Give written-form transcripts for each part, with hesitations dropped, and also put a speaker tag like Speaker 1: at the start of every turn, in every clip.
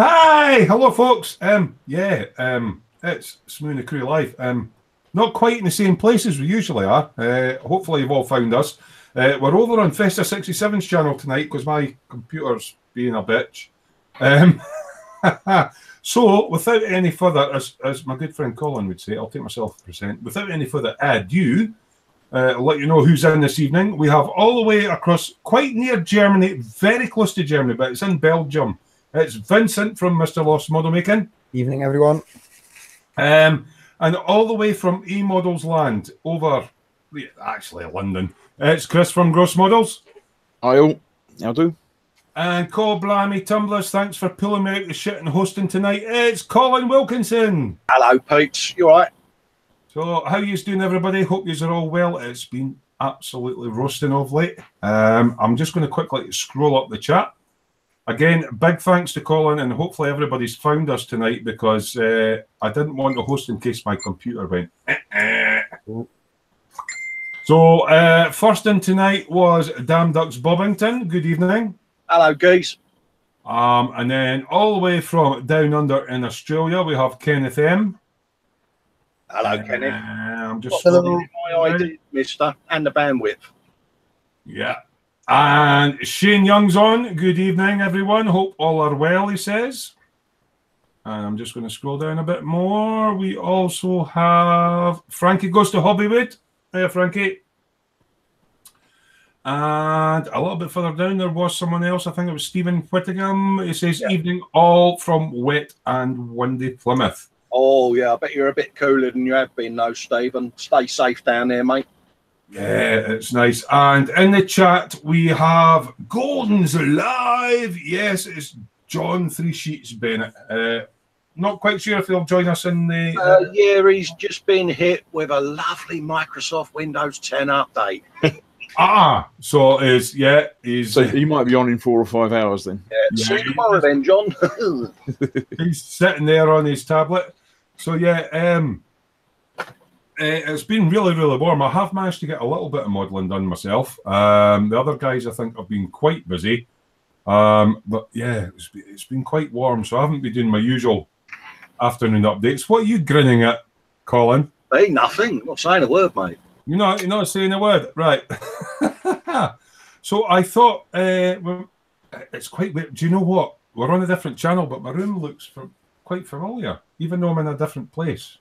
Speaker 1: Hi, hello, folks. It's Smoo and the Crew Live. Not quite in the same place as we usually are. Hopefully, you've all found us. We're over on Festa 67's channel tonight because my computer's being a bitch. So, without any further, as my good friend Colin would say, I'll take myself a percent. Without any further ado, I'll let you know who's in this evening. We have all the way across, quite near Germany, very close to Germany, but it's in Belgium. It's Vincent from Mr. Lost Model Making.
Speaker 2: Evening, everyone.
Speaker 1: And all the way from E-Models Land over, actually London, it's Chris from Gross Models.
Speaker 3: I'll do.
Speaker 1: And call blimey tumblers, thanks for pulling me out the shit and hosting tonight. It's Colin Wilkinson.
Speaker 4: Hello, Pete. You all right?
Speaker 1: So, how you doing, everybody? Hope you are all well. It's been absolutely roasting of late. I'm just going to quickly scroll up the chat. Again, big thanks to Colin, and hopefully everybody's found us tonight because I didn't want to host in case my computer went. So, first in tonight was Damn Ducks Bobbington. Good evening.
Speaker 4: Hello, geese.
Speaker 1: And then all the way from down under in Australia, we have Kenneth M.
Speaker 4: Hello, Kenneth.
Speaker 1: I'm just
Speaker 4: my ID, mister, and the bandwidth.
Speaker 1: Yeah. And Shane Young's on. Good evening, everyone. Hope all are well, he says. And I'm just going to scroll down a bit more. We also have Frankie Goes to Hobbywood. Hey, Frankie. And a little bit further down, there was someone else. I think it was Stephen Whittingham. He says, evening all from wet and windy Plymouth.
Speaker 4: Oh, yeah. I bet you're a bit cooler than you have been, though, Stephen. Stay safe down there, mate.
Speaker 1: Yeah, it's nice. And in the chat, we have Golden's Alive. Yes, it's John Three Sheets Bennett. Not quite sure if he'll join us in the...
Speaker 4: yeah, he's just been hit with a lovely Microsoft Windows 10 update.
Speaker 1: So he's...
Speaker 3: So he might be on in 4 or 5 hours then.
Speaker 4: Yeah, see you tomorrow then, John.
Speaker 1: He's sitting there on his tablet. So, yeah... it's been really, really warm. I have managed to get a little bit of modelling done myself. The other guys, I think, have been quite busy. But yeah, it's been quite warm, so I haven't been doing my usual afternoon updates. What are you grinning at, Colin?
Speaker 4: Hey, nothing. Not saying a word, mate.
Speaker 1: You're not saying a word, right? So I thought it's quite weird. Do you know what? We're on a different channel, but my room looks quite familiar, even though I'm in a different place.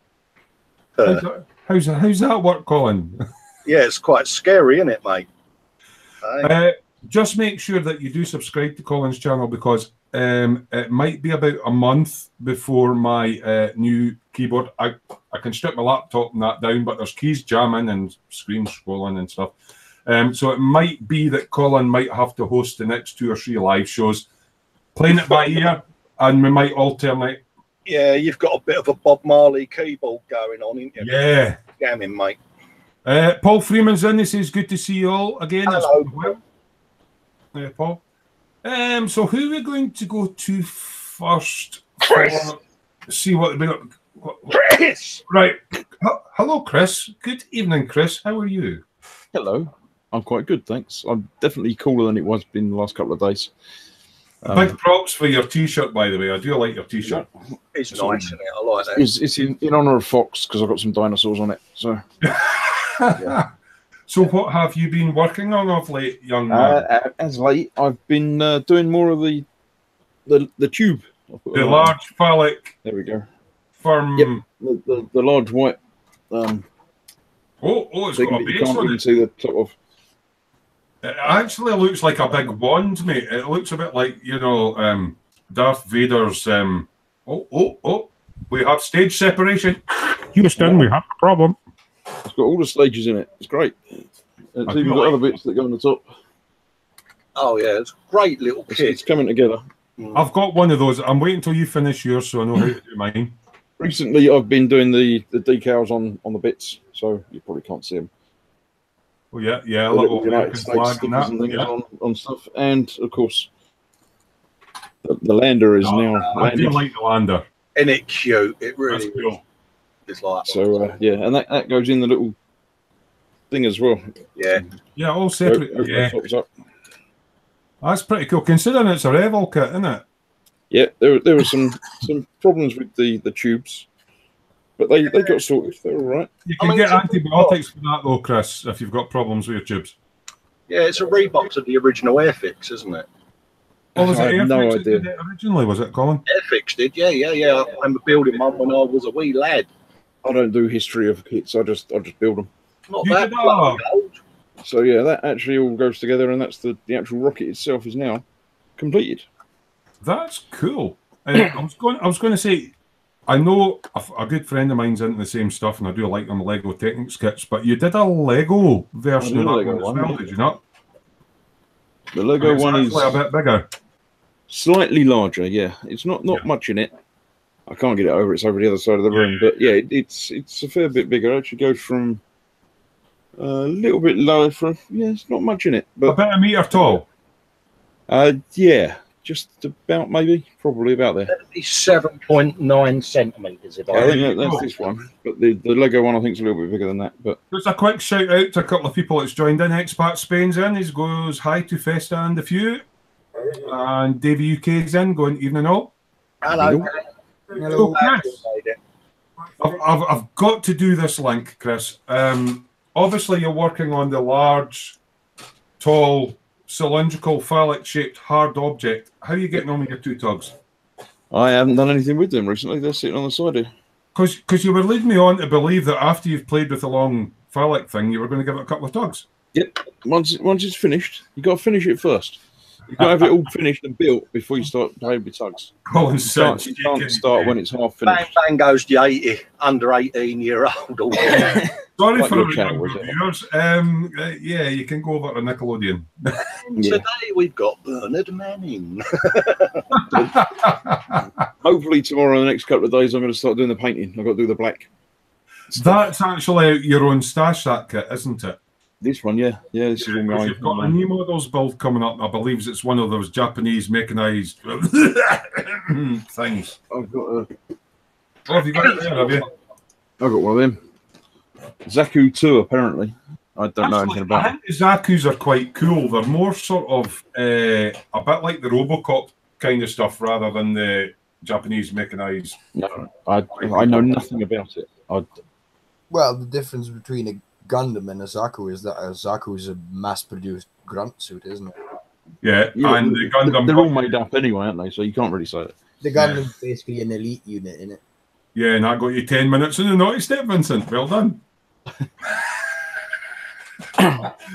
Speaker 1: How's that work, Colin?
Speaker 4: Yeah, it's quite scary, isn't it, mate?
Speaker 1: Just make sure that you do subscribe to Colin's channel because it might be about a month before my new keyboard. I can strip my laptop and that down, but there's keys jamming and screen scrolling and stuff. So it might be that Colin might have to host the next 2 or 3 live shows, playing it by ear, and we might alternate.
Speaker 4: Yeah, you've got a bit of a Bob Marley keyboard going on, ain't you?
Speaker 1: Yeah.
Speaker 4: Gammon, mate.
Speaker 1: Paul Freeman's in. He says, good to see you all again.
Speaker 4: Hello.
Speaker 1: Paul. So who are we going to go to first?
Speaker 4: Chris.
Speaker 1: See what they've been up.
Speaker 4: Chris!
Speaker 1: Right. Hello, Chris. Good evening, Chris. How are you?
Speaker 3: Hello. I'm quite good, thanks. I'm definitely cooler than it was been the last couple of days.
Speaker 1: Big props for your T-shirt, by the way. I do like your T-shirt.
Speaker 4: It's nice, isn't it? I like that.
Speaker 3: It's in honour of Fox because I've got some dinosaurs on it. So,
Speaker 1: yeah. So what have you been working on of late, young man?
Speaker 3: As late, I've been doing more of the tube.
Speaker 1: The large phallic.
Speaker 3: There we go.
Speaker 1: Firm.
Speaker 3: Yep. The large white.
Speaker 1: It's got a base
Speaker 3: you can't
Speaker 1: on
Speaker 3: even
Speaker 1: it.
Speaker 3: see the top of.
Speaker 1: It actually looks like a big wand, mate. It looks a bit like, Darth Vader's... We have stage separation. Houston, we have a problem.
Speaker 3: It's got all the stages in it. It's great. It's even got other bits that go on the top.
Speaker 4: Oh, yeah. It's a great little kit.
Speaker 3: It's coming together.
Speaker 1: I've got one of those. I'm waiting until you finish yours so I know how to do mine.
Speaker 3: Recently, I've been doing the decals on the bits, so you probably can't see them.
Speaker 1: Oh, yeah, a
Speaker 3: The
Speaker 1: little
Speaker 3: United States
Speaker 1: flag and
Speaker 3: stickers and things
Speaker 1: that.
Speaker 3: on stuff. And, of course, the lander is now
Speaker 1: I do
Speaker 3: landed.
Speaker 1: like the lander.
Speaker 4: Isn't it cute? It really
Speaker 1: That's cool.
Speaker 4: is like
Speaker 3: So, and that goes in the little thing as well.
Speaker 4: Yeah.
Speaker 1: Yeah, all separate.
Speaker 3: Pops up.
Speaker 1: That's pretty cool. Considering it's a Revel kit, isn't it?
Speaker 3: Yeah, there were some problems with the tubes, but they got sorted. They're all right.
Speaker 1: You can get antibiotics for that though, Chris, if you've got problems with your tubes.
Speaker 4: Yeah, it's a rebox of the original Airfix, isn't it?
Speaker 1: Oh, was it
Speaker 3: I have
Speaker 1: Airfix
Speaker 3: no
Speaker 1: that
Speaker 3: idea.
Speaker 1: did it originally? Was it, Colin?
Speaker 4: Airfix did, yeah. I remember building one when I was a wee lad.
Speaker 3: I don't do history of kits. I just build them.
Speaker 4: Not
Speaker 1: You
Speaker 4: that
Speaker 1: did
Speaker 4: bloody old.
Speaker 3: So yeah, that actually all goes together, and that's the actual rocket itself is now completed.
Speaker 1: That's cool. I was going to say, I know a good friend of mine's into the same stuff, and I do like them Lego Technics kits. But you did a Lego version of that
Speaker 3: Lego
Speaker 1: one as
Speaker 3: one,
Speaker 1: well,
Speaker 3: yeah.
Speaker 1: did you not?
Speaker 3: The Lego
Speaker 1: It's
Speaker 3: one is
Speaker 1: actually a bit bigger.
Speaker 3: slightly larger. Yeah, it's not much in it. I can't get it over. It's over the other side of the room, but yeah, it's a fair bit bigger. It actually goes from a little bit lower from. Yeah, it's not much in it, but
Speaker 1: About a metre tall.
Speaker 3: yeah, just about probably about there.
Speaker 4: 7.9 centimetres.
Speaker 3: I think that's this one, but the Lego one I think is a little bit bigger than that. But
Speaker 1: Just a quick shout out to a couple of people that's joined in. Expat Spain's in. He goes hi to Festa and The Few. And Davey UK's in, going evening all.
Speaker 4: Hello.
Speaker 1: So, Chris, I've got to do this link, Chris. Obviously, you're working on the large, tall, cylindrical, phallic-shaped hard object. How are you getting on with your two tugs?
Speaker 3: I haven't done anything with them recently. They're sitting on the side here.
Speaker 1: Because you were leading me on to believe that after you've played with the long phallic thing, you were going to give it a couple of tugs.
Speaker 3: Yep. Once it's finished, you got to finish it first. You've got to have it all finished and built before you start playing with tugs.
Speaker 1: You
Speaker 3: can't start when it's half finished.
Speaker 4: Bang goes the under 18-year-old.
Speaker 1: Sorry
Speaker 3: Like
Speaker 1: for
Speaker 3: your
Speaker 1: the
Speaker 3: channel,
Speaker 1: younger
Speaker 3: is it?
Speaker 1: viewers. Yeah, you can go over to Nickelodeon.
Speaker 4: Today we've got Bernard Manning.
Speaker 3: Hopefully tomorrow, the next couple of days, I'm going to start doing the painting. I've got to do the black.
Speaker 1: That's actually your own stash, that kit, isn't it?
Speaker 3: This one, yeah. This is all
Speaker 1: Because
Speaker 3: mine.
Speaker 1: you've got a new models build coming up. I believe it's one of those Japanese mechanized things.
Speaker 3: I've got
Speaker 1: Oh, have you got it there, have you?
Speaker 3: I've got one of them. Zaku 2, apparently. I don't know anything about
Speaker 1: I think the Zakus are quite cool. They're more sort of a bit like the Robocop kind of stuff rather than the Japanese mechanized.
Speaker 3: No, I know nothing about it.
Speaker 2: Well, the difference between a Gundam and a Zaku is that a Zaku is a mass-produced grunt suit, isn't it?
Speaker 1: Yeah, and the Gundam.
Speaker 3: They're all made up anyway, aren't they? So you can't really say it.
Speaker 2: The Gundam's basically an elite unit, in it.
Speaker 1: Yeah, and I got you 10 minutes in the naughty step, Vincent. Well done.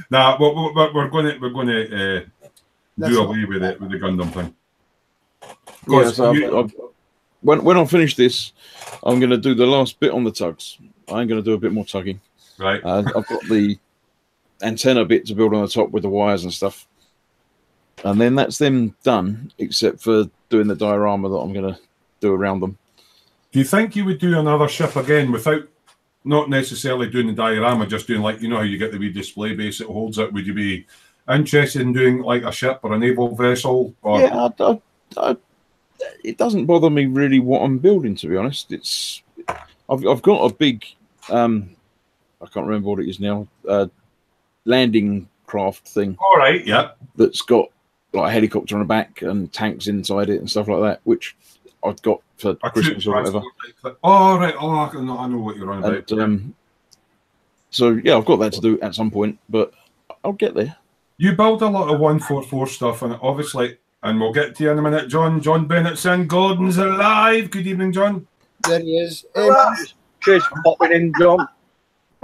Speaker 1: Nah, we're going to do away with it with the Gundam thing.
Speaker 3: Yeah, so when I finish this, I'm going to do the last bit on the tugs. I'm going to do a bit more tugging.
Speaker 1: Right.
Speaker 3: I've got the antenna bit to build on the top with the wires and stuff. And then that's them done, except for doing the diorama that I'm going to do around them.
Speaker 1: Do you think you would do another ship again without not necessarily doing the diorama, just doing like, you know how you get the wee display base that holds it? Would you be interested in doing like a ship or a naval vessel? Or...
Speaker 3: Yeah, it doesn't bother me really what I'm building, to be honest. I've got a big, I can't remember what it is now, landing craft thing.
Speaker 1: All right, yeah.
Speaker 3: That's got like a helicopter on the back and tanks inside it and stuff like that, which I've got for Christmas or whatever.
Speaker 1: Oh, right. Oh, I know what you're on about.
Speaker 3: And, so, yeah, I've got that to do at some point, but I'll get there.
Speaker 1: You build a lot of 144 stuff, and obviously, and we'll get to you in a minute, John. John Bennett's in. Gordon's alive. Good evening, John.
Speaker 2: There he is.
Speaker 4: Cheers for popping in, John.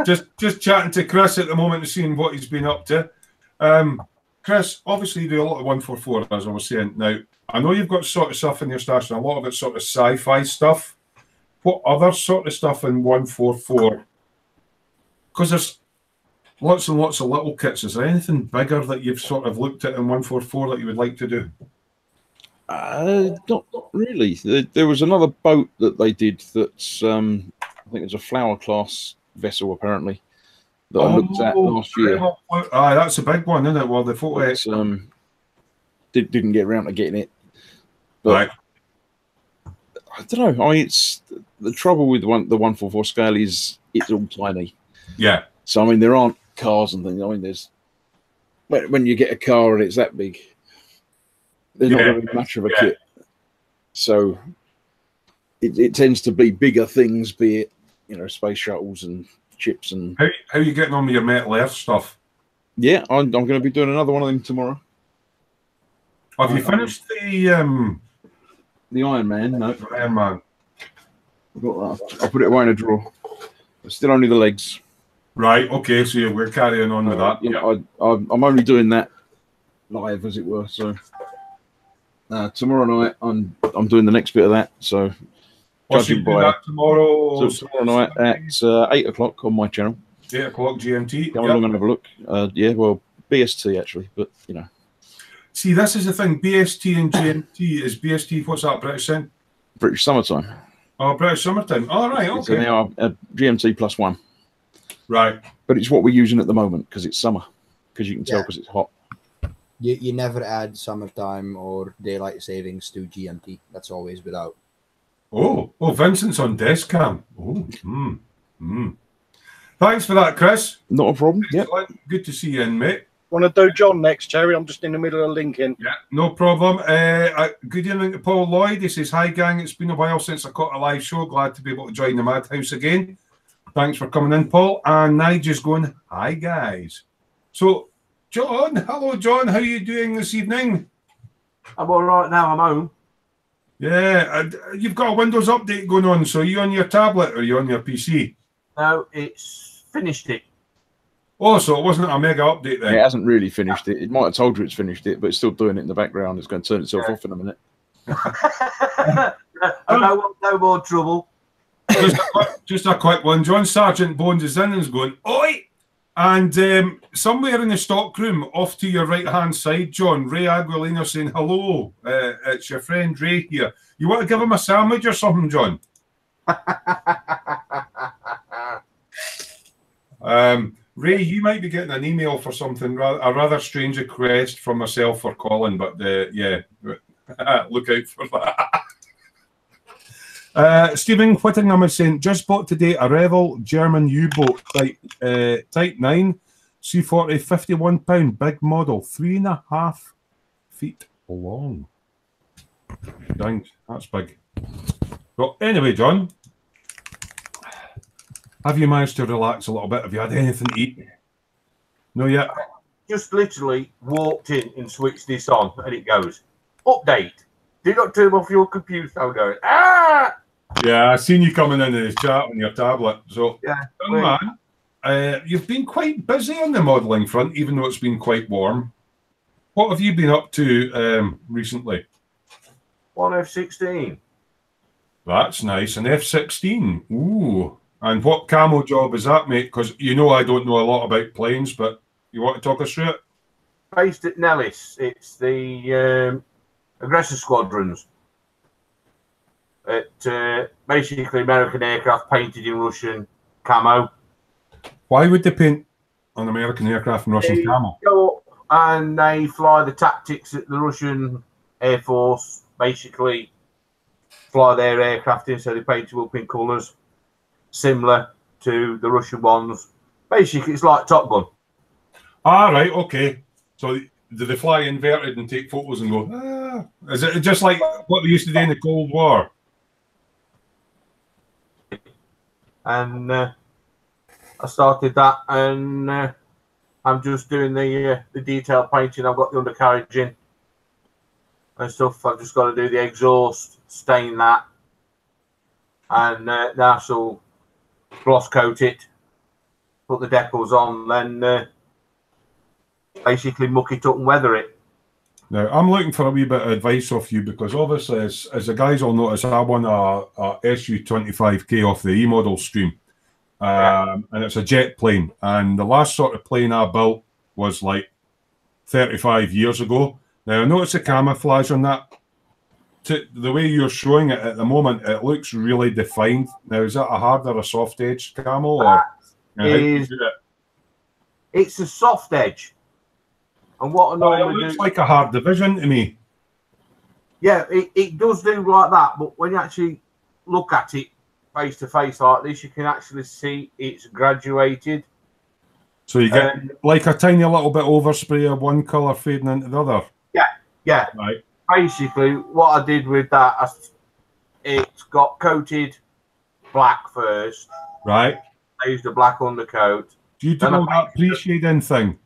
Speaker 1: Just chatting to Chris at the moment and seeing what he's been up to. Chris, obviously you do a lot of 144, as I was saying. Now, I know you've got sort of stuff in your stash, and a lot of it's sort of sci-fi stuff. What other sort of stuff in 144? Because there's lots and lots of little kits. Is there anything bigger that you've sort of looked at in 144 that you would like to do?
Speaker 3: Not really. There was another boat that they did that's, I think it was a flower class vessel, apparently, that I looked at last year.
Speaker 1: That's a big one, isn't it? Well, the photo
Speaker 3: didn't get around to getting it. But
Speaker 1: right.
Speaker 3: I don't know. I mean, it's the trouble with the 144 scale is it's all tiny.
Speaker 1: Yeah.
Speaker 3: So I mean, there aren't cars and things. I mean, there's when you get a car and it's that big, there's not going to be much of a kit. So it tends to be bigger things, be it, you know, space shuttles and ships and.
Speaker 1: How are you getting on with your Metal Earth stuff?
Speaker 3: Yeah, I'm going to be doing another one of them tomorrow.
Speaker 1: Have you finished the
Speaker 3: Iron Man? No,
Speaker 1: Iron Man?
Speaker 3: I've got that. I'll put it away in a drawer. It's still only the legs.
Speaker 1: Right. Okay. So we're carrying on with that.
Speaker 3: Yeah, I'm only doing that live, as it were. So tomorrow night, I'm doing the next bit of that. So
Speaker 1: Judging by that tomorrow.
Speaker 3: So tomorrow night at 8 o'clock on my channel.
Speaker 1: 8 o'clock GMT.
Speaker 3: Come along and have a look. Yeah, well, BST actually, but you know.
Speaker 1: See, this is the thing. BST and GMT is BST. What's that? British thing?
Speaker 3: British summertime.
Speaker 1: Oh, British summertime. All right. Okay.
Speaker 3: So now GMT +1.
Speaker 1: Right.
Speaker 3: But it's what we're using at the moment because it's summer. Because you can tell because it's hot.
Speaker 2: You never add summertime or daylight savings to GMT. That's always without.
Speaker 1: Oh, Vincent's on desk cam. Oh, Thanks for that, Chris.
Speaker 3: Not a problem. Yeah.
Speaker 1: Good to see you in, mate.
Speaker 4: Want to do John next, Terry? I'm just in the middle of linking.
Speaker 1: Yeah, no problem. Good evening to Paul Lloyd. He says, hi, gang. It's been a while since I caught a live show. Glad to be able to join the Madhouse again. Thanks for coming in, Paul. And Nigel's going, hi, guys. So, John, hello, John. How are you doing this evening?
Speaker 5: I'm all right now. I'm home.
Speaker 1: Yeah, you've got a Windows update going on. So, are you on your tablet or are you on your PC?
Speaker 5: No, it's finished it.
Speaker 1: Oh, so it wasn't a mega update then?
Speaker 3: It hasn't really finished it. It might have told you it's finished it, but it's still doing it in the background. It's going to turn itself off in a minute.
Speaker 5: No more trouble.
Speaker 1: Just a quick one. John Sergeant Bones is in and is going, oi! And somewhere in the stockroom, off to your right-hand side, John, Ray Aguilino saying, hello, it's your friend Ray here. You want to give him a sandwich or something, John? Ray, you might be getting an email for something, a rather strange request from myself for Colin, but yeah, look out for that. Stephen Whittingham is saying, just bought today a Revel German U-boat Type 9, C40, £51, big model, 3.5 feet long. Dang, that's big. Well, anyway, John, have you managed to relax a little bit? Have you had anything to eat? No yet?
Speaker 5: Just literally walked in and switched this on, and it goes, update. Do not turn off your computer. I'm going, ah!
Speaker 1: Yeah, I've seen you coming in the chat on your tablet. So,
Speaker 5: yeah,
Speaker 1: man, you've been quite busy on the modelling front, even though it's been quite warm. What have you been up to recently?
Speaker 5: One F-16.
Speaker 1: That's nice. An F-16. Ooh. And what camo job is that, mate? Because you know I don't know a lot about planes, but you want to talk us through it?
Speaker 5: Based at Nellis. It's the aggressor squadrons. Basically American aircraft painted in Russian camo.
Speaker 1: Why would they paint an American aircraft in Russian camo?
Speaker 5: Go up and they fly the tactics that the Russian Air Force basically fly their aircraft in, so they paint them up in colours similar to the Russian ones. Basically, it's like Top Gun.
Speaker 1: Ah, right, okay. So do they fly inverted and take photos and go, ah? Is it just like what they used to do in the Cold War?
Speaker 5: And I started that, and I'm just doing the detail painting. I've got the undercarriage in and stuff. I've just got to do the exhaust, stain that, and that's all. Gloss coat it, put the decals on, then basically muck it up and weather it.
Speaker 1: Now, I'm looking for a wee bit of advice off you because obviously, as the guys will notice, I won a SU-25K off the E-model stream. And it's a jet plane. And the last sort of plane I built was like 35 years ago. Now, I notice the camouflage on that. The way you're showing it at the moment, it looks really defined. Now, is that a hard or a soft edge camo? Or,
Speaker 5: it's a soft edge. And what I normally
Speaker 1: it looks like a hard division to me.
Speaker 5: Yeah, it does do like that, but when you actually look at it face to face like this, you can actually see it's graduated.
Speaker 1: So you get like a tiny little bit overspray of one colour fading into the other.
Speaker 5: Yeah.
Speaker 1: Right.
Speaker 5: basically what I did with that, it got coated black first.
Speaker 1: Right.
Speaker 5: I used a black undercoat.
Speaker 1: Do you do all that pre-shading thing?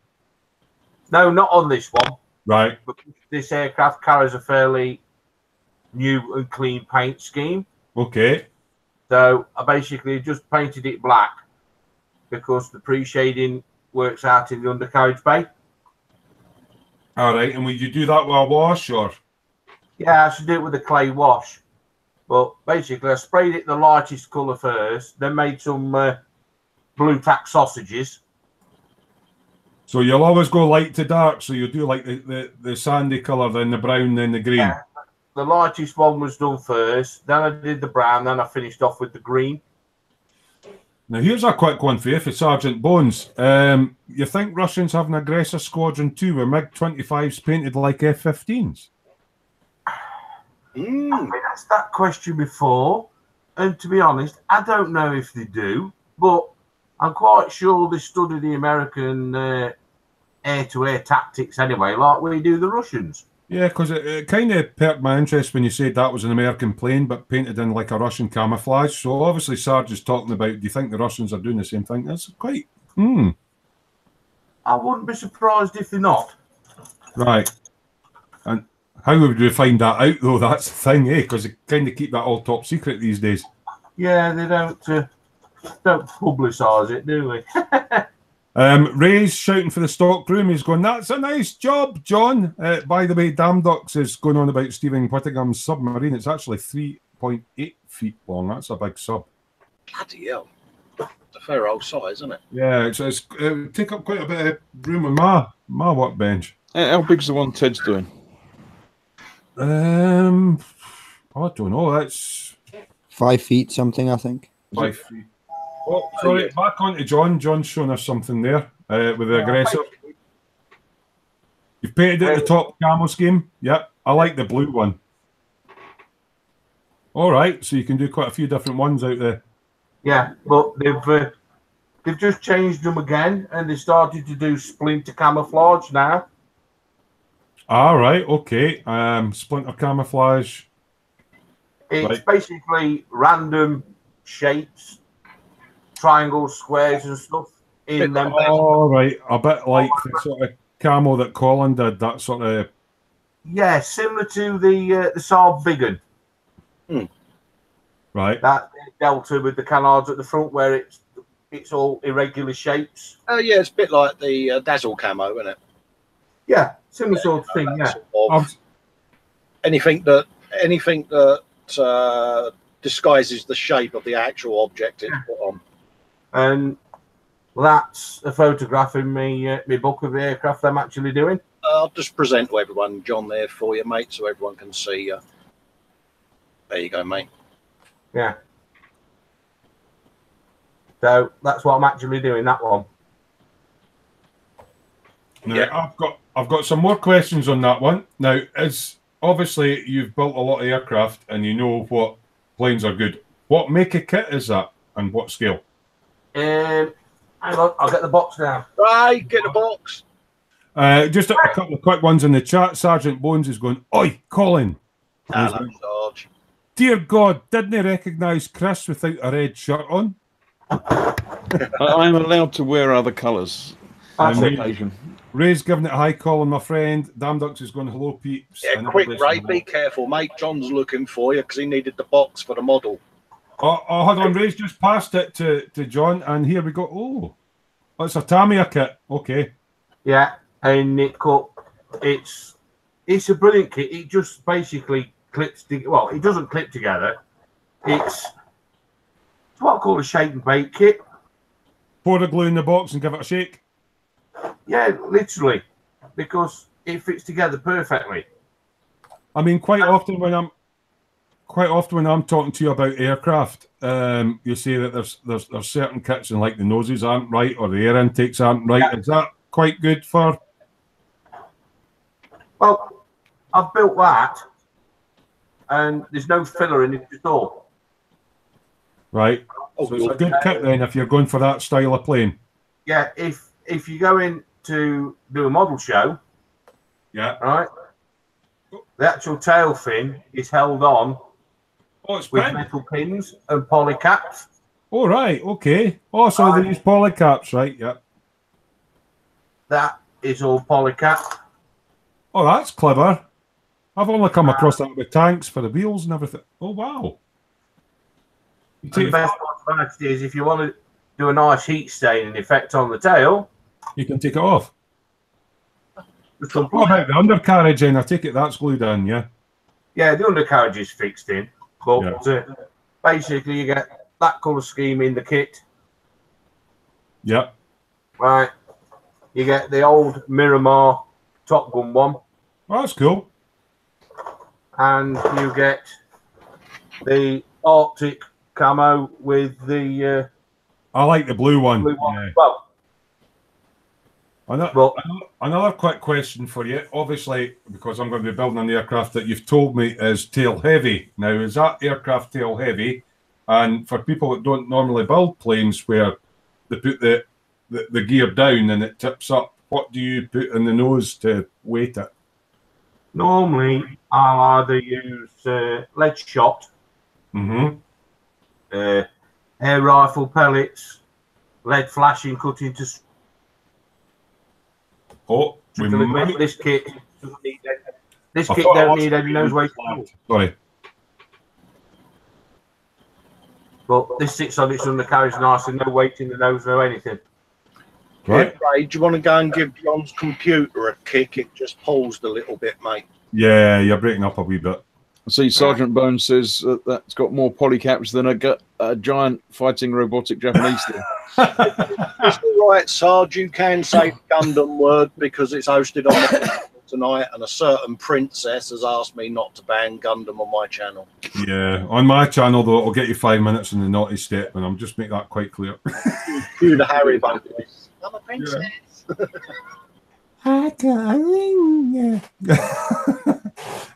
Speaker 5: No, not on this one.
Speaker 1: Right.
Speaker 5: But this aircraft carries a fairly new and clean paint scheme.
Speaker 1: Okay.
Speaker 5: So I basically just painted it black because the pre-shading works out in the undercarriage bay.
Speaker 1: All right. And will you do that with a wash or?
Speaker 5: Yeah, I should do it with a clay wash. But basically, I sprayed it the lightest colour first, then made some blue tack sausages.
Speaker 1: So you'll always go light to dark. So you'll do like the sandy colour, then the brown, then the green.
Speaker 5: Yeah, the lightest one was done first, then I did the brown, then I finished off with the green.
Speaker 1: Now here's a quick one for you, for Sergeant Bones. You think Russians have an aggressor squadron too, with MiG-25s painted like F-15s?
Speaker 5: I've been asked that question before, and to be honest, I don't know if they do, but I'm quite sure they study the American air-to-air tactics anyway, like we do the Russians.
Speaker 1: Yeah, because it kind of perked my interest when you said that was an American plane, but painted in like a Russian camouflage. So obviously Sarge is talking about, do you think the Russians are doing the same thing? That's quite,
Speaker 5: I wouldn't be surprised if they're not.
Speaker 1: Right. And how would we find that out, though? That's the thing, eh? Because they kind of keep that all top secret these days.
Speaker 5: Yeah, they don't publicise it, do they?
Speaker 1: Ray's shouting for the stock room. He's going, that's a nice job, John. By the way, Damn Ducks is going on about Stephen Whittingham's submarine. It's actually 3.8 feet long. That's a big sub.
Speaker 4: Bloody hell. It's a fair old size, isn't it?
Speaker 1: Yeah, it would take up quite a bit of room on my workbench.
Speaker 3: How big's the one Ted's doing?
Speaker 1: I don't know. That's
Speaker 2: 5 feet something, I think.
Speaker 1: 5 feet. Oh, sorry, back on to John. John's showing us something there with the aggressor. You've painted it the top camo scheme. Yep, I like the blue one. All right, so you can do quite a few different ones out there.
Speaker 5: Yeah, but they've just changed them again, and they started to do splinter camouflage now.
Speaker 1: All right, okay. Splinter camouflage.
Speaker 5: It's basically random shapes, triangles, squares, and stuff in them.
Speaker 1: All right, a bit like the sort of camo that Colin did. That sort of.
Speaker 5: Yeah, similar to the Saab Viggen.
Speaker 1: Right.
Speaker 5: That delta with the canards at the front, where it's all irregular shapes.
Speaker 4: Oh yeah, it's a bit like the Dazzle camo, isn't it?
Speaker 5: Yeah, similar sort of thing. Yeah.
Speaker 4: Sort of anything that disguises the shape of the actual object it's put on.
Speaker 5: And that's a photograph in my book of the aircraft I'm actually doing.
Speaker 4: I'll just present to everyone, John, there for you, mate, so everyone can see you. There you go, mate.
Speaker 5: Yeah. So that's what I'm actually doing, that one.
Speaker 1: Now,
Speaker 4: Yeah.
Speaker 1: I've got some more questions on that one. Now, as obviously you've built a lot of aircraft and you know what planes are good. What make of kit is that, and what scale?
Speaker 5: Hang on, I'll get the box now.
Speaker 4: Right, get the box.
Speaker 1: Just a couple of quick ones in the chat. Sergeant Bones is going, "Oi, Colin."
Speaker 4: Hello, Sarge.
Speaker 1: Dear God, didn't he recognise Chris without a red shirt on?
Speaker 3: I'm allowed to wear other colours on occasion.
Speaker 1: Ray's giving it a hi, Colin, my friend. Damn Ducks is going, hello, peeps.
Speaker 4: Yeah, quick, Ray, be careful, mate. John's looking for you because he needed the box for the model.
Speaker 1: Oh, hold on. Ray's just passed it to John, and here we go. Oh, it's a Tamiya kit. Okay.
Speaker 5: Yeah, and it's a brilliant kit. It just basically clips together. Well, it doesn't clip together. It's what I call a shake and bake kit.
Speaker 1: Pour the glue in the box and give it a shake.
Speaker 5: Yeah, literally, because it fits together perfectly.
Speaker 1: I mean, quite often when I'm talking to you about aircraft, you say that there's certain kits and like the noses aren't right or the air intakes aren't right. Yeah. Is that quite good for?
Speaker 5: Well, I've built that, and there's no filler in it at all.
Speaker 1: Right. So it's a good kit then if you're going for that style of plane.
Speaker 5: Yeah, if you go in to do a model show,
Speaker 1: yeah,
Speaker 5: right, the actual tail fin is held on
Speaker 1: Oh, it's
Speaker 5: with
Speaker 1: pin.
Speaker 5: metal pins and poly caps.
Speaker 1: Oh, right. Okay. Oh, so they use poly caps, right? Yeah.
Speaker 5: That is all poly cap.
Speaker 1: Oh, that's clever. I've only come across that with tanks for the wheels and everything. Oh, wow. You
Speaker 5: And the best part about it is if you want to do a nice heat staining effect on the tail,
Speaker 1: you can take it off.
Speaker 5: just
Speaker 1: What
Speaker 5: unplug it.
Speaker 1: about the undercarriage then? I take it that's glued in, yeah?
Speaker 5: Yeah, the undercarriage is fixed in, but basically you get that colour scheme in the kit,
Speaker 1: Yeah.
Speaker 5: right? You get the old Miramar Top Gun one,
Speaker 1: Oh, that's cool.
Speaker 5: and you get the Arctic camo with the
Speaker 1: I like the blue one.
Speaker 5: blue one
Speaker 1: Yeah.
Speaker 5: as well.
Speaker 1: Another quick question for you. Obviously, because I'm going to be building an aircraft that you've told me is tail heavy. Now, is that aircraft tail heavy? And for people that don't normally build planes where they put the gear down and it tips up, what do you put in the nose to weight it?
Speaker 5: Normally, I'll either use lead shot,
Speaker 1: Mm-hmm.
Speaker 5: air rifle pellets, lead flashing cut into.
Speaker 1: Oh, we might...
Speaker 5: This kit doesn't need any. This
Speaker 1: I
Speaker 5: kit
Speaker 1: thought I
Speaker 5: don't
Speaker 1: lost
Speaker 5: need any
Speaker 1: you.
Speaker 5: nose weight.
Speaker 1: Sorry.
Speaker 5: But this sits on its undercarriage nice and no weight in the nose, no anything.
Speaker 1: Right.
Speaker 4: Yeah, Ray, do you want to go and give John's computer a kick? It just paused a little bit, mate.
Speaker 1: Yeah, you're breaking up a wee bit.
Speaker 3: I see Sergeant Bones says that's got more polycaps than a giant fighting robotic Japanese thing.
Speaker 4: It's all right, Sarge. You can say the Gundam word because it's hosted on my channel tonight, and a certain princess has asked me not to ban Gundam on my channel.
Speaker 1: Yeah, on my channel, though, it'll get you 5 minutes in the naughty step, and I'll just make that quite clear.
Speaker 4: Cue the Harry voice. I'm a princess.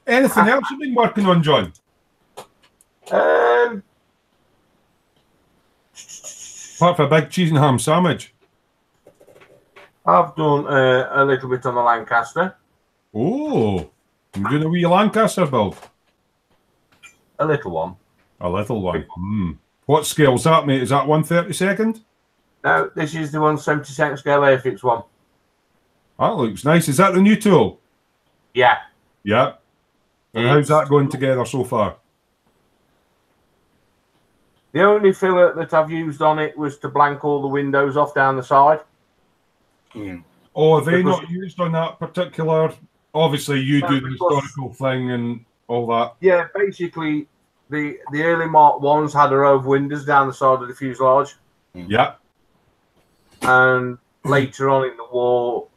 Speaker 1: Anything else you've been working on, John? Apart from a big cheese and ham sandwich.
Speaker 5: I've done a little bit on the Lancaster.
Speaker 1: Oh, you're doing a wee Lancaster build?
Speaker 5: A little one.
Speaker 1: A little one. What scale's that, mate? Is that 1/32nd?
Speaker 5: No, this is the 1/72 scale Airfix one.
Speaker 1: That looks nice. Is that the new tool?
Speaker 5: Yeah.
Speaker 1: Yeah. And how's that going together so far?
Speaker 5: The only fillet that I've used on it was to blank all the windows off down the side.
Speaker 1: Oh, are they not used on that particular? Obviously, you do the historical thing and all that.
Speaker 5: Yeah, basically, the early Mark 1s had a row of windows down the side of the fuselage.
Speaker 1: Yeah.
Speaker 5: And later on in the war,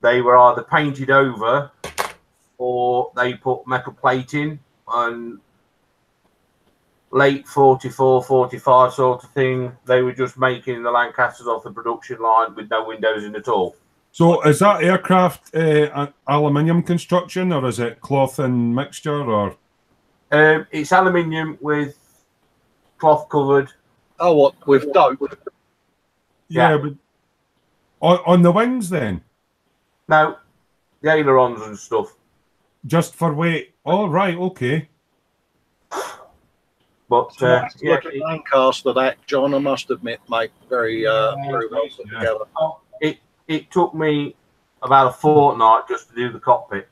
Speaker 5: they were either painted over or they put metal plating, and late 44, 45 sort of thing, they were just making the Lancasters off the production line with no windows in at all.
Speaker 1: So is that aircraft aluminium construction, or is it cloth and mixture, or?
Speaker 5: It's aluminium with cloth covered.
Speaker 4: Oh, what, with dope?
Speaker 1: Yeah, but on the wings then?
Speaker 5: No, the ailerons and stuff.
Speaker 1: Just for weight? Oh, right, okay.
Speaker 5: But
Speaker 4: yeah, Lancaster, that John, I must admit, mate, very well put together.
Speaker 5: It took me about a fortnight just to do the cockpit.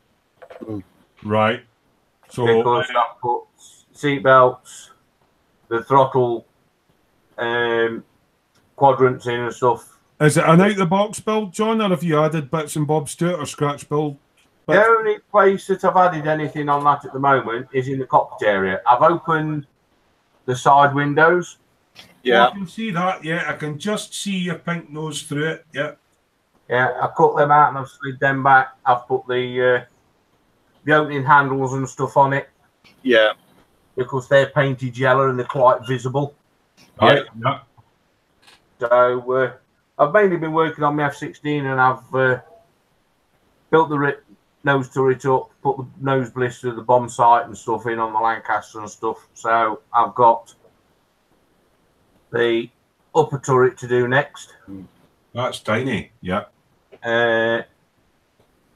Speaker 1: Right. So
Speaker 5: because that put seat belts, the throttle, quadrants in and stuff.
Speaker 1: Is it an out-the-box build, John, or have you added bits and bobs to it, or scratch build?
Speaker 5: The only place that I've added anything on that at the moment is in the cockpit area. I've opened the side windows.
Speaker 1: Yeah. Oh, I can see that, yeah. I can just see your pink nose through it, yeah.
Speaker 5: Yeah, I cut them out and I've slid them back. I've put the opening handles and stuff on it.
Speaker 4: Yeah.
Speaker 5: Because they're painted yellow and they're quite visible.
Speaker 1: Right, yeah.
Speaker 5: So I've mainly been working on my F-16, and I've built the nose turret up, put the nose blister, the bomb sight and stuff in on the Lancaster and stuff. So I've got the upper turret to do next.
Speaker 1: That's tiny, yeah.
Speaker 5: The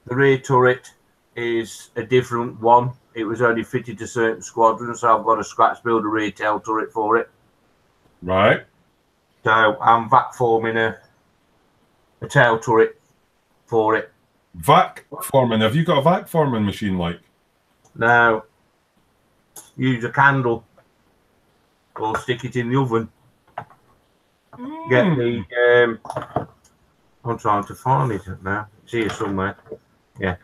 Speaker 5: rear turret is a different one. It was only fitted to certain squadrons, so I've got a scratch builder rear tail turret for it.
Speaker 1: Right.
Speaker 5: So I'm vac forming a tail turret for it.
Speaker 1: Vac forming. Have you got a vac forming machine like?
Speaker 5: Now, use a candle or stick it in the oven. Get the I'm trying to find it now. It's here somewhere. Yeah.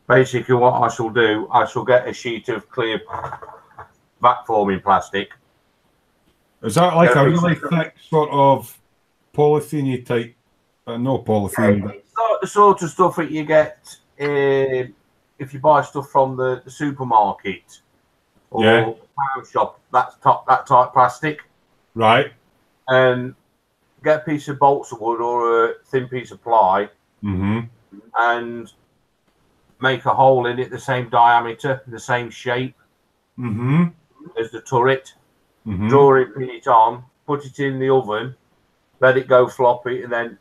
Speaker 5: Basically, what I shall do, I shall get a sheet of clear vac forming plastic.
Speaker 1: Is that like a really thick sort of polythene type? No polythene. But...
Speaker 5: It's not the sort of stuff that you get if you buy stuff from the supermarket or pound shop. That type plastic.
Speaker 1: Right.
Speaker 5: And get a piece of balsa wood or a thin piece of ply, and make a hole in it the same diameter, the same shape as the turret. Draw it, pin it on, put it in the oven, let it go floppy, and then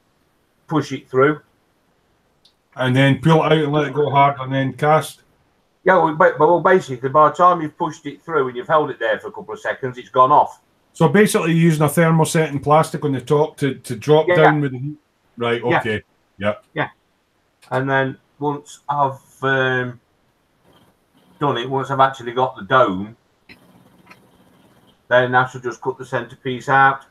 Speaker 5: push it through.
Speaker 1: And then pull it out and let it go hard, and then cast.
Speaker 5: Yeah, well, basically, by the time you've pushed it through and you've held it there for a couple of seconds, it's gone off.
Speaker 1: So basically, using a thermosetting plastic on the top to drop down with the heat. Right. Okay. Yeah.
Speaker 5: And then once I've done it, once I've actually got the dome, then I shall just cut the centerpiece out.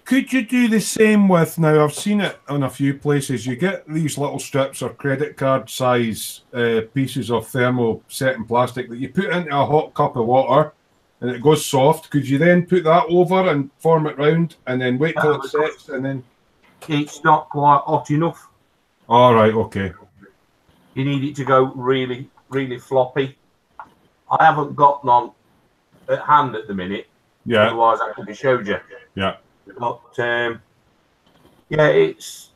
Speaker 1: Could you do the same with, now I've seen it on a few places, you get these little strips or credit card size pieces of thermosetting plastic that you put into a hot cup of water and it goes soft. Could you then put that over and form it round and then wait till it sets and then...
Speaker 5: It's not quite hot enough.
Speaker 1: All right, okay.
Speaker 5: You need it to go really, really floppy. I haven't got none at hand at the minute.
Speaker 1: Yeah.
Speaker 5: Otherwise, I could have showed you.
Speaker 1: Yeah.
Speaker 5: But yeah, it's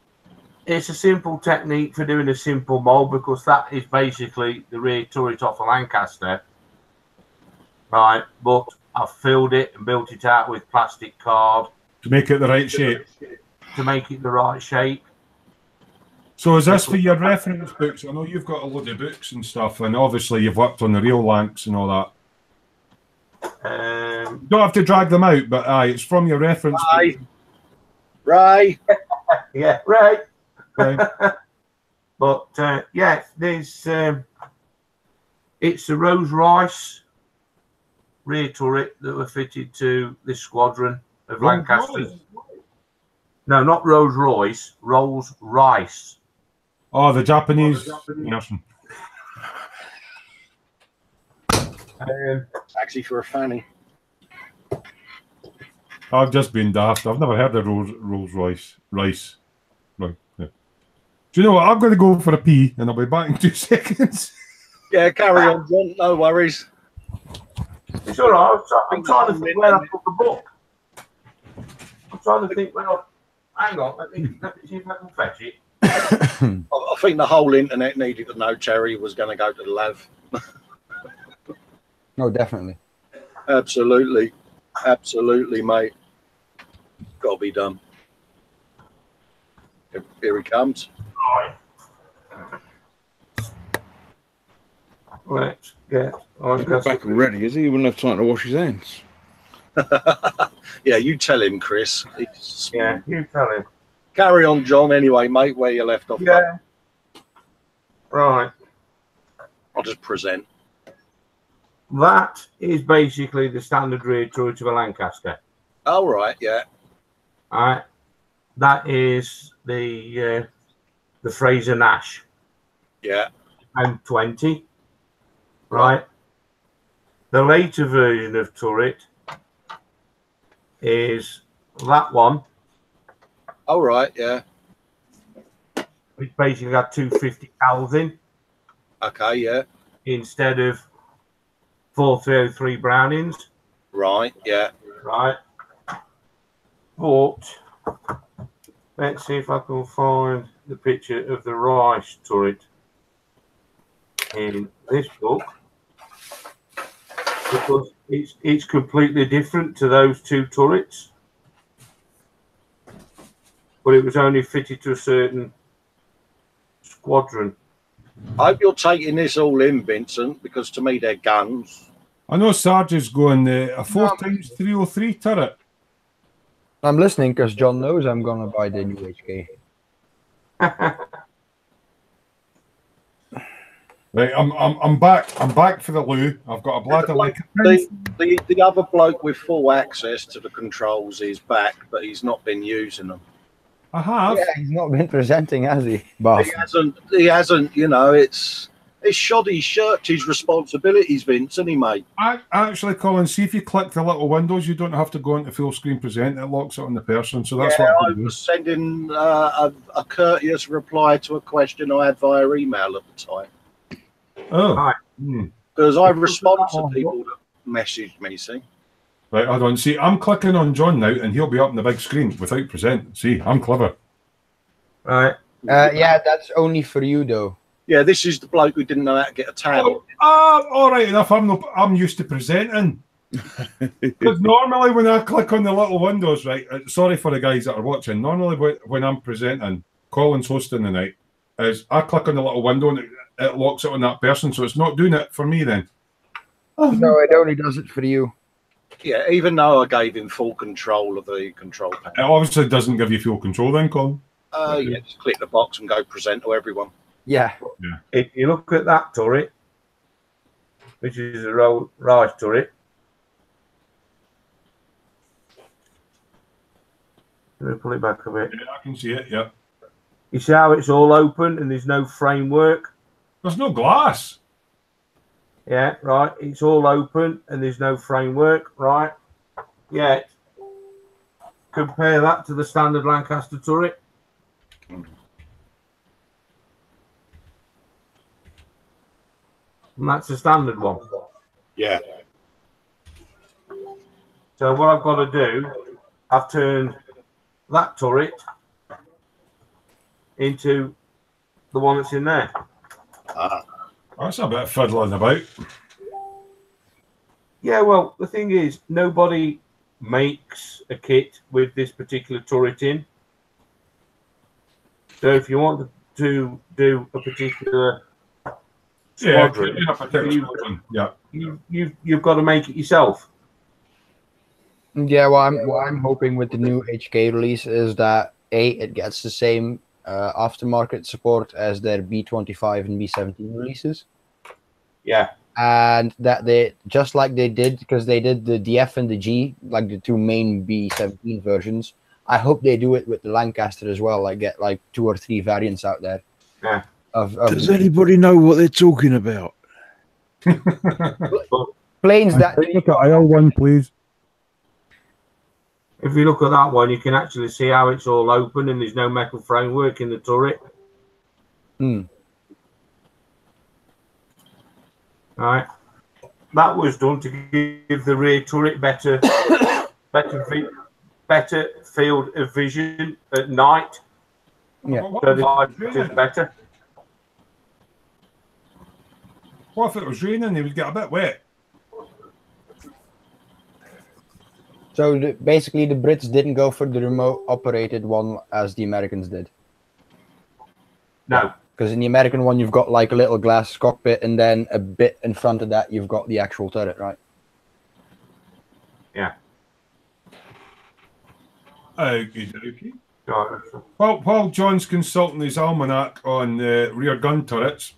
Speaker 5: a simple technique for doing a simple mold, because that is basically the rear turret off a Lancaster, right? But I've filled it and built it out with plastic card
Speaker 1: to make it the right shape.
Speaker 5: To make it the right shape.
Speaker 1: So is this for your reference books? I know you've got a load of books and stuff, and obviously you've worked on the real Lancs and all that. You don't have to drag them out, but it's from your reference book.
Speaker 4: Ray.
Speaker 5: Yeah, right.
Speaker 1: Right.
Speaker 5: But yeah, there's it's a Rolls Royce rear turret that were fitted to this squadron of Lancasters. No, not Rolls Royce, Rolls Rice.
Speaker 1: Oh, the Japanese.
Speaker 4: Taxi for a fanny.
Speaker 1: I've just been daft. I've never heard of Rolls Royce. Rice. Right. Yeah. Do you know what? I'm going to go for a pee and I'll be back in 2 seconds.
Speaker 4: Yeah, carry on, John. No worries.
Speaker 5: It's all right. I'm trying to think where I put the book. I'm trying to think where I... Hang on. Let me see if I can fetch it.
Speaker 4: I think the whole internet needed to know Terry was going to go to the lav.
Speaker 2: No, definitely.
Speaker 4: Absolutely. Absolutely, mate. Got to be done. Here he comes.
Speaker 5: Let's get on.
Speaker 3: Back already, is he? He wouldn't have time to wash his hands.
Speaker 4: Yeah, you tell him, Chris.
Speaker 5: Yeah, you tell him.
Speaker 4: Carry on, John, anyway, mate, where you left off.
Speaker 5: Yeah. Right.
Speaker 4: I'll just present.
Speaker 5: That is basically the standard rear turret of a Lancaster.
Speaker 4: Oh, right, yeah.
Speaker 5: All right. That is the Fraser Nash.
Speaker 4: Yeah.
Speaker 5: M20. Right. The later version of turret is that one.
Speaker 4: Oh, right, yeah.
Speaker 5: Which basically got 250 cals in.
Speaker 4: Okay, yeah.
Speaker 5: Instead of 4303 Brownings.
Speaker 4: Right, yeah.
Speaker 5: Right. But let's see if I can find the picture of the Rice turret in this book, because it's completely different to those two turrets, but it was only fitted to a certain squadron.
Speaker 4: I hope you're taking this all in, Vincent, because to me they're guns.
Speaker 1: I know Sarge is going a 4x303 turret.
Speaker 2: I'm listening because John knows I'm gonna buy the new HK.
Speaker 1: Right, I'm back. I'm back for the loo. I've got a bladder like
Speaker 4: the other bloke with full access to the controls is back, but he's not been using them.
Speaker 1: I have.
Speaker 2: Yeah, he's not been presenting, has he? Bastard.
Speaker 4: He hasn't. You know, it's shoddy shirt his responsibilities, Vincent, mate.
Speaker 1: Actually, Colin, see if you click the little windows, you don't have to go into full screen present. It locks it on the person. So that's what
Speaker 4: I was sending a courteous reply to a question I had via email at the time.
Speaker 1: Oh,
Speaker 4: because I respond to people that message me. See,
Speaker 1: right, hold on. See, I'm clicking on John now, and he'll be up on the big screen without present. See, I'm clever.
Speaker 5: Right.
Speaker 2: Yeah, that's only for you though.
Speaker 4: Yeah, this is the bloke who didn't know how to get a tab.
Speaker 1: All right enough. I'm used to presenting. Because normally when I click on the little windows, right. Sorry for the guys that are watching. Normally when I'm presenting, Colin's hosting the night, is I click on the little window and it locks it on that person, so it's not doing it for me then.
Speaker 2: No, it only does it for you.
Speaker 4: Yeah, even though I gave him full control of the control panel.
Speaker 1: It obviously doesn't give you full control then, Colin.
Speaker 4: Yeah, just click the box and go present to everyone.
Speaker 2: Yeah.
Speaker 5: If you look at that turret, which is a Rolls turret, let me pull it back a bit.
Speaker 1: Yeah, I can see it, yeah.
Speaker 5: You see how it's all open and there's no framework?
Speaker 1: There's no glass.
Speaker 5: Yeah, right. It's all open and there's no framework, right? Yeah. Compare that to the standard Lancaster turret. And that's the standard one.
Speaker 4: Yeah.
Speaker 5: So what I've got to do, I've turned that turret into the one that's in there.
Speaker 1: That's a bit of fiddling about.
Speaker 5: Yeah, well, the thing is, nobody makes a kit with this particular turret in. So if you want to do a particular squadron, you've got to make it yourself.
Speaker 2: Yeah, what I'm hoping with the new HK release is that it gets the same aftermarket support as their B25 and B17 releases.
Speaker 5: Yeah.
Speaker 2: And that they, just like they did, because they did the DF and the G, like the two main B17 versions, I hope they do it with the Lancaster as well, like get like 2 or 3 variants out there.
Speaker 5: Yeah.
Speaker 3: Does anybody know what they're talking about?
Speaker 2: Planes that...
Speaker 1: Look at aisle 1, please.
Speaker 5: If you look at that one, you can actually see how it's all open and there's no metal framework in the turret. Right. That was done to give the rear turret better field of vision at night.
Speaker 2: Yeah.
Speaker 5: So the light is better.
Speaker 1: What if it was raining? They would get a bit wet.
Speaker 2: So basically the Brits didn't go for the remote operated one as the Americans did.
Speaker 5: No.
Speaker 2: Because in the American one, you've got like a little glass cockpit, and then a bit in front of that, you've got the actual turret, right?
Speaker 5: Yeah.
Speaker 1: Okay. Well, while John's consulting his almanac on rear gun turrets,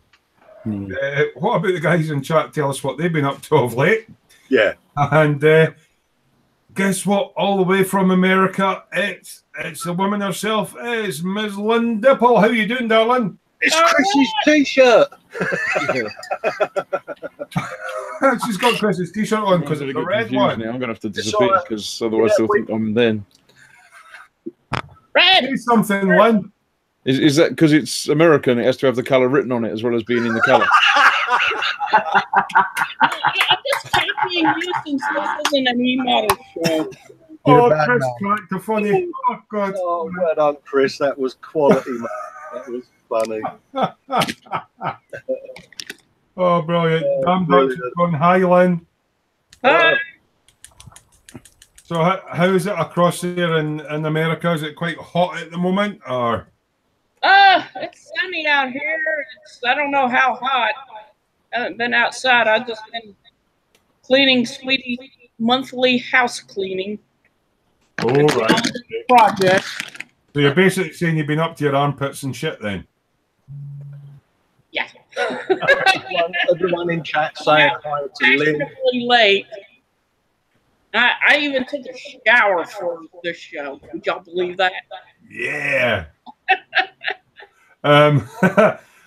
Speaker 1: what about the guys in chat? Tell us what they've been up to of late.
Speaker 4: Yeah.
Speaker 1: And guess what? All the way from America, it's the woman herself. It's Ms. Lynn Dipple. How you doing, darling?
Speaker 4: It's Chris's t-shirt.
Speaker 1: She's got Chris's t-shirt on because it's a red one.
Speaker 3: Now. I'm going to have to disappear because otherwise they'll think I'm then.
Speaker 1: Red! Say something, Lynn.
Speaker 3: Is that because it's American? It has to have the colour written on it as well as being in the colour.
Speaker 6: I'm just copying you since this isn't an email show.
Speaker 1: Chris cracked the funny. Oh, God.
Speaker 4: Oh, well done, Chris. That was quality, man. That was funny.
Speaker 1: Oh, brilliant. I'm going hi, Lynn.
Speaker 6: Hi.
Speaker 1: So how is it across there in America? Is it quite hot at the moment? Or
Speaker 6: It's sunny out here. I don't know how hot. I haven't been outside. I've just been cleaning Sweetie monthly house cleaning.
Speaker 1: Oh, right.
Speaker 6: Project.
Speaker 1: So you're basically saying you've been up to your armpits and shit then?
Speaker 6: Yeah.
Speaker 4: Everyone in chat saying hi to Lynn.
Speaker 6: Really late. I even took a shower for this show. Would y'all believe that?
Speaker 1: Yeah.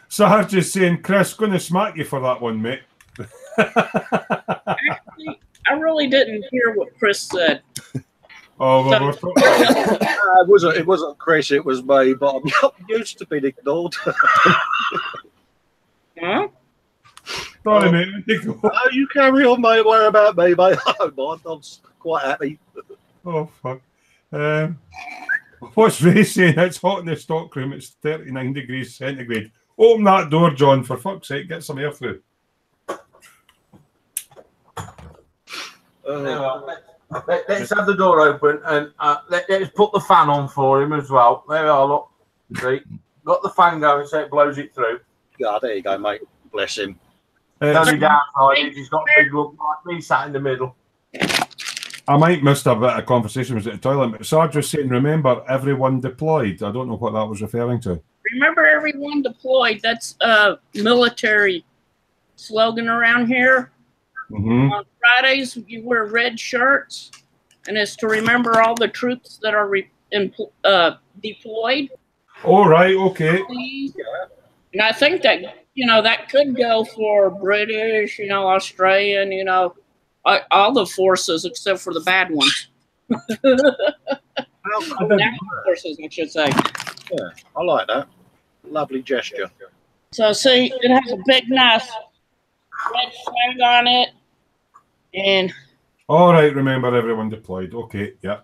Speaker 1: So I was just saying, Chris, going to smack you for that one, mate.
Speaker 6: Actually, I really didn't hear what Chris said.
Speaker 1: Oh, well,
Speaker 4: It wasn't Chris, it was me, but I'm not used to being ignored.
Speaker 6: Huh?
Speaker 1: Sorry, mate.
Speaker 4: Oh, you carry on, mate. Worry about me, mate. I don't mind. I'm quite happy.
Speaker 1: Oh, fuck. What's Ray saying? It's hot in the stockroom. It's 39 degrees centigrade. Open that door, John. For fuck's sake, get some air through.
Speaker 5: Let's have the door open and let's put the fan on for him as well. There we are, look. See? Got the fan going so it blows it through.
Speaker 4: Yeah, there you go, mate. Bless him.
Speaker 5: The only downside is he's got a big look like me sat in the middle.
Speaker 1: I might missed a bit of conversation was at the toilet, but Sarge was saying, remember, everyone deployed. I don't know what that was referring to.
Speaker 6: Remember everyone deployed. That's a military slogan around here.
Speaker 1: Mm-hmm.
Speaker 6: On Fridays, you wear red shirts, and it's to remember all the troops that are deployed.
Speaker 1: Oh, right, okay.
Speaker 6: And I think that, that could go for British, Australian, all the forces except for the bad ones. Forces, I should say.
Speaker 4: Yeah, I like that. Lovely gesture.
Speaker 6: So, see, it has a big, nice red flag on it. And
Speaker 1: all right, remember everyone deployed. Okay, yeah.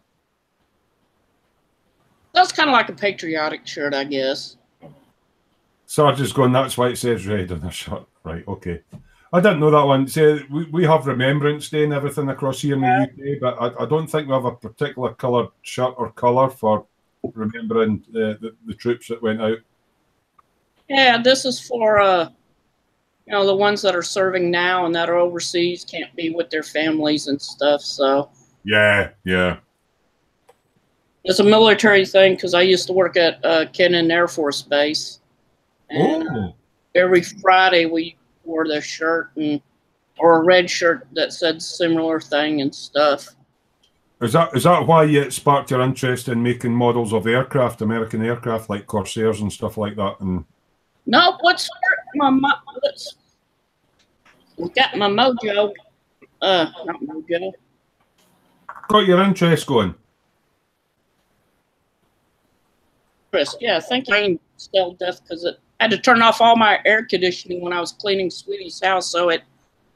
Speaker 6: That's kind of like a patriotic shirt, I guess.
Speaker 1: Sarge is going, that's why it says red on the shirt. Right, okay. I didn't know that one. See, we have Remembrance Day and everything across here in the UK, but I don't think we have a particular coloured shirt or colour for remembering the troops that went out.
Speaker 6: Yeah, this is for, the ones that are serving now and that are overseas can't be with their families and stuff, so.
Speaker 1: Yeah.
Speaker 6: It's a military thing because I used to work at Kennan Air Force Base. And every Friday we wore this shirt or a red shirt that said similar thing and stuff.
Speaker 1: Is that why it sparked your interest in making models of aircraft, American aircraft like Corsairs and stuff like that? And
Speaker 6: no, got my mojo. Not mojo.
Speaker 1: Got your interest going.
Speaker 6: Chris, yeah, I think I still deaf because I had to turn off all my air conditioning when I was cleaning Sweetie's house, so it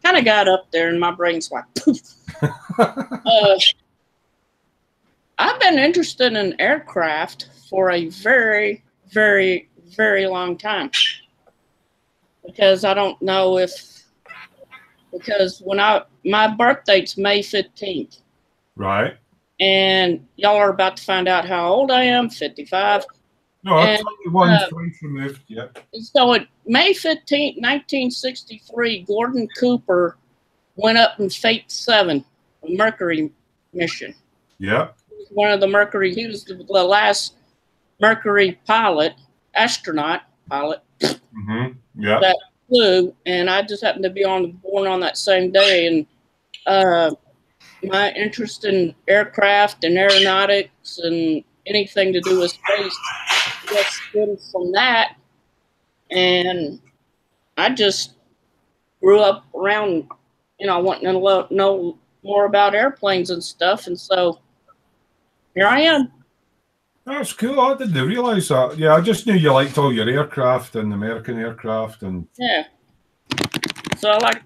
Speaker 6: kind of got up there and my brain's like poof. I've been interested in aircraft for a very, very, very long time because I don't know because my birthday's May 15th.
Speaker 1: Right.
Speaker 6: And y'all are about to find out how old I am, 55.
Speaker 1: No, I'm 21 from there. Yeah.
Speaker 6: So at May 15th, 1963, Gordon Cooper went up in Fate 7, a Mercury mission.
Speaker 1: Yeah.
Speaker 6: One of the Mercury, he was the last Mercury astronaut pilot.
Speaker 1: Mm-hmm. Yeah.
Speaker 6: That flew, and I just happened to be born on that same day. And my interest in aircraft and aeronautics and anything to do with space just stemmed from that. And I just grew up around, wanting to know more about airplanes and stuff. And so here I am.
Speaker 1: That's cool. I didn't realize that. Yeah, I just knew you liked all your aircraft and American aircraft and.
Speaker 6: Yeah. So I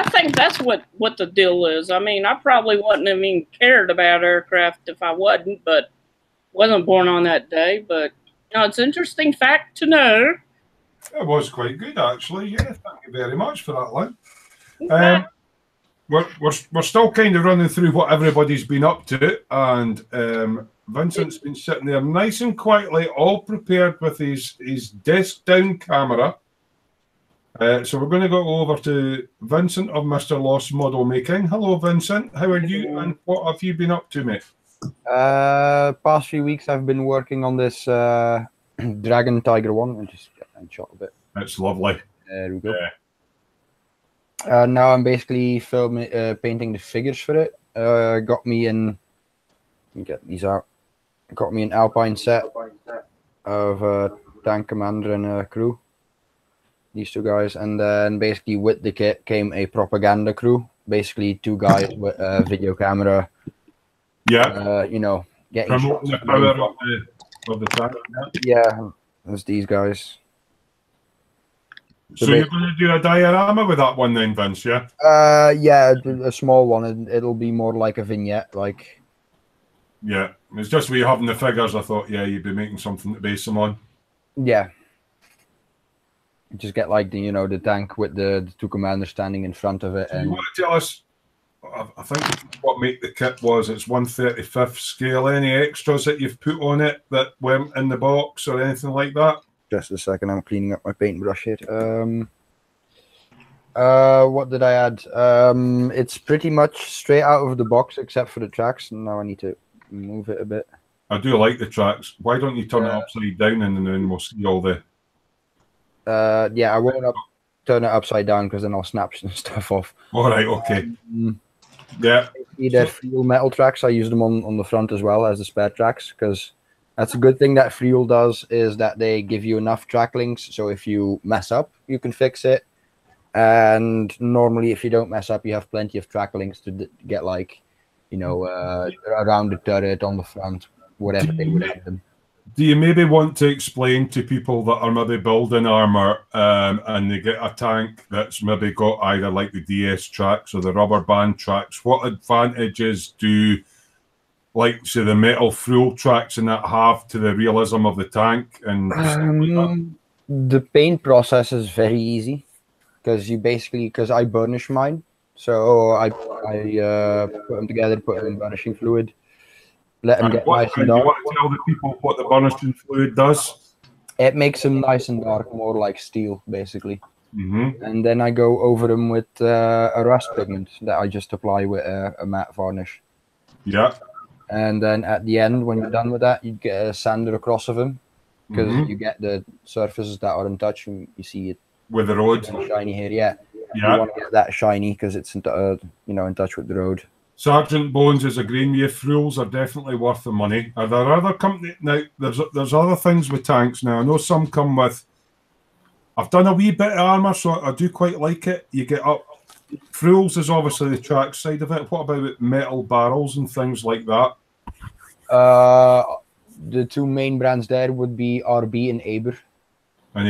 Speaker 6: think that's what the deal is. I mean, I probably wouldn't have even cared about aircraft if I wasn't born on that day. But it's an interesting fact to know.
Speaker 1: It was quite good, actually. Yeah, thank you very much for that, Lynn.
Speaker 6: Okay.
Speaker 1: We're still kind of running through what everybody's been up to, and Vincent's been sitting there nice and quietly, all prepared with his desk down camera. So we're going to go over to Vincent of Mr. Lost Model Making. Hello, Vincent. How are you, and what have you been up to, mate?
Speaker 2: Past few weeks I've been working on this Dragon Tiger one, and just get that shot a bit.
Speaker 1: That's lovely.
Speaker 2: There we go.
Speaker 1: Yeah.
Speaker 2: Now I'm basically painting the figures for it. Got me in. Let me get these out. Got me an Alpine set of a tank commander and a crew. These two guys, and then basically with the kit came a propaganda crew. Basically, two guys with a video camera.
Speaker 1: Yeah.
Speaker 2: You know, getting
Speaker 1: promoting the power of the tank.
Speaker 2: Yeah, there's these guys.
Speaker 1: So you're going to do a diorama with that one then, Vince? Yeah.
Speaker 2: Yeah, a small one. And it'll be more like a vignette, like.
Speaker 1: Yeah, it's just we having the figures. I thought, yeah, you'd be making something to base them on.
Speaker 2: Yeah. Just get like the the tank with the two commanders standing in front of it.
Speaker 1: So you want to tell us? I think what made the kit was it's 1/35th scale. Any extras that you've put on it that weren't in the box or anything like that?
Speaker 2: Just a second, I'm cleaning up my paintbrush here. What did I add? It's pretty much straight out of the box except for the tracks. And now I need to move it a bit.
Speaker 1: I do like the tracks. Why don't you turn it upside down and then we'll see all the.
Speaker 2: Yeah, I won't turn it upside down because then I'll snap stuff off.
Speaker 1: All right, okay. Yeah.
Speaker 2: They're Friul metal tracks. I use them on the front as well as the spare tracks because that's a good thing that Friul does is that they give you enough track links. So if you mess up, you can fix it. And normally, if you don't mess up, you have plenty of track links to get like, around the turret on the front, whatever they would have them.
Speaker 1: Do you maybe want to explain to people that are maybe building armor and they get a tank that's maybe got either like the DS tracks or the rubber band tracks? What advantages do, like, say, the metal Friul tracks and that have to the realism of the tank? And
Speaker 2: the paint process is very easy because I burnish mine, so I put them together, put them in burnishing fluid. Let them get nice and dark.
Speaker 1: You want to tell the people what the burnishing fluid does?
Speaker 2: It makes them nice and dark, more like steel, basically.
Speaker 1: Mm-hmm.
Speaker 2: And then I go over them with a rust pigment that I just apply with a matte varnish.
Speaker 1: Yeah.
Speaker 2: And then at the end, when you're done with that, you get a sander across of them because you get the surfaces that are in touch and you see it
Speaker 1: with the road
Speaker 2: shiny here. Yeah. You want to get that shiny because it's in touch with the road.
Speaker 1: Sergeant Bones is agreeing with you. Friuls are definitely worth the money. Are there other companies now? There's other things with tanks now. I know some come with. I've done a wee bit of armor, so I do quite like it. You get up. Friuls is obviously the track side of it. What about metal barrels and things like that?
Speaker 2: The two main brands there would be RB and Aber.
Speaker 1: And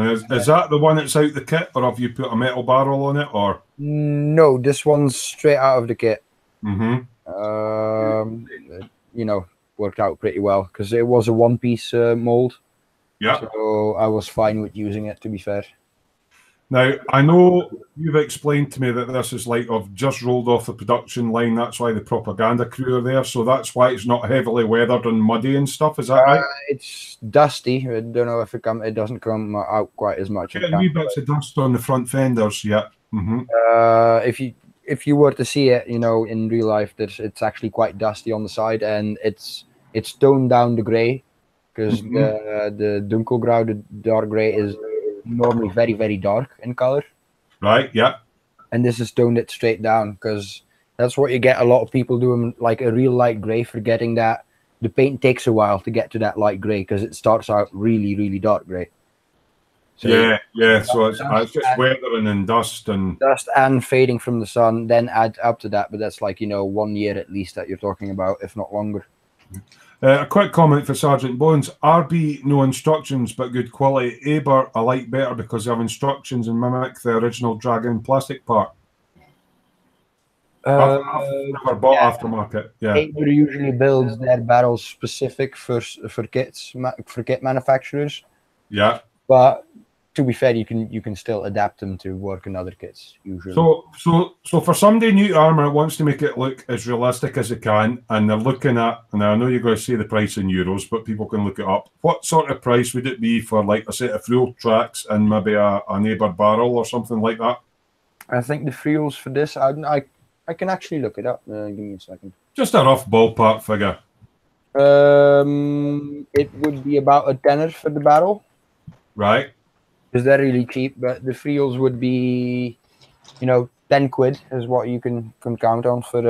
Speaker 1: is that the one that's out the kit, or have you put a metal barrel on it, or?
Speaker 2: No, this one's straight out of the kit.
Speaker 1: Mm-hmm.
Speaker 2: Worked out pretty well because it was a one-piece mold.
Speaker 1: Yeah.
Speaker 2: So I was fine with using it, to be fair.
Speaker 1: Now, I know you've explained to me that this is like I've just rolled off the production line. That's why the propaganda crew are there. So that's why it's not heavily weathered and muddy and stuff. Is that right? It's
Speaker 2: dusty. I don't know if it doesn't come out quite as much.
Speaker 1: Getting wee bits of dust on the front fenders, yeah. Mm-hmm.
Speaker 2: If you were to see it, in real life, it's actually quite dusty on the side, and it's toned down the grey because the Dunkelgrau, the dark grey, is normally very, very dark in color.
Speaker 1: Right, yeah.
Speaker 2: And this has toned it straight down because that's what you get a lot of people doing, like a real light grey, forgetting that the paint takes a while to get to that light grey because it starts out really, really dark grey.
Speaker 1: So yeah. So it's just weathering and dust and
Speaker 2: fading from the sun. Then add up to that, but that's like 1 year at least that you're talking about, if not longer.
Speaker 1: A quick comment for Sergeant Bones. RB, no instructions, but good quality. Aber, I like better because they have instructions and mimic the original Dragon plastic part. I've never bought aftermarket. Yeah.
Speaker 2: Aber usually builds their barrels specific for kit manufacturers.
Speaker 1: Yeah.
Speaker 2: But to be fair, you can still adapt them to work in other kits usually.
Speaker 1: So for somebody new to armor that wants to make it look as realistic as it can, and they're looking at, and I know you're going to say the price in euros, but people can look it up. What sort of price would it be for like a set of fuel tracks and maybe a neighbour barrel or something like that?
Speaker 2: I think the friels for this, I can actually look it up. Give me a second.
Speaker 1: Just a rough ballpark figure.
Speaker 2: It would be about a tenner for the barrel.
Speaker 1: Right.
Speaker 2: Because they're really cheap, but the friels would be, 10 quid is what you can count on for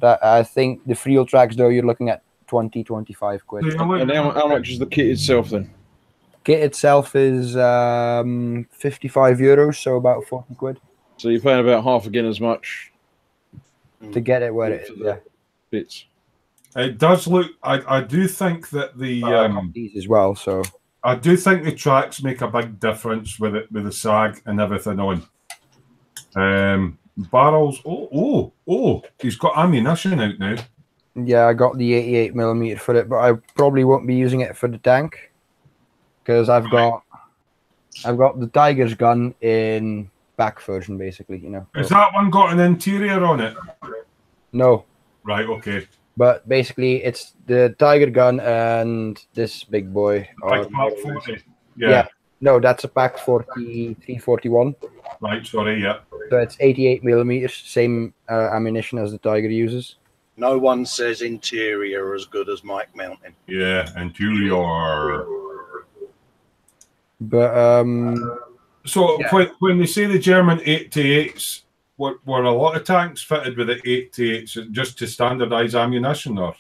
Speaker 2: that. I think the friel tracks, though, you're looking at 20, 25 quid.
Speaker 3: And how much is the kit itself then?
Speaker 2: Kit itself is 55 euros, so about 40 quid.
Speaker 3: So you're paying about half again as much
Speaker 2: to get it where it is, yeah.
Speaker 3: Bits.
Speaker 1: It does look. I do think that the
Speaker 2: these as well. So
Speaker 1: I do think the tracks make a big difference with it, with the sag and everything on. Barrels. Oh! He's got ammunition out now.
Speaker 2: Yeah, I got the 88mm for it, but I probably won't be using it for the tank because I've got the Tiger's gun in back version, basically.
Speaker 1: Has that one got an interior on it?
Speaker 2: No.
Speaker 1: Right. Okay.
Speaker 2: But basically, it's the Tiger gun and this big boy.
Speaker 1: Like Pack 40.
Speaker 2: Yeah. No, that's a Pack 40 341.
Speaker 1: Right. Sorry. Yeah.
Speaker 2: So it's 88mm, same ammunition as the Tiger uses.
Speaker 4: No one says interior as good as Mike Mountain.
Speaker 1: Yeah, interior.
Speaker 2: But
Speaker 1: so when they say the German 88s, were a lot of tanks fitted with the 88s just to standardise ammunition, or?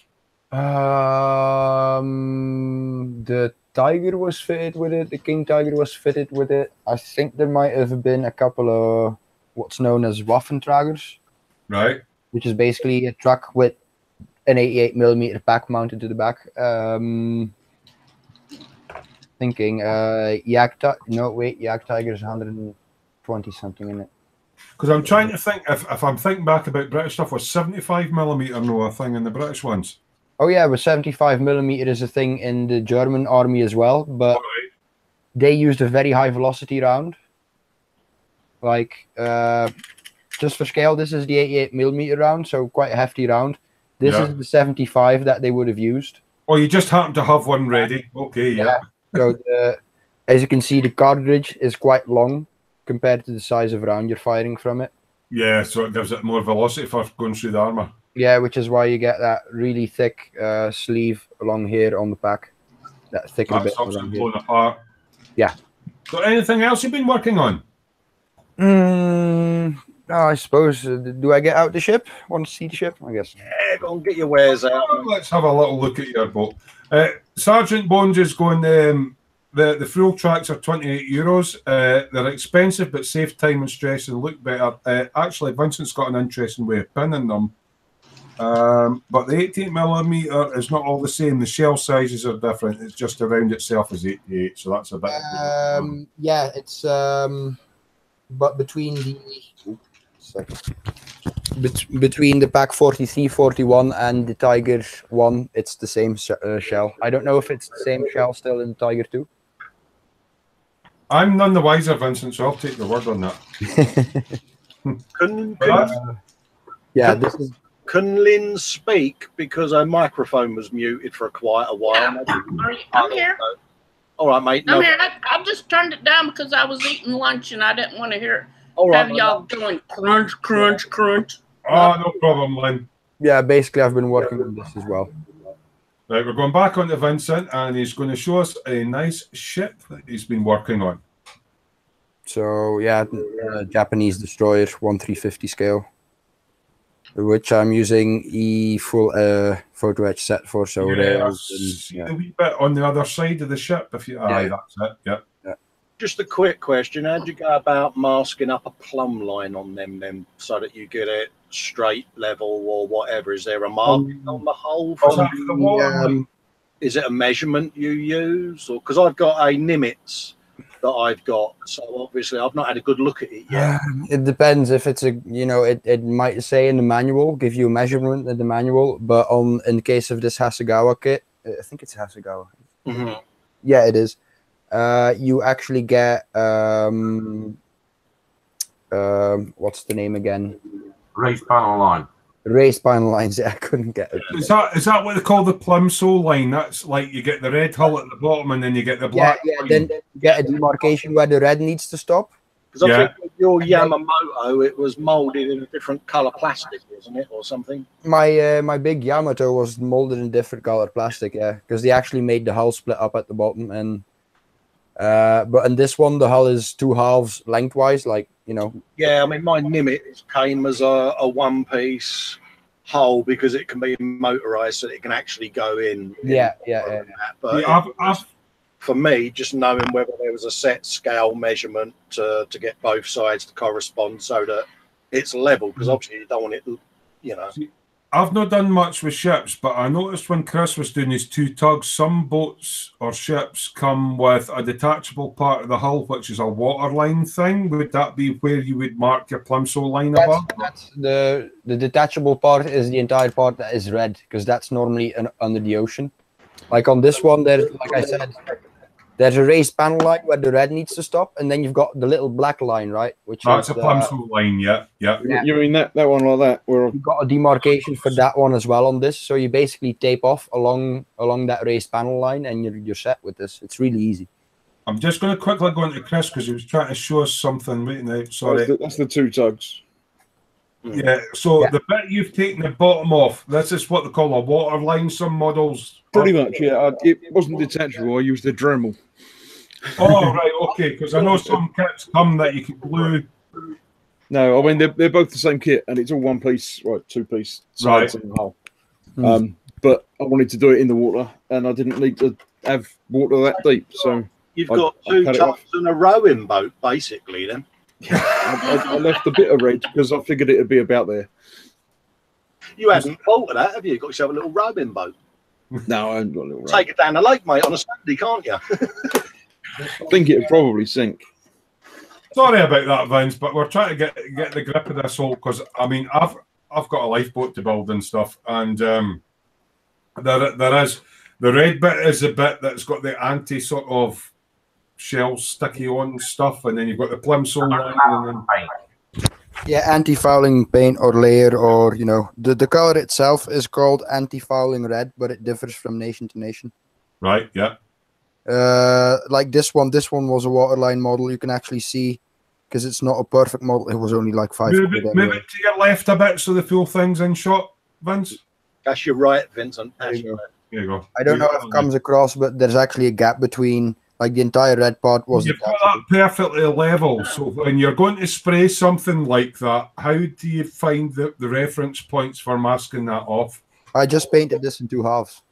Speaker 2: The Tiger was fitted with it. The King Tiger was fitted with it. I think there might have been a couple of what's known as Waffentragers.
Speaker 1: Right.
Speaker 2: Which is basically a truck with an 88mm pack mounted to the back. Yak Tiger is 120 something in it.
Speaker 1: Because I'm trying to think, if I'm thinking back about British stuff, was 75mm no a thing in the British ones?
Speaker 2: Oh yeah, but 75mm is a thing in the German army as well, but they used a very high velocity round. Like, just for scale, this is the 88mm round, so quite a hefty round. This is the 75 that they would have used.
Speaker 1: Oh, you just happen to have one ready. Okay, yeah.
Speaker 2: So, as you can see, the cartridge is quite long compared to the size of round you're firing from it.
Speaker 1: Yeah, so it gives it more velocity for going through the armour.
Speaker 2: Yeah, which is why you get that really thick sleeve along here on the pack. That thicker bit.
Speaker 1: Blown apart.
Speaker 2: Yeah.
Speaker 1: So anything else you've been working on?
Speaker 2: I suppose. Do I get out the ship? Want to see the ship? I guess.
Speaker 4: Yeah, go and get your wares out.
Speaker 1: Let's have a little look at your boat. Sergeant Bones is going. The fuel tracks are 28 euros. They're expensive, but save time and stress and look better. Actually, Vincent's got an interesting way of pinning them. But the 88mm is not all the same. The shell sizes are different. It's just around itself as 88, so that's a bit.
Speaker 2: Yeah, it's but between the Pack 43, 41 and the Tiger 1, it's the same shell. I don't know if it's the same shell still in Tiger 2.
Speaker 1: I'm none the wiser, Vincent, so I'll take your word on that.
Speaker 4: This is. Can Lynn speak because her microphone was muted for quite a while?
Speaker 6: I'm here.
Speaker 4: All right, mate.
Speaker 6: I'm here. I just turned it down because I was eating lunch and I didn't want to hear y'all doing crunch, crunch, crunch.
Speaker 1: Oh, no problem, Lynn.
Speaker 2: Yeah, basically, I've been working on this as well.
Speaker 1: Right, we're going back on to Vincent, and he's going to show us a nice ship that he's been working on.
Speaker 2: So, yeah, Japanese destroyer, 1/350 scale, which I'm using full photo etch set for. So
Speaker 1: see a wee bit on the other side of the ship. If you, that's it. Yeah.
Speaker 4: Just a quick question: how'd you go about masking up a plumb line on them, so that you get it straight, level, or whatever? Is there a marking on the hull? Is it a measurement you use, or because I've got a Nimitz that I've got, so obviously I've not had a good look at it yet.
Speaker 2: It depends. If it's it might say in the manual, give you a measurement in the manual, but in the case of this Hasegawa kit, I think it's Hasegawa.
Speaker 4: Mm-hmm.
Speaker 2: Yeah, it is. you actually get what's the name again?
Speaker 5: Race panel line.
Speaker 2: Race panel lines. Yeah, I couldn't get it.
Speaker 1: Is that what they call the plum sole line? That's like you get the red hull at the bottom and then you get the black.
Speaker 2: Yeah, then you get a demarcation where the red needs to stop.
Speaker 4: Because I think with your Yamamoto, it was molded in a different color plastic, wasn't it, or something?
Speaker 2: My big Yamato was molded in different color plastic, yeah, because they actually made the hull split up at the bottom, and but in this one the hull is 2 halves lengthwise, like, you know.
Speaker 4: Yeah, I mean my Nimitz came as a one-piece hull because it can be motorized, so it can actually go in.
Speaker 2: Yeah.
Speaker 4: But for me, just knowing whether there was a set scale measurement to get both sides to correspond so that it's level, because obviously you don't want it, you know.
Speaker 1: I've not done much with ships, but I noticed when Chris was doing his 2 tugs, some boats or ships come with a detachable part of the hull, which is a waterline thing. Would that be where you would mark your plumb sole line above?
Speaker 2: That's the detachable part is the entire part that is red, because that's normally under the ocean. Like on this one, there's, like I said, there's a raised panel line where the red needs to stop, and then you've got the little black line, right? Which
Speaker 1: that's
Speaker 2: is
Speaker 1: a plumb sole line, yeah.
Speaker 3: You mean that one like that? Where
Speaker 2: you've got a demarcation for that one as well on this, so you basically tape off along that raised panel line, and you're set with this. It's really easy.
Speaker 1: I'm just going to quickly go into Chris because he was trying to show us something. Wait now, sorry.
Speaker 3: That's the 2 tugs.
Speaker 1: Yeah, so the bit you've taken the bottom off, this is what they call a waterline. Some models.
Speaker 3: Pretty much, yeah. It wasn't detachable. I used the Dremel.
Speaker 1: Oh, right, okay, because I know some kits come that you can glue.
Speaker 3: No, I mean, they're both the same kit, and it's all one piece, right, 2-piece sides and the hull. But I wanted to do it in the water, and I didn't need to have water that deep, so...
Speaker 4: You've got 2 tugs and a rowing boat, basically, then.
Speaker 3: I left a bit of red, because I figured it'd be about there.
Speaker 4: You haven't thought of that, have you? You've got yourself a little rowing boat.
Speaker 3: No, I haven't got a little
Speaker 4: Take it down the lake, mate, on a Sunday, can't you?
Speaker 3: I think it'd probably sink.
Speaker 1: Sorry about that, Vince, but we're trying to get the grip of this whole, because I mean I've got a lifeboat to build and stuff, and there is the red bit is the bit that's got the anti sort of shell sticky on stuff, and then you've got the plumb sole line, and then
Speaker 2: anti-fouling paint or layer, or you know, the color itself is called anti-fouling red, but it differs from nation to nation.
Speaker 1: Right, yeah.
Speaker 2: Like this one was a waterline model. You can actually see, because it's not a perfect model, it was only like 5
Speaker 1: move it to your left a bit so the full thing's in shot, Vince.
Speaker 4: That's your right, Vincent.
Speaker 1: There you go.
Speaker 2: I don't know if it comes across, but there's actually a gap between, like, the entire red part was.
Speaker 1: You've got that perfectly level, so when you're going to spray something like that, how do you find the reference points for masking that off?
Speaker 2: I just painted this in 2 halves.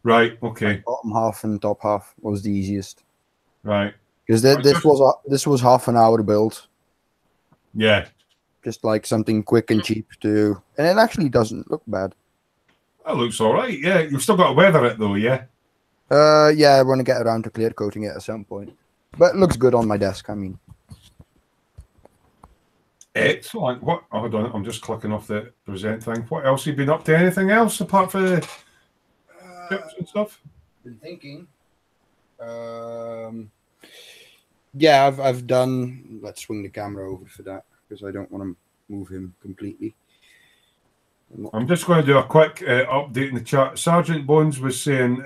Speaker 1: Right. Okay.
Speaker 2: Bottom half and top half was the easiest.
Speaker 1: Right.
Speaker 2: Because this was half an hour build.
Speaker 1: Yeah.
Speaker 2: Just like something quick and cheap to, and it actually doesn't look bad.
Speaker 1: That looks all right. Yeah, you've still got to weather it though. Yeah.
Speaker 2: Yeah, I want to get around to clear coating it at some point, but it looks good on my desk. I mean.
Speaker 1: Excellent. What? Oh, hold on. I'm just clicking off the present thing. What else have you been up to? Anything else apart from tips and stuff?
Speaker 2: Been thinking. Yeah, I've done. Let's swing the camera over for that because I don't want to move him completely.
Speaker 1: I'm just going to do a quick update in the chat. Sergeant Bones was saying,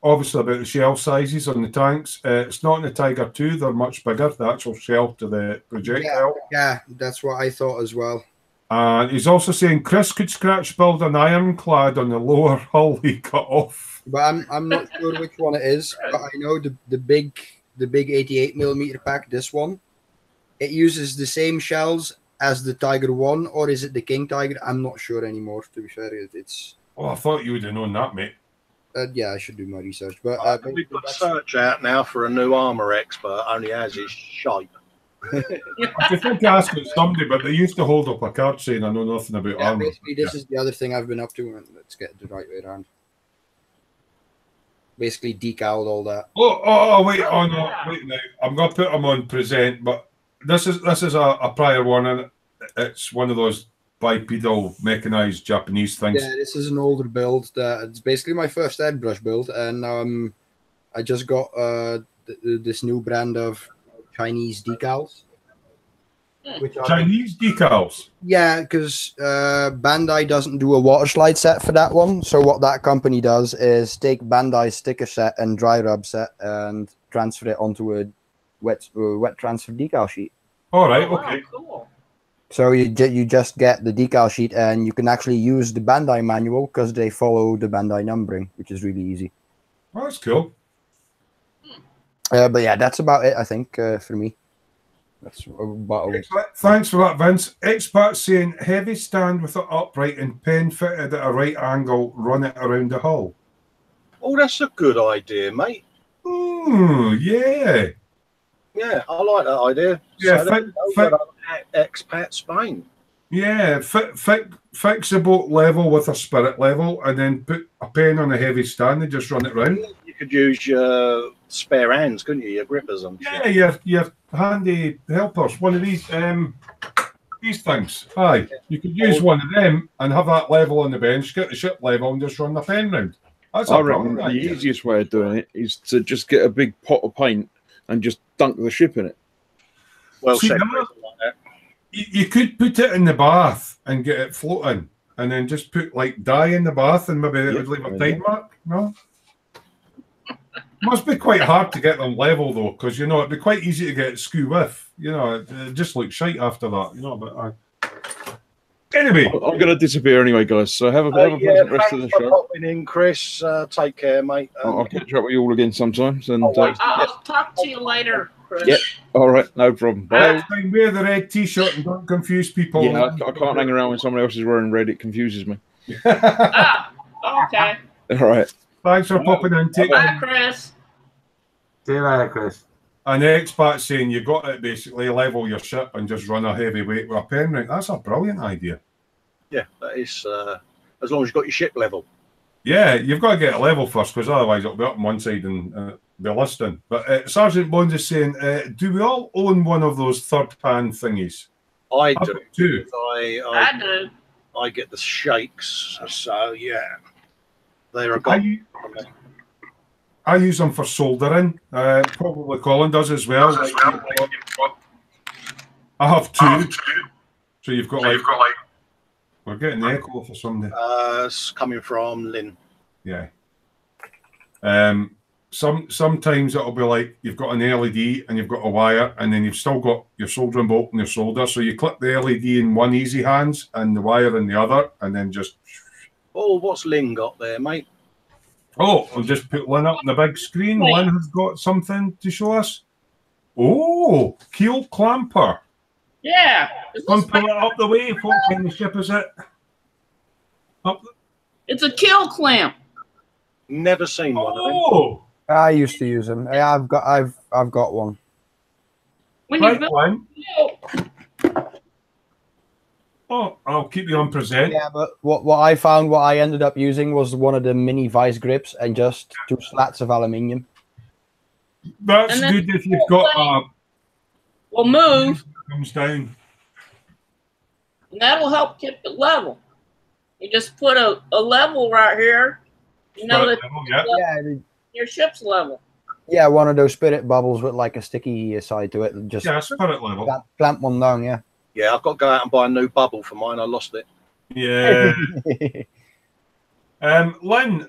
Speaker 1: obviously, about the shell sizes on the tanks. It's not in the Tiger 2. They're much bigger, the actual shell to the projectile.
Speaker 2: Yeah, that's what I thought as well.
Speaker 1: And he's also saying Chris could scratch build an ironclad on the lower hull he cut off.
Speaker 2: But I'm not sure which one it is. But I know the big 88mm pack, this one, it uses the same shells as the Tiger 1, or is it the King Tiger? I'm not sure anymore, to be fair. It's.
Speaker 1: Oh, I thought you would have known that, mate.
Speaker 2: Yeah, I should do my research. But
Speaker 4: we've got a search out now for a new armor expert, only has his shape.
Speaker 1: I think to ask it somebody, but they used to hold up a card saying I know nothing about armor.
Speaker 2: Basically, this is the other thing I've been up to, and let's get it the right way around. Basically, decaled all that.
Speaker 1: Wait, no, wait now. I'm gonna put them on present, but this is a prior one, and it's one of those bipedal mechanized Japanese things.
Speaker 2: Yeah, this is an older build. It's basically my first airbrush build, and I just got this new brand of Chinese decals. Which are
Speaker 1: Chinese decals.
Speaker 2: Yeah, because Bandai doesn't do a water slide set for that one. So what that company does is take Bandai's sticker set and dry rub set and transfer it onto a wet transfer decal sheet.
Speaker 1: All right,
Speaker 6: Wow,
Speaker 1: okay.
Speaker 6: cool.
Speaker 2: So you just get the decal sheet and you can actually use the Bandai manual because they follow the Bandai numbering, which is really easy.
Speaker 1: Well, that's cool.
Speaker 2: But yeah, that's about it, I think, for me. That's about it.
Speaker 1: Thanks for that, Vince. Expert saying heavy stand with it upright and pen fitted at a right angle, run it around the hull.
Speaker 4: Oh, that's a good idea, mate.
Speaker 1: Yeah.
Speaker 4: Yeah, I like that idea.
Speaker 1: Yeah,
Speaker 4: So expat Spain.
Speaker 1: Yeah, fix the boat level with a spirit level and then put a pen on a heavy stand and just run it round.
Speaker 4: You could use your spare hands, couldn't you? Your grippers and
Speaker 1: Yeah,
Speaker 4: shit.
Speaker 1: your handy helpers, one of these things. Aye, you could use one of them and have that level on the bench, get the ship level and just run the pen round. That's
Speaker 3: I reckon the
Speaker 1: idea.
Speaker 3: easiest way of doing it is to just get a big pot of paint and just dunk the ship in it.
Speaker 4: Well
Speaker 1: See,
Speaker 4: said.
Speaker 1: now,
Speaker 4: like that.
Speaker 1: you could put it in the bath and get it floating and then just put like dye in the bath and maybe it would leave a tide mark. No? Must be quite hard to get them level though, because you know it'd be quite easy to get skew with. You know, it just looks shite after that. You know, but anyway,
Speaker 3: I'm going to disappear anyway, guys. So have a pleasant rest of the
Speaker 4: thanks for
Speaker 3: show.
Speaker 4: popping in, Chris. Take care, mate.
Speaker 3: I'll catch up with you all again sometimes. And
Speaker 6: I'll talk to you later, Chris.
Speaker 3: Yep. All right, no problem. Bye.
Speaker 1: next time wear the red t-shirt and don't confuse people.
Speaker 3: Yeah, I can't hang around when someone else is wearing red. It confuses me.
Speaker 6: Ah, okay.
Speaker 3: All right.
Speaker 1: Thanks for popping in. Take
Speaker 6: Bye, Chris.
Speaker 5: See you later, Chris.
Speaker 1: An expat saying you got to basically level your ship and just run a heavy weight with a pen right. That's a brilliant idea.
Speaker 4: Yeah, that is as long as you've got your ship level.
Speaker 1: Yeah, you've got to get it level first because otherwise it'll be up on one side and be listing. But Sergeant Bond is saying, do we all own one of those third pan thingies?
Speaker 4: I
Speaker 1: I've
Speaker 4: do.
Speaker 1: got two.
Speaker 6: I do.
Speaker 4: I get the shakes. So yeah, they're a god.
Speaker 1: I use them for soldering. Probably Colin does as well. I have two. So you've got like we're getting the echo for somebody.
Speaker 4: It's coming from Lynn.
Speaker 1: Yeah. Sometimes it'll be like you've got an LED and you've got a wire, and then you've still got your soldering bolt and your solder. So you clip the LED in one easy hands and the wire in the other, and then just.
Speaker 4: Oh, what's Lynn got there, mate?
Speaker 1: Oh, I'll just put Lynn up on the big screen. Lynn has got something to show us. Oh, keel clamper.
Speaker 6: Yeah.
Speaker 1: Come pull it up the way. What kind of ship is it? Up.
Speaker 6: It's a kill clamp.
Speaker 4: Never seen one of them.
Speaker 1: Oh,
Speaker 2: I used to use them. Yeah, I've got one.
Speaker 6: When you
Speaker 1: right
Speaker 6: build
Speaker 1: one.
Speaker 6: kill,
Speaker 1: Oh, I'll keep you on present.
Speaker 2: Yeah, but what I ended up using was one of the mini vice grips and just 2 slats of aluminium.
Speaker 1: That's
Speaker 6: And then
Speaker 1: good if you've got
Speaker 6: will move,
Speaker 1: comes down.
Speaker 6: and that'll help keep it level. You just put a level right here. You know that
Speaker 1: Yeah.
Speaker 6: your ship's level.
Speaker 2: Yeah, one of those spirit bubbles with like a sticky side to it. Just
Speaker 1: Yeah, spirit level.
Speaker 2: clamp one down, yeah.
Speaker 4: Yeah, I've got to go out and buy a new bubble for mine. I lost it.
Speaker 1: Yeah. Lynn,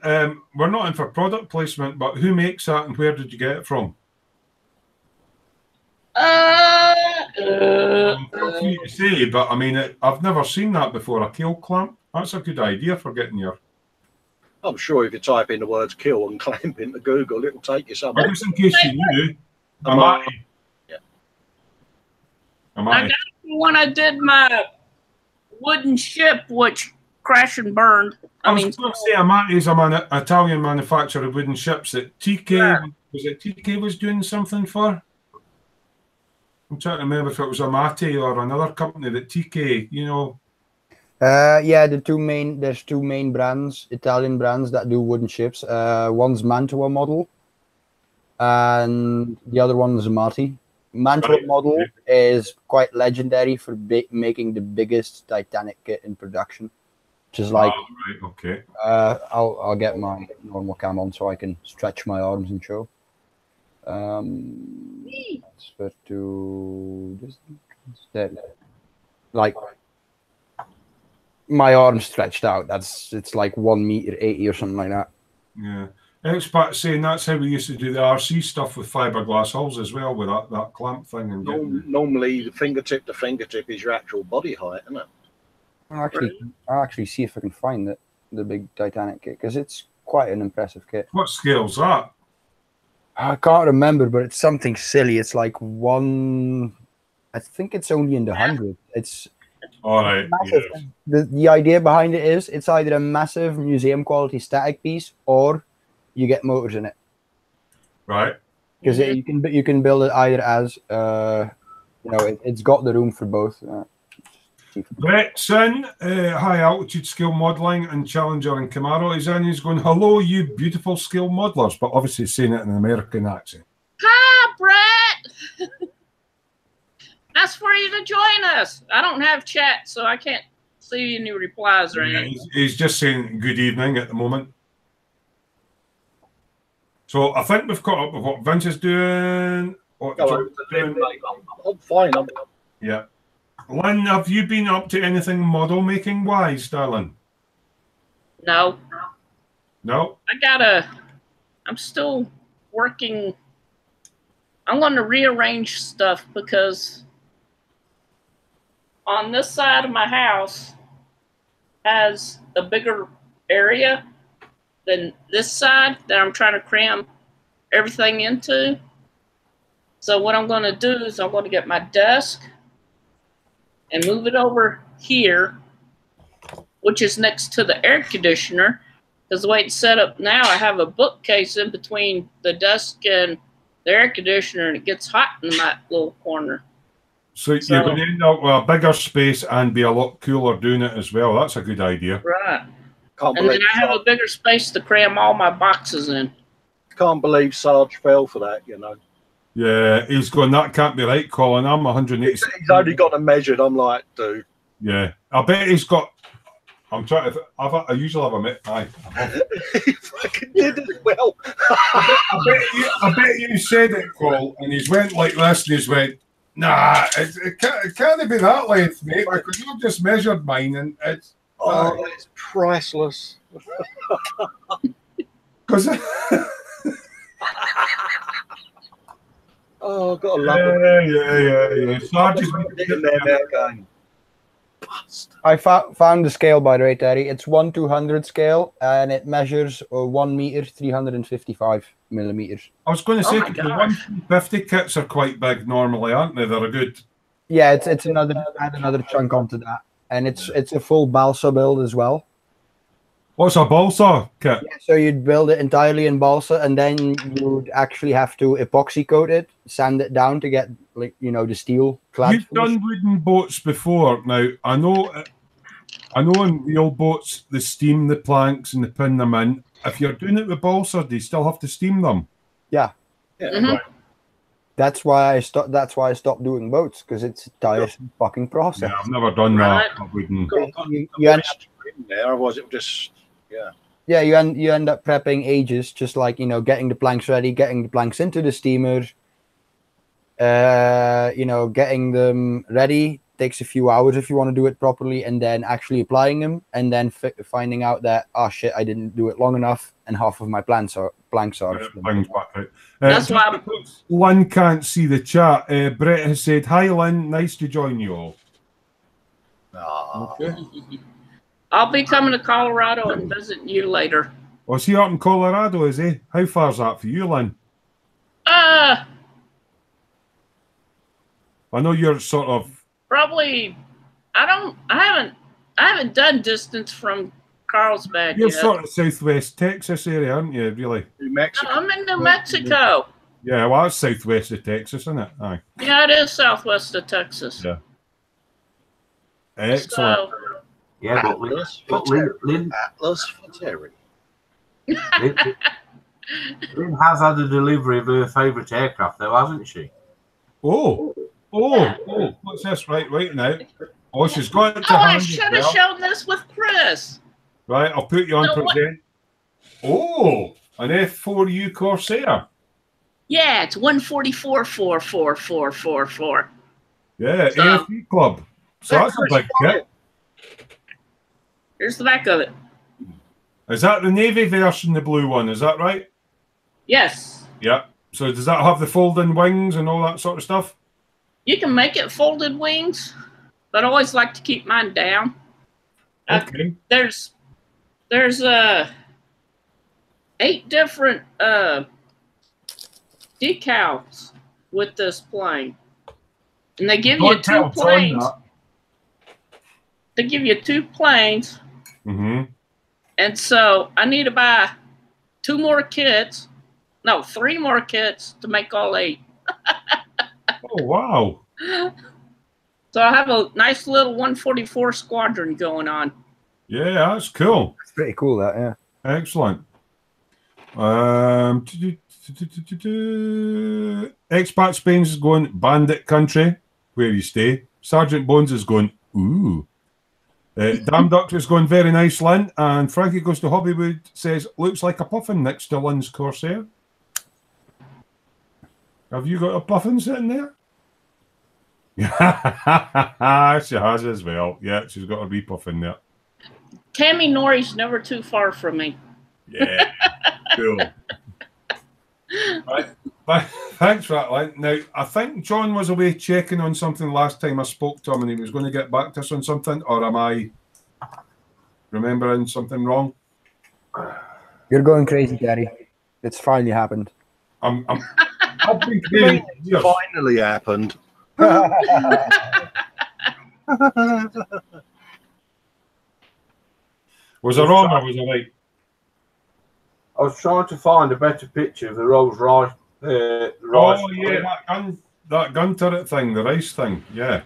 Speaker 1: we're not in for product placement, but who makes that and where did you get it from? Feel free to say, but I mean, I've never seen that before. A keel clamp. That's a good idea for getting your.
Speaker 4: I'm sure if you type in the words kill and clamp into Google, it'll take you somewhere.
Speaker 1: Just in case you knew.
Speaker 6: I got it when I did my wooden ship, which crashed and burned.
Speaker 1: I was going to say Amati is an Italian manufacturer of wooden ships that TK was doing something for. I'm trying to remember if it was Amati or another company that TK, you know.
Speaker 2: Yeah, there's two main brands, Italian brands that do wooden ships. One's Mantua model, and the other one is Amati. Mantua model is quite legendary for making the biggest Titanic kit in production. Which is like,
Speaker 1: right, okay.
Speaker 2: I'll get my normal cam on so I can stretch my arms and show. Transfer to this. Like my arm stretched out. It's like 1.80 m or something like that.
Speaker 1: Yeah. Experts saying that's how we used to do the RC stuff with fiberglass hulls as well, with that clamp thing. And
Speaker 4: normally, the fingertip to fingertip is your actual body height, isn't it?
Speaker 2: I'll actually see if I can find the big Titanic kit, because it's quite an impressive kit.
Speaker 1: What scale's that?
Speaker 2: I can't remember, but it's something silly. It's like one. I think it's only in the 100. It's
Speaker 1: all right.
Speaker 2: Yes. The idea behind it is it's either a massive museum quality static piece or you get motors in it.
Speaker 1: Right.
Speaker 2: Because you can build it either as it's got the room for both.
Speaker 1: Brett's in, high altitude scale modelling and Challenger and Camaro. He's in, he's going, hello, you beautiful scale modelers, but obviously saying it in an American accent.
Speaker 6: Hi, Brett. Nice for you to join us. I don't have chat, so I can't see any replies or anything.
Speaker 1: He's just saying good evening at the moment. So I think we've caught up with what Vince is doing.
Speaker 4: I'm fine.
Speaker 1: Yeah. Lynn, have you been up to anything model making wise, darling?
Speaker 6: No.
Speaker 1: No?
Speaker 6: I'm still working. I'm going to rearrange stuff because on this side of my house has a bigger area than this side that I'm trying to cram everything into. So what I'm going to do is I'm going to get my desk and move it over here, which is next to the air conditioner. Because the way it's set up now, I have a bookcase in between the desk and the air conditioner, and it gets hot in that little corner.
Speaker 1: So you're going to end up with a bigger space and be a lot cooler doing it as well. That's a good idea.
Speaker 6: Right. And then I have a bigger space to cram all my boxes in.
Speaker 4: Can't believe Sarge fell for that, you know.
Speaker 1: Yeah, he's going, that can't be right, Colin. I'm 180.
Speaker 4: He's only got them measured. I'm like, dude.
Speaker 1: Yeah. I bet he's got... I'm trying to... I usually have a...
Speaker 4: He fucking did as well.
Speaker 1: I bet you said it, Cole, and he's went like this, and he's went, nah, it can't be that length, mate, because you've just measured mine, and it's...
Speaker 4: Oh, it's priceless.
Speaker 1: Because...
Speaker 4: Oh, I've got to love it.
Speaker 1: Yeah. Sarge is
Speaker 4: in there going.
Speaker 2: I found the scale, by the way, Terry. It's 1/200 scale, and it measures 1 meter, 355 millimeters.
Speaker 1: I was going to say, the 150 kits are quite big normally, aren't they? They're a good...
Speaker 2: Yeah, it's another chunk onto that. And it's a full balsa build as well.
Speaker 1: What's a balsa kit?
Speaker 2: Yeah, so you'd build it entirely in balsa, and then you'd actually have to epoxy coat it, sand it down to get, like, the steel clad.
Speaker 1: You've done wooden boats before. Now I know in real boats they steam the planks and they pin them in. If you're doing it with balsa, do you still have to steam them?
Speaker 2: Yeah.
Speaker 1: Right.
Speaker 2: That's why I stopped doing boats, because it's a tiresome fucking process.
Speaker 1: Yeah, I've never done that. I wouldn't.
Speaker 2: You end up
Speaker 4: there, otherwise it would just
Speaker 2: you end up prepping ages, just like getting the planks ready, getting the planks into the steamer. Getting them ready takes a few hours if you want to do it properly, and then actually applying them, and then finding out that, oh shit, I didn't do it long enough, and half of my planks are.
Speaker 6: That's why
Speaker 1: Lynn can't see the chat. Brett has said, hi Lynn, nice to join you all.
Speaker 4: Okay.
Speaker 6: I'll be coming to Colorado and visiting you later.
Speaker 1: Oh, is he up in Colorado, is he? How far is that for you, Lynn?
Speaker 6: I
Speaker 1: know you're sort of...
Speaker 6: Probably... I haven't done distance from Carlsbad
Speaker 1: You're
Speaker 6: yet.
Speaker 1: sort of southwest Texas area, aren't you, really?
Speaker 4: New Mexico.
Speaker 6: I'm in New Mexico.
Speaker 1: Yeah, well, that's southwest of Texas, isn't it? Aye.
Speaker 6: Yeah, it is southwest of Texas.
Speaker 1: Yeah. Excellent.
Speaker 6: So,
Speaker 5: Yeah, but Lynn
Speaker 4: Atlas for Terry.
Speaker 5: Lynn has had a delivery of her favourite aircraft, though, hasn't she?
Speaker 1: Oh, what's this? Right now. Oh, she's got it to
Speaker 6: I
Speaker 1: hand
Speaker 6: should
Speaker 1: as
Speaker 6: have
Speaker 1: well.
Speaker 6: shown this with Chris.
Speaker 1: Right, I'll put you on
Speaker 6: No,
Speaker 1: present. Oh, an F4U Corsair.
Speaker 6: Yeah, it's 144,44444.
Speaker 1: Yeah,
Speaker 6: So,
Speaker 1: AFE Club. So that's a big kit.
Speaker 6: Here's the back of it.
Speaker 1: Is that the navy version, the blue one? Is that right?
Speaker 6: Yes.
Speaker 1: Yeah. So does that have the folding wings and all that sort of stuff?
Speaker 6: You can make it folded wings, but I always like to keep mine down.
Speaker 1: Okay.
Speaker 6: There's 8 different decals with this plane, and they give you 2 planes. They give you 2 planes, and so I need to buy 2 more kits. No, 3 more kits to make all 8.
Speaker 1: Oh wow!
Speaker 6: So I have a nice little 144 squadron going on.
Speaker 1: Yeah, that's cool.
Speaker 2: It's pretty cool, that, yeah.
Speaker 1: Excellent. Expat Spain's is going Bandit Country, where you stay. Sergeant Bones is going, ooh. Damn Doctor is going very nice, Lynn. And Frankie Goes to Hobbywood says, looks like a puffin next to Lynn's Corsair. Have you got a puffin sitting there? She has as well. Yeah, she's got a wee puffin there.
Speaker 6: Tammy Norrie's never too far from me.
Speaker 1: Yeah, cool. Right. Thanks for that, Lynn. Now, I think John was away checking on something last time I spoke to him and he was going to get back to us on something, or am I remembering something wrong?
Speaker 2: You're going crazy, Gary. It's finally happened.
Speaker 1: I've been crazy.
Speaker 4: Finally happened.
Speaker 1: Was I wrong or was I right?
Speaker 5: I was trying to find a better picture of the Rolls Royce.
Speaker 1: Oh, yeah, that gun turret thing, the rice thing, yeah.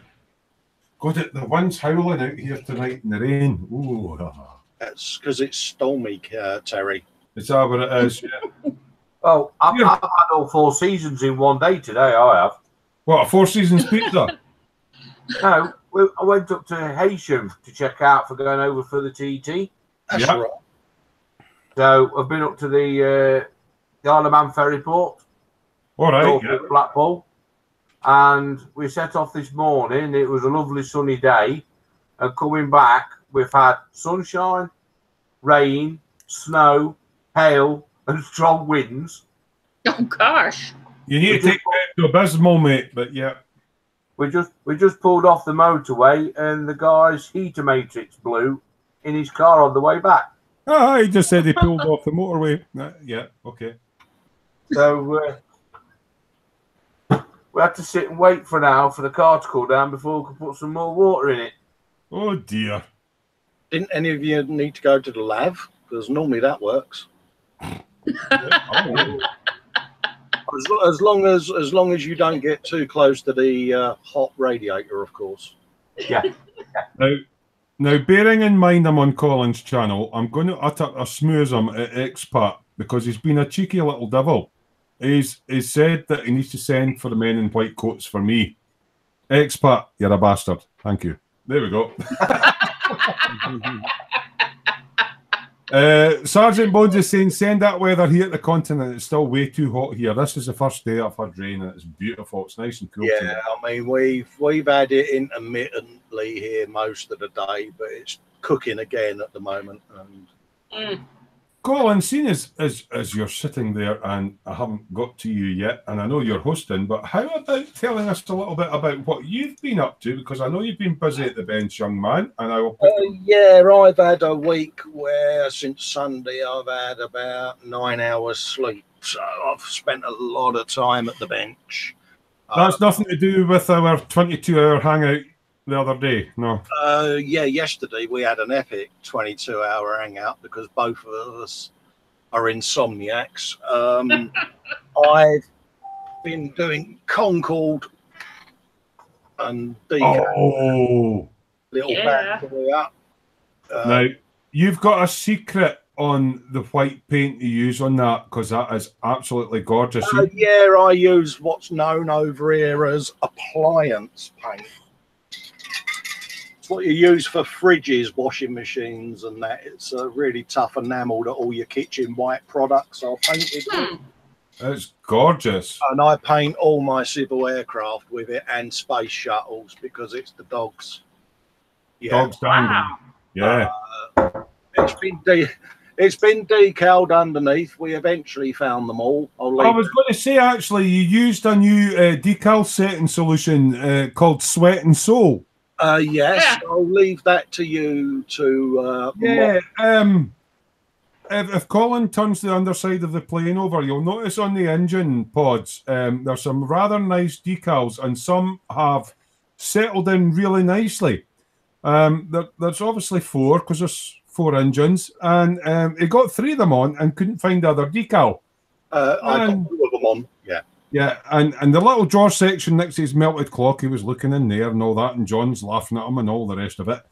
Speaker 1: God, the wind's howling out here tonight in the rain. Ooh.
Speaker 4: That's because it's stormy, Terry.
Speaker 1: Is that what it is? Yeah.
Speaker 5: Oh, I've had all 4 seasons in one day today, I have.
Speaker 1: What, a 4 Seasons pizza?
Speaker 5: No, I went up to Heysham to check out for going over for the TT.
Speaker 4: That's right.
Speaker 5: So I've been up to the Isle of Man ferry port.
Speaker 1: All right. Yeah.
Speaker 5: Blackpool. And we set off this morning. It was a lovely sunny day. And coming back, we've had sunshine, rain, snow, hail, and strong winds.
Speaker 6: Oh, gosh.
Speaker 1: You need to take that to Abysmal, mate, but yeah.
Speaker 5: We just pulled off the motorway and the guy's heater matrix blew in his car on the way back.
Speaker 1: Ah, he just said he pulled off the motorway. Yeah, okay.
Speaker 5: So we had to sit and wait for an hour for the car to cool down before we could put some more water in it.
Speaker 1: Oh, dear.
Speaker 4: Didn't any of you need to go to the lav? Because normally that works. As long as you don't get too close to the hot radiator, of course.
Speaker 5: Yeah.
Speaker 1: Now, bearing in mind I'm on Colin's channel, I'm going to utter a smoozum at Expat because he's been a cheeky little devil. He's said that he needs to send for the men in white coats for me. Expat, you're a bastard. Thank you. There we go. Sergeant Bones is saying, send that weather here at the continent. It's still way too hot here. This is the first day I've had rain and it's beautiful. It's nice and cool.
Speaker 4: Yeah,
Speaker 1: tonight.
Speaker 4: I mean, we've had it intermittently here most of the day, but it's cooking again at the moment. And
Speaker 1: Colin, seeing as you're sitting there and I haven't got to you yet, and I know you're hosting, but how about telling us a little bit about what you've been up to? Because I know you've been busy at the bench, young man, and I will.
Speaker 4: Yeah, I've had a week where since Sunday I've had about 9 hours sleep, so I've spent a lot of time at the bench.
Speaker 1: That's nothing to do with our 22-hour hangout the other day, no.
Speaker 4: Yeah, yesterday we had an epic 22-hour hangout because both of us are insomniacs. I've been doing Concord and
Speaker 1: little
Speaker 4: bad boy up.
Speaker 1: Now, you've got a secret on the white paint you use on that because that is absolutely gorgeous.
Speaker 4: Yeah, I use what's known over here as appliance paint. What you use for fridges, washing machines, and that. It's a really tough enamel that all your kitchen white products are painted with.
Speaker 1: It's gorgeous.
Speaker 4: And I paint all my civil aircraft with it and space shuttles because it's the dogs. Yeah.
Speaker 1: Dog standing. Yeah.
Speaker 4: It's been decaled underneath. We eventually found them all.
Speaker 1: I was going to say, actually, you used a new decal setting solution called Sweat and Soul.
Speaker 4: Yes, I'll leave that to you to.
Speaker 1: If Colin turns the underside of the plane over, you'll notice on the engine pods there's some rather nice decals, and some have settled in really nicely. There's obviously 4 because there's 4 engines, and he got 3 of them on and couldn't find the other decal.
Speaker 4: I got 2 of them on.
Speaker 1: Yeah, and the little drawer section next to his melted clock, he was looking in there and all that, and John's laughing at him and all the rest of it.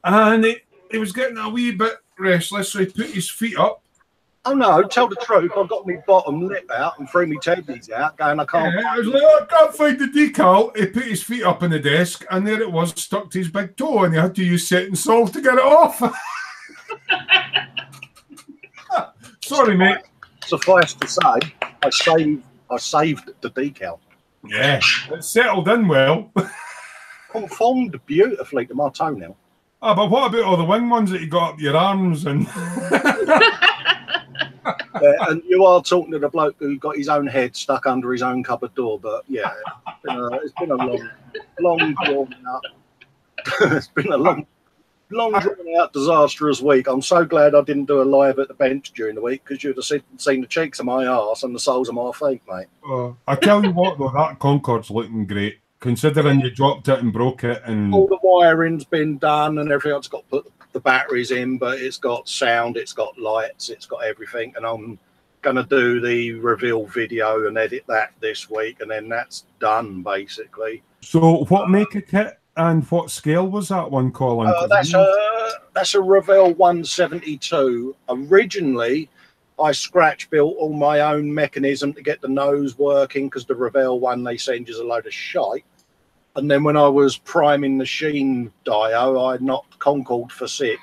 Speaker 1: And he was getting a wee bit restless, so he put his feet up.
Speaker 4: Oh no, tell the truth, I got my bottom lip out and threw my teddies out, going, I can't.
Speaker 1: Yeah, I was like, I can't find the decal. He put his feet up on the desk, and there it was, stuck to his big toe, and he had to use Set and Soul to get it off. Sorry, mate.
Speaker 4: Suffice to say, I saved the decal.
Speaker 1: Yeah, it settled in well.
Speaker 4: Conformed beautifully to my toenail.
Speaker 1: Oh, but what about all the wing ones that you got up your arms and?
Speaker 4: And you are talking to the bloke who got his own head stuck under his own cupboard door. But yeah, it's been a long drawn out. It's been a long drawn out disastrous week. I'm so glad I didn't do a live at the bench during the week because you'd have seen the cheeks of my arse and the soles of my feet, mate.
Speaker 1: I tell you what, though, that Concorde's looking great. Considering you dropped it and broke it, and
Speaker 4: all the wiring's been done and everything. It's got to put the batteries in, but it's got sound, it's got lights, it's got everything. And I'm going to do the reveal video and edit that this week, and then that's done basically.
Speaker 1: So, what make a kit and what scale was that one, Colin?
Speaker 4: That's a Revell 172. Originally, I scratch built all my own mechanism to get the nose working because the Revell one they send you is a load of shite. And then when I was priming the Sheen dio, I knocked Concorde for 6.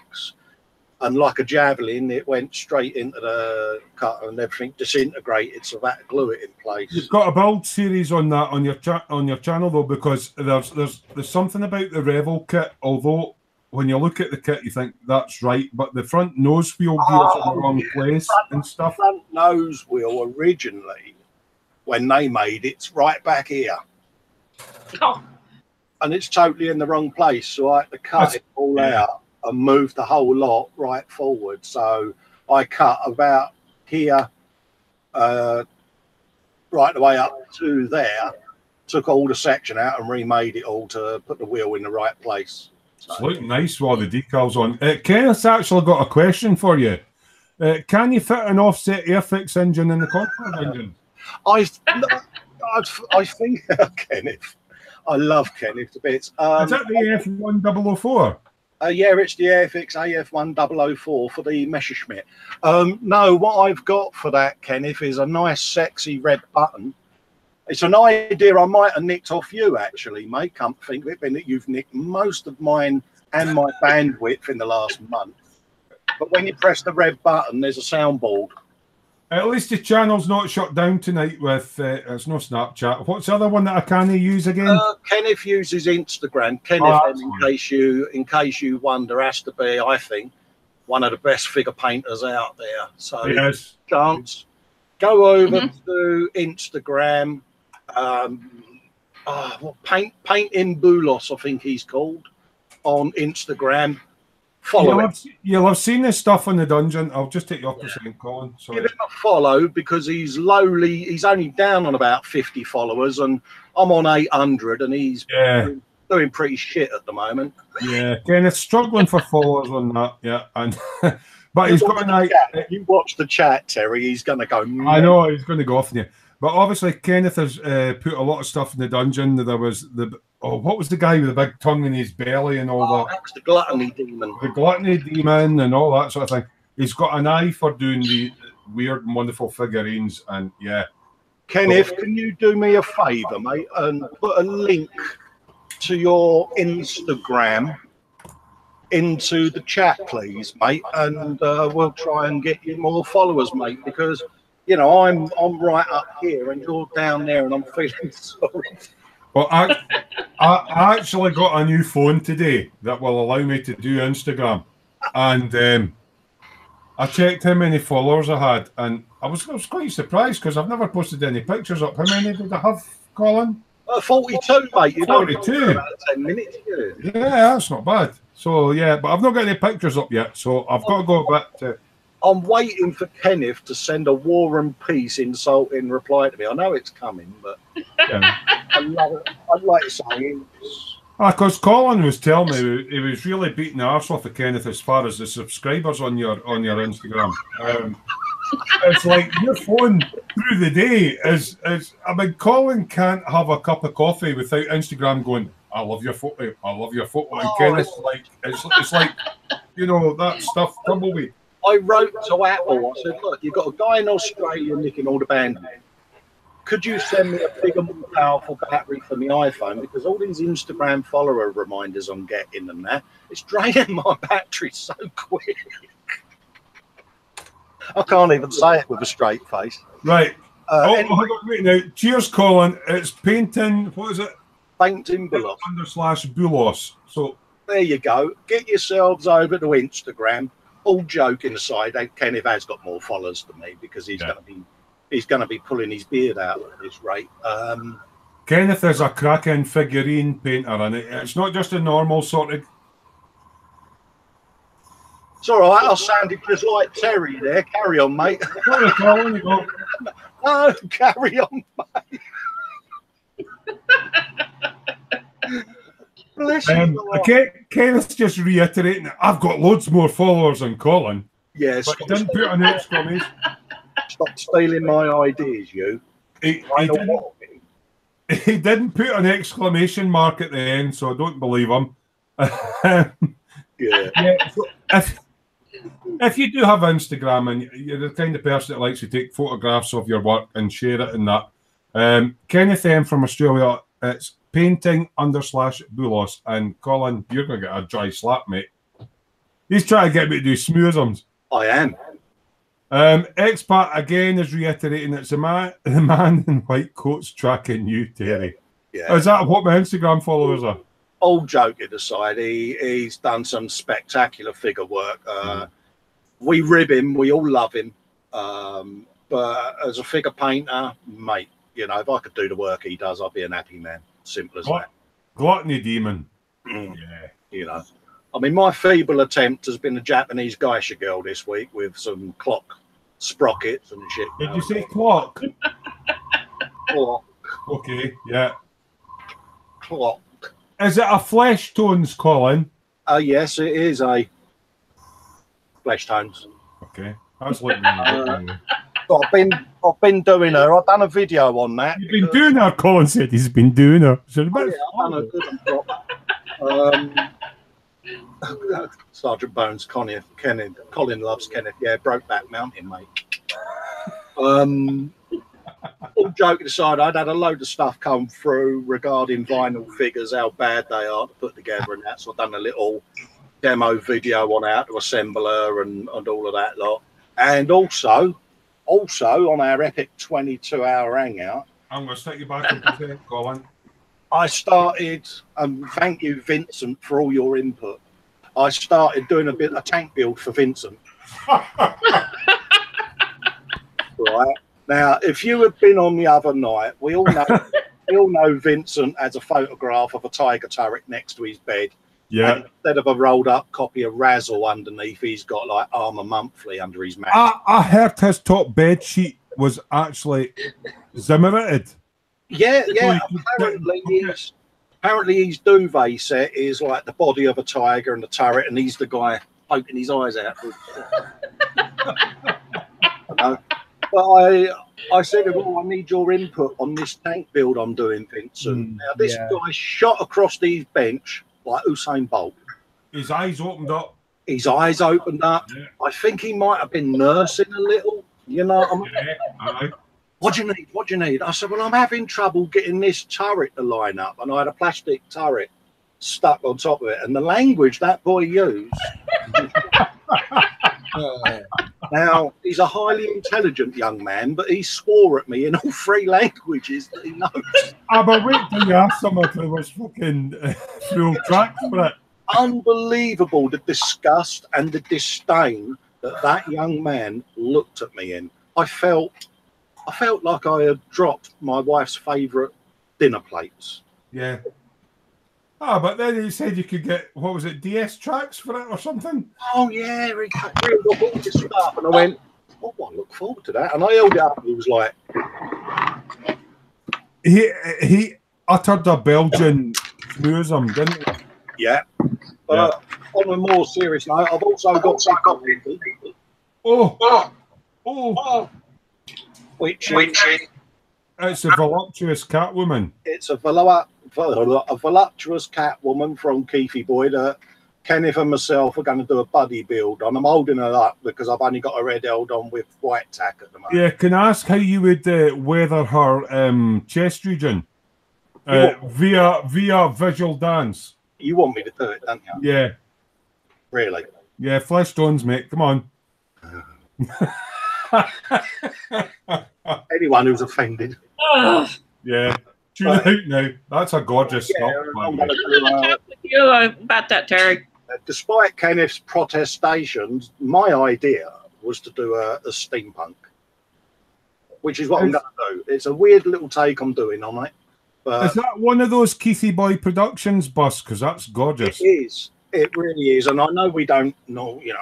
Speaker 4: And like a javelin, it went straight into the cut and everything disintegrated, so that glue it in place.
Speaker 1: You've got a build series on that on your channel, though, because there's something about the Revel kit, although when you look at the kit, you think that's right, but the front nose wheel gears in the wrong place and stuff.
Speaker 4: The front nose wheel originally, when they made it's right back here.
Speaker 6: Oh.
Speaker 4: And it's totally in the wrong place, so I had to cut it all out and move the whole lot right forward. So I cut about here, right the way up to there, took all the section out and remade it all to put the wheel in the right place. So.
Speaker 1: It's looking nice with all the decals on. Kenneth's actually got a question for you. Can you fit an offset Airfix engine in the Concorde engine?
Speaker 4: I think, Kenneth, I love Kenneth to bits. Is
Speaker 1: that the AF1004?
Speaker 4: Yeah, it's the Airfix AF1004 for the Messerschmitt. No, what I've got for that, Kenneth, is a nice, sexy red button. It's an idea I might have nicked off you, actually, mate. Come to think of it, being that you've nicked most of mine and my bandwidth in the last month. But when you press the red button, there's a soundboard.
Speaker 1: At least the channel's not shut down tonight with it's no Snapchat. What's the other one that I can't use again?
Speaker 4: Kenneth uses Instagram. Kenneth, in case you wonder, has to be, I think, one of the best figure painters out there. So,
Speaker 1: yes.
Speaker 4: Chance, go over to Instagram. Painting Boulos, I think he's called, on Instagram. Follow him.
Speaker 1: You'll have seen this stuff in the dungeon. I'll just take you off the second, Colin. Sorry.
Speaker 4: Give him a follow because he's lowly. He's only down on about 50 followers, and I'm on 800, and he's doing pretty shit at the moment.
Speaker 1: Yeah, Kenneth's struggling for followers on that. Yeah, and but he's got an.
Speaker 4: You watch the chat, Terry. He's going to go.
Speaker 1: I know he's going to go off on you. But obviously, Kenneth has put a lot of stuff in the dungeon. There was what was the guy with the big tongue in his belly and all that?
Speaker 4: That's the gluttony demon.
Speaker 1: The gluttony demon and all that sort of thing. He's got an eye for doing the weird and wonderful figurines, and yeah.
Speaker 4: Kenneth, can you do me a favour, mate, and put a link to your Instagram into the chat, please, mate, and we'll try and get you more followers, mate, because you know, I'm right up here and you're down there, and I'm feeling sorry.
Speaker 1: Well, I actually got a new phone today that will allow me to do Instagram, and I checked how many followers I had, and I was quite surprised because I've never posted any pictures up. How many did I have, Colin?
Speaker 4: 42, mate. You
Speaker 1: 42.
Speaker 4: About 10 minutes.
Speaker 1: Yeah, that's not bad. So yeah, but I've not got any pictures up yet, so I've got to go back to.
Speaker 4: I'm waiting for Kenneth to send a War and Peace insulting reply to me. I know it's coming, but
Speaker 1: Yeah.
Speaker 4: I love it. I'd like to say
Speaker 1: Because Colin was telling me he was really beating the arse off of Kenneth as far as the subscribers on your Instagram. It's like your phone through the day is. I mean, Colin can't have a cup of coffee without Instagram going, "I love your photo. I love your photo." And Kenneth's like, it's like, you know, that stuff, tumbleweed.
Speaker 4: I wrote to Apple. I said, "Look, you've got a guy in Australia nicking all the band. Could you send me a bigger, more powerful battery for my iPhone? Because all these Instagram follower reminders I'm getting and that, it's draining my battery so quick." I can't even say it with a straight face.
Speaker 1: Right.
Speaker 4: Anyway,
Speaker 1: Wait now. Cheers, Colin. It's painting. What is it?
Speaker 4: Painting Bulos.
Speaker 1: /Bulos. So
Speaker 4: there you go. Get yourselves over to Instagram. All joking aside, Kenneth has got more followers than me because he's going to be pulling his beard out at this rate.
Speaker 1: Kenneth is a cracking figurine painter, and it's not just a normal sort of.
Speaker 4: It's all right. I sounded just like Terry there. Carry on, mate. No, carry on, mate. Bless you.
Speaker 1: Kenneth's just reiterating that I've got loads more followers than Colin.
Speaker 4: Yes.
Speaker 1: But he didn't put an exclamation.
Speaker 4: Stop stealing my ideas, you.
Speaker 1: He didn't put an exclamation mark at the end, so I don't believe him.
Speaker 4: Yeah.
Speaker 1: So if you do have Instagram and you're the kind of person that likes to take photographs of your work and share it and that, Kenneth M from Australia, it's painting_Bulos, and Colin, you're going to get a dry slap, mate. He's trying to get me to do smoothisms.
Speaker 4: I am.
Speaker 1: Expat again is reiterating it's the man in white coats tracking you, Terry.
Speaker 4: Yeah.
Speaker 1: Is that what my Instagram followers are?
Speaker 4: All joking aside, he's done some spectacular figure work. We rib him, we all love him. But as a figure painter, mate, you know, if I could do the work he does, I'd be an happy man. Simple as that.
Speaker 1: Gluttony demon.
Speaker 4: Yeah. You know,
Speaker 1: I
Speaker 4: mean, my feeble attempt has been a Japanese geisha girl this week with some clock sprockets and shit.
Speaker 1: Did you say clock?
Speaker 4: Clock.
Speaker 1: Okay, yeah.
Speaker 4: Clock.
Speaker 1: Is it a flesh tones, Colin?
Speaker 4: Yes, it is a flesh tones.
Speaker 1: Okay, that's like.
Speaker 4: I've been doing her. I've done a video on that.
Speaker 1: You've been doing her. Colin said he's been doing her. So
Speaker 4: I've done a good and proper. Sergeant Bones, Colin loves Kenneth. Yeah, Brokeback Mountain, mate. All joking aside, I'd had a load of stuff come through regarding vinyl figures, how bad they are to put together and that. So I've done a little demo video on how to assemble her and all of that lot. And also on our epic 22-hour hangout,
Speaker 1: I'm going to stick you back in the Colin.
Speaker 4: I started, thank you, Vincent, for all your input. I started doing a tank build for Vincent. Right. Now, if you had been on the other night, we all know Vincent has a photograph of a tiger turret next to his bed.
Speaker 1: Yeah.
Speaker 4: And instead of a rolled up copy of Razzle underneath, he's got like Armour Monthly under his mat.
Speaker 1: I heard his top bed sheet was actually zimmerated.
Speaker 4: Yeah. Apparently his duvet set is like the body of a tiger and the turret, and he's the guy poking his eyes out. But I said, "Oh, I need your input on this tank build I'm doing, Vincent." Now this guy shot across the bench like Usain Bolt.
Speaker 1: His eyes opened up.
Speaker 4: Yeah. I think he might have been nursing a little. You know what I mean?
Speaker 1: Yeah,
Speaker 4: What do you need? I said, well, I'm having trouble getting this turret to line up. And I had a plastic turret stuck on top of it. And the language that boy used. Now, he's a highly intelligent young man, but he swore at me in all 3 languages that he knows.
Speaker 1: But wait till you ask someone if there was fucking full tracks for it.
Speaker 4: Unbelievable, the disgust and the disdain that young man looked at me in. I felt like I had dropped my wife's favourite dinner plates.
Speaker 1: Yeah. But then he said you could get, what was it, DS tracks for it or something?
Speaker 4: Oh, yeah, he reeled up all this stuff. And I went, oh, I look forward to that. And I held it up and he was like...
Speaker 1: He uttered a Belgian truism, didn't he?
Speaker 4: Yeah. But on a more serious note, I've also got some coffee. Which
Speaker 1: it's a voluptuous cat woman.
Speaker 4: It's a voluptuous cat woman from Keithy Boy that Kenneth and myself are going to do a buddy build on. I'm holding her up because I've only got her head held on with white tack at the moment.
Speaker 1: Yeah, can I ask how you would weather her chest region via visual dance?
Speaker 4: You want me to do it, don't you?
Speaker 1: Yeah.
Speaker 4: Really?
Speaker 1: Yeah, flesh tones, mate. Come on.
Speaker 4: Anyone who's offended.
Speaker 1: Yeah. Tune out now. That's a gorgeous stuff.
Speaker 6: I'm going to talk with you about that, Terry.
Speaker 4: Despite Kenneth's protestations, my idea was to do a steampunk, which is what I'm going to do. It's a weird little take I'm doing on it. But
Speaker 1: is that one of those Keithy Boy Productions bus? Because that's gorgeous.
Speaker 4: It is. It really is. And I know we don't normally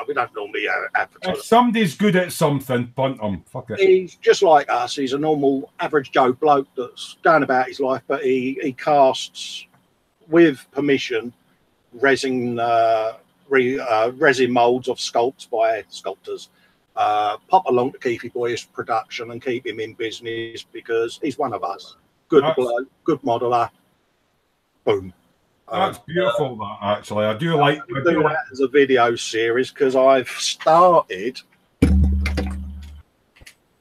Speaker 4: advertise.
Speaker 1: If somebody's good at something, punt them. Fuck it.
Speaker 4: He's just like us. He's a normal average Joe bloke that's going about his life, but he casts, with permission, resin moulds of sculpts by sculptors. Pop along to Keithy Boy's production and keep him in business because he's one of us. Good bloke, good modeler. Boom.
Speaker 1: That's beautiful, that, actually. I do like
Speaker 4: that as a video series because I've started.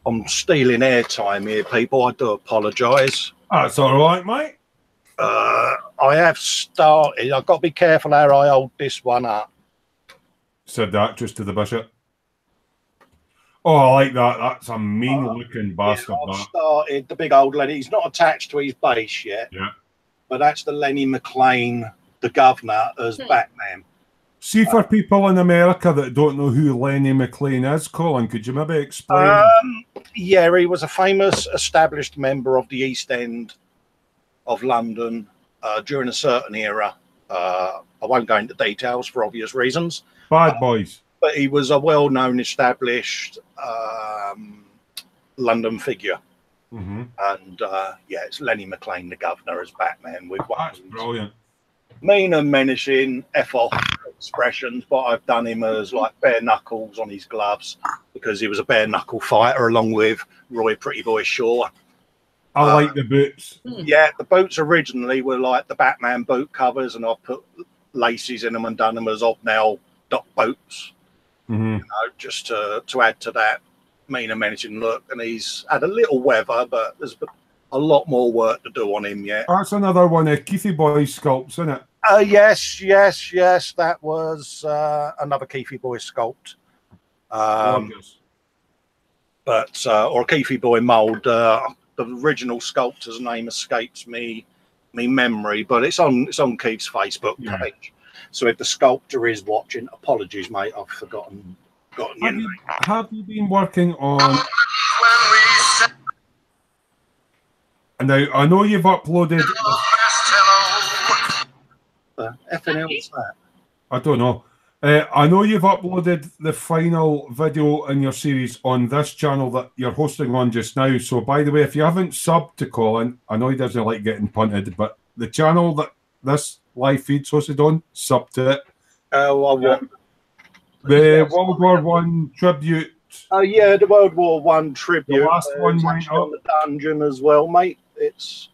Speaker 4: I'm stealing airtime here, people. I do apologise.
Speaker 1: That's all right, mate.
Speaker 4: I have started. I've got to be careful how I hold this one up.
Speaker 1: Said the actress to the bishop. Oh, I like that. That's a mean-looking bastard.
Speaker 4: Yeah, I've started the big old Lenny. He's not attached to his base yet.
Speaker 1: Yeah.
Speaker 4: But that's the Lenny McLean, the governor, as Batman.
Speaker 1: See, for people in America that don't know who Lenny McLean is, Colin, could you maybe explain?
Speaker 4: Yeah, he was a famous established member of the East End of London during a certain era. I won't go into details for obvious reasons.
Speaker 1: Bad boys.
Speaker 4: But he was a well-known, established London figure.
Speaker 1: Mm-hmm.
Speaker 4: And it's Lenny McLean, the governor, as Batman with one.
Speaker 1: That's brilliant.
Speaker 4: Mean and menacing, F-off expressions, but I've done him as like bare knuckles on his gloves because he was a bare knuckle fighter along with Roy Pretty Boy Shaw.
Speaker 1: I like the boots.
Speaker 4: Yeah, the boots originally were like the Batman boot covers, and I put laces in them and done them as Obnell Doc boots.
Speaker 1: Mm-hmm.
Speaker 4: You know, just to add to that mean and menacing look. And he's had a little weather, but there's a lot more work to do on him yet.
Speaker 1: That's another one of Keithy Boy sculpts, isn't it?
Speaker 4: Yes. That was another Keithy Boy sculpt. Or a Keithy Boy mould. The original sculptor's name escapes me memory, but it's on Keith's Facebook page. So if the sculptor is watching, apologies, mate, I've forgotten your name.
Speaker 1: Have you been working on? Now I know you've uploaded.
Speaker 4: FNL, what's that?
Speaker 1: I don't know. I know you've uploaded the final video in your series on this channel that you're hosting on just now. So, by the way, if you haven't subbed to Colin, I know he doesn't like getting punted, but the channel that this live feed's hosted on, sub to it. The World War One tribute.
Speaker 4: Oh yeah, the World War One tribute.
Speaker 1: The last one went up
Speaker 4: on the dungeon as well, mate. It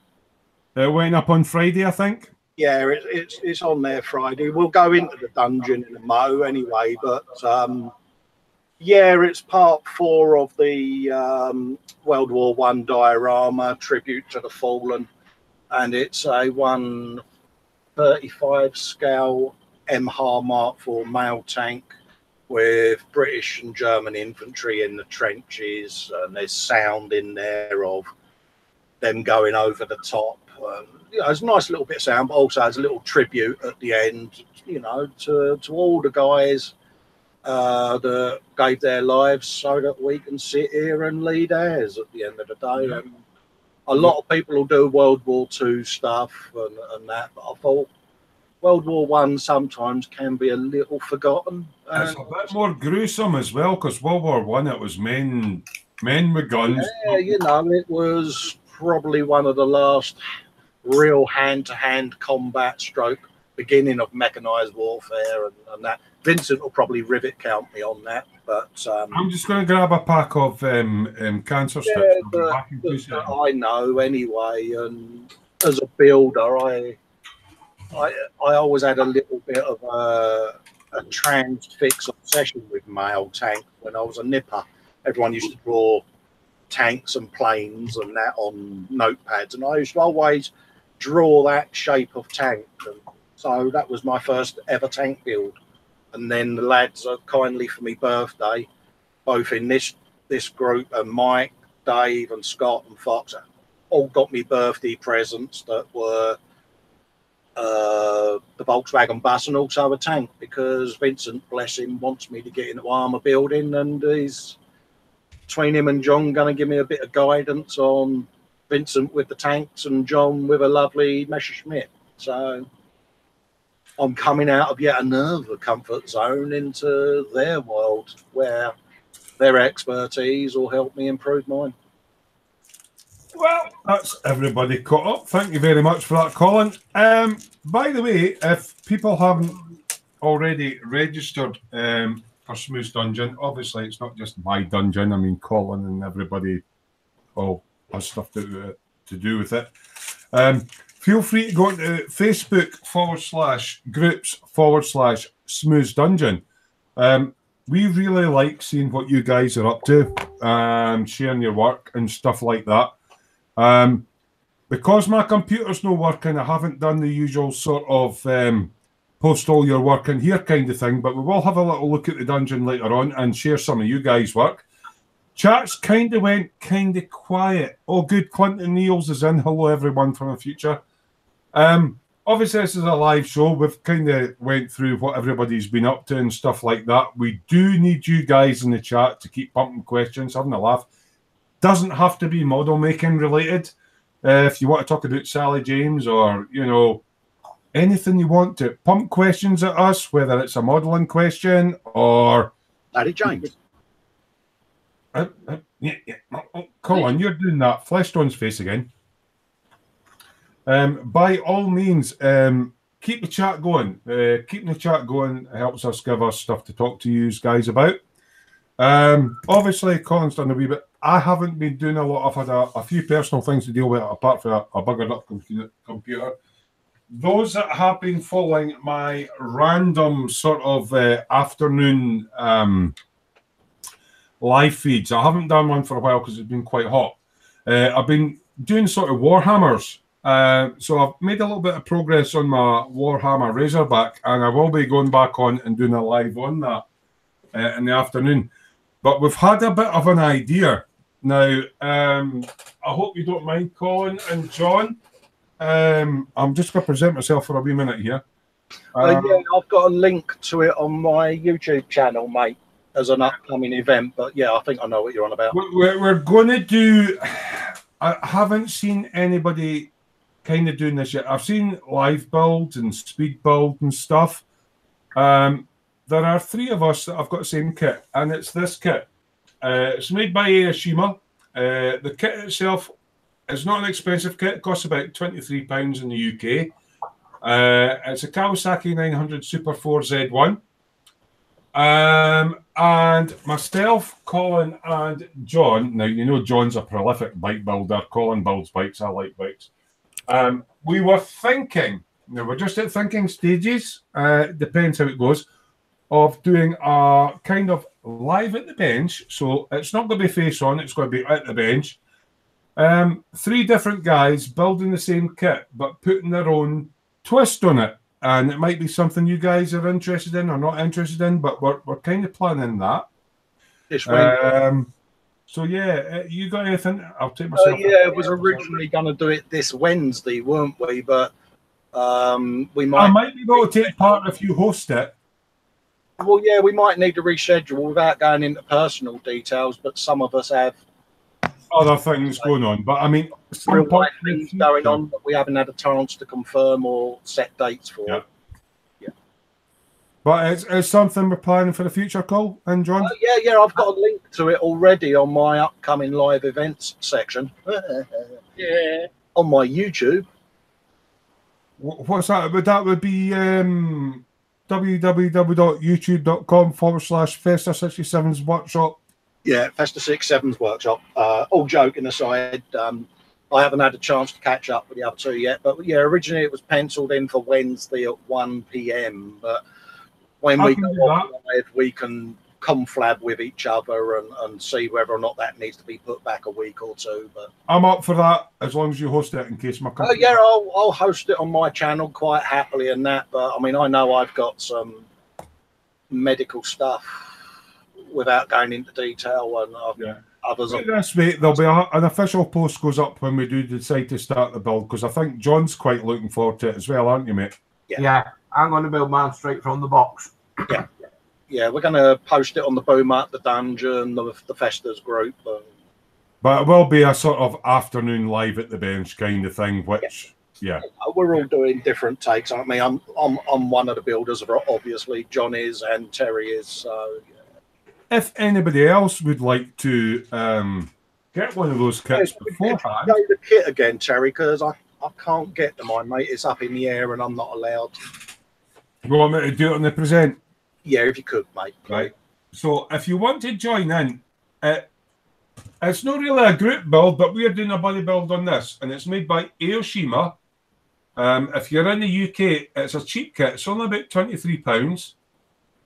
Speaker 1: went up on Friday, I think.
Speaker 4: Yeah, it's on there Friday. We'll go into the dungeon in a mo anyway, but it's part 4 of the World War One diorama tribute to the fallen, and it's a 135 scale MH Mark IV mail tank with British and German infantry in the trenches, and there's sound in there of them going over the top. You know, it's a nice little bit of sound, but also has a little tribute at the end, you know, to all the guys that gave their lives so that we can sit here and lead ours at the end of the day.
Speaker 1: Yeah.
Speaker 4: And a lot of people will do World War II stuff and that, but I thought World War One sometimes can be a little forgotten.
Speaker 1: It's a bit more gruesome as well, because World War One, it was men with guns.
Speaker 4: Yeah, you know, it was probably one of the last real hand-to-hand combat stroke beginning of mechanized warfare and that. Vincent will probably rivet count me on that, but
Speaker 1: I'm just going to grab a pack of cancer sticks.
Speaker 4: yeah,
Speaker 1: I'll be back in 2 seconds.
Speaker 4: I know anyway. And as a builder, I always had a little bit of a transfix obsession with mail tank when I was a nipper. Everyone used to draw tanks and planes and that on notepads, and I used to always draw that shape of tank. And so that was my first ever tank build. And then the lads kindly for my birthday, both in this group, and Mike, Dave and Scott and Fox, all got me birthday presents that were the Volkswagen bus and also a tank, because Vincent, bless him, wants me to get into armour building, and he's, between him and John, going to give me a bit of guidance on Vincent with the tanks and John with a lovely Messerschmitt. So I'm coming out of yet another comfort zone into their world where their expertise will help me improve mine.
Speaker 1: Well, that's everybody caught up. Thank you very much for that, Colin. By the way, if people haven't already registered for Smooth Dungeon, obviously it's not just my dungeon. I mean, Colin and everybody all has stuff to do with it. Feel free to go to Facebook/groups/Smooth Dungeon. We really like seeing what you guys are up to, sharing your work and stuff like that. Because my computer's not working, I haven't done the usual sort of post all your work in here kind of thing, but we will have a little look at the dungeon later on and share some of you guys' work. Chats kind of went kind of quiet. Oh, good. Clinton Niels is in. Hello, everyone from the future. Obviously, this is a live show. We've kind of went through what everybody's been up to and stuff like that. We do need you guys in the chat to keep pumping questions, having a laugh. Doesn't have to be model making related. If you want to talk about Sally James or, you know, anything you want to, pump questions at us, whether it's a modeling question or...
Speaker 4: Larry James.
Speaker 1: Yeah. Oh, Colin, you're doing that. Fleshstone's face again. By all means, keep the chat going. Keeping the chat going helps us give us stuff to talk to you guys about. Obviously, Colin's done a wee bit. I haven't been doing a lot. I've had a few personal things to deal with apart from a buggered up computer. Those that have been following my random sort of afternoon live feeds, I haven't done one for a while because it's been quite hot. I've been doing sort of Warhammers. So I've made a little bit of progress on my Warhammer Razorback, and I will be going back on and doing a live on that in the afternoon. But we've had a bit of an idea. Now, I hope you don't mind, Colin and John. I'm just going to present myself for a wee minute here.
Speaker 4: Yeah, I've got a link to it on my YouTube channel, mate, as an upcoming event. But yeah, I think I know what you're on about.
Speaker 1: We're going to do... I haven't seen anybody kind of doing this yet. I've seen live builds and speed build and stuff. There are 3 of us that have got the same kit, and it's this kit. It's made by Aoshima. The kit itself is not an expensive kit. It costs about £23 in the UK. It's a Kawasaki 900 Super 4Z1. And myself, Colin, and John. Now, you know John's a prolific bike builder. Colin builds bikes. I like bikes. We were thinking, now we're just at thinking stages, depends how it goes, of doing a kind of live at the bench. So it's not going to be face on, it's going to be at the bench. 3 different guys building the same kit, but putting their own twist on it. and it might be something you guys are interested in or not interested in, but we're kind of planning that. So yeah, you got anything? I'll take myself.
Speaker 4: Yeah, it was originally going to do it this Wednesday, weren't we? But we might.
Speaker 1: I might be able to take part if you host it.
Speaker 4: Well, yeah, we might need to reschedule without going into personal details, but some of us have
Speaker 1: other things going on. But I mean,
Speaker 4: real life things going on that we haven't had a chance to confirm or set dates for.
Speaker 1: Yeah. But it's something we're planning for the future, Cole and John.
Speaker 4: Yeah, I've got a link to it already on my upcoming live events section.
Speaker 6: Yeah.
Speaker 4: On my YouTube.
Speaker 1: What's that? That would be www.youtube.com/Festa67's workshop.
Speaker 4: Yeah, Festa 67's workshop. All joking aside, I haven't had a chance to catch up with the other two yet. But yeah, originally it was penciled in for Wednesday at 1 p.m. But when we go live, we can conflab with each other and see whether or not that needs to be put back a week or two. But
Speaker 1: I'm up for that as long as you host it in case my company.
Speaker 4: Yeah, I'll host it on my channel quite happily and that. But I mean, I know I've got some medical stuff without going into detail, and others.
Speaker 1: This week there'll be an official post goes up when we do decide to start the build, because I think John's quite looking forward to it as well, aren't you, mate?
Speaker 5: Yeah, I'm going to build mine straight from the box.
Speaker 4: Yeah, we're going to post it on the Boom at the Dungeon, the Festas group.
Speaker 1: But it will be a sort of afternoon live at the bench kind of thing, which,
Speaker 4: we're all doing different takes. I mean, I'm one of the builders, obviously. John is and Terry is. So,
Speaker 1: if anybody else would like to get one of those kits beforehand,
Speaker 4: go the kit again, Terry, because I can't get to mine, mate. It's up in the air and I'm not allowed.
Speaker 1: You want me to do it on the present?
Speaker 4: Yeah, if you could, mate.
Speaker 1: Right. So if you want to join in, it's not really a group build, but we're doing a buddy build on this, and it's made by Aoshima. If you're in the UK, it's a cheap kit. It's only about £23.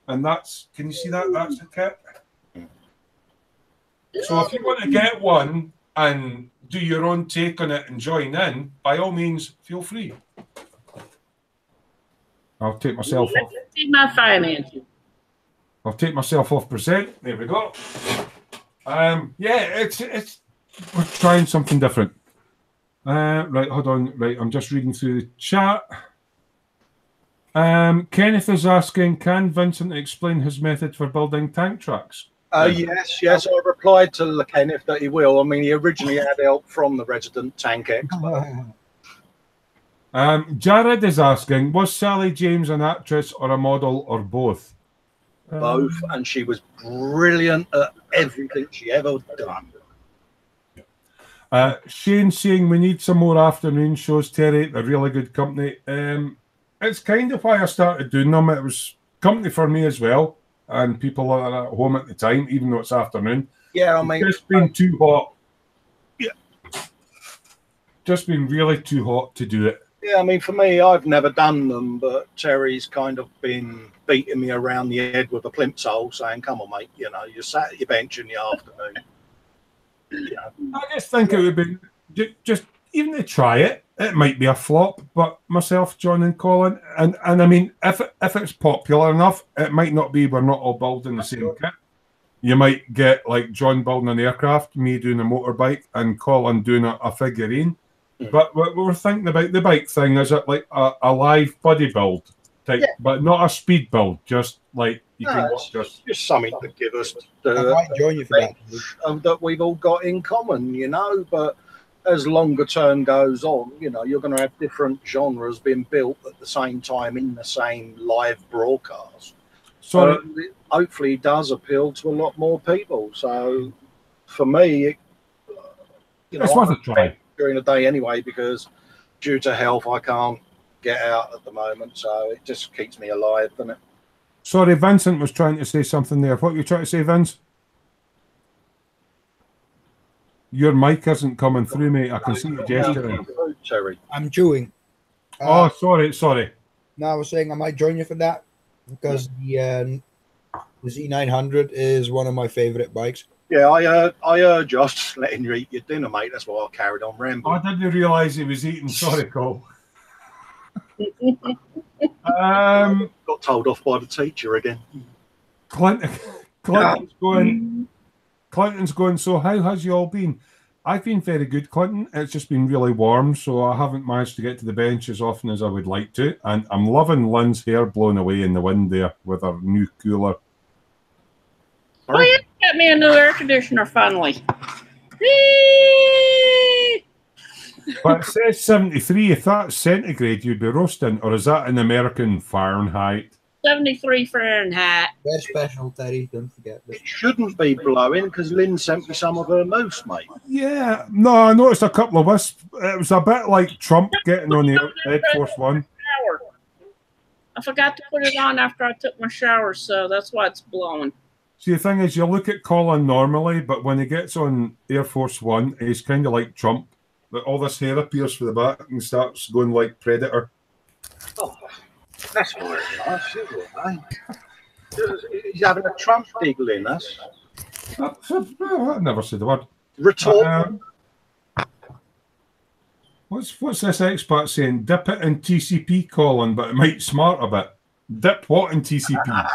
Speaker 1: And that's, can you see that? That's the kit. So if you want to get one and do your own take on it and join in, by all means, feel free. I'll take myself off.
Speaker 6: See my finances.
Speaker 1: I'll take myself off present. There we go. Yeah, it's we're trying something different. Right, hold on. Right, I'm just reading through the chat. Kenneth is asking, can Vincent explain his method for building tank tracks?
Speaker 4: Yes. I replied to Kenneth that he will. I mean, he originally had help from the resident tank expert.
Speaker 1: Jared is asking, was Sally James an actress or a model or both?
Speaker 4: Both, and she was brilliant at everything she ever done.
Speaker 1: Shane saying we need some more afternoon shows, Terry. They're really good company. It's kind of why I started doing them. It was company for me as well, and people are at home at the time, even though it's afternoon.
Speaker 4: Yeah, I mean,
Speaker 1: it's just been too hot. Yeah, just been really too hot to do it.
Speaker 4: Yeah, I mean, for me, I've never done them, but Terry's kind of been beating me around the head with a plimsoll, saying, "Come on, mate, you know, you're sat at your bench in the afternoon."
Speaker 1: I just think it would be just even to try it. It might be a flop, but myself, John, and Colin, and I mean, if it's popular enough, it might not be. We're not all building the same kit. You might get like John building an aircraft, me doing a motorbike, and Colin doing a figurine. But what we're thinking about the bike thing is it like a live buddy build type, but not a speed build. Just like you can
Speaker 4: just something to give us
Speaker 2: I might join you for that.
Speaker 4: That we've all got in common, you know. But as longer term goes on, you know, you're going to have different genres being built at the same time in the same live broadcast. So it hopefully does appeal to a lot more people. So for me,
Speaker 1: it's worth a try
Speaker 4: during the day anyway, because due to health, I can't get out at the moment. So it just keeps me alive, doesn't it?
Speaker 1: Sorry, Vincent was trying to say something there. What were you trying to say, Vince? Your mic isn't coming through, mate. I can see you gesturing.
Speaker 2: I'm chewing.
Speaker 1: Sorry.
Speaker 2: No, I was saying I might join you for that because the Z900 is one of my favorite bikes.
Speaker 4: Yeah, I heard Josh letting you eat your dinner, mate. That's why I carried on rambling.
Speaker 1: I didn't realise he was eating. Sorry, Cole.
Speaker 4: Got told off by the teacher again.
Speaker 1: Clinton's going. So how has you all been? I've been very good, Clinton. It's just been really warm, so I haven't managed to get to the bench as often as I would like to. And I'm loving Lynn's hair blowing away in the wind there with her new cooler.
Speaker 6: Oh, yeah, got me a new air conditioner finally.
Speaker 1: But it says 73. If that's centigrade, you'd be roasting. Or is that in American Fahrenheit?
Speaker 6: 73 Fahrenheit.
Speaker 2: They're special, Terry. Don't forget this.
Speaker 4: It shouldn't be blowing because Lynn sent me some of her moose, mate.
Speaker 1: Yeah. No, I noticed a couple of wisps. It was a bit like Trump getting on the Ed Force One.
Speaker 6: I forgot to put it on after I took my shower, so that's why it's blowing.
Speaker 1: See, the thing is, you look at Colin normally, but when he gets on Air Force One, he's kind of like Trump. But all this hair appears for the back and starts going like Predator.
Speaker 4: Oh, that's very nice, isn't it? He's having a Trump dig, Lynn, us.
Speaker 1: I never said the word.
Speaker 4: Retort.
Speaker 1: What's this expat saying? Dip it in TCP, Colin, but it might smart a bit. Dip what in TCP?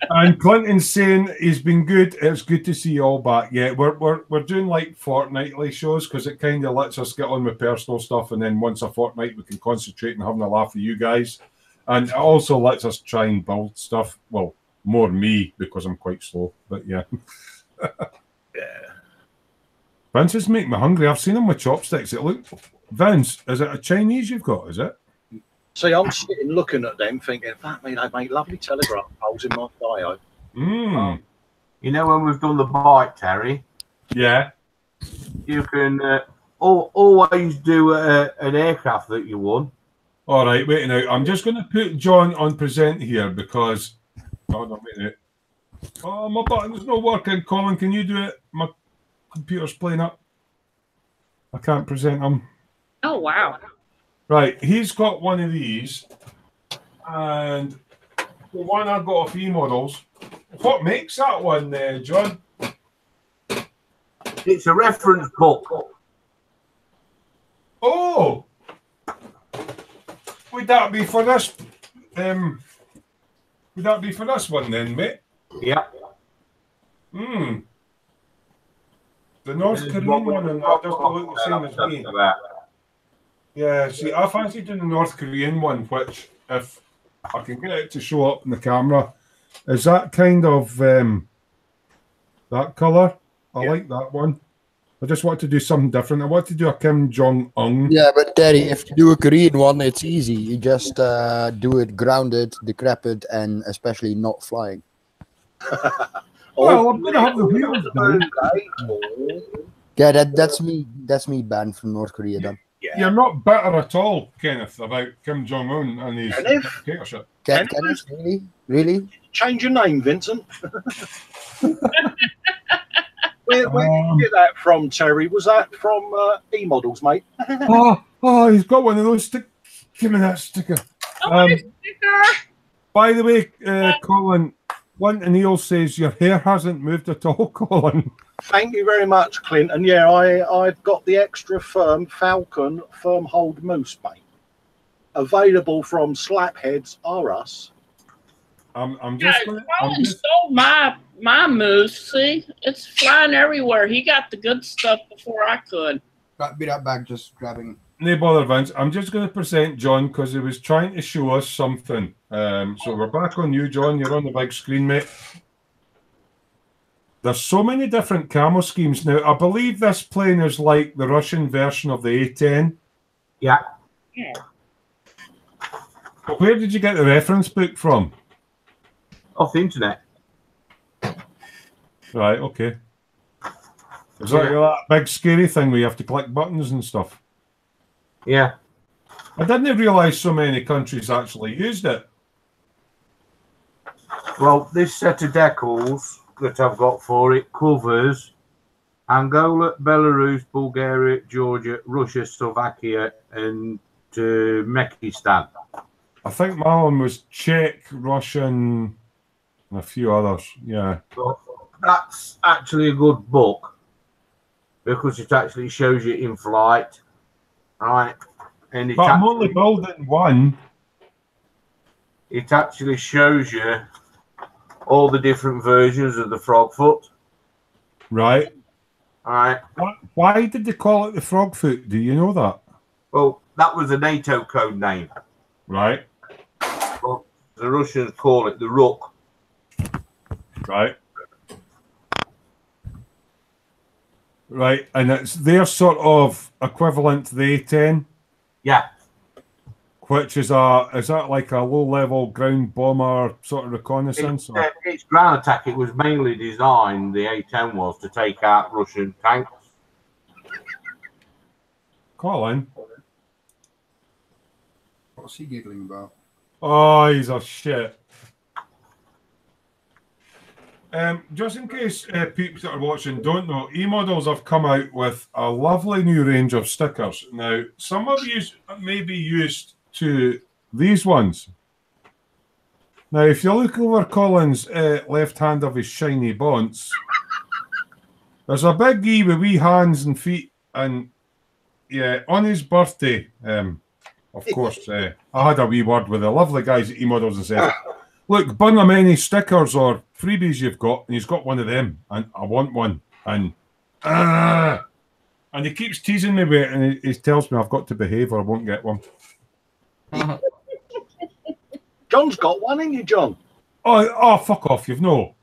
Speaker 1: And Clinton's saying he's been good. It's good to see you all back. Yeah, we're doing like fortnightly shows because it kind of lets us get on with personal stuff, and then once a fortnight we can concentrate on having a laugh with you guys, and it also lets us try and build stuff. Well, more me because I'm quite slow, but yeah.
Speaker 4: Yeah.
Speaker 1: Vince is making me hungry. I've seen him with chopsticks. Vince, is it a Chinese you've got? Is it?
Speaker 4: See, I'm sitting looking at them thinking, fuck me, they make lovely telegraph poles in my diode.
Speaker 5: You know when we've done the bike, Terry?
Speaker 1: Yeah.
Speaker 5: You can always do an aircraft that you won.
Speaker 1: All right, wait now. I'm just going to put John on present here because... Hold on, wait a minute. Oh, my button's not working. Colin, can you do it? My computer's playing up. I can't present him.
Speaker 6: Oh, wow.
Speaker 1: Right, he's got one of these, and the one I got off E-Models. What makes that one, John?
Speaker 5: It's a reference book.
Speaker 1: Oh, would that be for this? Would that be for this one then, mate?
Speaker 5: Yeah.
Speaker 1: The North Korean one and that doesn't look the same as me. Yeah, see, I fancy doing the North Korean one, which, if I can get it to show up in the camera, is that kind of that colour. I like that one. I just want to do something different. I want to do a Kim Jong-un.
Speaker 2: Yeah, but Terry, if you do a Korean one, it's easy. You just do it grounded, decrepit, and especially not flying.
Speaker 1: Well, I'm going to have the wheels down.
Speaker 2: Yeah, that's me. That's me banned from North Korea then.
Speaker 4: Yeah.
Speaker 1: You're not bitter at all, Kenneth, about Kim Jong-un and his dictatorship.
Speaker 2: Kenneth, really?
Speaker 4: Change your name, Vincent. Where did you get that from, Terry? Was that from E-Models, mate?
Speaker 1: oh, he's got one of those. Give me that sticker. By the way, Colin, Clinton Neil says your hair hasn't moved at all, Colin.
Speaker 4: Thank you very much, Clint. And yeah, I've got the extra firm Falcon firm hold moose, mate. Available from Slapheads R Us.
Speaker 6: Colin stole my moose. See, it's flying everywhere. He got the good stuff before I could.
Speaker 2: Be right back, just grabbing.
Speaker 1: No bother, Vince. I'm just going to present John because he was trying to show us something. So we're back on you, John. You're on the big screen, mate. There's so many different camo schemes now. I believe this plane is like the Russian version of the A-10.
Speaker 5: Yeah.
Speaker 1: Where did you get the reference book from?
Speaker 5: Off the internet.
Speaker 1: Right, okay. Is that that big scary thing where you have to click buttons and stuff?
Speaker 5: Yeah.
Speaker 1: I didn't realise so many countries actually used it.
Speaker 5: Well, this set of decals that I've got for it covers Angola, Belarus, Bulgaria, Georgia, Russia, Slovakia, and Uzbekistan.
Speaker 1: I think my one was Czech, Russian, and a few others. Yeah.
Speaker 5: But that's actually a good book because it actually shows you in flight right? And
Speaker 1: But I'm only building one.
Speaker 5: It actually shows you all the different versions of the frog foot.
Speaker 1: Right.
Speaker 5: All right.
Speaker 1: Why did they call it the frog foot? Do you know that?
Speaker 5: Well, that was a NATO code name.
Speaker 1: Right.
Speaker 5: But the Russians call it the Rook.
Speaker 1: Right. Right. And it's their sort of equivalent to the A10?
Speaker 5: Yeah.
Speaker 1: Which is that like a low-level ground bomber sort of reconnaissance?
Speaker 5: It's ground attack. It was mainly designed, the A10 was, to take out Russian tanks.
Speaker 1: Colin?
Speaker 7: What's he giggling about?
Speaker 1: Oh, he's a shit. Just in case peeps that are watching don't know, E-Models have come out with a lovely new range of stickers. Now, some of you may be used to these ones. Now, if you look over Colin's left hand of his shiny bonce, there's a big E with wee hands and feet, and yeah, on his birthday, of course, I had a wee word with the lovely guys at E-Models and said, look, bung him any stickers or freebies you've got, and he's got one of them, and I want one, and he keeps teasing me with it, and he tells me I've got to behave or I won't get one.
Speaker 4: John's got one, ain't you, John?
Speaker 1: Oh, fuck off, you've no.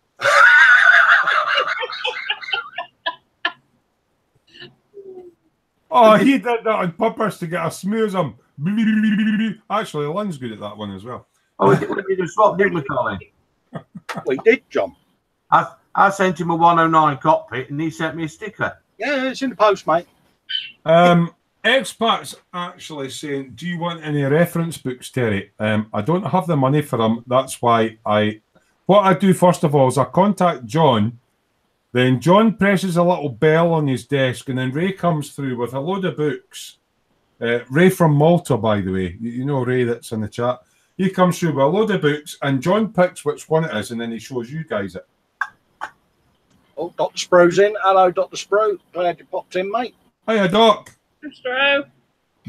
Speaker 1: Oh, he did that on purpose to get a smooth him. Actually, Lynn's good at that one as well.
Speaker 5: Oh, we just swapped, didn't we, Colin?
Speaker 4: We did, John.
Speaker 5: I sent him a 109 cockpit and he sent me a sticker.
Speaker 4: Yeah, it's in the post, mate.
Speaker 1: Expats actually saying, do you want any reference books, Terry? I don't have the money for them. That's why what I do first of all is I contact John. Then John presses a little bell on his desk, and then Ray comes through with a load of books. Ray from Malta, by the way. You know Ray that's in the chat. He comes through with a load of books, and John picks which one it is, and then he shows you guys it.
Speaker 4: Oh, Dr. Spro's in. Hello, Dr. Spro. Glad you popped in, mate.
Speaker 1: Hiya, Doc.
Speaker 6: Spro.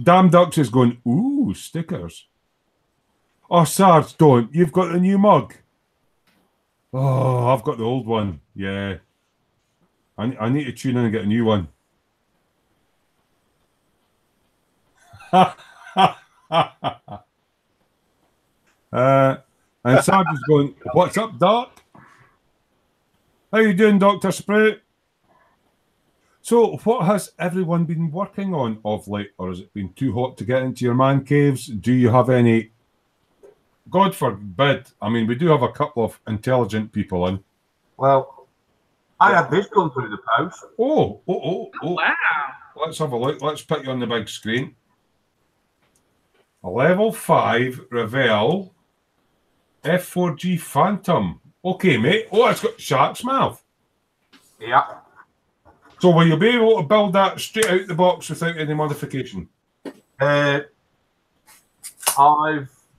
Speaker 1: Damn Ducks is going, ooh, stickers. Oh, Sarge, don't. You've got the new mug. Oh, I've got the old one. Yeah. I need to tune in and get a new one. And Sarge is going, what's up, Doc? How you doing, Dr. Sprout? So, what has everyone been working on of late, or has it been too hot to get into your man caves? Do you have any? God forbid. I mean, we do have a couple of intelligent people in.
Speaker 5: Well, I had this come through the post.
Speaker 1: Oh.
Speaker 6: Wow.
Speaker 1: Let's have a look. Let's put you on the big screen. A level 5 Revell F4G Phantom. Okay, mate. Oh, it's got shark's mouth.
Speaker 5: Yeah.
Speaker 1: So will you be able to build that straight out the box without any modification?
Speaker 5: I've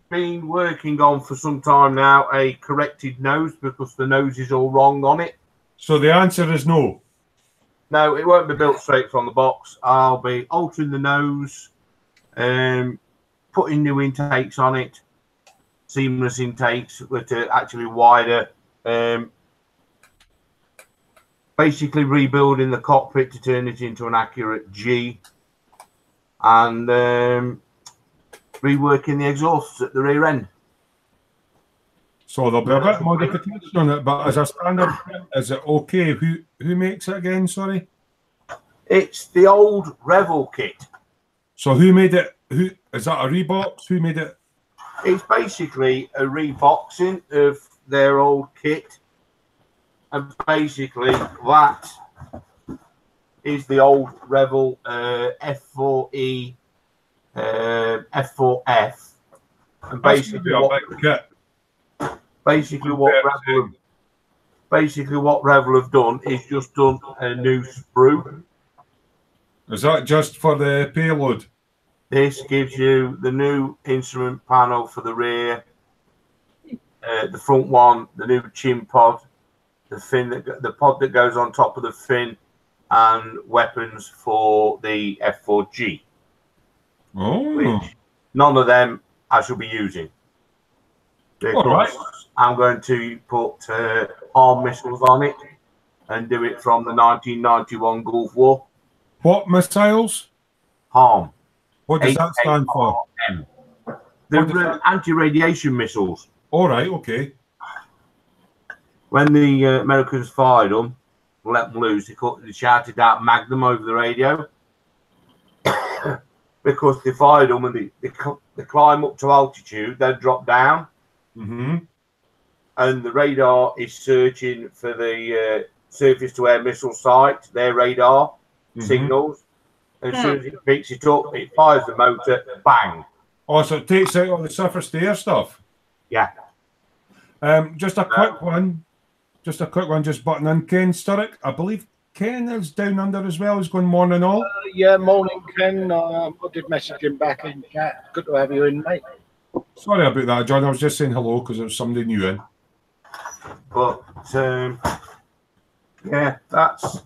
Speaker 5: been working on for some time now a corrected nose because the nose is all wrong on it.
Speaker 1: So the answer is no.
Speaker 5: No, it won't be built straight from the box. I'll be altering the nose, putting new intakes on it, seamless intakes with actually wider. Basically rebuilding the cockpit to turn it into an accurate G, and reworking the exhausts at the rear end.
Speaker 1: So there'll be a bit of modification on it, but as a standard, is it okay? Who makes it again? Sorry,
Speaker 5: it's the old Revel kit.
Speaker 1: So who made it? Who is that? A Reebox? Who made it?
Speaker 5: It's basically a reboxing of their old kit. And basically, that is the old Revel F4E, F4F, and basically what Revel have done is just done a new sprue.
Speaker 1: Is that just for the payload?
Speaker 5: This gives you the new instrument panel for the rear, the front one, the new chin pod. The pod that goes on top of the fin, and weapons for the F4G.
Speaker 1: Oh.
Speaker 5: which none of them I shall be using. Because
Speaker 1: right.
Speaker 5: I'm going to put arm missiles on it and do it from the 1991 Gulf War.
Speaker 1: What missiles?
Speaker 5: HARM.
Speaker 1: What does that stand for?
Speaker 5: HARM. They're anti-radiation missiles.
Speaker 1: All right, okay.
Speaker 5: When the Americans fired them, let them loose, they shouted out Magnum over the radio. Because they fired them and they climb up to altitude, then drop down.
Speaker 1: Mm-hmm.
Speaker 5: And the radar is searching for the surface-to-air missile site, their radar signals. As soon as it picks it up, it fires the motor, bang.
Speaker 1: Oh, so it takes out all the surface-to-air stuff?
Speaker 5: Yeah.
Speaker 1: Just a quick one. Just button in. Ken Sturrock, I believe Ken is down under as well. He's going morning all.
Speaker 4: Yeah, morning, Ken. I did message him back in chat. Good to have you in, mate.
Speaker 1: Sorry about that, John. I was just saying hello because there was somebody new in.
Speaker 5: But yeah, that's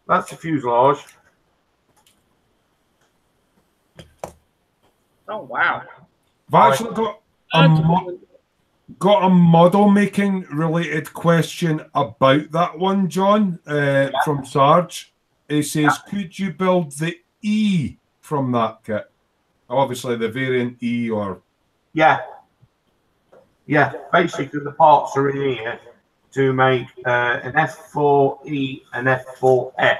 Speaker 5: the fuselage.
Speaker 6: Oh wow!
Speaker 1: I've actually got a model making related question about that one, John, from Sarge. He says, could you build the E from that kit? Obviously, the variant E or...
Speaker 5: Yeah. Basically, the parts are in here to make an F4E and F4F.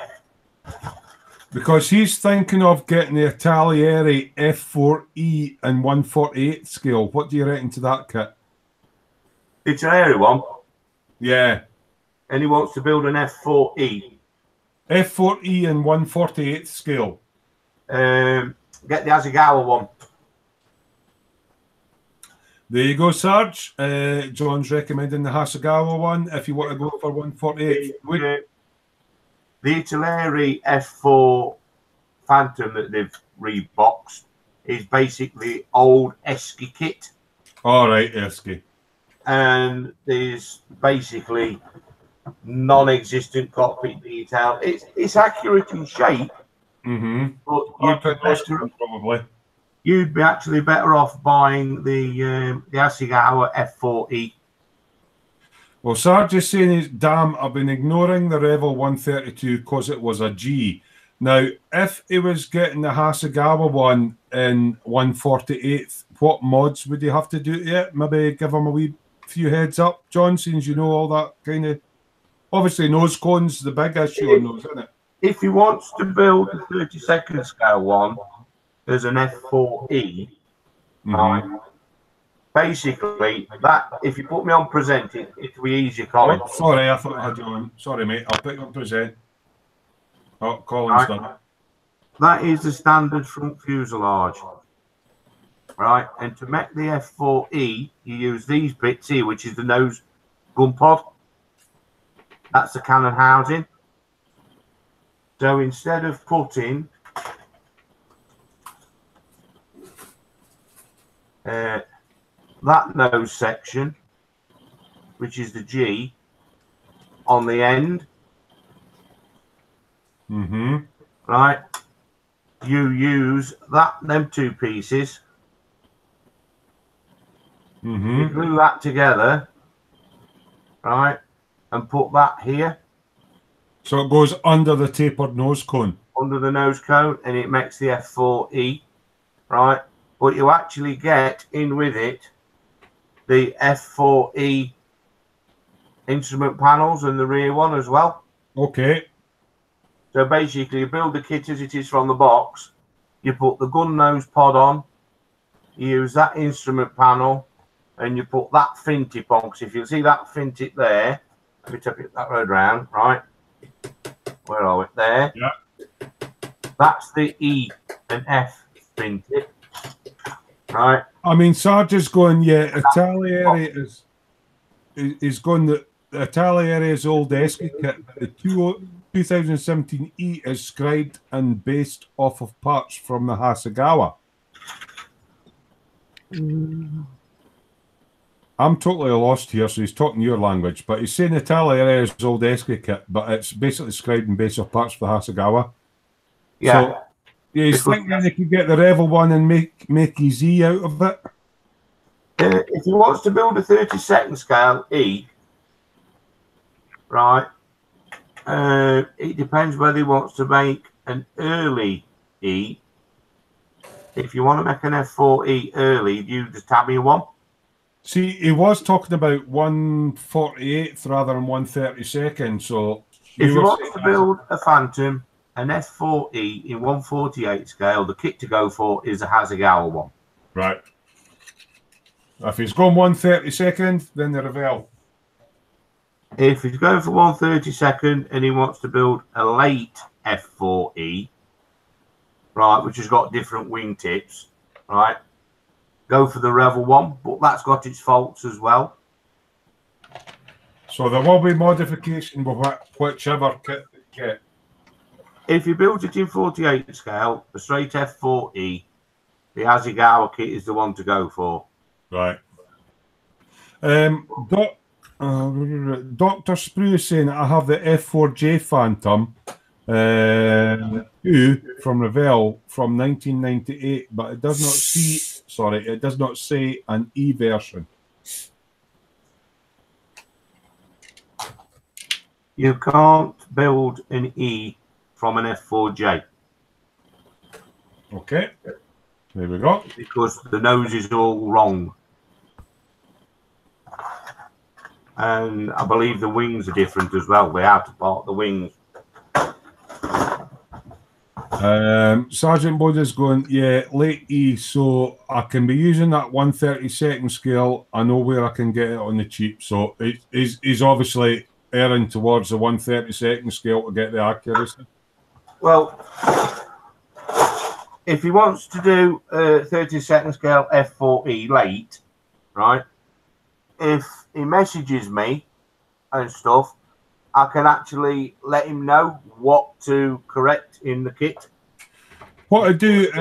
Speaker 1: Because he's thinking of getting the Italieri F4E and 1/48 scale. What do you reckon to that kit?
Speaker 5: The Italieri one?
Speaker 1: Yeah.
Speaker 5: And he wants to build an F4E.
Speaker 1: F4E and 1/48 scale.
Speaker 5: Get the Asagawa one.
Speaker 1: There you go, Sarge. John's recommending the Hasegawa one if you want to go for 1/48.
Speaker 5: The Italeri F4 Phantom that they've reboxed is basically old Esky kit.
Speaker 1: All right, Esky.
Speaker 5: And there's basically non-existent cockpit detail. It's accurate in shape, but you'd be actually better off buying the Asagawa F4E.
Speaker 1: Well, Sarge is saying, damn, I've been ignoring the Revel 132 because it was a G. Now, if he was getting the Hasegawa one in 1/48, what mods would he have to do to it? Maybe give him a wee few heads up, John, since you know all that kind of... Obviously, nose cone's the big issue on those, isn't it?
Speaker 5: If he wants to build the 32nd scale one, there's an F4E. Right? Basically, that if you put me on present, it'll be easier, Colin.
Speaker 1: Oh, sorry, I thought I had you on. Sorry, mate. I'll pick up present. Oh, Colin's done it.
Speaker 5: That is the standard front fuselage. Right? And to make the F4E, you use these bits here, which is the nose gun pod. That's the cannon housing. So instead of putting that nose section, which is the G, on the end, right, you use them two pieces, you glue that together, right, and put that here.
Speaker 1: So it goes under the tapered nose cone.
Speaker 5: Under the nose cone, and it makes the F4E, right? But you actually get in with it the F4E instrument panels and the rear one as well.
Speaker 1: Okay.
Speaker 5: So basically, you build the kit as it is from the box. You put the gun nose pod on. You use that instrument panel, and you put that fin tip on. Because if you see that fin tip there, let me tip it that road round, right? Where are we? There.
Speaker 1: Yeah.
Speaker 5: That's the E and F fin tip. Right.
Speaker 1: I mean, Sarge is going, yeah, Italieri is going, the Italieri is old Esky kit. The 2017 E is scribed and based off of parts from the Hasegawa. I'm totally lost here, so he's talking your language, but he's saying Italieri is old Esky kit, but it's basically scribed and based off parts for the Hasegawa.
Speaker 5: Yeah.
Speaker 1: So He's thinking he could get the Revel one and make his E out of it.
Speaker 5: If he wants to build a 32nd scale E, right, it depends whether he wants to make an early E. If you want to make an F4E early, use the Tamiya one.
Speaker 1: See, he was talking about 1/48th rather than 1/32nd. So
Speaker 5: if you want to build a Phantom, an F4E in 1/48 scale, the kit to go for is a Hasegawa one.
Speaker 1: Right. If he's going 1/32nd, then the Revel.
Speaker 5: If he's going for 1/32nd and he wants to build a late F4E, right, which has got different wingtips, right, go for the Revel one, but that's got its faults as well.
Speaker 1: So there will be modification with whichever kit they get.
Speaker 5: If you build it in 48 scale, the straight F4E, the Hasegawa kit is the one to go for.
Speaker 1: Right. Dr. Sprue is saying I have the F4J Phantom 2 from Revel from 1998, but it does not it does not say an E version.
Speaker 5: You can't build an E from an F4J.
Speaker 1: Okay. There we go.
Speaker 5: Because the nose is all wrong. And I believe the wings are different as well. They have to part the wings.
Speaker 1: Sergeant Boda's going, yeah, late E, so I can be using that 1/32nd scale. I know where I can get it on the cheap. So he's obviously erring towards the 1/32nd scale to get the accuracy.
Speaker 5: Well, if he wants to do a 32nd scale F4E late, right, if he messages me and stuff, I can actually let him know what to correct in the kit.
Speaker 1: What I do,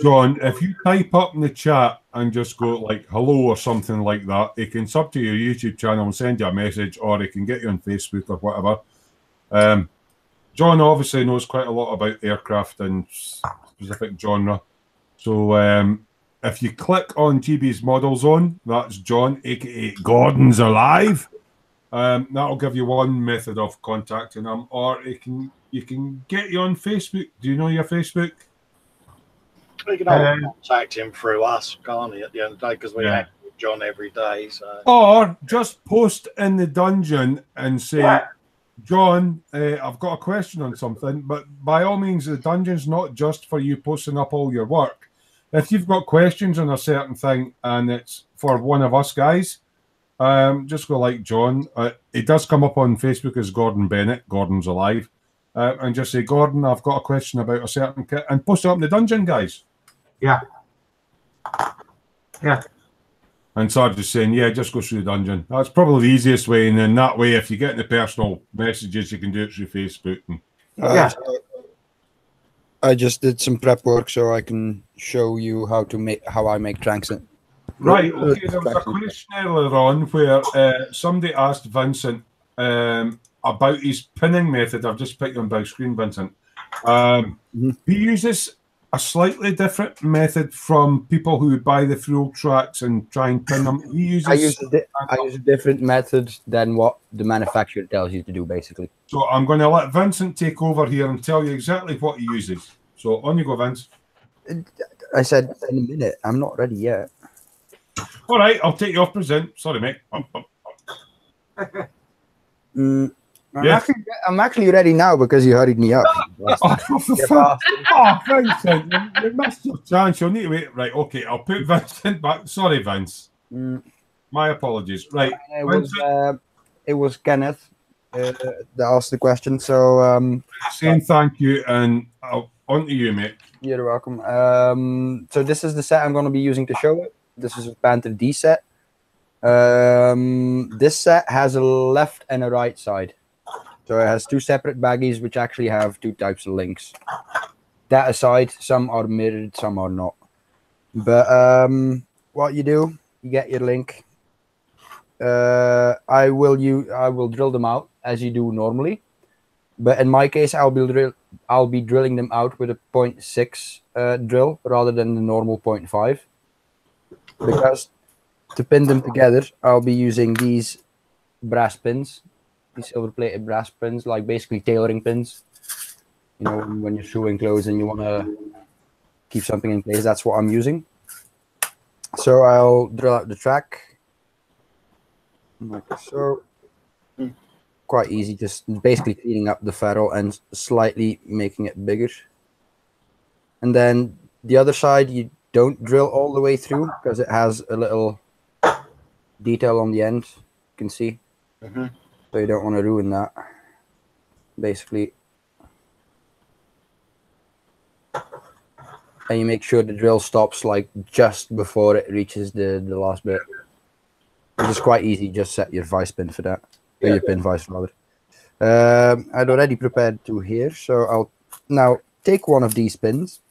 Speaker 1: John, if you type up in the chat and just go like hello or something like that, he can sub to your YouTube channel and send you a message, or he can get you on Facebook or whatever. John obviously knows quite a lot about aircraft and specific genre. So if you click on GB's Model Zone, that's John, aka Gordon's Alive. That'll give you one method of contacting him, or you can get you on Facebook. Do you know your Facebook?
Speaker 4: You can always contact him through us, can't he, at the end of the day, because we hang with John every day. So.
Speaker 1: Or just post in the dungeon and say, John, I've got a question on something, but by all means, the dungeon's not just for you posting up all your work. If you've got questions on a certain thing and it's for one of us guys, just go like John. It does come up on Facebook as Gordon Bennett, Gordon's Alive, and just say, Gordon, I've got a question about a certain kit, and post it up in the dungeon, guys.
Speaker 5: Yeah. Yeah.
Speaker 1: And start just saying, yeah, just go through the dungeon. That's probably the easiest way. And then that way, if you get in the personal messages, you can do it through Facebook. And...
Speaker 2: yeah. I just did some prep work so I can show you how I make transit.
Speaker 1: Right. Okay. There was a question earlier on where somebody asked Vincent about his pinning method. I've just picked on by screen, Vincent. He uses a slightly different method from people who buy the fuel tracks and try and pin them.
Speaker 2: I use a different method than what the manufacturer tells you to do, basically.
Speaker 1: So I'm going to let Vincent take over here and tell you exactly what he uses. So on you go, Vince.
Speaker 2: I said in a minute. I'm not ready yet.
Speaker 1: All right, I'll take you off present. Sorry, mate.
Speaker 2: I'm actually ready now because you hurried me up.
Speaker 1: Vincent, you missed your chance. You'll need to wait. Right, okay, I'll put Vincent back. Sorry, Vince. My apologies. Right,
Speaker 2: it was Kenneth that asked the question. So
Speaker 1: saying thank you, and on to you, mate.
Speaker 2: You're welcome. So this is the set I'm going to be using to show it. This is a Panther D set. This set has a left and a right side. So it has two separate baggies, which actually have two types of links. That aside, some are mirrored, some are not. But what you do, you get your link. I will drill them out as you do normally. But in my case, I'll be drilling them out with a 0.6 drill rather than the normal 0.5, because to pin them together, I'll be using these brass pins, these silver-plated brass pins, like basically tailoring pins. You know, when you're sewing clothes and you want to keep something in place, that's what I'm using. So I'll drill out the track like so. Quite easy, just basically cleaning up the ferrule and slightly making it bigger. And then the other side, you don't drill all the way through because it has a little detail on the end, you can see. So you don't want to ruin that, basically. And you make sure the drill stops like just before it reaches the last bit. Which is quite easy, just set your vice pin for that. Or your pin vice rather. I'd already prepared two here, so I'll now take one of these pins.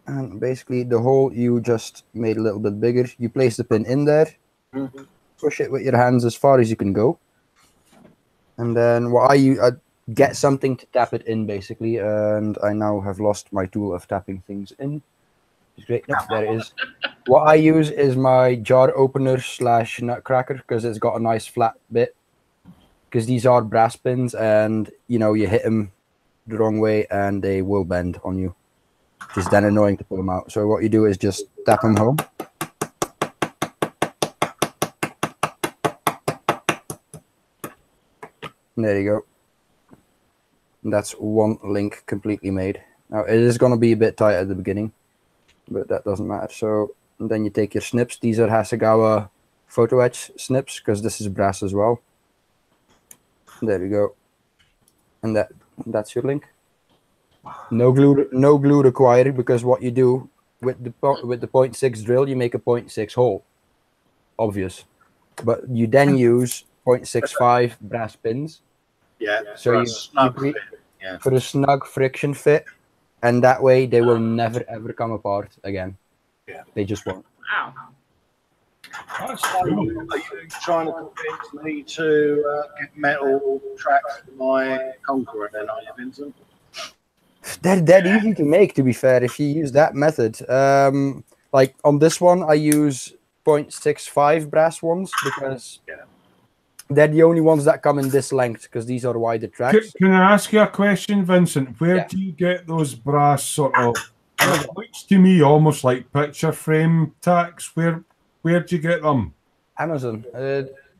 Speaker 2: And basically the hole you just made a little bit bigger. You place the pin in there, push it with your hands as far as you can go. And then what I get something to tap it in basically, and I now have lost my tool of tapping things in. It's great. No, there it is. What I use is my jar opener / nutcracker because it's got a nice flat bit. Because these are brass pins, and you know you hit them the wrong way and they will bend on you. It's then annoying to pull them out. So what you do is just tap them home. And there you go. And that's one link completely made. Now it is going to be a bit tight at the beginning, but that doesn't matter. So then you take your snips. These are Hasegawa photo etch snips because this is brass as well. There we go. And that's your link. No glue required, because what you do with the 0.6 drill, you make a 0.6 hole. Obvious. But you then use 0.65 brass pins.
Speaker 4: Yeah.
Speaker 2: So for a snug friction fit, and that way they will never ever come apart again.
Speaker 4: Yeah.
Speaker 2: They just won't.
Speaker 6: Wow.
Speaker 4: Are you trying to convince me to get metal tracks for my Conqueror then, are you, Vincent?
Speaker 2: They're dead easy to make, to be fair, if you use that method. Like on this one, I use 0.65 brass ones because they're the only ones that come in this length, because these are wider tracks.
Speaker 1: Can I ask you a question, Vincent? Where do you get those brass sort of, it looks to me almost like picture frame tacks? Where do you get them?
Speaker 2: Amazon.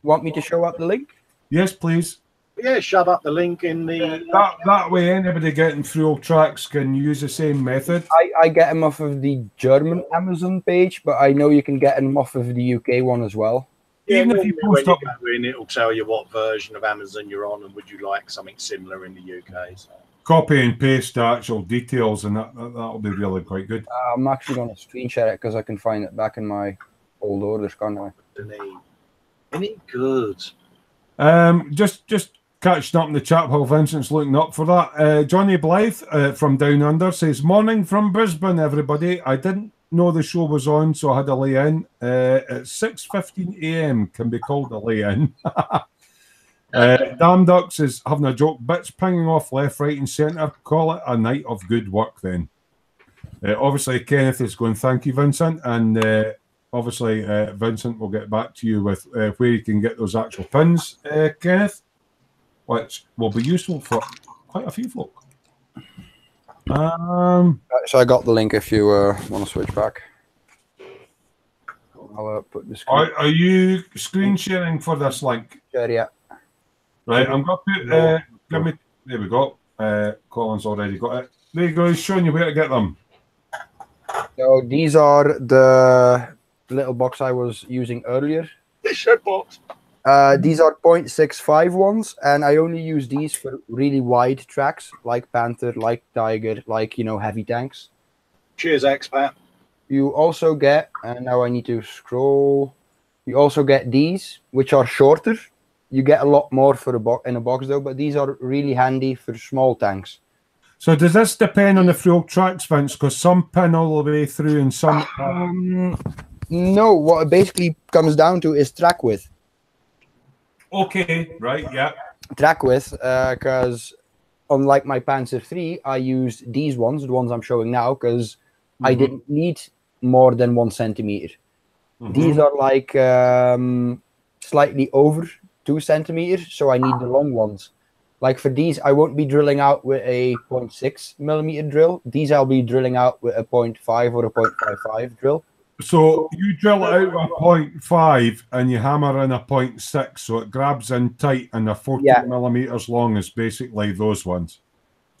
Speaker 2: Want me to show up the link?
Speaker 1: Yes, please.
Speaker 4: Yeah, shove up the link in the...
Speaker 1: That way anybody getting through old tracks can use the same method.
Speaker 2: I get them off of the German Amazon page, but I know you can get them off of the UK one as well.
Speaker 4: Yeah, even if you post up, it'll tell you what version of Amazon you're on, and would you like something similar in the UK. So.
Speaker 1: Copy and paste the actual details, and that'll be really quite good.
Speaker 2: I'm actually going to screen share it because I can find it back in my old orders, can't I?
Speaker 4: Any good?
Speaker 1: Just catching up in the chat while Vincent's looking up for that. Johnny Blythe from Down Under says, "Morning from Brisbane, everybody. I didn't know the show was on, so I had a lay-in. At 6:15 a.m. can be called a lay-in." Damn Ducks is having a joke. Bits pinging off left, right, and centre. Call it a night of good work then. Obviously, Kenneth is going, "Thank you, Vincent," and obviously, Vincent will get back to you with where you can get those actual pins, Kenneth, which will be useful for quite a few folk.
Speaker 2: So I got the link if you want to switch back. I'll put this.
Speaker 1: Are you screen sharing for this link?
Speaker 2: Sure, yeah.
Speaker 1: Right, I'm going to put, there we go. Colin's already got it. There you go, he's showing you where to get them.
Speaker 2: So these are the little box I was using earlier.
Speaker 4: This shed box.
Speaker 2: These are 0.65 ones, and I only use these for really wide tracks, like Panther, like Tiger, like, you know, heavy tanks.
Speaker 4: Cheers, expat.
Speaker 2: You also get, and now I need to scroll, you also get these, which are shorter. You get a lot more for in a box, though, but these are really handy for small tanks.
Speaker 1: So does this depend on the fuel tracks, Vince? Because some pin all the way through and some...
Speaker 2: No, what it basically comes down to is track width.
Speaker 1: Okay, right, yeah.
Speaker 2: track with, because unlike my Panzer III, I used these ones, the ones I'm showing now, because I didn't need more than 1 centimeter. These are like slightly over 2 centimeters, so I need the long ones. Like for these, I won't be drilling out with a 0.6 millimeter drill. These I'll be drilling out with a 0.5 or a 0.55 drill.
Speaker 1: So you drill it out with a 0.5 and you hammer in a 0.6, so it grabs in tight, and they're 14 millimeters long is basically those ones.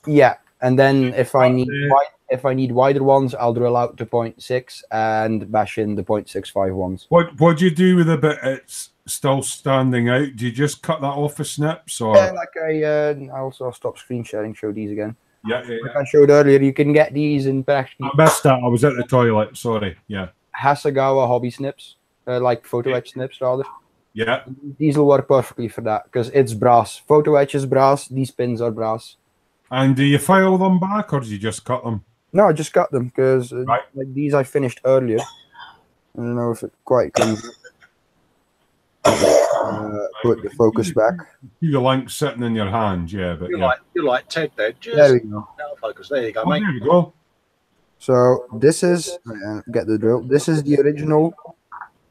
Speaker 2: Yeah, and then if I need wider ones, I'll drill out to 0.6 and bash in the 0.65 ones.
Speaker 1: What do you do with the bit it's still standing out? Do you just cut that off with snips, or?
Speaker 2: Yeah, like I also stop screen sharing. Show these again.
Speaker 1: Yeah.
Speaker 2: Like I showed earlier, you can get these in practically.
Speaker 1: I missed that. I was at the toilet. Sorry. Yeah.
Speaker 2: Hasegawa hobby snips, like photo etch snips rather.
Speaker 1: Yeah.
Speaker 2: These will work perfectly for that because it's brass. Photo etch is brass. These pins are brass.
Speaker 1: And do you file them back, or do you just cut them?
Speaker 2: No, I just cut them because like these I finished earlier. I don't know if it quite comes. Put the focus back.
Speaker 1: The link sitting in your hand, yeah. But
Speaker 4: you're like Ted there. Just
Speaker 2: there we go.
Speaker 4: Focus. There you go,
Speaker 1: oh,
Speaker 4: mate.
Speaker 1: there you go.
Speaker 2: So this is get the drill. This is the original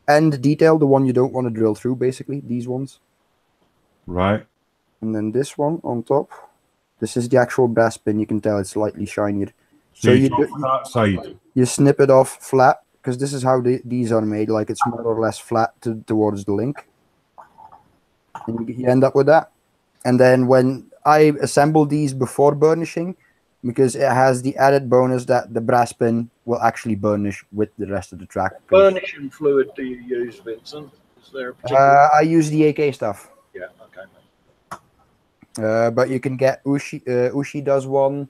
Speaker 2: end detail, the one you don't want to drill through. Basically, these ones.
Speaker 1: Right.
Speaker 2: And then this one on top. This is the actual brass pin. You can tell it's slightly shinier. So you do
Speaker 1: that side.
Speaker 2: You snip it off flat because this is how these are made. Like it's more or less flat towards the link. And you end up with that. And then when I assemble these before burnishing, because it has the added bonus that the brass pin will actually burnish with the rest of the track.
Speaker 4: Burnishing fluid do you use, Vincent? Is there a particular...
Speaker 2: I use the AK stuff.
Speaker 4: Yeah, okay, mate.
Speaker 2: But you can get Ushi does one.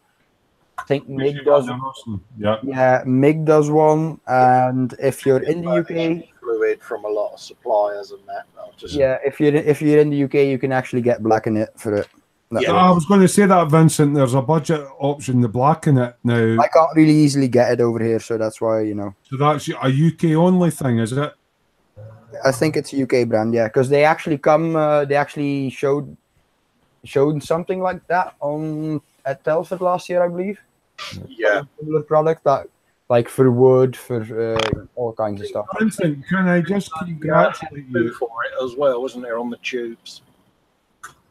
Speaker 2: I think MiG does one. Yeah, MiG does one. And if you're in the UK,
Speaker 4: fluid from a lot of suppliers and that.
Speaker 2: Yeah, if you're in the UK, you can actually get blacken it for it.
Speaker 1: Yeah, I was going to say that, Vincent. There's a budget option to blacken it now.
Speaker 2: I can't really easily get it over here, so that's why, you know.
Speaker 1: So that's a UK only thing, is it?
Speaker 2: I think it's a UK brand, yeah, because they actually come. They actually showed something like that at Telford last year, I believe.
Speaker 4: Yeah,
Speaker 2: similar product that, like for wood, for all kinds of stuff.
Speaker 1: Vincent, can I just congratulate you
Speaker 4: for it as well, wasn't there, on the tubes?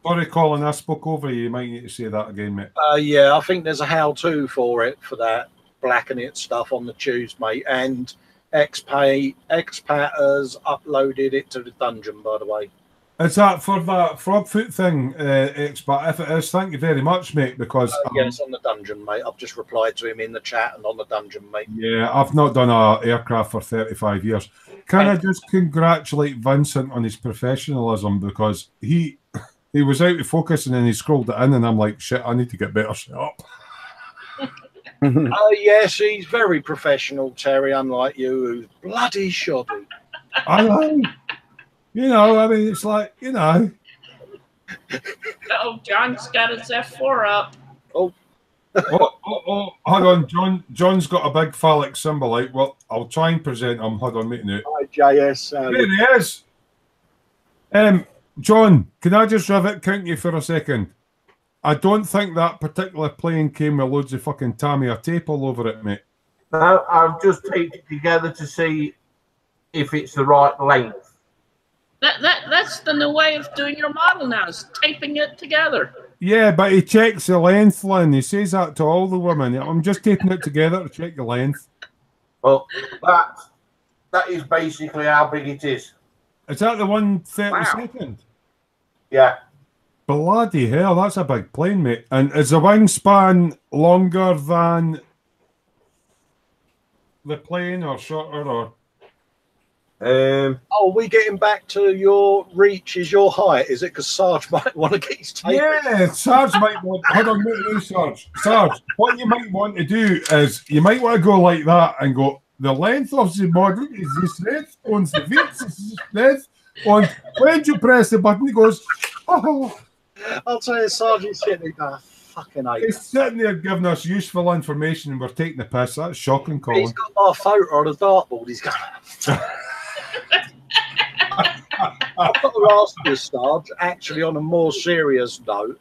Speaker 1: Sorry, Colin, I spoke over you. You might need to say that again, mate.
Speaker 4: Yeah, I think there's a how-to for it, for that blackening it stuff on the tubes, mate. And Expat has uploaded it to the dungeon, by the way.
Speaker 1: Is that for that frog foot thing, Expat? If it is, thank you very much, mate, because...
Speaker 4: yeah, it's on the dungeon, mate. I've just replied to him in the chat and on the dungeon, mate.
Speaker 1: Yeah, I've not done an aircraft for 35 years. Can I just congratulate Vincent on his professionalism, because he was out of focus and then he scrolled it in and I'm like, shit, I need to get better set up.
Speaker 4: Oh, yes, he's very professional, Terry, unlike you, who's bloody shoddy.
Speaker 1: I know. You know, I mean, it's like, you know.
Speaker 6: Oh, John's got his F4 up.
Speaker 1: Oh, hold on. John's got a big phallic symbol out. Well, I'll try and present him. Hold on, mate.
Speaker 4: Hi, JS.
Speaker 1: There he is. John, can I just rivet count you for a second? I don't think that particular plane came with loads of fucking Tamiya tape all over it, mate.
Speaker 5: No, I've just taped it together to see if it's the right length.
Speaker 6: That's the new way of doing your model now, is taping it together.
Speaker 1: Yeah, but he checks the length, Lynn. He says that to all the women. I'm just taping it together to check the length.
Speaker 5: Well, that is basically how big it is.
Speaker 1: Is that the 1/32nd?
Speaker 5: Yeah.
Speaker 1: Bloody hell, that's a big plane, mate. And is the wingspan longer than the plane or shorter or?
Speaker 4: Oh, we getting back to your reach is your height, is it? Because Sarge might want to get his tape.
Speaker 1: Yeah, Sarge might want. Hold on, wait, Sarge. Sarge, what you might want to do is you might want to go like that and go. The length of the model is this length, on the width is this length, and when you press the button, it goes. Oh.
Speaker 4: I'll tell you, Sarge is sitting there. Fucking hate.
Speaker 1: He's sitting there giving us useful information, and we're taking the piss. That's shocking, Colin.
Speaker 4: He's got my photo on a dartboard. He's going. I've got to ask you, Sarge, actually on a more serious note,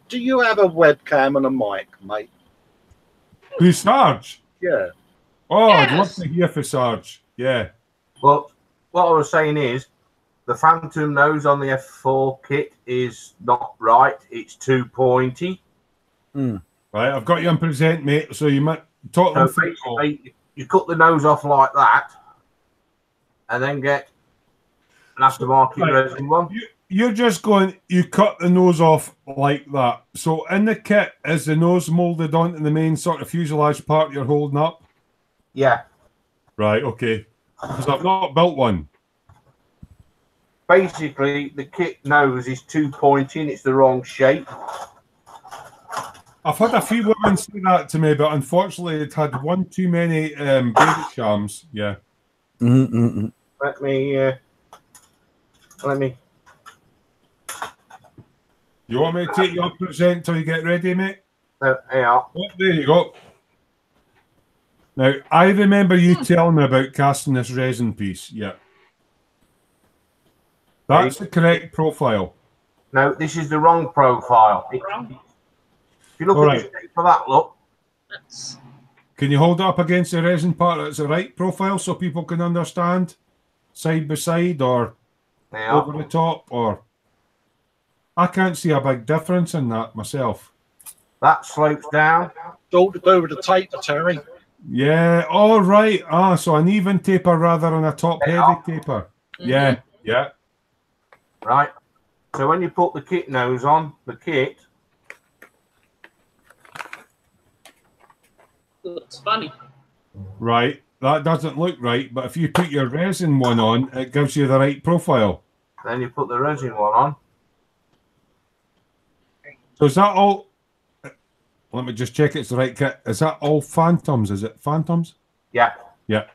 Speaker 4: do you have a webcam and a mic, mate?
Speaker 1: Who's Sarge?
Speaker 4: Yeah.
Speaker 1: Oh,
Speaker 6: Yes.
Speaker 1: I'd love to hear for Sarge. Yeah.
Speaker 5: But what I was saying is, the phantom nose on the F4 kit is not right. It's too pointy.
Speaker 1: Right, I've got you on present, mate. So you might talk them
Speaker 5: So
Speaker 1: through.
Speaker 5: basically, you cut the nose off like that, and then get an aftermarket resin one.
Speaker 1: You're just going, you cut the nose off like that. So in the kit, is the nose molded onto the main sort of fuselage part you're holding up?
Speaker 5: Yeah.
Speaker 1: Right, okay. Because I've not built one.
Speaker 5: Basically, the kit nose is too pointy and it's the wrong shape.
Speaker 1: I've had a few women say that to me, but unfortunately it had one too many baby shams. Yeah.
Speaker 5: Let me.
Speaker 1: You want me to take you up present till you get ready, mate?
Speaker 5: Yeah.
Speaker 1: Oh, there you go. Now, I remember you telling me about casting this resin piece. Yeah. That's the correct profile.
Speaker 5: No, this is the wrong profile. If you look at the shape of that, look.
Speaker 1: Can you hold it up against the resin part that's the right profile so people can understand? Side by side or over the top? Or I can't see a big difference in that myself.
Speaker 5: That slopes down.
Speaker 4: It's all to do with the taper, Terry.
Speaker 1: Yeah, all right. Ah, so an even taper rather than a top-heavy taper. Yeah, yeah.
Speaker 5: Right. So when you put the kit nose on, the kit...
Speaker 6: Looks funny.
Speaker 1: Right. That doesn't look right, but if you put your resin one on, it gives you the right profile.
Speaker 5: Then you put the resin one on.
Speaker 1: So is that all... Let me just check it's the right kit. Is that all Phantoms? Is it Phantoms?
Speaker 5: Yeah.
Speaker 1: Yeah.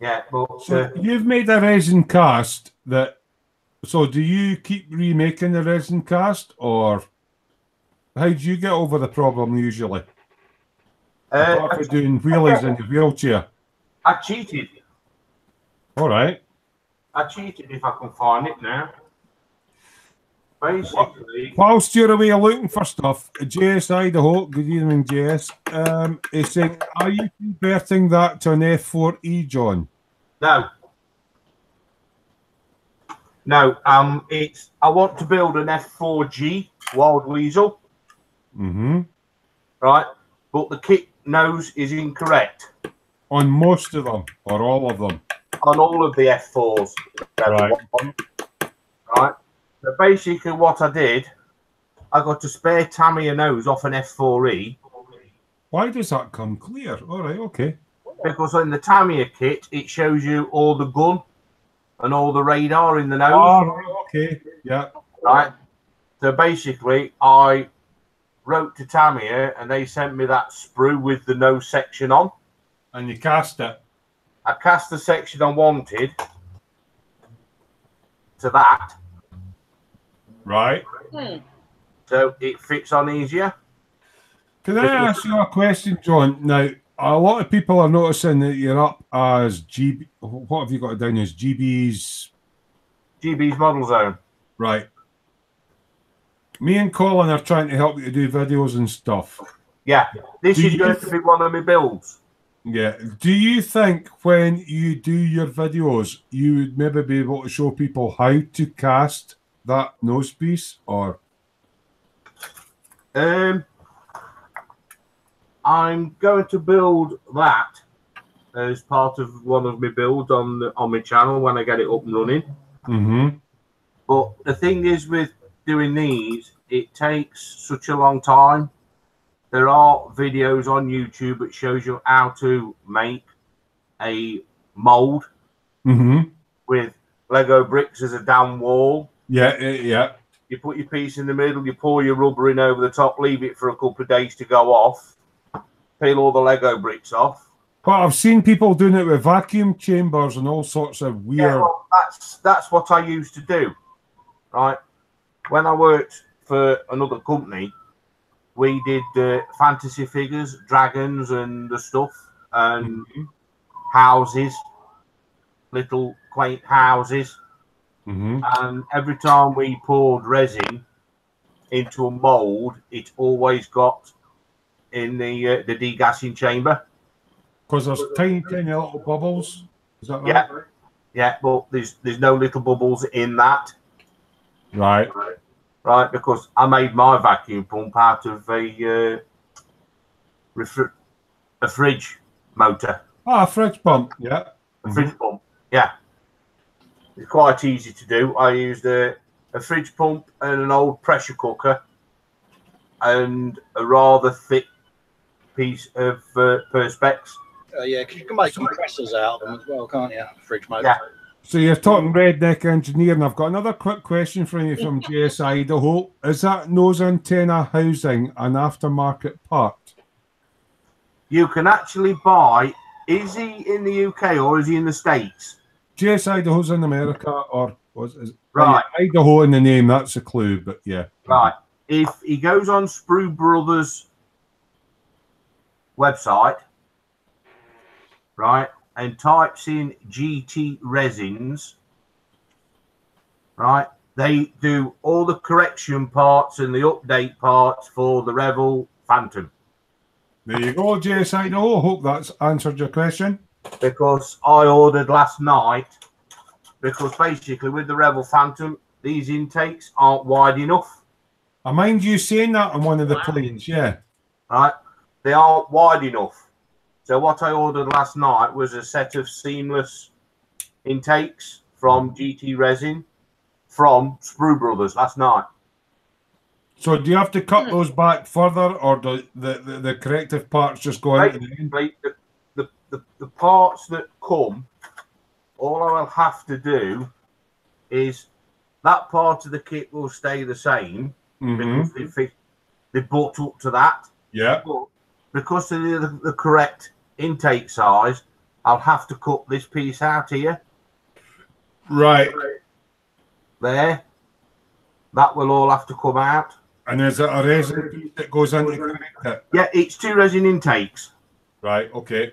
Speaker 5: Yeah, but...
Speaker 1: So you've made a resin cast that... So do you keep remaking the resin cast, or how do you get over the problem usually? Apart from doing wheelies in your wheelchair.
Speaker 5: I cheated.
Speaker 1: All right.
Speaker 5: I cheated if I can find it now. Basically...
Speaker 1: Whilst you're away looking for stuff, JS Idaho, good evening, JS, is saying, are you converting that to an F4E, John?
Speaker 5: No. No, it's... I want to build an F4G, Wild Weasel.
Speaker 1: Mm-hmm.
Speaker 5: Right? But the kit nose is incorrect.
Speaker 1: On most of them, or all of them?
Speaker 5: On all of the F4s.
Speaker 1: Right.
Speaker 5: Right? So basically what I did, I got a spare Tamiya nose off an F4E.
Speaker 1: Why does that come clear? All right, okay.
Speaker 5: Because in the Tamiya kit, it shows you all the gun and all the radar in the nose.
Speaker 1: Oh, right, okay, yeah.
Speaker 5: Right? So basically, I wrote to Tamiya and they sent me that sprue with the nose section on.
Speaker 1: And you cast it?
Speaker 5: I cast the section I wanted to that.
Speaker 1: Right.
Speaker 5: So it fits on easier.
Speaker 1: Can I ask you a question, John? Now, a lot of people are noticing that you're up as GB. What have you got down as GB's
Speaker 5: Model Zone.
Speaker 1: Right. Me and Colin are trying to help you to do videos and stuff.
Speaker 5: Yeah. This is going to be one of my builds.
Speaker 1: Yeah. Do you think when you do your videos, you would maybe be able to show people how to cast that nose piece, or?
Speaker 5: I'm going to build that as part of one of my builds on my channel when I get it up and running.
Speaker 1: Mm-hmm.
Speaker 5: But the thing is with doing these, it takes such a long time. There are videos on YouTube that shows you how to make a mold with Lego bricks as a down wall.
Speaker 1: Yeah, yeah.
Speaker 5: You put your piece in the middle, you pour your rubber in over the top, leave it for a couple of days to go off, peel all the Lego bricks off.
Speaker 1: Well, I've seen people doing it with vacuum chambers and all sorts of weird...
Speaker 5: Yeah, well, that's what I used to do, right? When I worked for another company, we did fantasy figures, dragons and the stuff, and houses. little quaint houses. And every time we poured resin into a mould, it always got in the degassing chamber.
Speaker 1: Because there's tiny little bubbles. Is that right?
Speaker 5: Yeah, yeah, but there's no little bubbles in that.
Speaker 1: Right.
Speaker 5: Right, because I made my vacuum pump out of a fridge motor.
Speaker 1: Ah, a fridge pump. Yeah.
Speaker 5: A fridge pump. Yeah. It's quite easy to do. I used a fridge pump and an old pressure cooker and a rather thick piece of Perspex.
Speaker 4: Yeah, because you can make compressors out of them as well, can't you? Fridge motor.
Speaker 5: Yeah.
Speaker 1: So you're talking redneck engineer, and I've got another quick question for you from JS Idaho. Is that nose antenna housing an aftermarket part?
Speaker 5: You can actually buy. Is he in the UK or is he in the States?
Speaker 1: JS Idaho's in America, or is
Speaker 5: Right.
Speaker 1: Idaho in the name? That's a clue, but yeah.
Speaker 5: Right. If he goes on Sprue Brothers website, right, and types in GT resins, right, they do all the correction parts and the update parts for the Revel Phantom.
Speaker 1: There you go, JS Idaho. Hope that's answered your question.
Speaker 5: Because I ordered last night, because basically with the Revel Phantom, these intakes aren't wide enough.
Speaker 1: I mind you saying that on one of the planes, yeah.
Speaker 5: Right? They aren't wide enough. So what I ordered last night was a set of seamless intakes from GT Resin from Sprue Brothers last night.
Speaker 1: So do you have to cut those back further, or do the corrective parts just go into the end?
Speaker 5: The parts that come, all I'll have to do is that part of the kit will stay the same because they butt up to that.
Speaker 1: Yeah.
Speaker 5: But because of the correct intake size, I'll have to cut this piece out here.
Speaker 1: Right.
Speaker 5: There. That will all have to come out.
Speaker 1: And is it a resin piece that goes into the correct kit?
Speaker 5: Yeah, it's 2 resin intakes.
Speaker 1: Right, okay.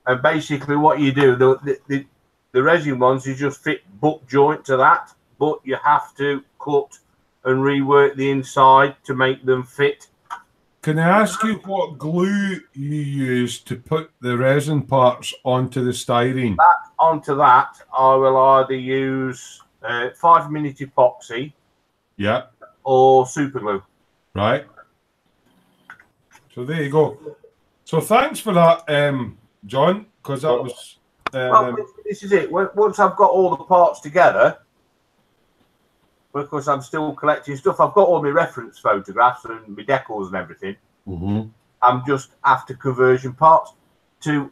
Speaker 5: And basically what you do, the resin ones, you just fit butt joint to that, but you have to cut and rework the inside to make them fit.
Speaker 1: Can I ask you what glue you use to put the resin parts onto the styrene?
Speaker 5: Onto that, I will either use 5-minute epoxy,
Speaker 1: yeah,
Speaker 5: or super glue.
Speaker 1: Right. So there you go. So thanks for that, John, because that was...
Speaker 5: well, this is it. Once I've got all the parts together, because I'm still collecting stuff, I've got all my reference photographs and my decals and everything. I'm just after conversion parts to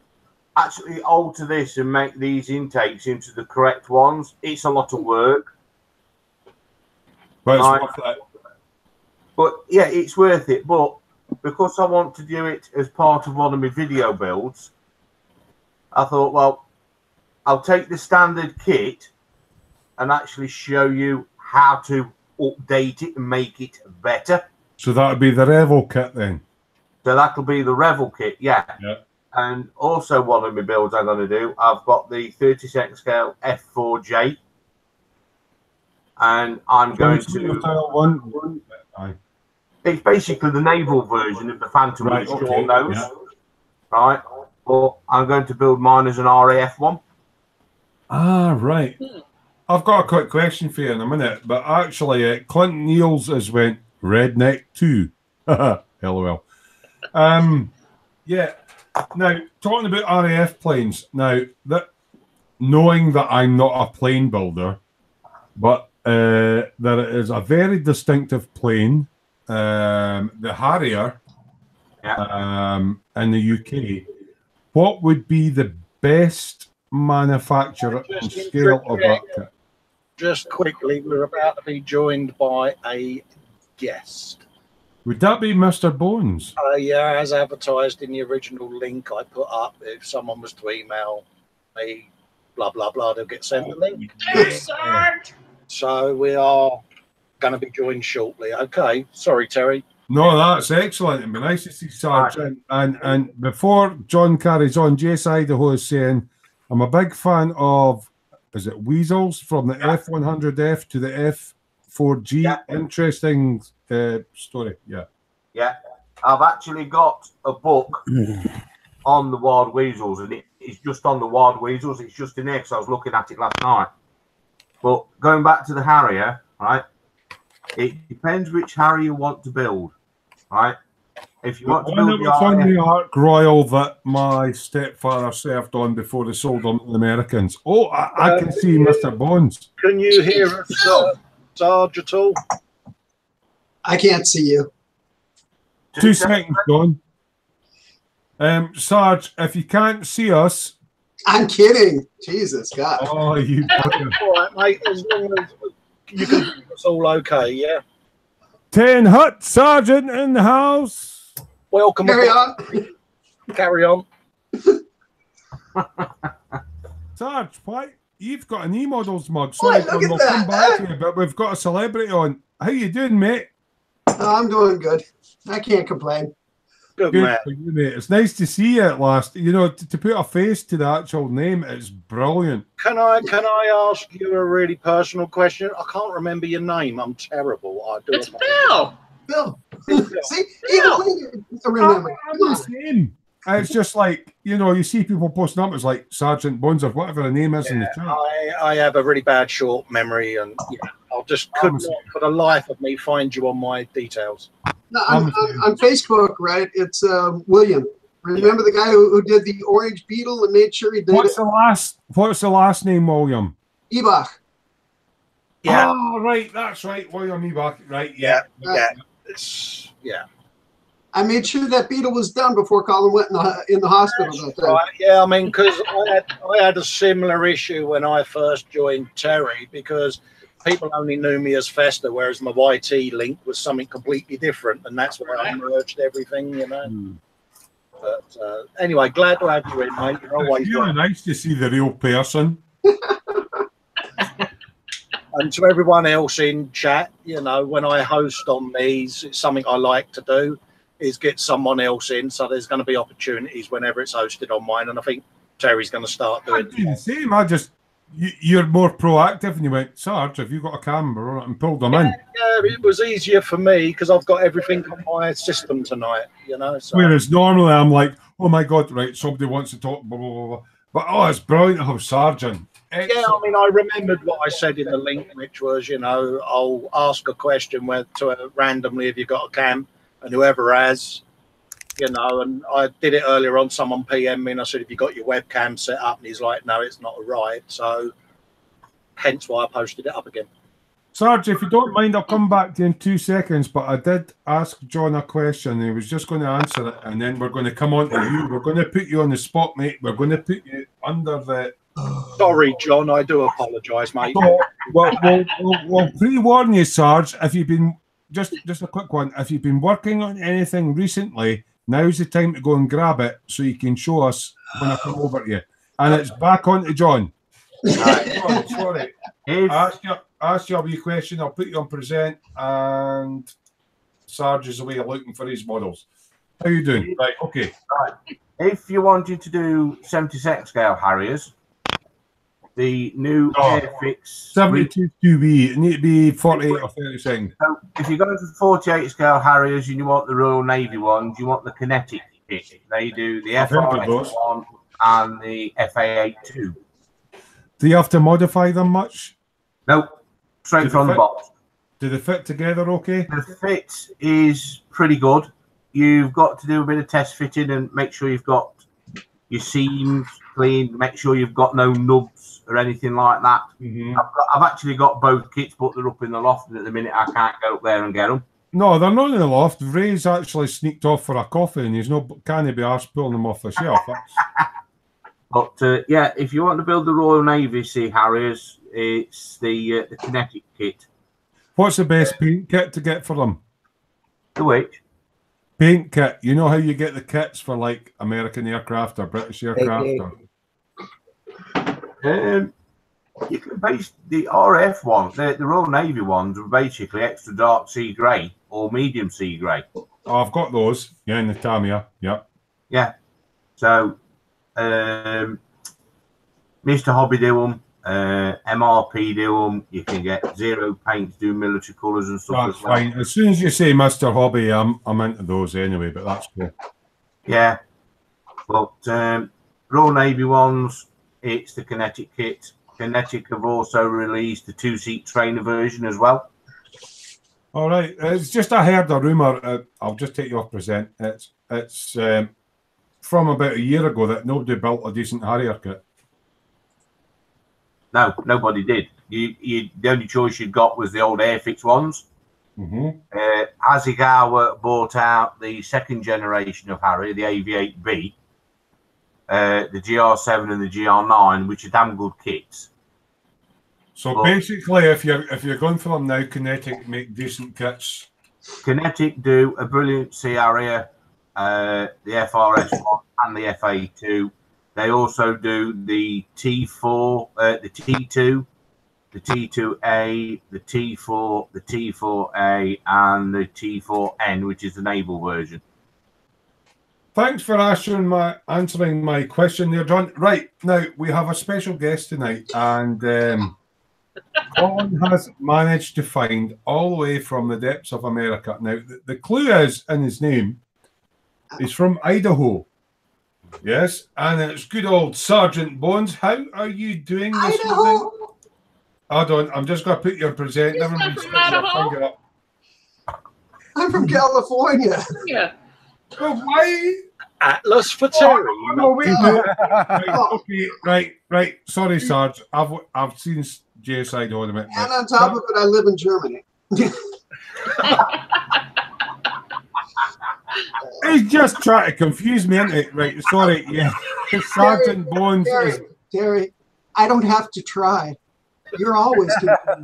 Speaker 5: actually alter this and make these intakes into the correct ones. It's a lot of work.
Speaker 1: But it's worth it.
Speaker 5: But yeah, it's worth it. But because I want to do it as part of one of my video builds, I thought, well, I'll take the standard kit and actually show you how to update it and make it better.
Speaker 1: So that would be the Revel kit then?
Speaker 5: So that'll be the Revel kit, yeah.
Speaker 1: Yeah.
Speaker 5: And also one of my builds I'm going to do, I've got the 32nd scale F4J. And I'm going to... It's basically the naval version of the Phantom with a short nose. Yeah. Right? But I'm going to build mine as an RAF one.
Speaker 1: Ah, right. I've got a quick question for you in a minute, but actually, Clinton Neals has went redneck too. LOL. Yeah. Now, talking about RAF planes, now, knowing that I'm not a plane builder, but there is a very distinctive plane, the Harrier, in the UK. What would be the best manufacturer and scale of that kit?
Speaker 4: Just quickly, we're about to be joined by a guest.
Speaker 1: Would that be Mr. Bones?
Speaker 4: Yeah, as advertised in the original link I put up, if someone was to email me, blah, blah, blah, they'll get sent the link. So we are going to be joined shortly. Okay, sorry, Terry.
Speaker 1: No, that's excellent. It'd be nice to see Sarge. And before John carries on, Jace Idaho is saying, I'm a big fan of is it Weasels from the F100F to the F4G?
Speaker 5: Yeah.
Speaker 1: Interesting story. Yeah.
Speaker 5: Yeah. I've actually got a book on the wild weasels, and it's just on the wild weasels. It's just in there because I was looking at it last night. But going back to the Harrier, right? It depends which Harrier you want to build, right? If you want to build the
Speaker 1: on the Ark Royal that my stepfather served on before they sold them to the Americans. Oh, I can see Mr. Bones.
Speaker 4: Can you hear us, Sarge, at all?
Speaker 7: I can't see you.
Speaker 1: 2 seconds, John. Sarge, if you can't see us...
Speaker 7: I'm kidding. Jesus, God.
Speaker 1: Oh, you...
Speaker 4: All right, mate, as long as you can hear us all okay, yeah?
Speaker 1: 10 Hut Sergeant in the house.
Speaker 4: Welcome.
Speaker 7: Carry on.
Speaker 4: Carry on.
Speaker 1: Sarge, why? You've got an E-Models mug.
Speaker 7: Boy,
Speaker 1: Sorry,
Speaker 7: look
Speaker 1: we'll
Speaker 7: at that,
Speaker 1: come back to you, but we've got a celebrity on. How you doing, mate?
Speaker 7: Oh, I'm doing good. I can't complain.
Speaker 4: Good,
Speaker 1: Good
Speaker 4: man.
Speaker 1: for you, mate. It's nice to see you at last. You know, to put a face to the actual name, it's brilliant.
Speaker 4: Can I ask you a really personal question? I can't remember your name. I'm terrible. I do.
Speaker 6: It's Bill.
Speaker 7: Bill.
Speaker 4: Bill.
Speaker 7: See? Even we remember.
Speaker 1: I'm the same. It's just like, you know, you see people posting up, it's like Sergeant Bones or whatever the name is in the chat.
Speaker 4: I have a really bad short memory, and I just could not, for the life of me, find you on my details.
Speaker 7: No, on Facebook, right? It's William. Remember the guy who did the Orange Beetle and made sure he did
Speaker 1: What's the last name, William?
Speaker 7: Ebach.
Speaker 4: Yeah.
Speaker 1: Oh, right, that's right, William Ebach. Right,
Speaker 4: Yeah.
Speaker 7: Right.
Speaker 4: Yeah.
Speaker 7: I made sure that Beetle was done before Colin went in the hospital that time.
Speaker 4: Right. Yeah, I mean, because I had a similar issue when I first joined Terry, because people only knew me as Festa, whereas my YT link was something completely different, and that's where I merged everything, you know. But anyway, glad to have you in, mate. You're always
Speaker 1: It's really nice to see the real person.
Speaker 4: And to everyone else in chat, you know, when I host on these, it's something I like to do, is get someone else in. So there's going to be opportunities whenever it's hosted on mine, and I think Terry's going to start doing
Speaker 1: I do the same. You're more proactive, and you went, Sarge, have you got a camera on it, and pulled them in?
Speaker 4: Yeah, it was easier for me because I've got everything on my system tonight, you know. So.
Speaker 1: Whereas normally I'm like, oh my God, right, somebody wants to talk, blah, blah, blah, blah. But, oh, it's brilliant to have Sergeant.
Speaker 4: Yeah, I mean, I remembered what I said in the link, which was, you know, I'll ask a question randomly if you've got a cam, and whoever has, you know, and I did it earlier on, someone PM me, and I said, have you got your webcam set up? And he's like, no, it's not arrived. So hence why I posted it up again.
Speaker 1: Sarge, if you don't mind, I'll come back to you in 2 seconds, but I did ask John a question, and he was just going to answer it, and then we're going to come on to you. We're going to put you on the spot, mate. We're going to put you under the...
Speaker 4: Sorry, John, I do apologise, mate.
Speaker 1: So, we'll pre-warn you, Sarge, if you've been... Just a quick one. If you've been working on anything recently, now's the time to go and grab it so you can show us when I come over to you. And it's back on to John. Right, sorry. Ask you a wee question. I'll put you on present, and Sarge is away looking for his models. How you doing? Right, okay.
Speaker 5: Right. If you wanted to do 72 scale Harriers, the new Airfix
Speaker 1: 72 QB, it need to be 48 or 36.
Speaker 5: So if you're going for 48 scale Harriers and you want the Royal Navy ones, you want the kinetic kit. They do the FA1 and the FA82.
Speaker 1: Do you have to modify them much?
Speaker 5: Nope, straight from the box.
Speaker 1: Do they fit together okay?
Speaker 5: The fit is pretty good. You've got to do a bit of test fitting and make sure you've got your seams clean, make sure you've got no nubs or anything like that. I've actually got both kits, but they're up in the loft, and at the minute I can't go up there and get them.
Speaker 1: No, they're not in the loft. Ray's actually sneaked off for a coffee, and he's can't be arsed pulling them off the shelf.
Speaker 5: But yeah, if you want to build the Royal Navy Sea Harriers, it's the kinetic kit.
Speaker 1: What's the best paint kit to get for them?
Speaker 5: The which?
Speaker 1: Paint kit. You know how you get the kits for like American aircraft or British aircraft?
Speaker 5: You can base the RF ones, the Royal Navy ones, are basically extra dark sea grey or medium sea grey.
Speaker 1: Oh, I've got those. Yeah, in the Tamiya. Yeah.
Speaker 5: Yeah. So, Mr. Hobby do them. MRP do them. You can get zero paint to do military colours and stuff.
Speaker 1: That's
Speaker 5: as well.
Speaker 1: fine. As soon as you say Mr. Hobby, I'm into those anyway, but that's cool.
Speaker 5: Yeah. But Royal Navy ones, it's the Kinetic kit. Kinetic have also released the 2-seat trainer version as well.
Speaker 1: All right. It's just I heard a rumour. I'll just take you off present. It's from about a year ago that nobody built a decent Harrier kit.
Speaker 5: No, nobody did. The only choice you got was the old Airfix ones. Hasegawa bought out the second generation of Harrier, the AV8B, the GR7 and the GR9, which are damn good kits.
Speaker 1: So basically, if you're going for them now, Kinetic make decent kits.
Speaker 5: Kinetic do a brilliant Sea Harrier, the FRS1 and the FA2. They also do the T4, the T2, the T2A, the T4, the T4A, and the T4N, which is the naval version.
Speaker 1: Thanks for answering my question there, John. Right, now we have a special guest tonight, and Colin has managed to find all the way from the depths of America. Now, the clue is in his name. He's from Idaho. Yes, and it's good old Sergeant Bones. How are you doing this evening? Hold on, I'm just going to put your present. Never mind, stick your finger up.
Speaker 7: I'm from California.
Speaker 6: Yeah.
Speaker 1: Oh, why?
Speaker 4: Atlas for Terry.
Speaker 1: No, wait. Right. Sorry, Sarge. I've seen JS Idaho in a minute.
Speaker 7: And on top of it, I live in Germany.
Speaker 1: He's just trying to confuse me, isn't it? Right, sorry, yeah. Sergeant Bones is...
Speaker 7: Terry, I don't have to try. You're always confused.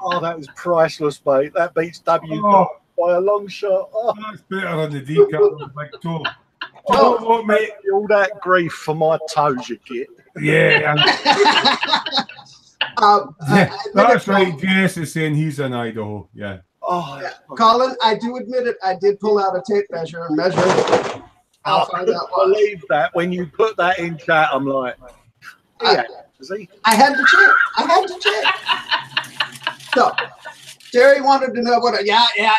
Speaker 4: Oh, that was priceless, mate. That beats W by a long shot. Oh.
Speaker 1: That's better than the decal on the big toe. You know what, mate?
Speaker 4: All that grief for my toes, you get.
Speaker 1: Yeah. That's right. JS is saying he's in Idaho. Yeah.
Speaker 4: Oh,
Speaker 7: yeah. Colin, I do admit it. I did pull out a tape measure and measure it.
Speaker 4: I believe that when you put that in chat, I'm like, yeah,
Speaker 7: I had to check. So, Terry wanted to know what. Yeah. And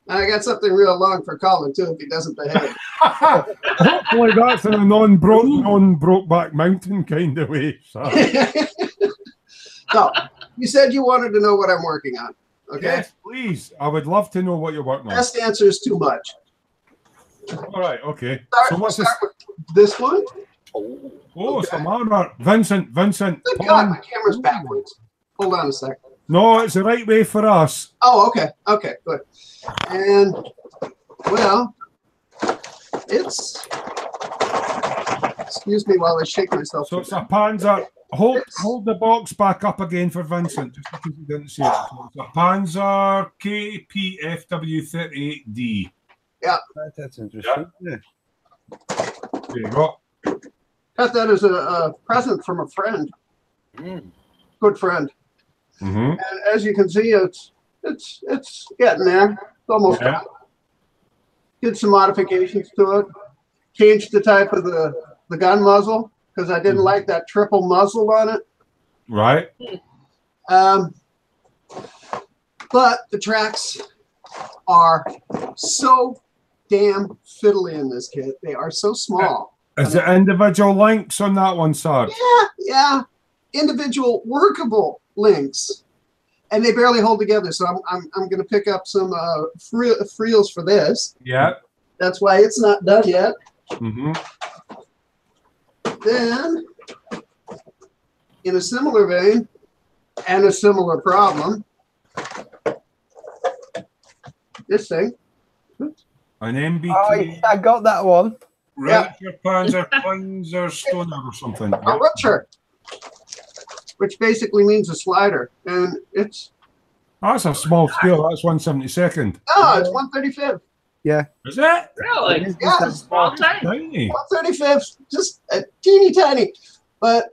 Speaker 7: I got something real long for Colin too if he doesn't behave.
Speaker 1: Hopefully that's in a non-broke back mountain kind of way. So
Speaker 7: you said you wanted to know what I'm working on. Okay.
Speaker 1: Yes, please. I would love to know what you're working on.
Speaker 7: Best answer is too much.
Speaker 1: All right. Okay.
Speaker 7: So what's this? This one?
Speaker 1: Oh, okay. Some armor. Vincent.
Speaker 7: Good God, my camera's backwards. Hold on a second.
Speaker 1: No, it's the right way for us.
Speaker 7: Oh, okay. Okay, good. And well, it's. Excuse me while I shake myself.
Speaker 1: So it's a Panzer. Hold the box back up again for Vincent, just because you didn't see it. So it's a Panzer KPFW38D.
Speaker 7: Yeah.
Speaker 2: That's interesting. Yeah.
Speaker 1: There you go.
Speaker 7: Got that as a present from a friend. Good friend. And as you can see, it's getting there. It's almost done. Did some modifications to it. Changed the type of the gun muzzle, because I didn't like that triple muzzle on it.
Speaker 1: Right.
Speaker 7: But the tracks are so damn fiddly in this kit. They are so small.
Speaker 1: Is it individual links on that one, Sarge?
Speaker 7: Yeah. Individual workable links. And they barely hold together. So I'm going to pick up some frills for this.
Speaker 1: Yeah.
Speaker 7: That's why it's not done yet. Then, in a similar vein and a similar problem, this thing.
Speaker 1: An MBT.
Speaker 2: Oh, yeah, I got that one.
Speaker 1: Raptor Panzer Stoner or something.
Speaker 7: A Rutcher, which basically means a slider. And it's...
Speaker 1: That's a small scale. That's 1/72nd.
Speaker 7: Oh, it's 1/35.
Speaker 2: Yeah.
Speaker 1: Is it?
Speaker 6: Really?
Speaker 7: Yeah,
Speaker 6: It's small tank.
Speaker 1: Tiny.
Speaker 7: 1/35, just a teeny tiny. But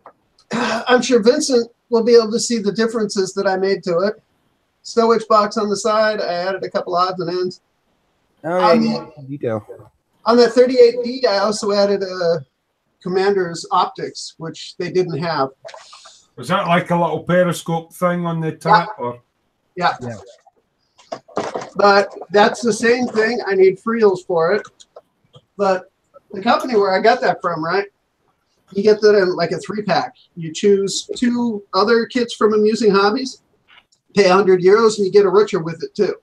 Speaker 7: I'm sure Vincent will be able to see the differences that I made to it. Stowage box on the side. I added a couple odds and ends.
Speaker 2: Oh, yeah, detail.
Speaker 7: On that 38D, I also added a commander's optics, which they didn't have.
Speaker 1: Was that like a little periscope thing on the tap? Or?
Speaker 7: Yeah. But that's the same thing. I need friels for it. But the company where I got that from, right? You get that in like a 3-pack. You choose 2 other kits from Amusing Hobbies, pay €100, and you get a Richer with it too.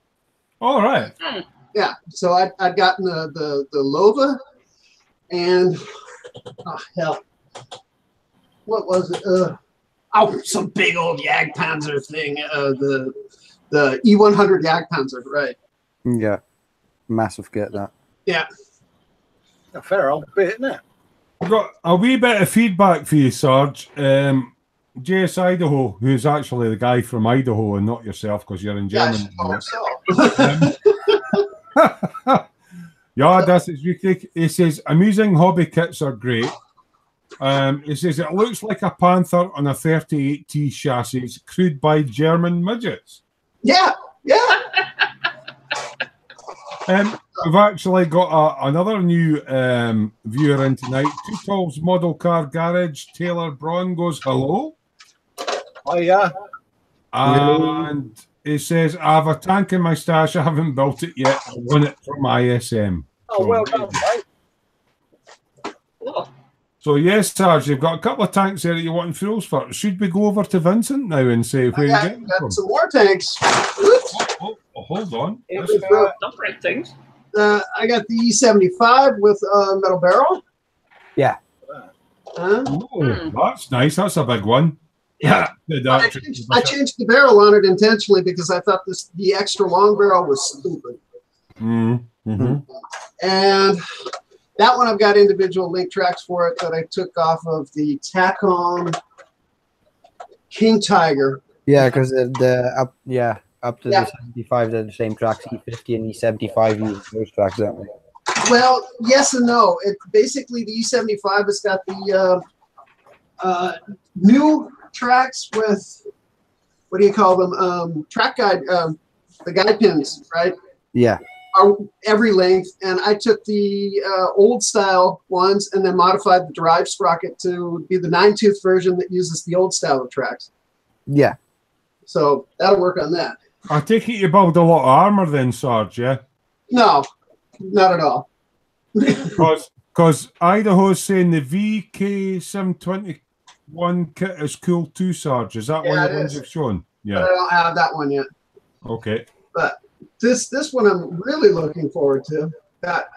Speaker 1: All right.
Speaker 7: Yeah. So I'd gotten the Lova, and oh hell, what was it? Some big old Jagdpanzer thing. The E100 Jagdpanzer, right?
Speaker 2: Yeah, massive kit that.
Speaker 7: Yeah.
Speaker 4: A fair old bit, isn't it?
Speaker 1: I've got a wee bit of feedback for you, Sarge. JS Idaho, who's actually the guy from Idaho and not yourself because you're in Germany. Yeah, das ist wirklich. He says, amusing hobby kits are great. He says, it looks like a Panther on a 38T chassis crewed by German midgets.
Speaker 7: Yeah, yeah.
Speaker 1: We've actually got another new viewer in tonight. Two Tools Model Car Garage. Taylor Braun goes, hello.
Speaker 4: Oh, yeah.
Speaker 1: And he says, I have a tank in my stash. I haven't built it yet. I won it from ISM.
Speaker 4: Oh, well done, mate.
Speaker 1: So, yes, Sarge, you've got a couple of tanks there that you want fuels for. Should we go over to Vincent now and say where you get them from?
Speaker 7: Some more tanks.
Speaker 1: Oh, hold on.
Speaker 6: Separate things.
Speaker 7: I got the E75 with a metal barrel.
Speaker 2: Yeah.
Speaker 1: Oh, that's nice. That's a big one. Yeah.
Speaker 7: I changed the barrel on it intentionally because I thought the extra long barrel was stupid.
Speaker 1: Mm-hmm.
Speaker 7: And that one I've got individual link tracks for it that I took off of the Tacom King Tiger.
Speaker 2: Yeah, because up to the 75, they're the same tracks. E50 and E75 use those tracks, don't we?
Speaker 7: Well, yes and no. Basically the E75 has got the new tracks with, what do you call them? Track guide, the guide pins, right?
Speaker 2: Yeah.
Speaker 7: Are every length, and I took the old style ones and then modified the drive sprocket to be the 9-tooth version that uses the old style of tracks.
Speaker 2: Yeah.
Speaker 7: So that'll work on that.
Speaker 1: I take it you build a lot of armor then, Sarge, yeah?
Speaker 7: No, not at all.
Speaker 1: Because Idaho's saying the VK721 kit is cool too, Sarge. Is that one of the ones you've shown? Yeah.
Speaker 7: But I don't have that one yet.
Speaker 1: Okay.
Speaker 7: But this one I'm really looking forward to. Got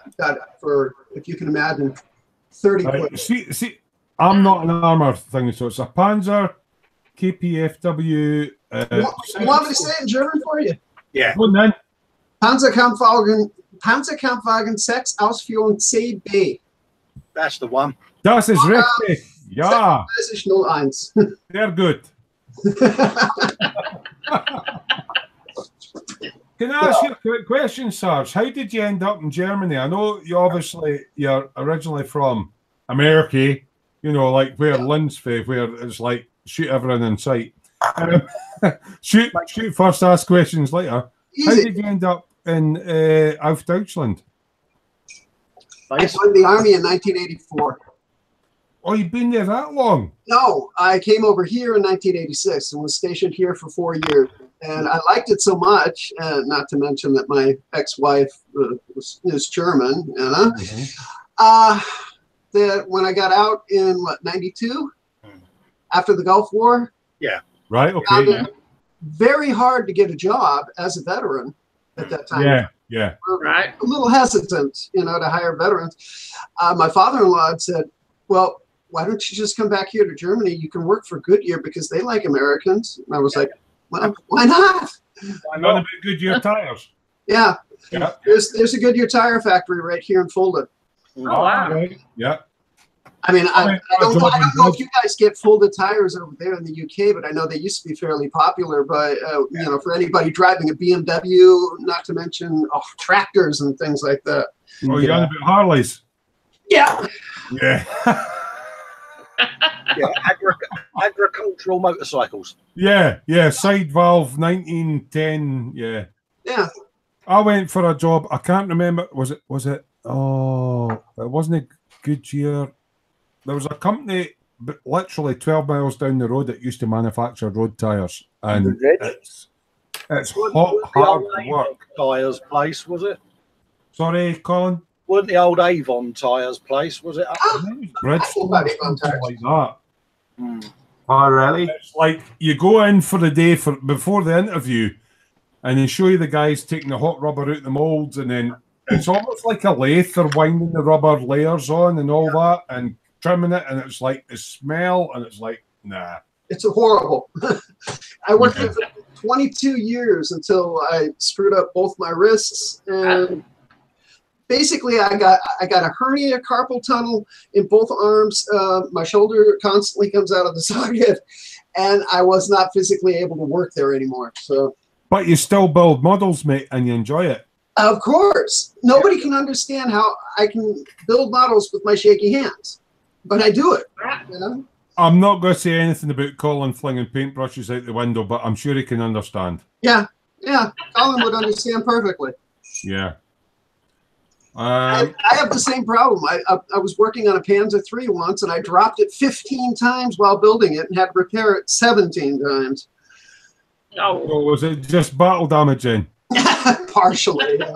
Speaker 7: for, if you can imagine, 30 quid.
Speaker 1: See, I'm not an armor thing, so it's a Panzer KPFW.
Speaker 7: You want me to say it in German for you?
Speaker 4: Yeah.
Speaker 1: Go on then.
Speaker 7: Panzerkampfwagen 6 Ausführung CB.
Speaker 4: That's the one.
Speaker 1: Das ist richtig. Ja.
Speaker 7: 3601.
Speaker 1: Sehr gut. Can I ask you a quick question, Sarge? How did you end up in Germany? I know you're originally from America, you know, like where Lindsay, where it's like shoot everything in sight. Shoot first, ask questions later.
Speaker 7: Easy.
Speaker 1: How did you end up in Auf Deutschland?
Speaker 7: I joined the army in 1984.
Speaker 1: Oh, you've been there that long?
Speaker 7: No, I came over here in 1986 and was stationed here for 4 years. And I liked it so much, not to mention that my ex-wife is German, you know, that when I got out in, 92? After the Gulf War?
Speaker 4: Yeah.
Speaker 1: Right, okay.
Speaker 7: Very hard to get a job as a veteran at that time.
Speaker 1: Yeah.
Speaker 6: Right.
Speaker 7: A little hesitant, to hire veterans. My father-in-law had said, well, why don't you just come back here to Germany? You can work for Goodyear because they like Americans. And I was like, well, why not?
Speaker 1: Why not a Goodyear tires?
Speaker 7: Yeah.
Speaker 1: Yeah.
Speaker 7: There's a Goodyear tire factory right here in Fulda.
Speaker 6: Oh, wow.
Speaker 1: Right. Yeah.
Speaker 7: I mean, I don't know if you guys get folded tires over there in the UK, but I know they used to be fairly popular. But for anybody driving a BMW, not to mention tractors and things like that.
Speaker 1: Oh, you're on about Harleys?
Speaker 7: Yeah.
Speaker 1: Yeah.
Speaker 4: Yeah, agricultural motorcycles.
Speaker 1: Yeah, side valve 1910. Yeah. I went for a job. I can't remember. Was it? Oh, it wasn't a Goodyear. there was a company literally 12 miles down the road that used to manufacture road tires, and it's hot, hard work.
Speaker 4: Tyres place, was it?
Speaker 1: Sorry, Colin?
Speaker 4: Wasn't the old Avon Tyres place, was it?
Speaker 1: Bridgestone, something like that.
Speaker 5: Oh, really?
Speaker 1: It's like you go in for the day before the interview, and they show you the guys taking the hot rubber out the molds, and then it's almost like a lathe. They're winding the rubber layers on and all that, and trimming it, and it's like the smell, and it's like, nah.
Speaker 7: It's horrible. I worked there for 22 years until I screwed up both my wrists, and basically I got a hernia carpal tunnel in both arms. My shoulder constantly comes out of the socket, and I was not physically able to work there anymore. So,
Speaker 1: but you still build models, mate, and you enjoy it.
Speaker 7: Of course, nobody can understand how I can build models with my shaky hands, but I do it. You know?
Speaker 1: I'm not going to say anything about Colin flinging paintbrushes out the window, but I'm sure he can understand.
Speaker 7: Yeah, Colin would understand perfectly.
Speaker 1: Yeah.
Speaker 7: I have the same problem. I was working on a Panzer III once, and I dropped it 15 times while building it and had to repair it 17 times.
Speaker 6: Oh.
Speaker 1: So was it just battle damaging?
Speaker 7: Partially, yeah.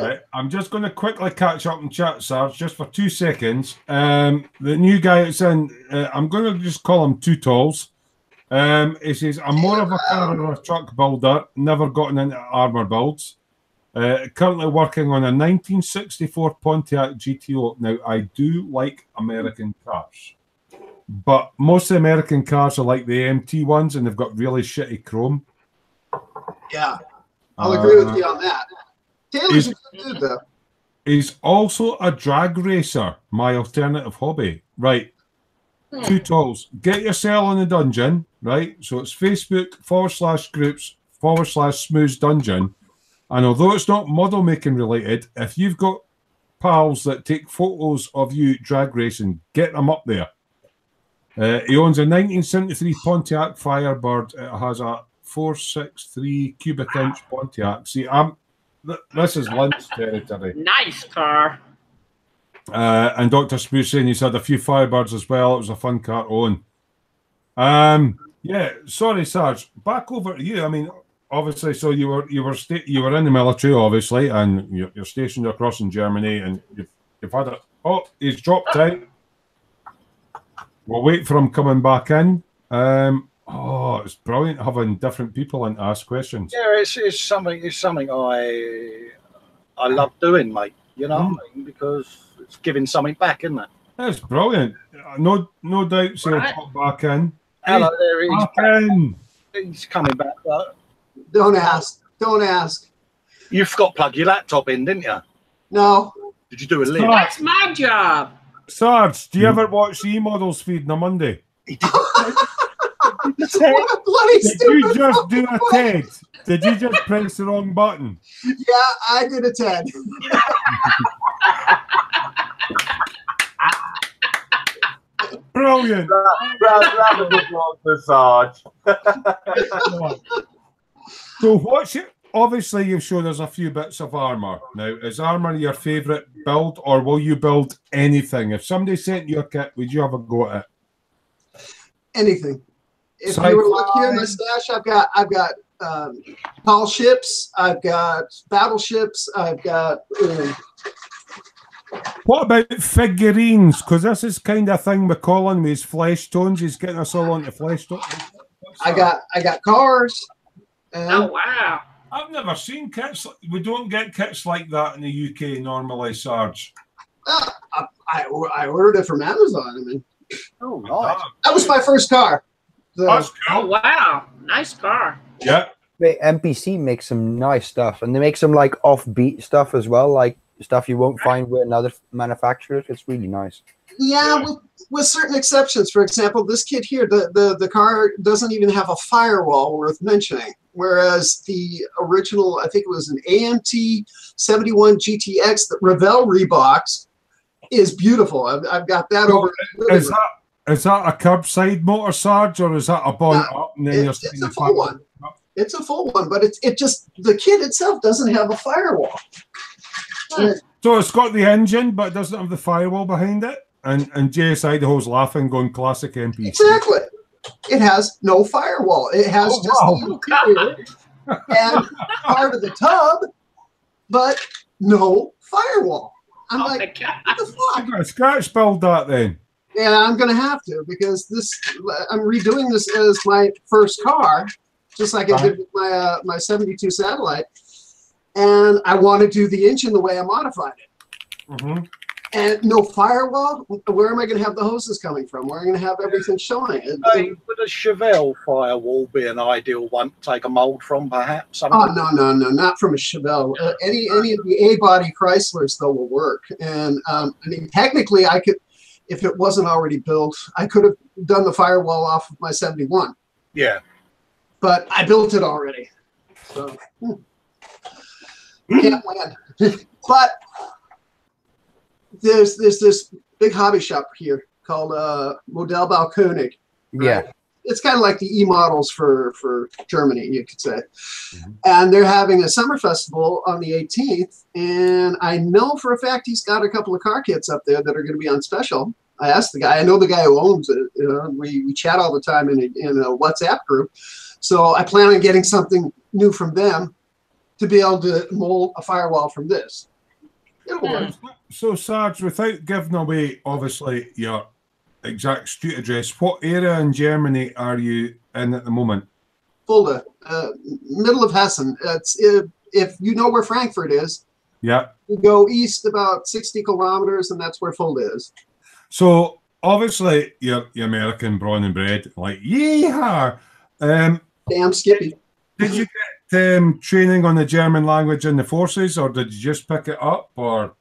Speaker 1: Right. I'm just going to quickly catch up and chat, Sarge, just for 2 seconds. The new guy that's in, I'm going to just call him Two Talls. He says, I'm more of a car or a truck builder, never gotten into armour builds. Currently working on a 1964 Pontiac GTO. Now, I do like American cars, but most of the American cars are like the AMT ones, and they've got really shitty chrome.
Speaker 7: Yeah, I'll agree with you on that. Taylor's a good dude, though.
Speaker 1: He's also a drag racer, my alternative hobby. Right. Two Talls. Get yourself in the dungeon, right? So it's Facebook/groups/Smooth Dungeon. And although it's not model making related, if you've got pals that take photos of you drag racing, get them up there. He owns a 1973 Pontiac Firebird. It has a 463 cubic inch Pontiac. See, this is Lynn's territory.
Speaker 6: Nice car.
Speaker 1: And Dr. Smooth saying he's had a few Firebirds as well. It was a fun car to own. Yeah, sorry, Sarge. Back over to you. I mean, obviously, so you were in the military, obviously, and you're stationed across in Germany, and you've had a. Oh, he's dropped out. We'll wait for him coming back in. It's brilliant having different people in to ask questions.
Speaker 4: Yeah, it's something I love doing, mate. You know what I mean? Because it's giving something back, isn't it?
Speaker 1: That's brilliant. No doubt he'll pop back in.
Speaker 4: Hello there, he's
Speaker 1: back in.
Speaker 4: He's coming back.
Speaker 7: Don't ask.
Speaker 4: You forgot to plug your laptop in, didn't you?
Speaker 7: No.
Speaker 4: Did you do a link?
Speaker 6: That's my job.
Speaker 1: Sarge, do you ever watch the E-Models feed on a Monday?
Speaker 7: What a bloody
Speaker 1: Did you just do a TED? Did you just press the wrong button?
Speaker 7: Yeah, I did a TED.
Speaker 1: Brilliant.
Speaker 5: Round of applause for Sarge.
Speaker 1: So what's your... Obviously, you've shown us a few bits of armour. Now, is armour your favourite build, or will you build anything? If somebody sent you a kit, would you have a go at it?
Speaker 7: Anything. If you were look here in my stash, I've got tall ships, I've got battleships, I've got.
Speaker 1: What about figurines? Because this is kind of thing with Colin with his flesh tones. He's getting us all onto flesh tones.
Speaker 7: I got cars.
Speaker 6: Oh wow!
Speaker 1: I've never seen kits. We don't get kits like that in the UK normally, Sarge.
Speaker 7: I ordered it from Amazon. I mean,
Speaker 4: oh, nice.
Speaker 7: That was my first car.
Speaker 1: That's cool.
Speaker 6: Oh wow! Nice car.
Speaker 1: Yeah.
Speaker 2: MPC makes some nice stuff, and they make some like offbeat stuff as well, like stuff you won't find with another manufacturer. It's really nice.
Speaker 7: Yeah, with certain exceptions. For example, this kit here, the car doesn't even have a firewall worth mentioning. Whereas the original, I think it was an AMT 71 GTX that Revell reboxed, is beautiful. I've got that over.
Speaker 1: Is that a curbside motor, Sarge, or is that a bond up? And then
Speaker 7: it's a full one. It's a full one, but it just the kit itself doesn't have a firewall.
Speaker 1: So it's got the engine, but it doesn't have the firewall behind it. And JS Idaho's laughing, going classic MPC.
Speaker 7: Exactly. It has no firewall. It has just the interior and part of the tub, but no firewall. I'm like, what the fuck?
Speaker 1: I'm going to scratch build that then.
Speaker 7: Yeah, I'm going to have to, because I'm redoing this as my first car, just like I did with my 72 Satellite. And I want to do the engine the way I modified it.
Speaker 1: Mm-hmm.
Speaker 7: And no firewall. Where am I going to have the hoses coming from? Where am I going to have everything showing?
Speaker 4: Hey, would a Chevelle firewall be an ideal one to take a mold from, perhaps?
Speaker 7: Oh, no, not from a Chevelle. Any of the A-body Chryslers, though, will work. And I mean, technically, I could, if it wasn't already built, I could have done the firewall off of my 71.
Speaker 4: Yeah.
Speaker 7: But I built it already. So, can't win. But there's this big hobby shop here called Modell Balkonig. Right?
Speaker 2: Yeah.
Speaker 7: It's kind of like the E-models for Germany, you could say. And they're having a summer festival on the 18th. And I know for a fact he's got a couple of car kits up there that are going to be on special. I asked the guy. I know the guy who owns it. You know, we chat all the time in a WhatsApp group. So I plan on getting something new from them to be able to mold a firewall from this. It'll work.
Speaker 1: So, Sarge, without giving away, obviously, your exact street address, what area in Germany are you in at the moment?
Speaker 7: Fulda, middle of Hessen. It's if you know where Frankfurt is.
Speaker 1: Yeah.
Speaker 7: You go east about 60 kilometers, and that's where Fulda is.
Speaker 1: So, obviously, you're American, born and bred. Like, yeehaw!
Speaker 7: Damn Skippy.
Speaker 1: Did you get training on the German language in the forces, or did you just pick it up, or?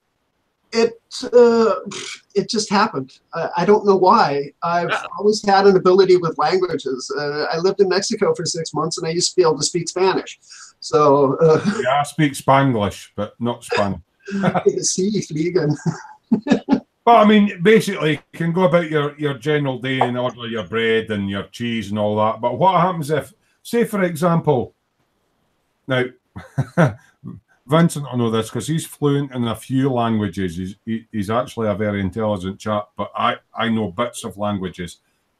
Speaker 7: It just happened. I don't know why. I've always had an ability with languages. I lived in Mexico for 6 months, and I used to be able to speak Spanish. So
Speaker 1: yeah, I speak Spanglish, but not Spanish.
Speaker 7: See, fliegen.
Speaker 1: But I mean, basically, you can go about your general day and order your bread and your cheese and all that. But what happens if, say, for example, now, Vincent will know this because he's fluent in a few languages. He's actually a very intelligent chap, but I know bits of languages.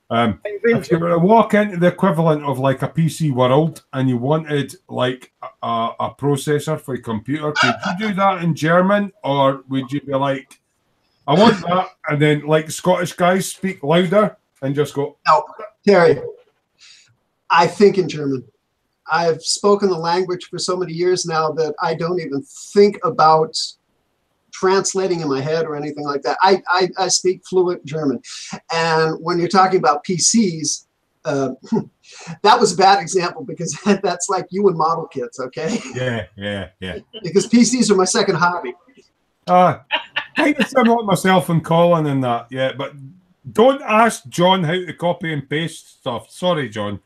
Speaker 1: If you were to walk into the equivalent of like a PC world and you wanted like a processor for your computer, could you do that in German, or would you be like, I want that, and then like Scottish guys speak louder and just go?
Speaker 7: No, Terry, I think in German. I've spoken the language for so many years now that I don't even think about translating in my head or anything like that. I speak fluent German. And when you're talking about PCs, that was a bad example because that's like you and model kits, okay?
Speaker 1: Yeah.
Speaker 7: Because PCs are my second hobby.
Speaker 1: Kind of similar to myself and Colin and that, yeah. But don't ask John how to copy and paste stuff. Sorry, John.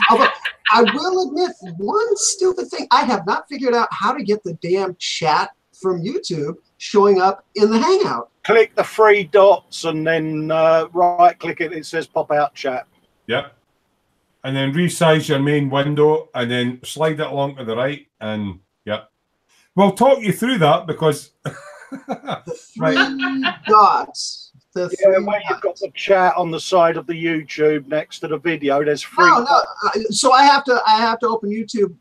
Speaker 7: Although, I will admit one stupid thing. I have not figured out how to get the damn chat from YouTube showing up in the Hangout.
Speaker 4: Click the three dots and then right-click it. It says pop out chat.
Speaker 1: Yep. And then resize your main window and then slide it along to the right. And, yep. We'll talk you through that because...
Speaker 7: The three dots.
Speaker 4: Where you've got the chat on the side of the YouTube next to the video. There's three.
Speaker 7: No. So I have to open YouTube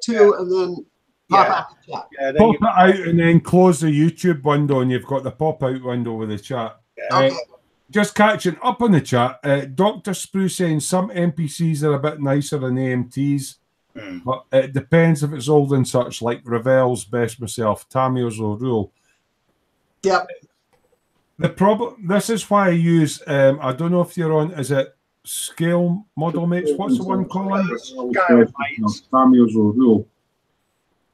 Speaker 7: too, and then pop out the chat.
Speaker 4: Yeah,
Speaker 1: pop it out and then close the YouTube window, and you've got the pop out window with the chat.
Speaker 4: Yeah.
Speaker 7: Okay.
Speaker 1: Just catching up on the chat. Dr. Sprue saying some NPCs are a bit nicer than AMTs, but it depends if it's old and such, like Ravel's Best Myself, Tamiyo's Rule.
Speaker 7: Yep.
Speaker 1: The problem. This is why I use. I don't know if you're on. Is it Scale Model Mates? What's the one called?
Speaker 3: Tamiyo's Rule.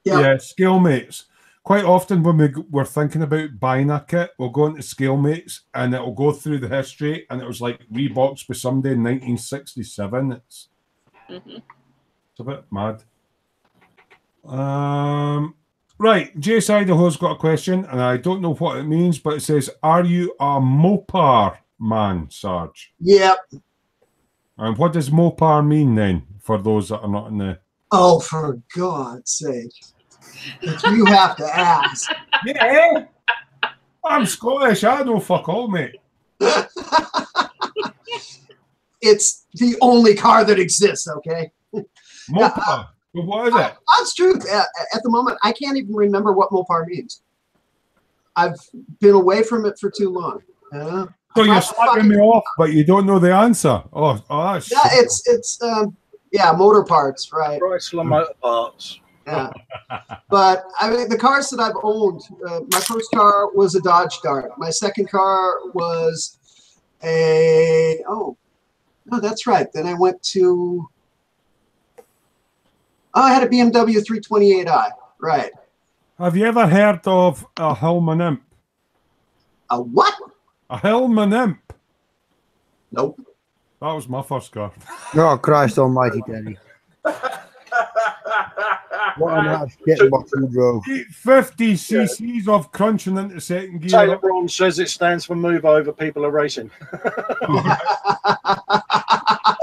Speaker 1: Yeah, Scale Mates. Quite often when we're thinking about buying a kit, we'll go into Scale Mates and it'll go through the history, and it was like reboxed by somebody in 1967. It's a bit mad. Right, Jace Idaho's got a question, and I don't know what it means, but it says, "Are you a Mopar man, Sarge?"
Speaker 7: Yep.
Speaker 1: And what does Mopar mean then, for those that are not in the...
Speaker 7: Oh, for God's sake. You have to ask.
Speaker 1: Yeah. I'm Scottish. I know fuck all, mate.
Speaker 7: It's the only car that exists, okay?
Speaker 1: Mopar. Well, what is it?
Speaker 7: That's true. At the moment, I can't even remember what Mopar means. I've been away from it for too long.
Speaker 1: So you're slapping me off, but you don't know the answer. Oh, that's
Speaker 7: yeah, it's motor parts, right?
Speaker 4: Chrysler motor parts.
Speaker 7: Yeah, but I mean, the cars that I've owned, my first car was a Dodge Dart. My second car was that's right. Then I went to, I had a BMW 328i, right.
Speaker 1: Have you ever heard of a Hillman Imp?
Speaker 7: A what?
Speaker 1: A Hillman Imp.
Speaker 7: Nope.
Speaker 1: That was my first car.
Speaker 2: Oh, Christ almighty, Teddy. What an ass getting box you drove.
Speaker 1: 50 cc's of crunching into second gear.
Speaker 4: Taylor Braun says it stands for move over, people are racing.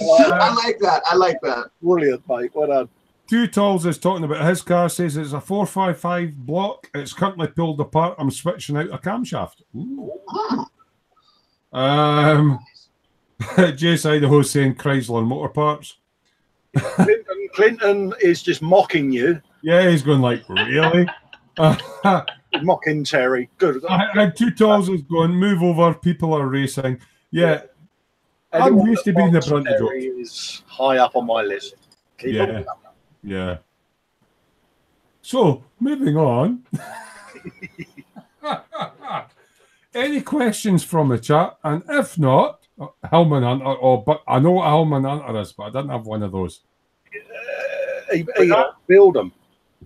Speaker 7: I like that. I like that.
Speaker 4: Brilliant, mate. Well done.
Speaker 1: Two Tolls is talking about his car, says it's a 455 block. It's currently pulled apart. I'm switching out a camshaft. Jace Idaho saying Chrysler motor parts.
Speaker 4: Clinton is just mocking you.
Speaker 1: Yeah, he's going like, really?
Speaker 4: Mocking Terry. Good.
Speaker 1: And Two Tolls is going, move over, people are racing. Yeah. I'm used to being the brunt of jokes.
Speaker 4: Terry is high up on my list. Keep on.
Speaker 1: Yeah. So, moving on. Any questions from the chat? And if not, Hillman Hunter, but I know what a Hillman Hunter is, but I didn't have one of those.
Speaker 4: Build them.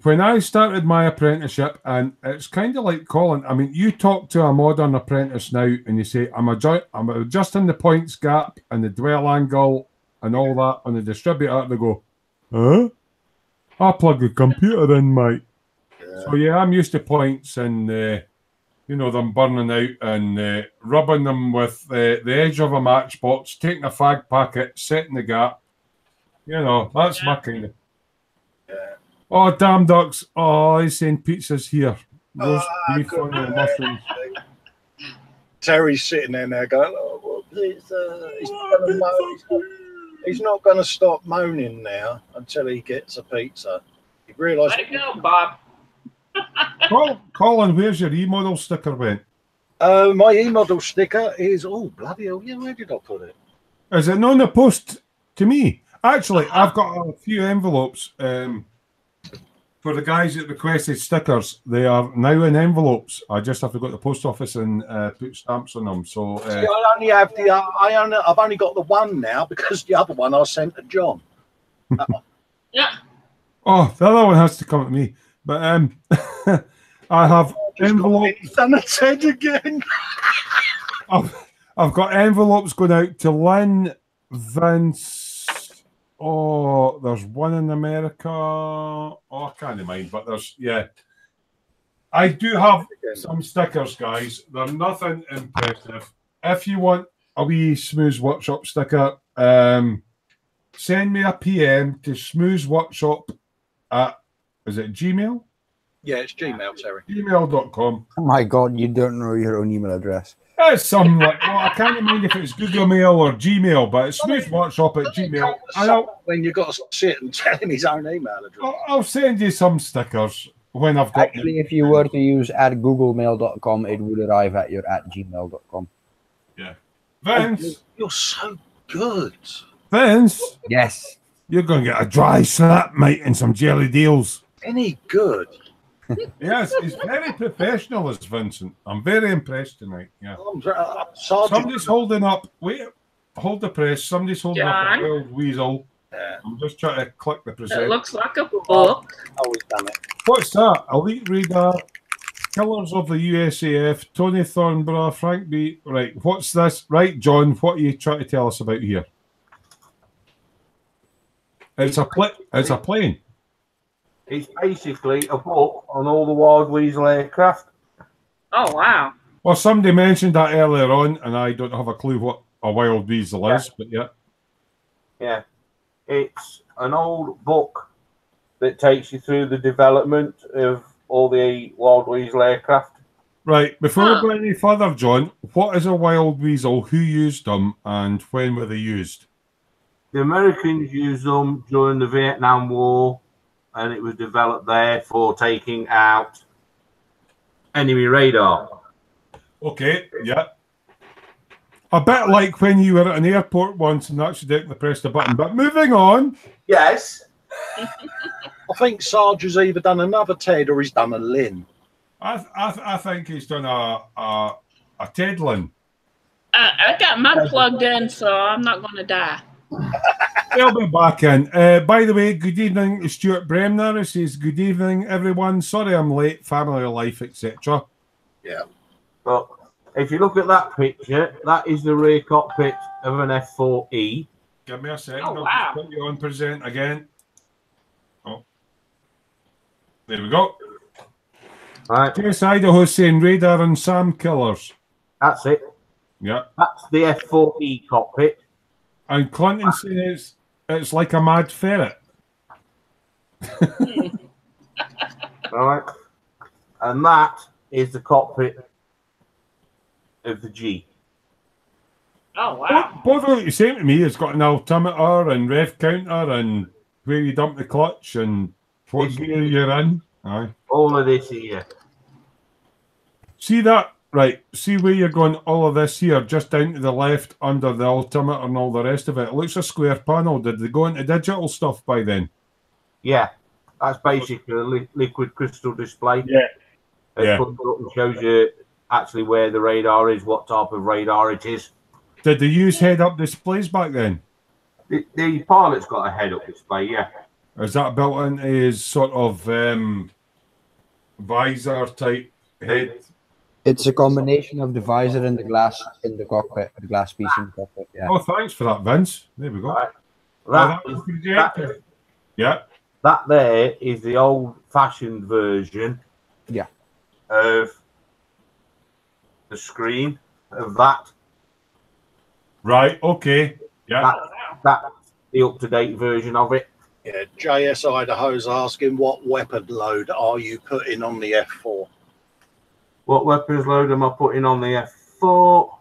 Speaker 1: When I started my apprenticeship, and it's kind of like Colin, I mean, you talk to a modern apprentice now and you say, I'm adjusting the points gap and the dwell angle and all that on the distributor. They go, huh? I plug the computer in, mate. Yeah. So, yeah, I'm used to points and, them burning out and rubbing them with the edge of a matchbox, taking a fag packet, setting the gap. That's my kind of. Yeah. Oh, damn ducks. Oh, he's saying pizza's here. Roast beef on the mushrooms.
Speaker 4: Terry's sitting there now going, oh, pizza. He's not going to stop moaning now until he gets a pizza. He realised.
Speaker 6: Let it go, Bob.
Speaker 1: Colin, where's your e-model sticker went?
Speaker 4: My e-model sticker is, bloody hell, yeah, where did I put it?
Speaker 1: Is it on the post to me? Actually, I've got a few envelopes for the guys that requested stickers. They are now in envelopes. I just have to go to the post office and put stamps on them. So
Speaker 4: I've only got the one now because the other one I sent to John.
Speaker 6: Yeah.
Speaker 1: Oh, the other one has to come to me. But I have envelopes.
Speaker 4: He's done its head again.
Speaker 1: I've got envelopes going out to Lynn, Vince. Oh, there's one in America. Oh, I can't mind, but I do have some stickers, guys. They're nothing impressive. If you want a wee Smooth Workshop sticker, send me a PM to Smooth Workshop at, is it Gmail?
Speaker 4: Yeah, it's Gmail, Terry.
Speaker 1: Gmail.com.
Speaker 2: Oh my God, you don't know your own email address.
Speaker 1: It's something like, I can't mind if it's Google Mail or Gmail, but it's Smooth Workshop at Gmail.
Speaker 4: When you've got to sit and tell him his own email address.
Speaker 1: I'll send you some stickers when I've got
Speaker 2: Actually, if you were to use @googlemail.com, it would arrive at your @gmail.com.
Speaker 1: Yeah. Vince.
Speaker 4: You're so good.
Speaker 1: Vince.
Speaker 2: Yes.
Speaker 1: You're going to get a dry slap, mate, and some jelly deals.
Speaker 4: Any good?
Speaker 1: Yes, he's very professional, as Vincent. I'm very impressed tonight. Yeah. Somebody's holding up. Wait, hold the press. Somebody's holding up a wild weasel. Yeah. I'm just trying to click the present.
Speaker 6: It looks like a book.
Speaker 4: Always done it.
Speaker 1: What's that? Elite Reader, Killers of the USAF, Tony Thornborough, Frank B. Right, what's this? Right, John, what are you trying to tell us about here? It's a plane.
Speaker 5: It's basically a book on all the Wild Weasel aircraft.
Speaker 6: Oh, wow.
Speaker 1: Well, somebody mentioned that earlier on, and I don't have a clue what a Wild Weasel is, but yeah.
Speaker 5: Yeah. It's an old book that takes you through the development of all the Wild Weasel aircraft.
Speaker 1: Right, before we go any further, John, what is a Wild Weasel? Who used them and when were they used?
Speaker 5: The Americans used them during the Vietnam War, and it was developed there for taking out enemy radar.
Speaker 1: Okay, yeah. A bit like when you were at an airport once and accidentally pressed a button. But moving on.
Speaker 5: Yes.
Speaker 4: I think Sarge has either done another Ted or he's done a Lynn.
Speaker 1: I think he's done a Tedlin.
Speaker 6: I got my plugged in, so I'm not going to die.
Speaker 1: He'll be back in. By the way, good evening to Stuart Bremner. He says, good evening, everyone. Sorry I'm late, family life, etc.
Speaker 4: Yeah.
Speaker 5: But if you look at that picture, that is the rear cockpit of an F4E.
Speaker 1: Give me a second.
Speaker 6: Oh,
Speaker 1: I'll
Speaker 6: wow.
Speaker 1: just put you on present again. Oh. There we go.
Speaker 5: Right.
Speaker 1: Chris Idaho saying radar and SAM killers.
Speaker 5: That's it.
Speaker 1: Yeah.
Speaker 5: That's the F4E cockpit.
Speaker 1: And Clinton says it's like a mad ferret.
Speaker 5: Right. And that is the cockpit of the G.
Speaker 6: Oh, wow.
Speaker 1: Both of what you're saying to me, it's got an altimeter and rev counter and where you dump the clutch and what gear you're in. Aye.
Speaker 5: All of this here.
Speaker 1: See that? Right. See where you're going, all of this here, just down to the left under the altimeter and all the rest of it. It looks a square panel. Did they go into digital stuff by then?
Speaker 5: Yeah. That's basically a liquid crystal display.
Speaker 1: Yeah.
Speaker 5: It comes up and shows you actually where the radar is, what type of radar it is.
Speaker 1: Did they use head-up displays back then?
Speaker 5: The pilot's got a head-up display, yeah.
Speaker 1: Is that built into his sort of visor type head?
Speaker 2: It's a combination of the visor and the glass in the cockpit, the glass piece in the cockpit. Yeah.
Speaker 1: Oh, thanks for that, Vince. There we go.
Speaker 5: Right.
Speaker 1: Yeah.
Speaker 5: That there is the old-fashioned version.
Speaker 2: Yeah.
Speaker 5: Of the screen of that.
Speaker 1: Right. Okay. Yeah.
Speaker 5: That's the up-to-date version of it.
Speaker 4: Yeah. JS Idaho's asking, what weapon load are you putting on the F4?
Speaker 5: What weapons load am I putting on the F4?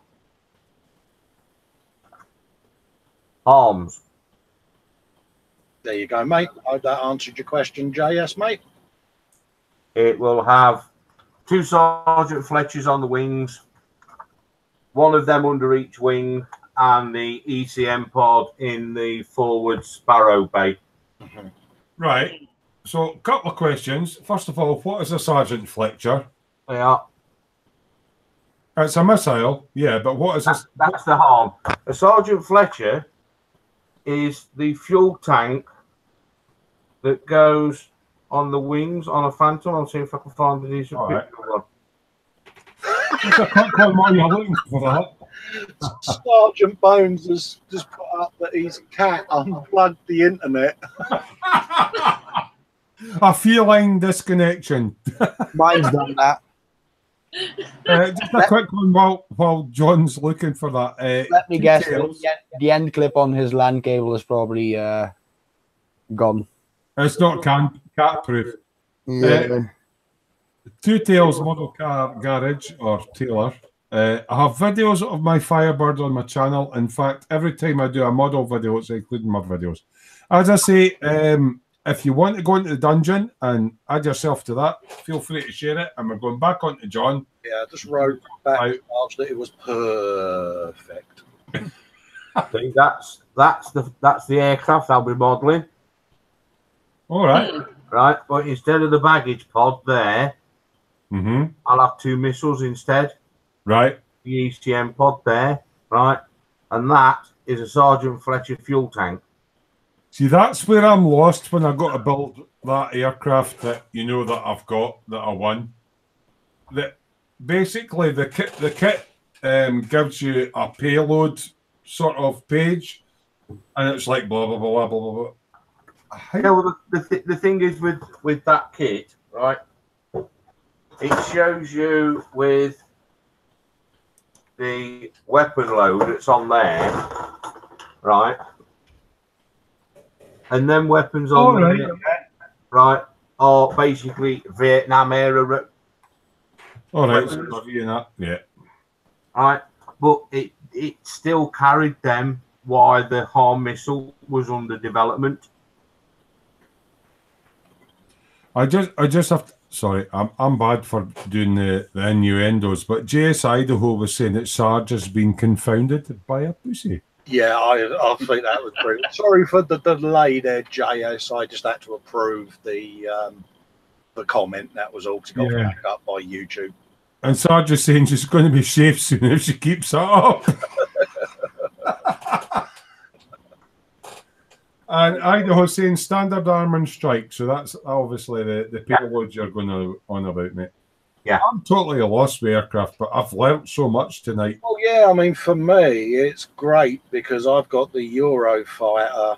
Speaker 5: Arms.
Speaker 4: There you go, mate. I hope that answered your question, JS, mate.
Speaker 5: It will have 2 Sergeant Fletchers on the wings, one of them under each wing, and the ECM pod in the forward Sparrow bay.
Speaker 1: Right. So, a couple of questions. First of all, what is a Sergeant Fletcher?
Speaker 5: Yeah.
Speaker 1: It's a missile, yeah, but what is this?
Speaker 5: That's the harm. A Sergeant Fletcher is the fuel tank that goes on the wings on a Phantom. I'll see if I can find a decent picture of one.
Speaker 1: I can't call what you're looking for that.
Speaker 4: Sergeant Bones has just put up that his cat unplugged the internet.
Speaker 1: A feline disconnection.
Speaker 2: Mine's done that.
Speaker 1: Just a quick one while John's looking for that.
Speaker 2: Let me guess. The end clip on his LAN cable is probably gone.
Speaker 1: It's not cat proof.
Speaker 2: Yeah.
Speaker 1: Two Tails Model Car Garage or Taylor. I have videos of my Firebird on my channel. In fact, every time I do a model video, it's including my videos. As I say, if you want to go into the dungeon and add yourself to that, feel free to share it. And we're going back onto John.
Speaker 4: Yeah, I just wrote back that it was perfect.
Speaker 5: See, that's the aircraft I'll be modelling.
Speaker 1: All right.
Speaker 5: Right, but instead of the baggage pod there, I'll have 2 missiles instead.
Speaker 1: Right.
Speaker 5: The ECM pod there, right, and that is a Sergeant Fletcher fuel tank.
Speaker 1: See, that's where I'm lost when I got to build that aircraft that you know that I've got that I won. That basically the kit gives you a payload sort of page, and it's like blah blah blah blah blah blah.
Speaker 5: Yeah, well, the thing is with that kit, right? It shows you with the weapon load that's on there, right? And then weapons on there. right, are basically Vietnam era.
Speaker 1: All right, so we're viewing that. Yeah.
Speaker 5: Right, but it still carried them while the HARM missile was under development.
Speaker 1: I just have to, sorry, I'm bad for doing the innuendos, but JS Idaho was saying that Sarge has been confounded by a pussy.
Speaker 4: Yeah, I think that was brilliant. Sorry for the delay there, JS. I just had to approve the comment. That was all, 'cause it got backed up by YouTube.
Speaker 1: And Sarge is saying she's going to be safe soon if she keeps it up. And Idaho saying standard arm and strike. So that's obviously the payloads you're going on about, mate.
Speaker 5: Yeah.
Speaker 1: I'm totally lost with aircraft, but I've learnt so much tonight.
Speaker 4: Oh, yeah. I mean, for me, it's great because I've got the Eurofighter.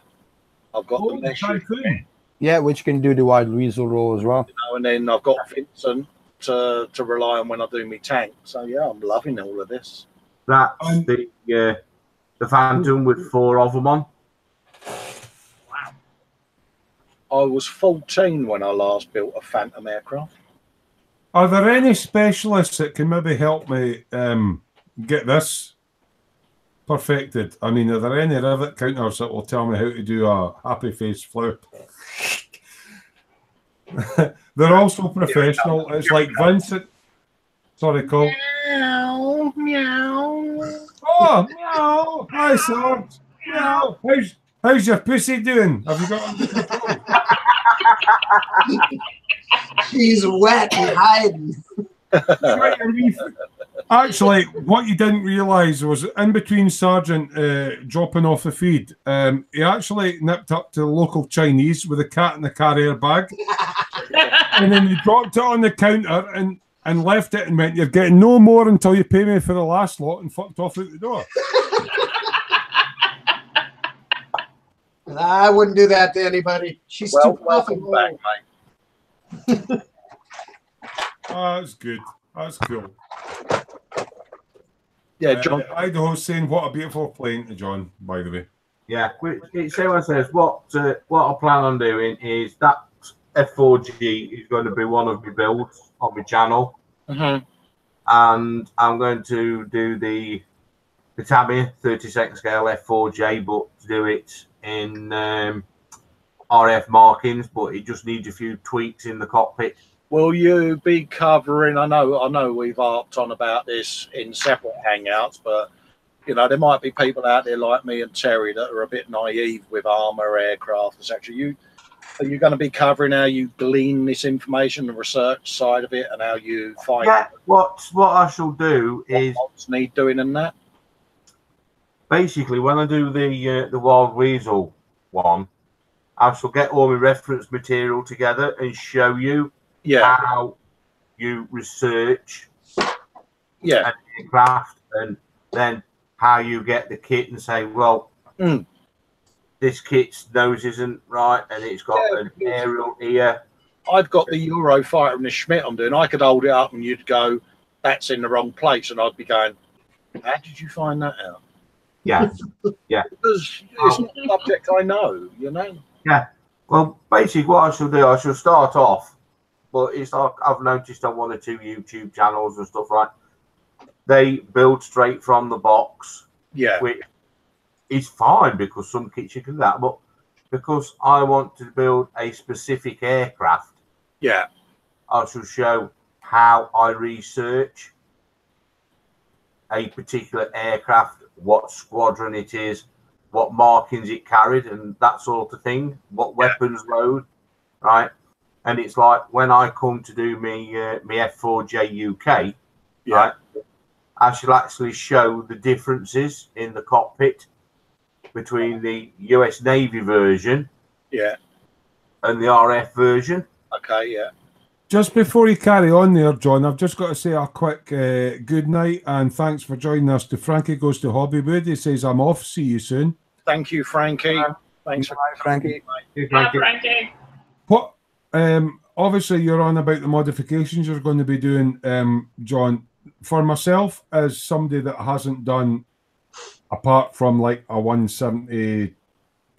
Speaker 4: I've got the Typhoon.
Speaker 2: Yeah, which can do the wide weasel roll as well.
Speaker 4: You know, and then I've got Vincent to rely on when I do my tank. So, yeah, I'm loving all of this.
Speaker 5: That's the Phantom with 4 of them on.
Speaker 4: I was 14 when I last built a Phantom aircraft.
Speaker 1: Are there any specialists that can maybe help me get this perfected? I mean, are there any rivet counters that will tell me how to do a happy face flip? They're also professional. It's like Vincent. Sorry, Cole.
Speaker 4: Meow, meow.
Speaker 1: Oh, meow. Hi, Sarge. Meow. How's your pussy doing? Have you got under control?
Speaker 7: She's wet and hiding.
Speaker 1: Actually, what you didn't realise was in between Sergeant dropping off the feed, he actually nipped up to the local Chinese with a cat in the carrier bag. And then he dropped it on the counter and left it and went, "You're getting no more until you pay me for the last lot," and fucked off out the door.
Speaker 7: I wouldn't do that to anybody. She's too
Speaker 4: welcome back, mate.
Speaker 1: Oh, that's good. That's cool.
Speaker 4: Yeah, John.
Speaker 1: Idaho's saying, "What a beautiful plane," to John, by the way.
Speaker 5: Yeah, someone says what I plan on doing is that F4G is going to be one of my builds on my channel, and I'm going to do the Tammy 32nd scale F4J, but to do it in RF markings, but it just needs a few tweaks in the cockpit.
Speaker 4: Will you be covering? I know we've harped on about this in separate hangouts, but you know there might be people out there like me and Terry that are a bit naive with armor, aircraft, etc. Are you going to be covering how you glean this information, the research side of it, and how you find?
Speaker 5: Yeah. What I shall do is
Speaker 4: what's need doing in that.
Speaker 5: Basically, when I do the Wild Weasel one, I shall get all my reference material together and show you how you research an aircraft, and then how you get the kit and say, well, this kit's nose isn't right, and it's got an aerial here.
Speaker 4: I've got the Eurofighter and the Schmidt I'm doing. I could hold it up and you'd go, "That's in the wrong place," and I'd be going, "How did you find that out?"
Speaker 5: Yeah, yeah.
Speaker 4: Because it's not a subject I know, you know.
Speaker 5: Yeah. Well, basically, what I shall do, I shall start off, but it's like I've noticed on 1 or 2 YouTube channels and stuff, right? They build straight from the box.
Speaker 4: Yeah.
Speaker 5: Which is fine because some kits you can do that, but because I want to build a specific aircraft, I shall show how I research a particular aircraft, what squadron it is, what markings it carried, and that sort of thing, what weapons load, right? And it's like when I come to do me F4J UK, right, I shall actually show the differences in the cockpit between the US Navy version and the RF version.
Speaker 4: Okay, yeah.
Speaker 1: Just before you carry on there, John, I've just got to say a quick good night and thanks for joining us. To Frankie Goes to Hobbywood. He says, "I'm off. See you soon."
Speaker 4: Thank you, Frankie. Thanks for
Speaker 2: Frankie.
Speaker 6: Frankie.
Speaker 1: What? Obviously, you're on about the modifications you're going to be doing, John. For myself, as somebody that hasn't done, apart from like a 170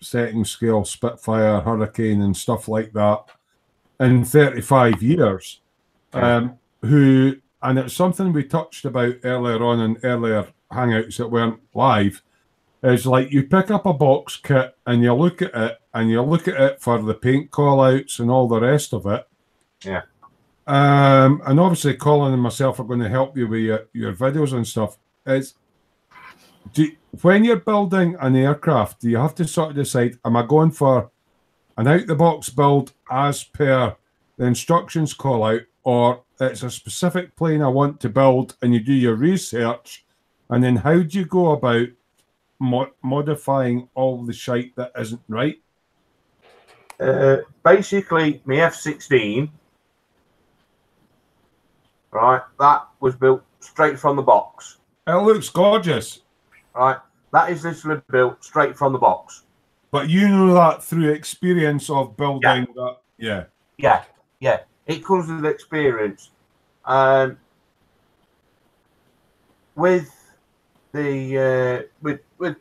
Speaker 1: setting scale Spitfire, Hurricane, and stuff like that, in 35 years, who, and it's something we touched about earlier on in earlier hangouts that weren't live, is like you pick up a box kit and you look at it and you look at it for the paint call outs and all the rest of it.
Speaker 5: Yeah.
Speaker 1: And obviously Colin and myself are going to help you with your videos and stuff. When you're building an aircraft, do you have to sort of decide, am I going for an out-the-box build as per the instructions call out, or it's a specific plane I want to build and you do your research, and then how do you go about modifying all the shite that isn't right?
Speaker 5: Basically, my F-16, right, that was built straight from the box.
Speaker 1: It looks gorgeous.
Speaker 5: Right, that is literally built straight from the box.
Speaker 1: But you know that through experience of building that, yeah.
Speaker 5: Yeah. It comes with experience. With the with the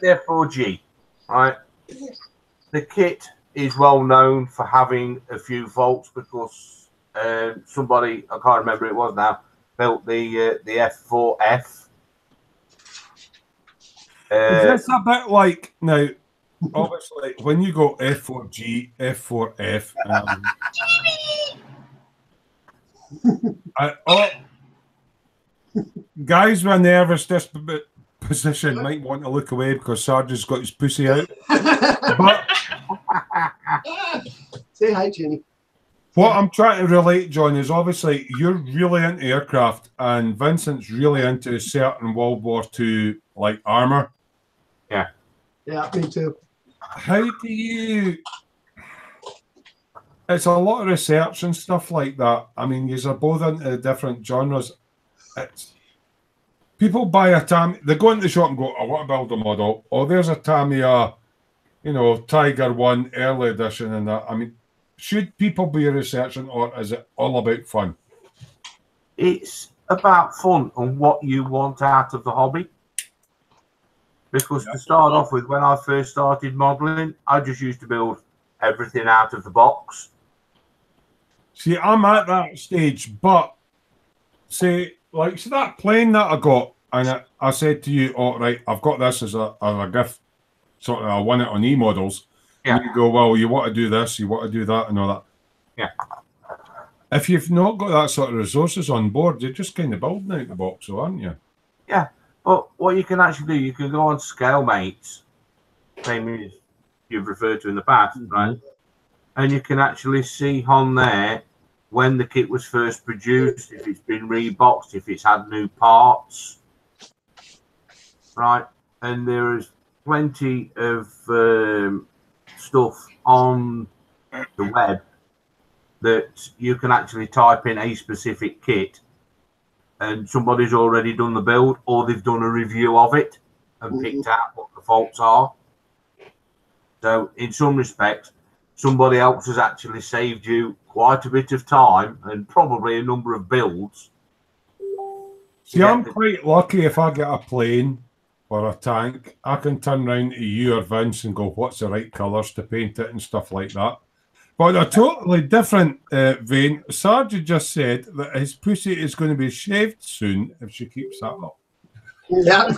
Speaker 5: F4G, right? The kit is well known for having a few faults because somebody, I can't remember who it was now, built the F4F.
Speaker 1: Is this a bit like now? Obviously, when you go F4G, F4F, guys with a nervous disposition might want to look away because Sarge's got his pussy out. But
Speaker 7: say hi, Jenny.
Speaker 1: What I'm trying to relate, John, is obviously you're really into aircraft, and Vincent's really into certain World War II like armor.
Speaker 7: Yeah, me too.
Speaker 1: How do you? It's a lot of research and stuff like that. I mean, you're both into different genres. It's people buy a Tamiya, they go into the shop and go, I want to build a model. Oh, there's a Tamiya, Tiger 1 early edition and that. I mean, should people be researching, or is it all about fun?
Speaker 5: It's about fun and what you want out of the hobby. Because to start off with, when I first started modelling, I just used to build everything out of the box.
Speaker 1: See, I'm at that stage, but say that plane that I got, and I said to you, oh, right, I've got this as a gift, sort of, I won it on e-models. Yeah. And you go, well, you want to do this, you want to do that, and all that.
Speaker 5: Yeah.
Speaker 1: If you've not got that sort of resources on board, you're just kind of building out the box, so aren't you?
Speaker 5: Yeah. But what you can actually do, you can go on ScaleMates, same as you've referred to in the past, right? And you can actually see on there when the kit was first produced, if it's been reboxed, if it's had new parts, right? And there is plenty of stuff on the web that you can actually type in a specific kit and somebody's already done the build, or they've done a review of it and picked out what the faults are. So in some respects, somebody else has actually saved you quite a bit of time and probably a number of builds.
Speaker 1: See, I'm quite lucky if I get a plane or a tank, I can turn around to you or Vince and go, what's the right colours to paint it and stuff like that. But a totally different vein, Sarge just said that his pussy is going to be shaved soon if she keeps that up.
Speaker 7: Yeah.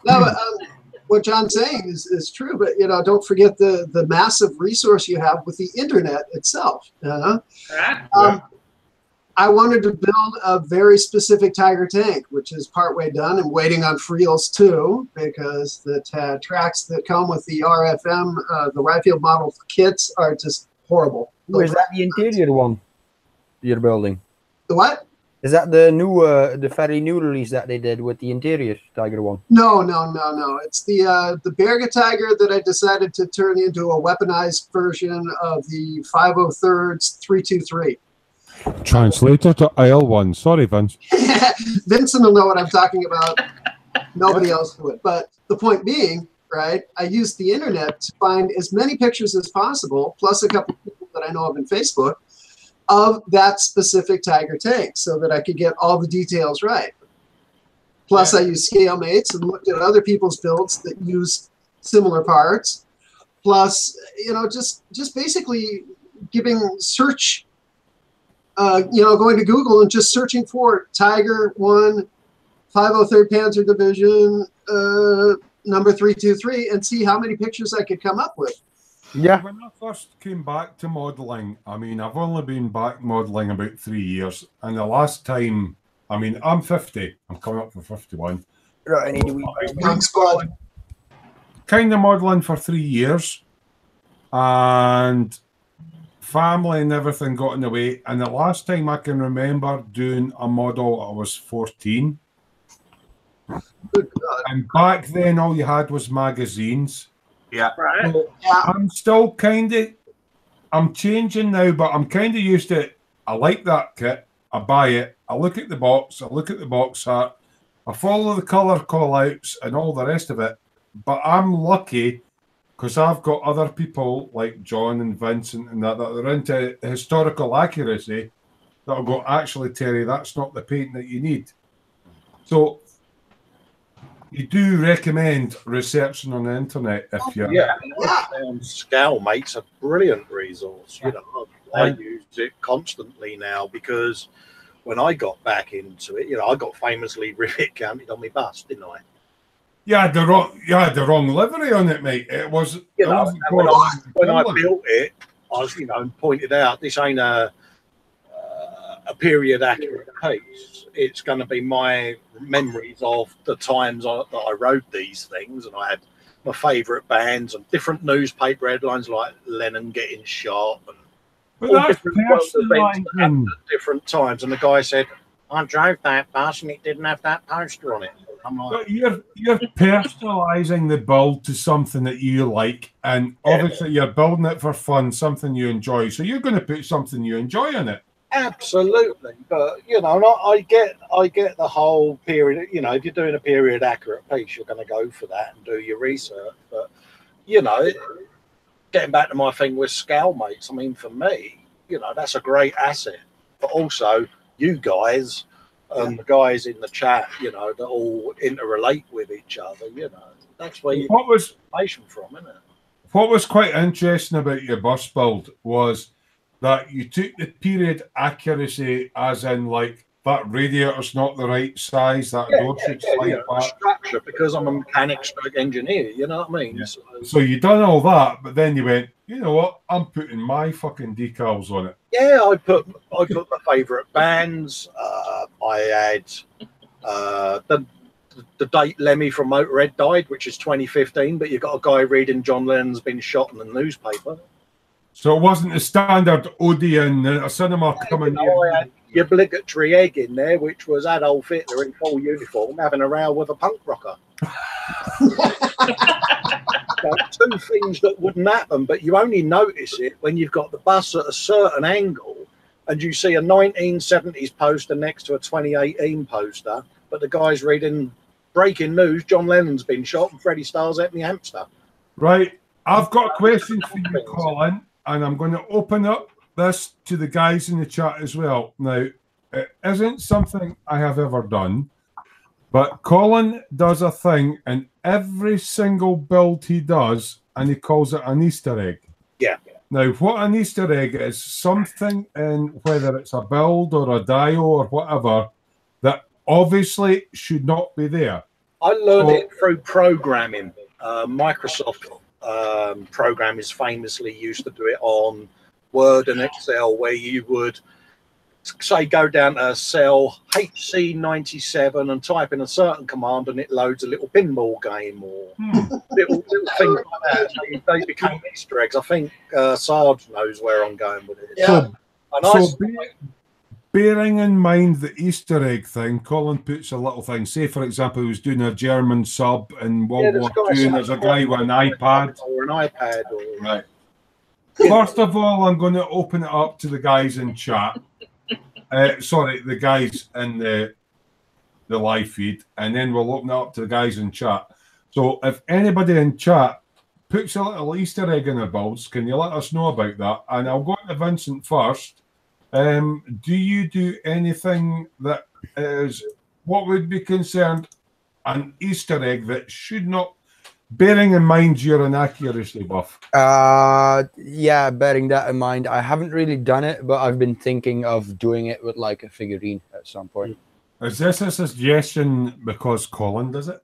Speaker 7: No, what John's saying is true, but don't forget the massive resource you have with the internet itself. I wanted to build a very specific Tiger tank, which is partway done and waiting on Freels too, because the tracks that come with the RFM, the Ryfield model kits, are just horrible.
Speaker 2: Is that the interior one you're building?
Speaker 7: The what?
Speaker 2: Is that the new, the very new release that they did with the interior Tiger one?
Speaker 7: No. It's the Berga Tiger that I decided to turn into a weaponized version of the 503rds 323.
Speaker 1: Translator to IL1. Sorry, Vince.
Speaker 7: Vincent will know what I'm talking about. Nobody else would. But the point being, right, I used the internet to find as many pictures as possible, plus a couple of people that I know of in Facebook, of that specific Tiger tank so that I could get all the details right. Plus, I used ScaleMates and looked at other people's builds that use similar parts. plus, you know, just basically giving search, you know, going to Google and just searching for Tiger 1, 503rd Panzer Division, number 323, and see how many pictures I could come up with.
Speaker 2: Yeah.
Speaker 1: When I first came back to modelling, I mean, I've only been back modelling about 3 years, and the last time, I mean, I'm 50. I'm coming up for 51.
Speaker 2: Right, I need
Speaker 7: Young squad.
Speaker 1: Kind of modelling for 3 years, and family and everything got in the way. And the last time I can remember doing a model, I was 14.
Speaker 7: Good God.
Speaker 1: And back then, all you had was magazines.
Speaker 5: Yeah.
Speaker 6: Right.
Speaker 1: So
Speaker 7: Yeah.
Speaker 1: I'm still kind of, I'm changing now, but I'm kind of used to it. I like that kit. I buy it. I look at the box. I look at the box art. I follow the colour call-outs and all the rest of it. But I'm lucky because I've got other people like John and Vincent and that are into historical accuracy that'll go, actually, Terry, that's not the paint that you need. So you do recommend researching on the internet if you're...
Speaker 4: Yeah, I found Scowl makes a brilliant resource. You know, I use it constantly now because when I got back into it, you know, I got famously rivet counted on my bus, didn't I?
Speaker 1: You had the wrong livery on it, mate. It was...
Speaker 4: You know, and when I built it, I was, you know, pointed out this ain't a period accurate piece. It's going to be my memories of the times that I wrote these things, and I had my favourite bands and different newspaper headlines like Lennon getting shot and
Speaker 1: But
Speaker 4: all
Speaker 1: that's
Speaker 4: different world events that happened
Speaker 1: personalising.
Speaker 4: at different times. And the guy said, "I drove that bus and it didn't have that poster on it." I'm like,
Speaker 1: But you're personalising the build to something that you like, and obviously you're building it for fun, something you enjoy. So you're going to put something you enjoy in it.
Speaker 4: absolutely, but you know, and I get the whole period. You know, if you're doing a period accurate piece, you're going to go for that and do your research. But you know, getting back to my thing with Scowl mates, I mean, for me, you know, that's a great asset. But also, you guys and the guys in the chat, you know, that all interrelate with each other. You know, that's where you
Speaker 1: What was
Speaker 4: information from, isn't it?
Speaker 1: What was quite interesting about your bus build was that you took the period accuracy as in like that radiator's not the right size, that door should slide back.
Speaker 4: Structure, because I'm a mechanic stroke engineer, you know what I mean?
Speaker 1: Yeah.
Speaker 4: So,
Speaker 1: So you done all that, but then you went, you know what, I'm putting my fucking decals on it.
Speaker 4: yeah, I put my favourite bands. I had the date Lemmy from Motorhead died, which is 2015, but you've got a guy reading John Lennon's been shot in the newspaper.
Speaker 1: So it wasn't the standard Odeon, a cinema coming
Speaker 4: I had the obligatory egg in there, which was Adolf Hitler in full uniform having a row with a punk rocker. So, two things that wouldn't happen, but you only notice it when you've got the bus at a certain angle and you see a 1970s poster next to a 2018 poster, but the guy's reading breaking news, John Lennon's been shot and Freddie Starr's at me hamster.
Speaker 1: Right. I've got a question for you, Colin, and I'm going to open up this to the guys in the chat as well. Now, it isn't something I have ever done, but Colin does a thing in every single build he does, and he calls it an Easter egg.
Speaker 4: Yeah.
Speaker 1: Now, what an Easter egg is, something in whether it's a build or a dio or whatever, that obviously should not be there.
Speaker 4: I learned it through programming. Microsoft programmers famously used to do it on Word and Excel, where you would say go down to cell HC97 and type in a certain command, and it loads a little pinball game or little things like that. They became Easter eggs. I think Sarge knows where I'm going with it.
Speaker 7: Yeah.
Speaker 1: Bearing in mind the Easter egg thing, Colin puts a little thing. Say, for example, he was doing a German sub in World War II, and there's a guy with an iPad.
Speaker 4: Or an iPad. Or...
Speaker 1: Right. First of all, I'm going to open it up to the guys in chat. Sorry, the guys in the live feed, and then we'll open it up to the guys in chat. So if anybody in chat puts a little Easter egg in their builds, can you let us know about that? And I'll go to Vincent first. Do you do anything that is what would be considered an Easter egg that should not bearing in mind you're an accuracy buff.
Speaker 2: Yeah, bearing that in mind, I haven't really done it, but I've been thinking of doing it with like a figurine at some point.
Speaker 1: Is this a suggestion because Colin does it?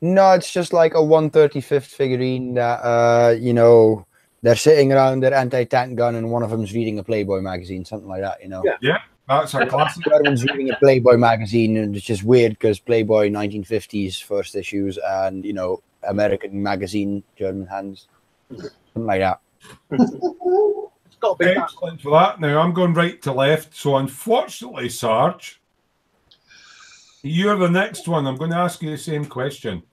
Speaker 2: No, it's just like a 1/35th figurine that you know, they're sitting around their anti-tank gun and one of them's reading a Playboy magazine, something like that, you know.
Speaker 1: Yeah, that's a classic.
Speaker 2: The other one's reading a Playboy magazine, and it's just weird because Playboy 1950s first issues and, you know, American magazine, German hands, something like that.
Speaker 4: It's got to be
Speaker 1: Excellent for that. Now I'm going right to left. So unfortunately, Sarge, you're the next one. I'm going to ask you the same question.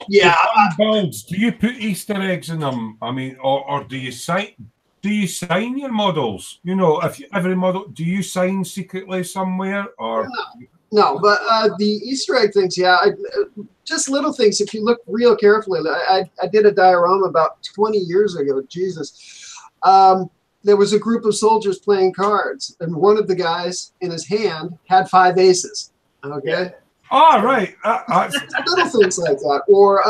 Speaker 7: Yeah.
Speaker 1: Builds, do you put Easter eggs in them? I mean, or do you sign your models? You know, if every model, do you sign secretly somewhere or?
Speaker 7: No, but the Easter egg things, yeah, just little things. If you look real carefully, I did a diorama about 20 years ago. Jesus, there was a group of soldiers playing cards, and one of the guys in his hand had 5 aces. Okay.
Speaker 1: Oh, right.
Speaker 7: Little things like that, or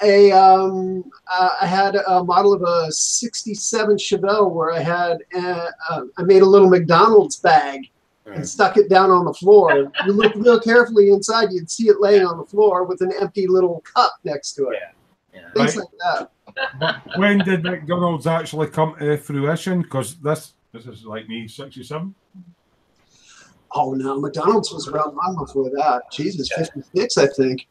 Speaker 7: I had a model of a '67 Chevelle where I had I made a little McDonald's bag and stuck it down on the floor. You look real carefully inside, you'd see it laying on the floor with an empty little cup next to it.
Speaker 4: Yeah.
Speaker 7: Things like that.
Speaker 1: But when did McDonald's actually come to fruition? Because this is like me, 67.
Speaker 7: Oh no, McDonald's was around long before that. Jesus, 56, I think.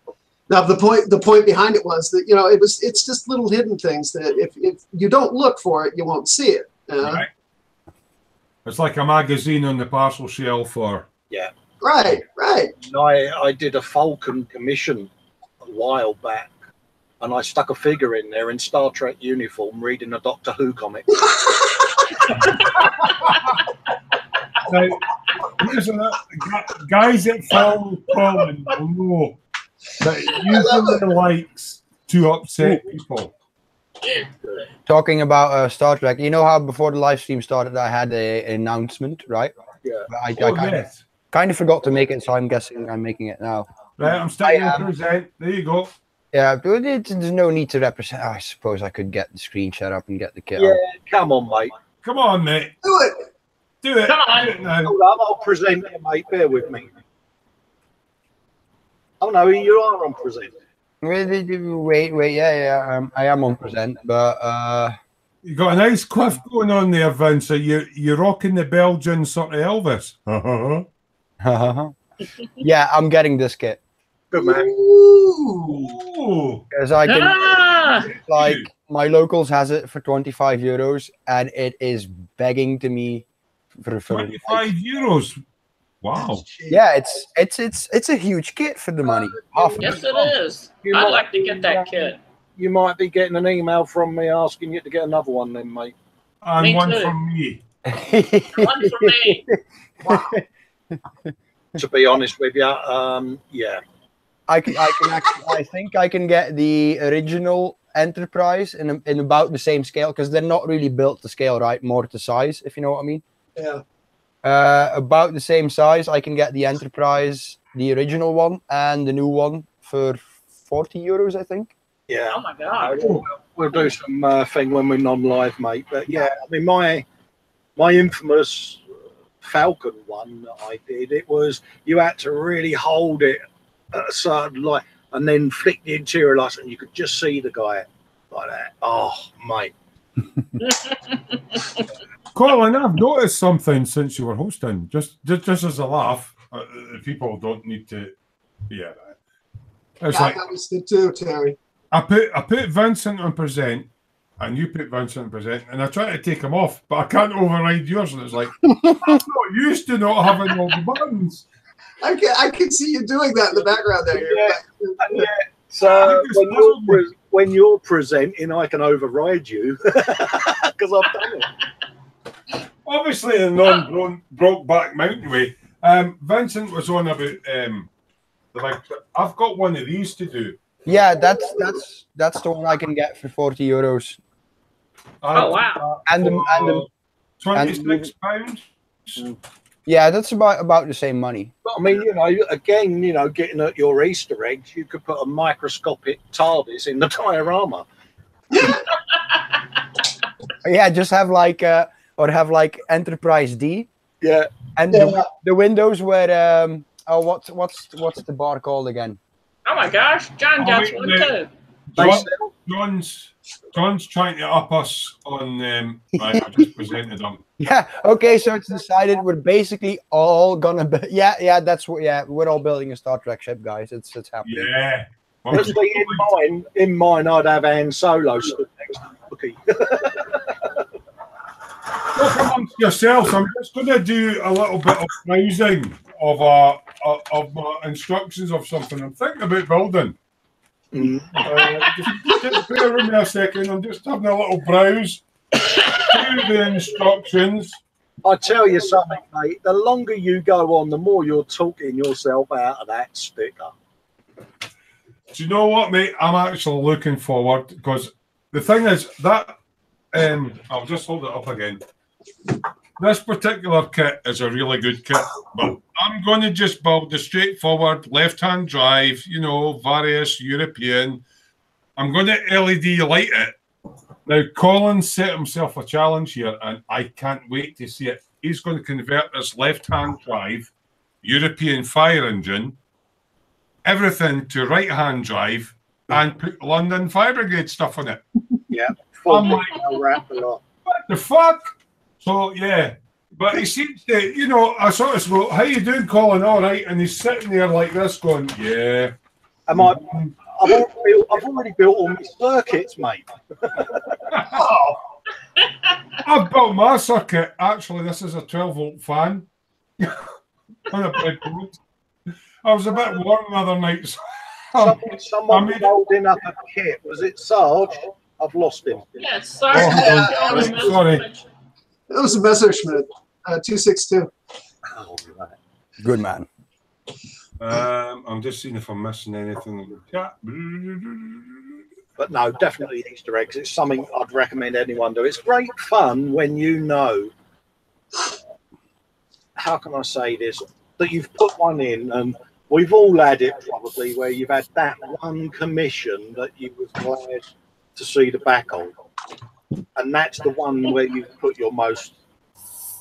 Speaker 7: Now the point behind it was that, you know, it's just little hidden things that if you don't look for it, you won't see it.
Speaker 1: Right. It's like a magazine on the parcel shelf, or
Speaker 7: Right.
Speaker 4: I did a Falcon commission a while back, and I stuck a figure in there in Star Trek uniform reading a Doctor Who comic.
Speaker 1: Now, guys that follow Colin will know that he usually likes to upset people.
Speaker 2: Talking about Star Trek, you know how before the live stream started, I had an announcement, right?
Speaker 4: Yeah.
Speaker 2: I kind of forgot to make it, so I'm guessing I'm making it now.
Speaker 1: Right, I'm starting to present. There you go.
Speaker 2: Yeah, but there's no need to represent. I suppose I could get the screen share up and get the kit.
Speaker 4: Yeah, come on, mate.
Speaker 1: Come on, mate.
Speaker 7: Do it.
Speaker 1: Do it.
Speaker 6: Come on.
Speaker 1: Do it now.
Speaker 4: Hold up, I'll present it, mate. Bear with me. Oh no, you are on present.
Speaker 2: Wait, yeah, I am on present, but
Speaker 1: You got a nice quiff going on there, Vince. So you're rocking the Belgian sort of Elvis.
Speaker 2: yeah, I'm getting this kit.
Speaker 4: Good man.
Speaker 1: Ooh.
Speaker 2: Because I can, like, my locals has it for 25 euros, and it is begging to me for
Speaker 1: 25 euros. Wow.
Speaker 2: Yeah, it's a huge kit for the money.
Speaker 6: Yes, it is. I'd like to get that kit.
Speaker 4: You might be getting an email from me asking you to get another one then, mate.
Speaker 1: And
Speaker 6: Me
Speaker 1: one
Speaker 6: too.
Speaker 1: from me.
Speaker 6: One for me.
Speaker 4: Wow. To be honest with you, yeah.
Speaker 2: I think I can get the original Enterprise in about the same scale, because they're not really built to scale, right? More to size, if you know what I mean.
Speaker 7: Yeah.
Speaker 2: About the same size, I can get the Enterprise, the original one, and the new one for 40 euros, I think.
Speaker 4: Yeah.
Speaker 6: Oh my God.
Speaker 4: We'll do some thing when we're non-live, mate. But yeah, I mean, my infamous Falcon one that I did, it was, you had to really hold it at a certain light and then flick the interior lights and you could just see the guy like that. Oh, mate.
Speaker 1: Colin, I've noticed something since you were hosting. Just as a laugh, people don't need to. Yeah, it's like
Speaker 7: I noticed it too, Terry.
Speaker 1: I put Vincent on present, and you put Vincent on present, and I try to take him off, but I can't override yours, and it's like I'm not used to not having all the buttons.
Speaker 7: I can see you doing that in the background there.
Speaker 4: Yeah. So when you're presenting, I can override you because I've done it.
Speaker 1: Obviously, the non-broke back mountain way. Vincent was on about I've got one of these to do.
Speaker 2: Yeah, that's the one I can get for 40 euros.
Speaker 6: Oh wow!
Speaker 2: And the
Speaker 1: £26.
Speaker 2: Yeah, that's about the same money.
Speaker 4: But I mean, you know, again, you know, getting at your Easter eggs, you could put a microscopic TARDIS in the diorama.
Speaker 2: Yeah, just have like or have like Enterprise D.
Speaker 4: Yeah.
Speaker 2: And the windows where oh, what's the bar called again?
Speaker 6: Oh my gosh, John got one too.
Speaker 1: John's trying to up us on right, I just presented them.
Speaker 2: Yeah, okay, so it's decided we're basically all gonna be that's what we're all building a Star Trek ship, guys. It's happening.
Speaker 1: Yeah.
Speaker 4: Honestly, in mine I'd have Han Solo stood next to Cookie.
Speaker 1: Look amongst yourselves. I'm just going to do a little bit of browsing of instructions of something I'm thinking about building. Just bear with me a second. I'm just having a little browse through the instructions.
Speaker 4: I tell you something, mate. The longer you go on, the more you're talking yourself out of that sticker.
Speaker 1: Do you know what, mate? I'm actually looking forward because the thing is that I'll just hold it up again. This particular kit is a really good kit, but I'm going to just build the straightforward left-hand drive, you know, various European. I'm going to LED light it. Now, Colin set himself a challenge here, and I can't wait to see it. He's going to convert this left-hand drive, European fire engine, everything to right-hand drive, and put London Fire Brigade stuff on it.
Speaker 4: Yeah.
Speaker 1: I'm like, what the fuck? So, yeah. But he seems to, you know, I sort of go, how you doing, Colin? All right. And he's sitting there like this going, yeah.
Speaker 4: I've already built all my circuits, mate.
Speaker 1: I've built my circuit. Actually, this is a 12-volt fan. On a breadboard. I was a bit warm the other night. So
Speaker 4: someone was holding up a kit. Was it Sarge? I've lost him.
Speaker 6: Yeah, Sarge.
Speaker 1: Sorry.
Speaker 7: It was a Messerschmitt 262.
Speaker 4: Oh, right.
Speaker 2: Good man.
Speaker 1: I'm just seeing if I'm missing anything. Yeah.
Speaker 4: But no, definitely Easter eggs. It's something I'd recommend anyone do. It's great fun when you know, how can I say this, that you've put one in, and we've all had it probably, where you've had that one commission that you was glad to see the back of. And that's the one where you put your most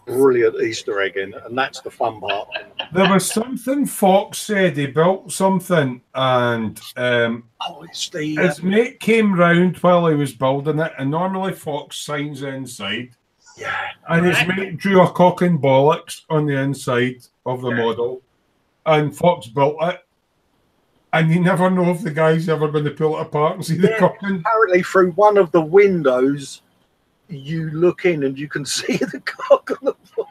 Speaker 4: brilliant Easter egg in, and that's the fun part.
Speaker 1: There was something Fox said. He built something, and
Speaker 4: it's the,
Speaker 1: his mate came round while he was building it, and normally Fox signs inside.
Speaker 4: Yeah.
Speaker 1: And his mate drew a cock and bollocks on the inside of the model, and Fox built it. And you never know if the guy's ever going to pull it apart and see the cock.
Speaker 4: Apparently, through one of the windows, you look in and you can see the cock on the ball.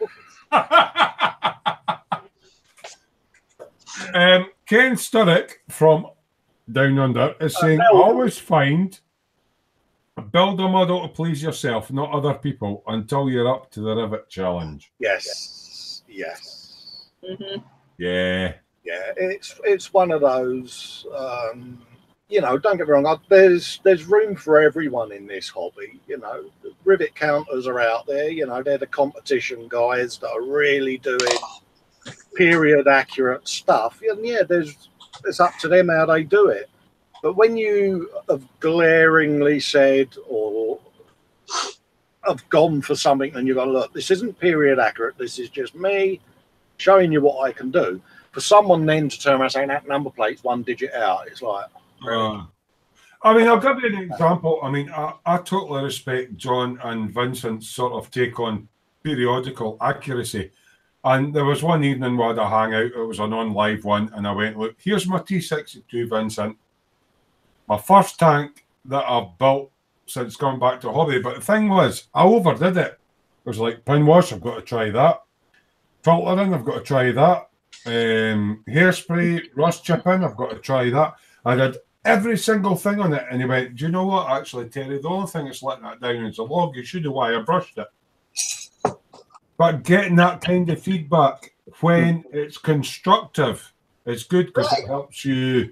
Speaker 1: Ken Sturrock from Down Under is saying, always find build a model to please yourself, not other people, until you're up to the rivet challenge.
Speaker 4: Yes. Yes.
Speaker 6: Mm-hmm.
Speaker 1: Yeah.
Speaker 4: Yeah, it's one of those, you know, don't get me wrong, there's room for everyone in this hobby. You know, the rivet counters are out there, you know, they're the competition guys that are really doing period accurate stuff. And yeah, it's up to them how they do it. But when you have glaringly said or have gone for something and you've got, look, this isn't period accurate, this is just me showing you what I can do. For someone then to turn around and say that number plate's 1 digit out, it's like,
Speaker 1: I mean, I'll give you an example. I mean, I totally respect John and Vincent's sort of take on periodical accuracy. And there was one evening we had a hangout, it was a non-live one, and I went, look, here's my T62, Vincent. My first tank that I've built since coming back to hobby. But the thing was, I overdid it. It was like, pin wash, I've got to try that. Filtering, I've got to try that. Hairspray, rust chipping, I've got to try that. I did every single thing on it, and he went, do you know what, actually, Terry, the only thing that's letting that down is a log. You should have wire brushed it. But getting that kind of feedback when it's constructive is good, because it helps you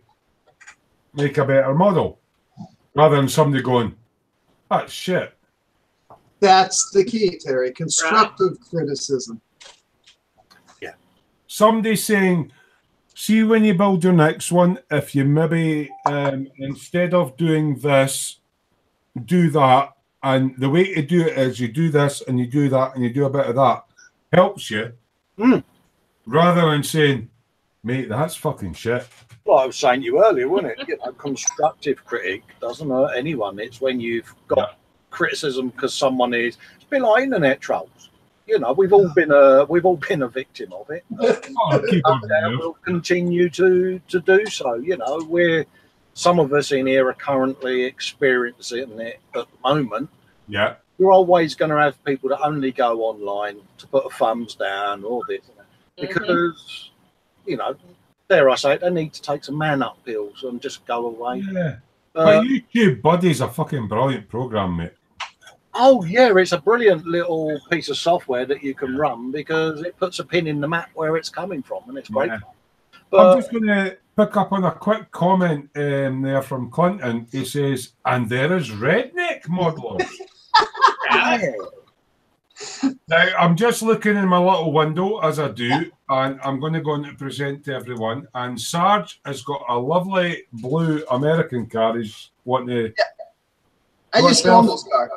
Speaker 1: make a better model, rather than somebody going, that's shit.
Speaker 7: That's the key, Terry. Constructive criticism.
Speaker 1: somebody saying, see when you build your next one, if you maybe instead of doing this, do that, and the way to do it is you do this and you do that and you do a bit of that, helps you, rather than saying, mate, that's fucking shit.
Speaker 4: Well, I was saying to you earlier, wasn't it? You know, constructive critic doesn't hurt anyone. It's when you've got criticism because someone is. It's a bit like internet trolls. You know, we've all been a victim of it. We'll continue to do so. You know, some of us in here are currently experiencing it at the moment.
Speaker 1: Yeah,
Speaker 4: you're always going to have people that only go online to put a thumbs down or this, because you know, dare I say it, they need to take some man up pills and just go away.
Speaker 1: Yeah, but YouTube Buddy's a fucking brilliant program, mate.
Speaker 4: Oh yeah, it's a brilliant little piece of software that you can run because it puts a pin in the map where it's coming from, and it's great.
Speaker 1: Yeah.
Speaker 4: But
Speaker 1: I'm just going to pick up on a quick comment there from Clinton. He says, and there is redneck modelers. Now, I'm just looking in my little window as I do, and I'm going to go on to present to everyone. And Sarge has got a lovely blue American car. He's wanting to...
Speaker 7: Yeah. I just own this car.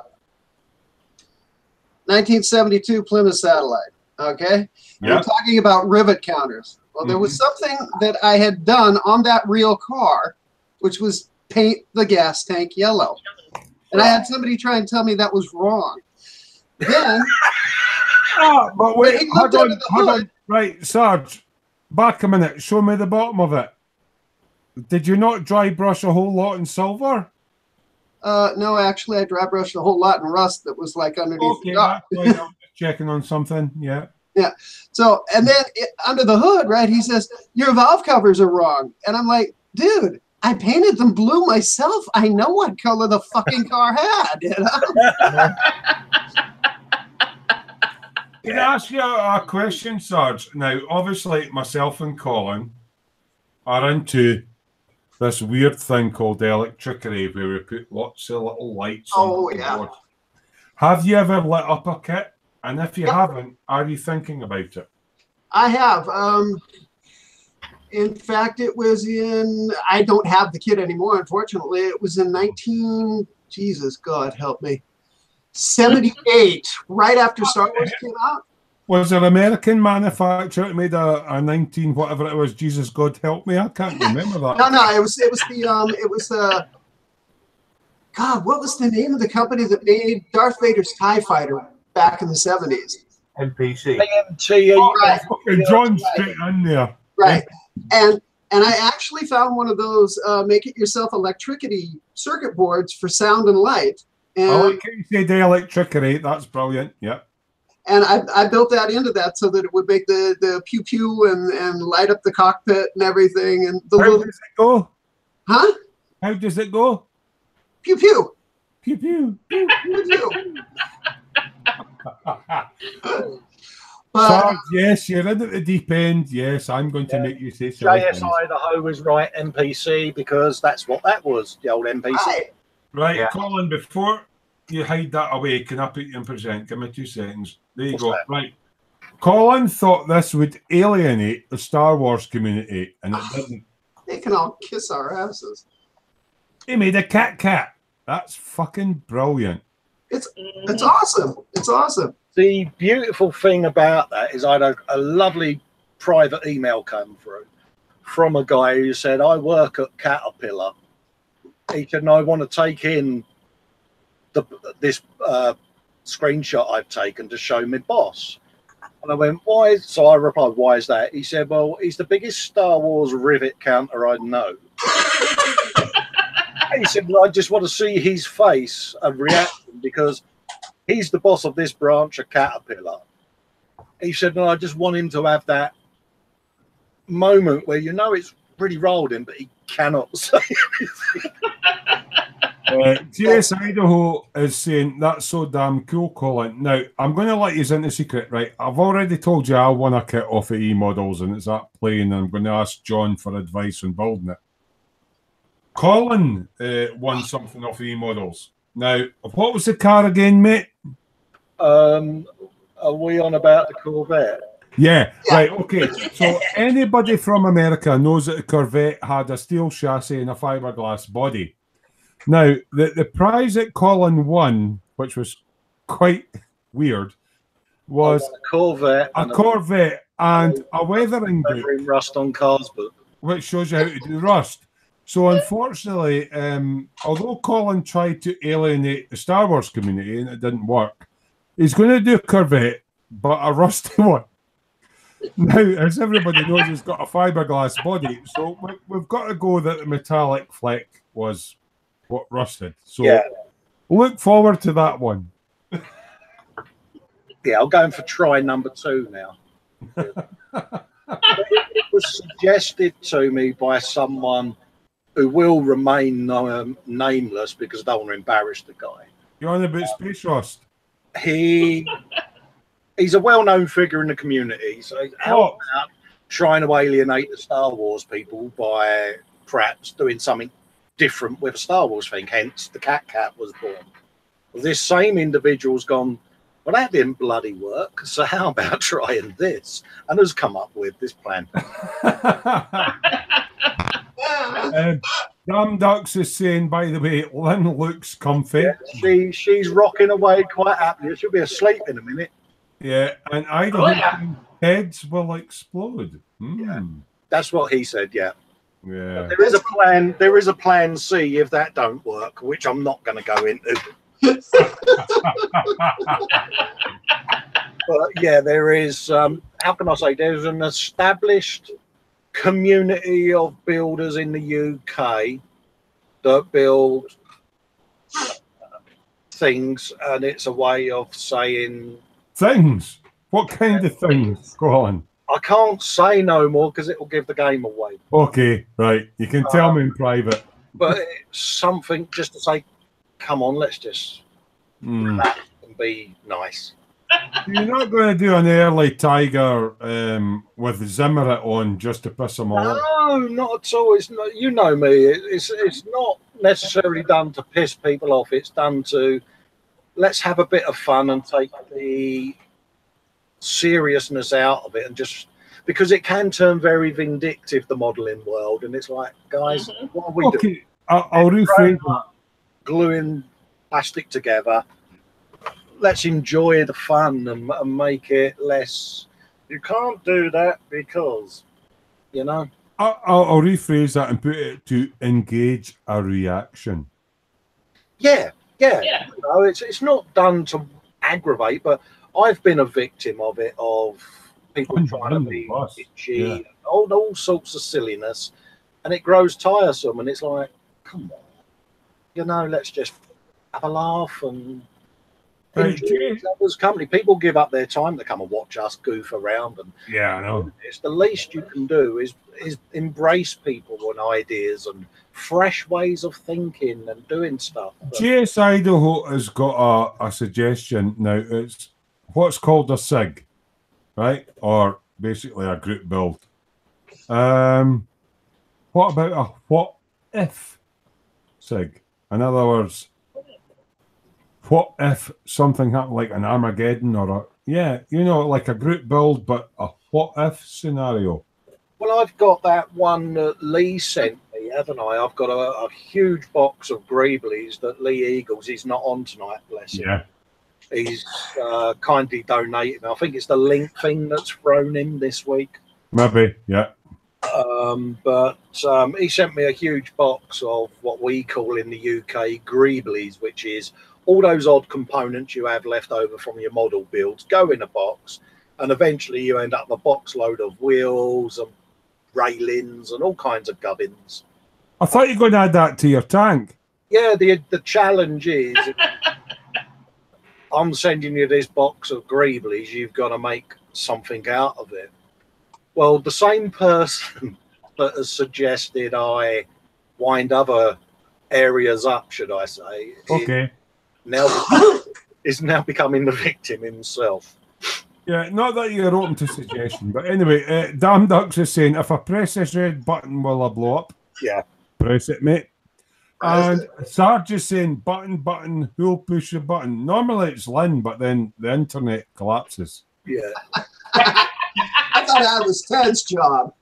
Speaker 7: 1972 Plymouth Satellite. Okay?
Speaker 1: Yeah.
Speaker 7: We're talking about rivet counters. Well, there was something that I had done on that real car, which was paint the gas tank yellow. And I had somebody try and tell me that was wrong. Then...
Speaker 1: but wait, hold on. Right, Sarge, back a minute. Show me the bottom of it. Did you not dry brush a whole lot in silver?
Speaker 7: No, actually, I dry brushed a whole lot in rust that was like underneath the car.
Speaker 1: I'm just checking on something. Yeah.
Speaker 7: Yeah. So, and then under the hood, right, he says, your valve covers are wrong. And I'm like, dude, I painted them blue myself. I know what color the fucking car had. You know?
Speaker 1: Can I ask you a question, Sarge? Now, obviously, myself and Colin are into this weird thing called electricity where we put lots of little lights on the board. Have you ever lit up a kit? And if you haven't, are you thinking about it?
Speaker 7: I have. In fact, it was in, I don't have the kit anymore, unfortunately. It was in Jesus, God help me, 78, right after Star Wars came out.
Speaker 1: Was it an American manufacturer that made a 19 whatever it was? Jesus, God help me, I can't remember that.
Speaker 7: No, it was the God, what was the name of the company that made Darth Vader's TIE Fighter back in the 70s?
Speaker 5: NPC.
Speaker 7: Right.
Speaker 1: Okay, John's straight in there.
Speaker 7: Right. And I actually found one of those make-it-yourself electricity circuit boards for sound and light. And,
Speaker 1: I like how you say the electricity. That's brilliant. Yeah.
Speaker 7: And I built that into that so that it would make the pew-pew and light up the cockpit and everything. And
Speaker 1: How does it go?
Speaker 7: Huh?
Speaker 1: How does it go?
Speaker 7: Pew-pew.
Speaker 1: Pew-pew.
Speaker 7: Pew-pew.
Speaker 1: Sarge, yes, you're in at the deep end. Yes, I'm going to make you say something.
Speaker 4: JSI, the hoe was right, NPC, because that's what that was, the old NPC.
Speaker 1: Right, Colin, before you hide that away, can I put you in present? Give me 2 seconds. There you go. Right. Colin thought this would alienate the Star Wars community, and it didn't.
Speaker 7: They can all kiss our asses.
Speaker 1: He made a cat. That's fucking brilliant.
Speaker 7: It's awesome. It's awesome.
Speaker 4: The beautiful thing about that is I had a lovely private email come through from a guy who said, I work at Caterpillar. He said, and I want to take in this screenshot I've taken to show my boss. And I went, why? So I replied, why is that? He said, well, he's the biggest Star Wars rivet counter I know. He said, well, I just want to see his face and reaction because he's the boss of this branch of Caterpillar. He said, no, I just want him to have that moment where you know it's pretty rolled in, but he cannot say anything.
Speaker 1: GS Idaho is saying, that's so damn cool, Colin. Now, I'm going to let you in the secret, right? I've already told you I won a kit off of E-Models, and it's that plane, and I'm going to ask John for advice on building it. Colin won something off of E-Models. Now, what was the car again, mate?
Speaker 4: Are we on about the Corvette?
Speaker 1: Yeah, right, okay. So anybody from America knows that the Corvette had a steel chassis and a fiberglass body. Now, the prize that Colin won, which was quite weird, was
Speaker 4: a Corvette
Speaker 1: and a weathering book.
Speaker 4: Rust on cars book.
Speaker 1: Which shows you how to do rust. So unfortunately, although Colin tried to alienate the Star Wars community and it didn't work, he's going to do a Corvette, but a rusty one. Now, as everybody knows, he's got a fiberglass body, so we've got to go that the metallic fleck was what rusted. So yeah. Look forward to that one.
Speaker 4: Yeah, I'm going for try number 2 now. It was suggested to me by someone who will remain nameless because I don't want to embarrass the guy.
Speaker 1: You're on about space rust.
Speaker 4: He's a well-known figure in the community, so he's out trying to alienate the Star Wars people by perhaps doing something different with a Star Wars thing. Hence, the Cat was born. Well, this same individual's gone, well, that didn't bloody work, so how about trying this? And has come up with this plan.
Speaker 1: Dumb Ducks is saying, by the way, Lynn looks comfy.
Speaker 4: Yeah, she's rocking away quite happily. She'll be asleep in a minute.
Speaker 1: Yeah, and I don't think heads will explode.
Speaker 4: Yeah, that's what he said, yeah.
Speaker 1: Yeah.
Speaker 4: But there is a plan C if that don't work, which I'm not going to go into. But yeah, there is, how can I say, there's an established community of builders in the UK that build things, and it's a way of saying...
Speaker 1: Things? What kind of things? Go on.
Speaker 4: I can't say no more because it will give the game away.
Speaker 1: Okay, right. You can tell me in private.
Speaker 4: But it's something just to say, come on, let's just relax and be nice.
Speaker 1: You're not going to do an early Tiger with Zimmerit on just to piss them off?
Speaker 4: No, not at all. It's not, you know me. It's not necessarily done to piss people off. It's done to let's have a bit of fun and take the seriousness out of it, and just because it can turn very vindictive, the modelling world, and it's like, guys, what are we doing?
Speaker 1: I'll rephrase that.
Speaker 4: Gluing plastic together. Let's enjoy the fun and make it less. You can't do that because, you know.
Speaker 1: I'll rephrase that and put it to engage a reaction.
Speaker 4: Yeah. You know, it's not done to aggravate, but I've been a victim of it, of people trying to be bitchy, all sorts of silliness, and it grows tiresome. And it's like, come on, you know, let's just have a laugh and enjoy each other's company. People give up their time to come and watch us goof around, and
Speaker 1: I know
Speaker 4: it's the least you can do is embrace people and ideas and fresh ways of thinking and doing stuff.
Speaker 1: JS Idaho has got a suggestion now. It's what's called a SIG, right? Or basically a group build. What about a what if SIG? In other words, what if something happened like an Armageddon or like a group build, but a what if scenario?
Speaker 4: Well, I've got that one that Lee sent me, haven't I? I've got a huge box of Greeblies that Lee Eagles, he's not on tonight, bless him. Yeah. He's kindly donated. I think it's the link thing that's thrown in this week.
Speaker 1: Maybe, yeah.
Speaker 4: But he sent me a huge box of what we call in the UK Greeblies, which is all those odd components you have left over from your model builds go in a box, and eventually you end up with a box load of wheels and railings and all kinds of gubbins.
Speaker 1: I thought you were going to add that to your tank.
Speaker 4: Yeah, the challenge is I'm sending you this box of Greeblies, you've got to make something out of it. Well, the same person that has suggested I wind other areas up, should I say, is now becoming the victim himself.
Speaker 1: Yeah, not that you're open to suggestion, but anyway, Damn Ducks is saying, if I press this red button, will I blow up?
Speaker 4: Yeah.
Speaker 1: Press it, mate. And Sarge is saying, button, who'll push the button? Normally it's Lynn, but then the internet collapses.
Speaker 4: Yeah.
Speaker 7: I thought that was Ted's job.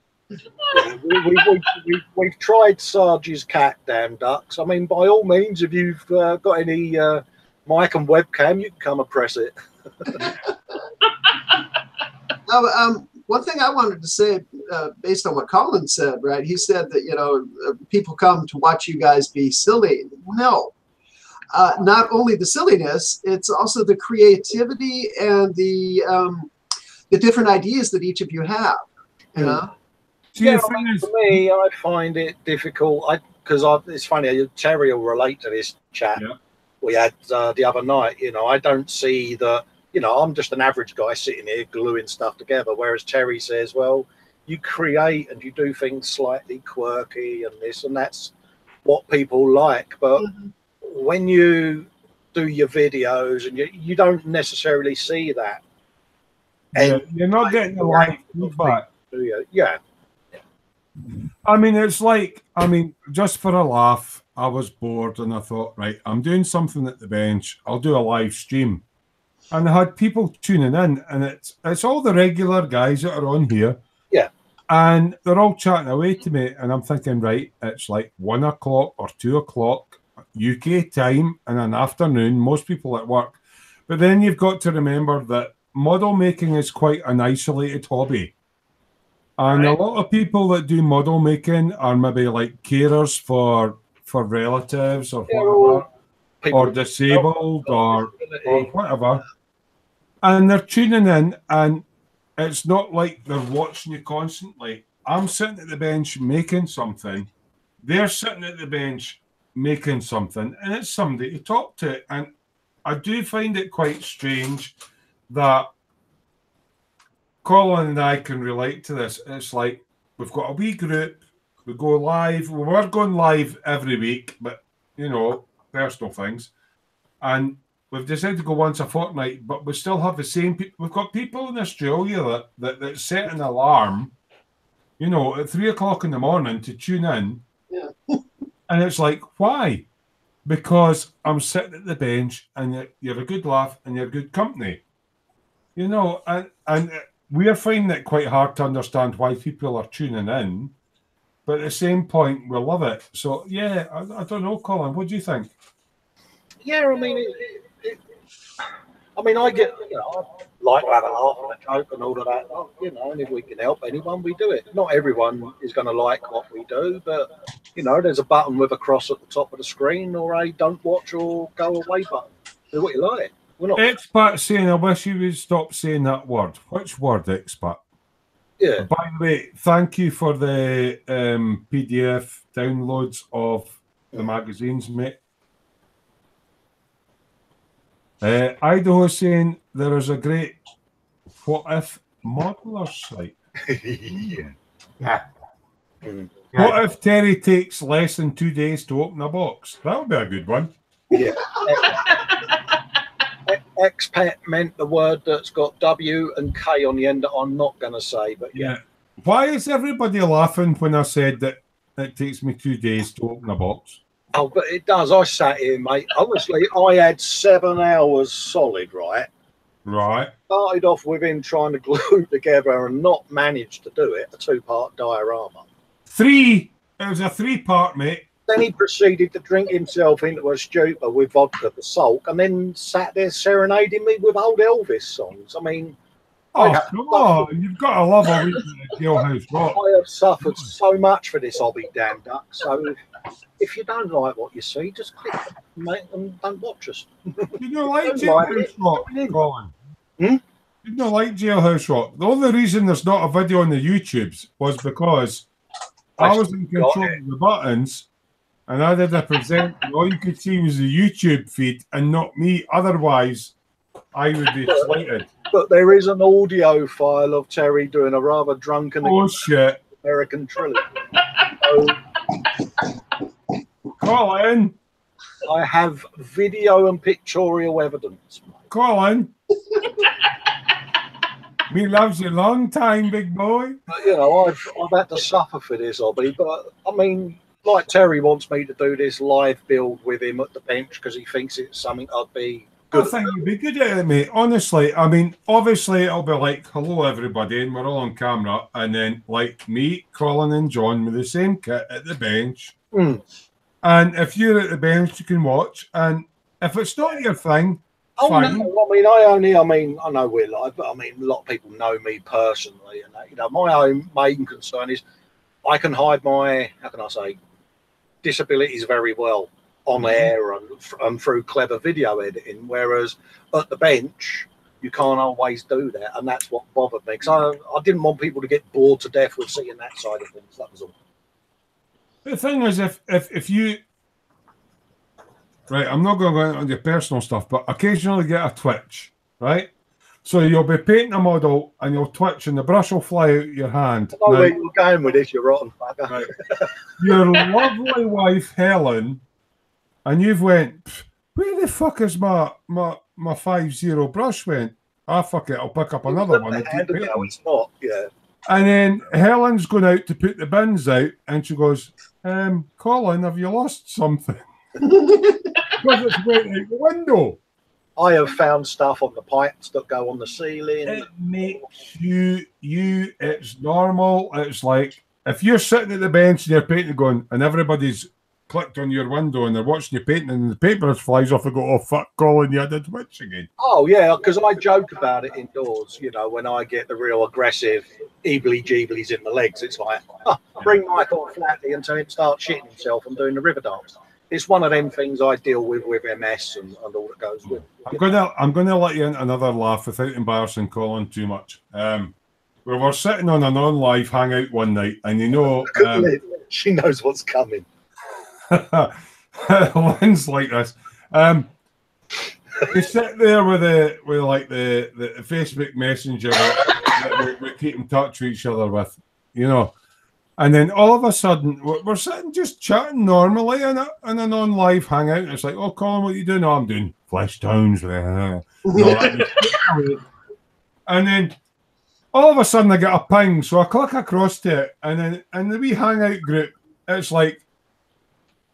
Speaker 4: We've tried Sarge's cat, damn ducks. I mean, by all means, if you've got any mic and webcam, you can come and press it.
Speaker 7: One thing I wanted to say, based on what Colin said, right? He said that, you know, people come to watch you guys be silly. No, not only the silliness, it's also the creativity and the different ideas that each of you have. You know?
Speaker 4: Yeah, I mean, for me, I find it difficult because it's funny. Terry will relate to this chat we had the other night. You know, I don't see that. You know, I'm just an average guy sitting here gluing stuff together. Whereas Terry says, well, you create and you do things slightly quirky and this and that's what people like. But when you do your videos and you don't necessarily see that.
Speaker 1: And you're not getting the live feedback.
Speaker 4: Do you? Yeah.
Speaker 1: I mean, it's like, just for a laugh, I was bored and I thought, right, I'm doing something at the bench. I'll do a live stream. And I had people tuning in, and it's all the regular guys that are on here.
Speaker 4: Yeah.
Speaker 1: And they're all chatting away to me, and I'm thinking, right, it's like 1 o'clock or 2 o'clock UK time in an afternoon, most people at work. But then you've got to remember that model making is quite an isolated hobby. And a lot of people that do model making are maybe like carers for relatives or whatever, or disabled or whatever. And they're tuning in, and it's not like they're watching you constantly. I'm sitting at the bench making something. They're sitting at the bench making something, and it's somebody to talk to. And I do find it quite strange that Colin and I can relate to this. It's like we've got a wee group. We go live. We were going live every week, but, you know, personal things. And we've decided to go once a fortnight, but we still have the same people. We've got people in Australia that set an alarm, you know, at 3 o'clock in the morning to tune in.
Speaker 7: Yeah.
Speaker 1: And it's like, why? Because I'm sitting at the bench and you're a good laugh and you're good company. You know, and we are finding it quite hard to understand why people are tuning in. But at the same point, we love it. So, yeah, I don't know, Colin, what do you think?
Speaker 4: Yeah, I mean, I get, you know, I like to have a laugh and a joke and all of that, you know, and if we can help anyone, we do it. Not everyone is going to like what we do, but, you know, there's a button with a cross at the top of the screen or a don't watch or go away button. Do what you like. We're not...
Speaker 1: Expat saying, I wish you would stop saying that word. Which word, expat?
Speaker 4: Yeah.
Speaker 1: By the way, thank you for the PDF downloads of the magazines, mate. Idaho is saying there is a great what if modeler site.
Speaker 5: Yeah.
Speaker 1: What if Terry takes less than 2 days to open a box? That would be a good one.
Speaker 4: Yeah. Expat meant the word that's got W and K on the end that I'm not going to say, but yeah.
Speaker 1: Why is everybody laughing when I said that it takes me 2 days to open a box?
Speaker 4: Oh, but it does. I sat here, mate. Honestly, I had 7 hours solid, right?
Speaker 1: Right.
Speaker 4: Started off with him trying to glue together and not managed to do it, a 2-part diorama.
Speaker 1: It was a 3-part, mate.
Speaker 4: Then he proceeded to drink himself into a stupor with vodka for sulk and then sat there serenading me with old Elvis songs. I mean...
Speaker 1: Oh, come on. You've got to love a week at Jailhouse Rock.
Speaker 4: I have suffered so much for this hobby, damn duck. So if you don't like what you see, just click it, mate, and don't watch us.
Speaker 1: You don't like Jailhouse Rock, Colin? You don't like Jailhouse Rock. The only reason there's not a video on the YouTubes was because I was in control of the buttons and I did a present and all you could see was the YouTube feed and not me. Otherwise, I would be slated.
Speaker 4: But there is an audio file of Terry doing a rather drunken American trilogy.
Speaker 1: Colin!
Speaker 4: I have video and pictorial evidence.
Speaker 1: Colin! Me loves you long time, big boy.
Speaker 4: But, you know, I've had to suffer for this hobby. But, I mean, like Terry wants me to do this live build with him at the bench because he thinks it's something I'd be
Speaker 1: I think you'd be good at it, mate. Honestly, I mean, obviously it'll be like, hello everybody, and we're all on camera, and then like me, Colin, and John with the same kit at the bench. And if you're at the bench, you can watch. And if it's not your thing, fine.
Speaker 4: No, I mean, I know we're live, but I mean, a lot of people know me personally, and that, you know, my own main concern is I can hide my, how can I say, disabilities very well on air and through clever video editing, whereas at the bench you can't always do that, and that's what bothered me, because I didn't want people to get bored to death with seeing that side of things. That was all.
Speaker 1: The thing is, if you, right, I'm not going to go into your personal stuff, but occasionally get a twitch, right? So you'll be painting a model and you'll twitch and the brush will fly out of your hand.
Speaker 4: I know where you're going with this, you rotten fucker.
Speaker 1: Right. Your lovely wife, Helen, and you've went, where the fuck is my 5-0 brush went? Ah, fuck it, I'll pick up another one.
Speaker 4: It's not, yeah.
Speaker 1: And then Helen's going out to put the bins out and she goes, Colin, have you lost something? Because it's went out the window.
Speaker 4: I have found stuff on the pipes that go on the ceiling.
Speaker 1: It makes it's normal. It's like, if you're sitting at the bench and you're painting going, and everybody's clicked on your window and they're watching you painting and the paper flies off and go, oh, fuck, Colin, you had a twitch again.
Speaker 4: Oh, yeah, because I joke about it indoors, you know, when I get the real aggressive eebly-jeeblies in the legs. It's like, bring Michael Flatley and tell him to start shitting himself and doing the river dance. It's one of them things I deal with MS and all that goes with.
Speaker 1: I'm gonna let you in another laugh without embarrassing Colin too much. We were sitting on a non-live hangout one night, and you know,
Speaker 4: she knows what's coming.
Speaker 1: Lynn's like this. We sit there with the Facebook Messenger that we keep in touch with each other with, you know. And then all of a sudden, we're sitting just chatting normally in a non-live hangout. And it's like, oh, Colin, what are you doing? Oh, I'm doing Flesh Towns. And then all of a sudden, I get a ping. So I click across to it. And then in the wee hangout group, it's like,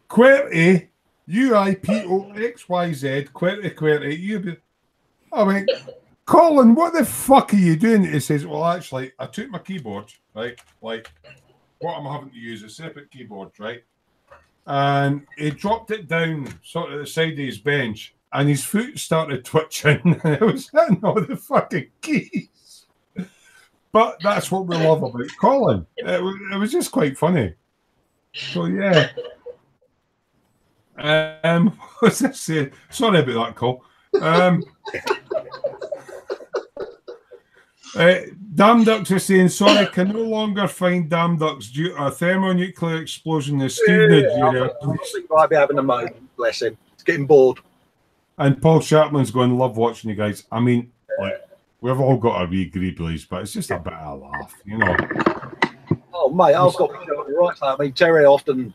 Speaker 1: QWERTY, UIPOXYZ, QWERTY. I mean, Colin, what the fuck are you doing? He says, well, actually, I took my keyboard, right? Like, what I'm having to use a separate keyboard, right? And he dropped it down sort of the side of his bench, and his foot started twitching, and it was hitting all the fucking keys. But that's what we love about Colin. It was just quite funny. So yeah. What's this saying? Sorry about that, Cole. Damn Ducks are saying, sorry, can no longer find Damn Ducks due to a thermonuclear explosion in Stevenage area.
Speaker 4: I think I'll be having a moment, bless him. It's getting bored.
Speaker 1: And Paul Chapman's going, love watching you guys. I mean, like, we've all got our wee greeblies, but it's just a bit of a laugh, you know.
Speaker 4: Oh, mate, I've got to joke right. I mean, Terry often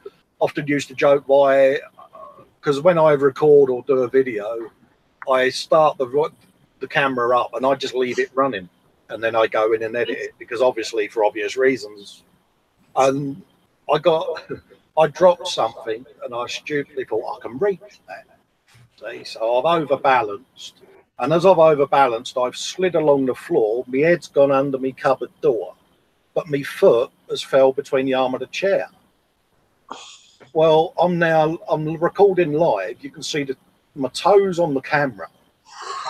Speaker 4: used to joke why, because when I record or do a video, I start the camera up and I just leave it running. And then I go in and edit it because obviously for obvious reasons. And I dropped something and I stupidly thought I can reach that. See, so I've overbalanced. And as I've overbalanced, I've slid along the floor. My head's gone under my cupboard door, but my foot has fell between the arm of the chair. Well, I'm recording live. You can see my toes on the camera.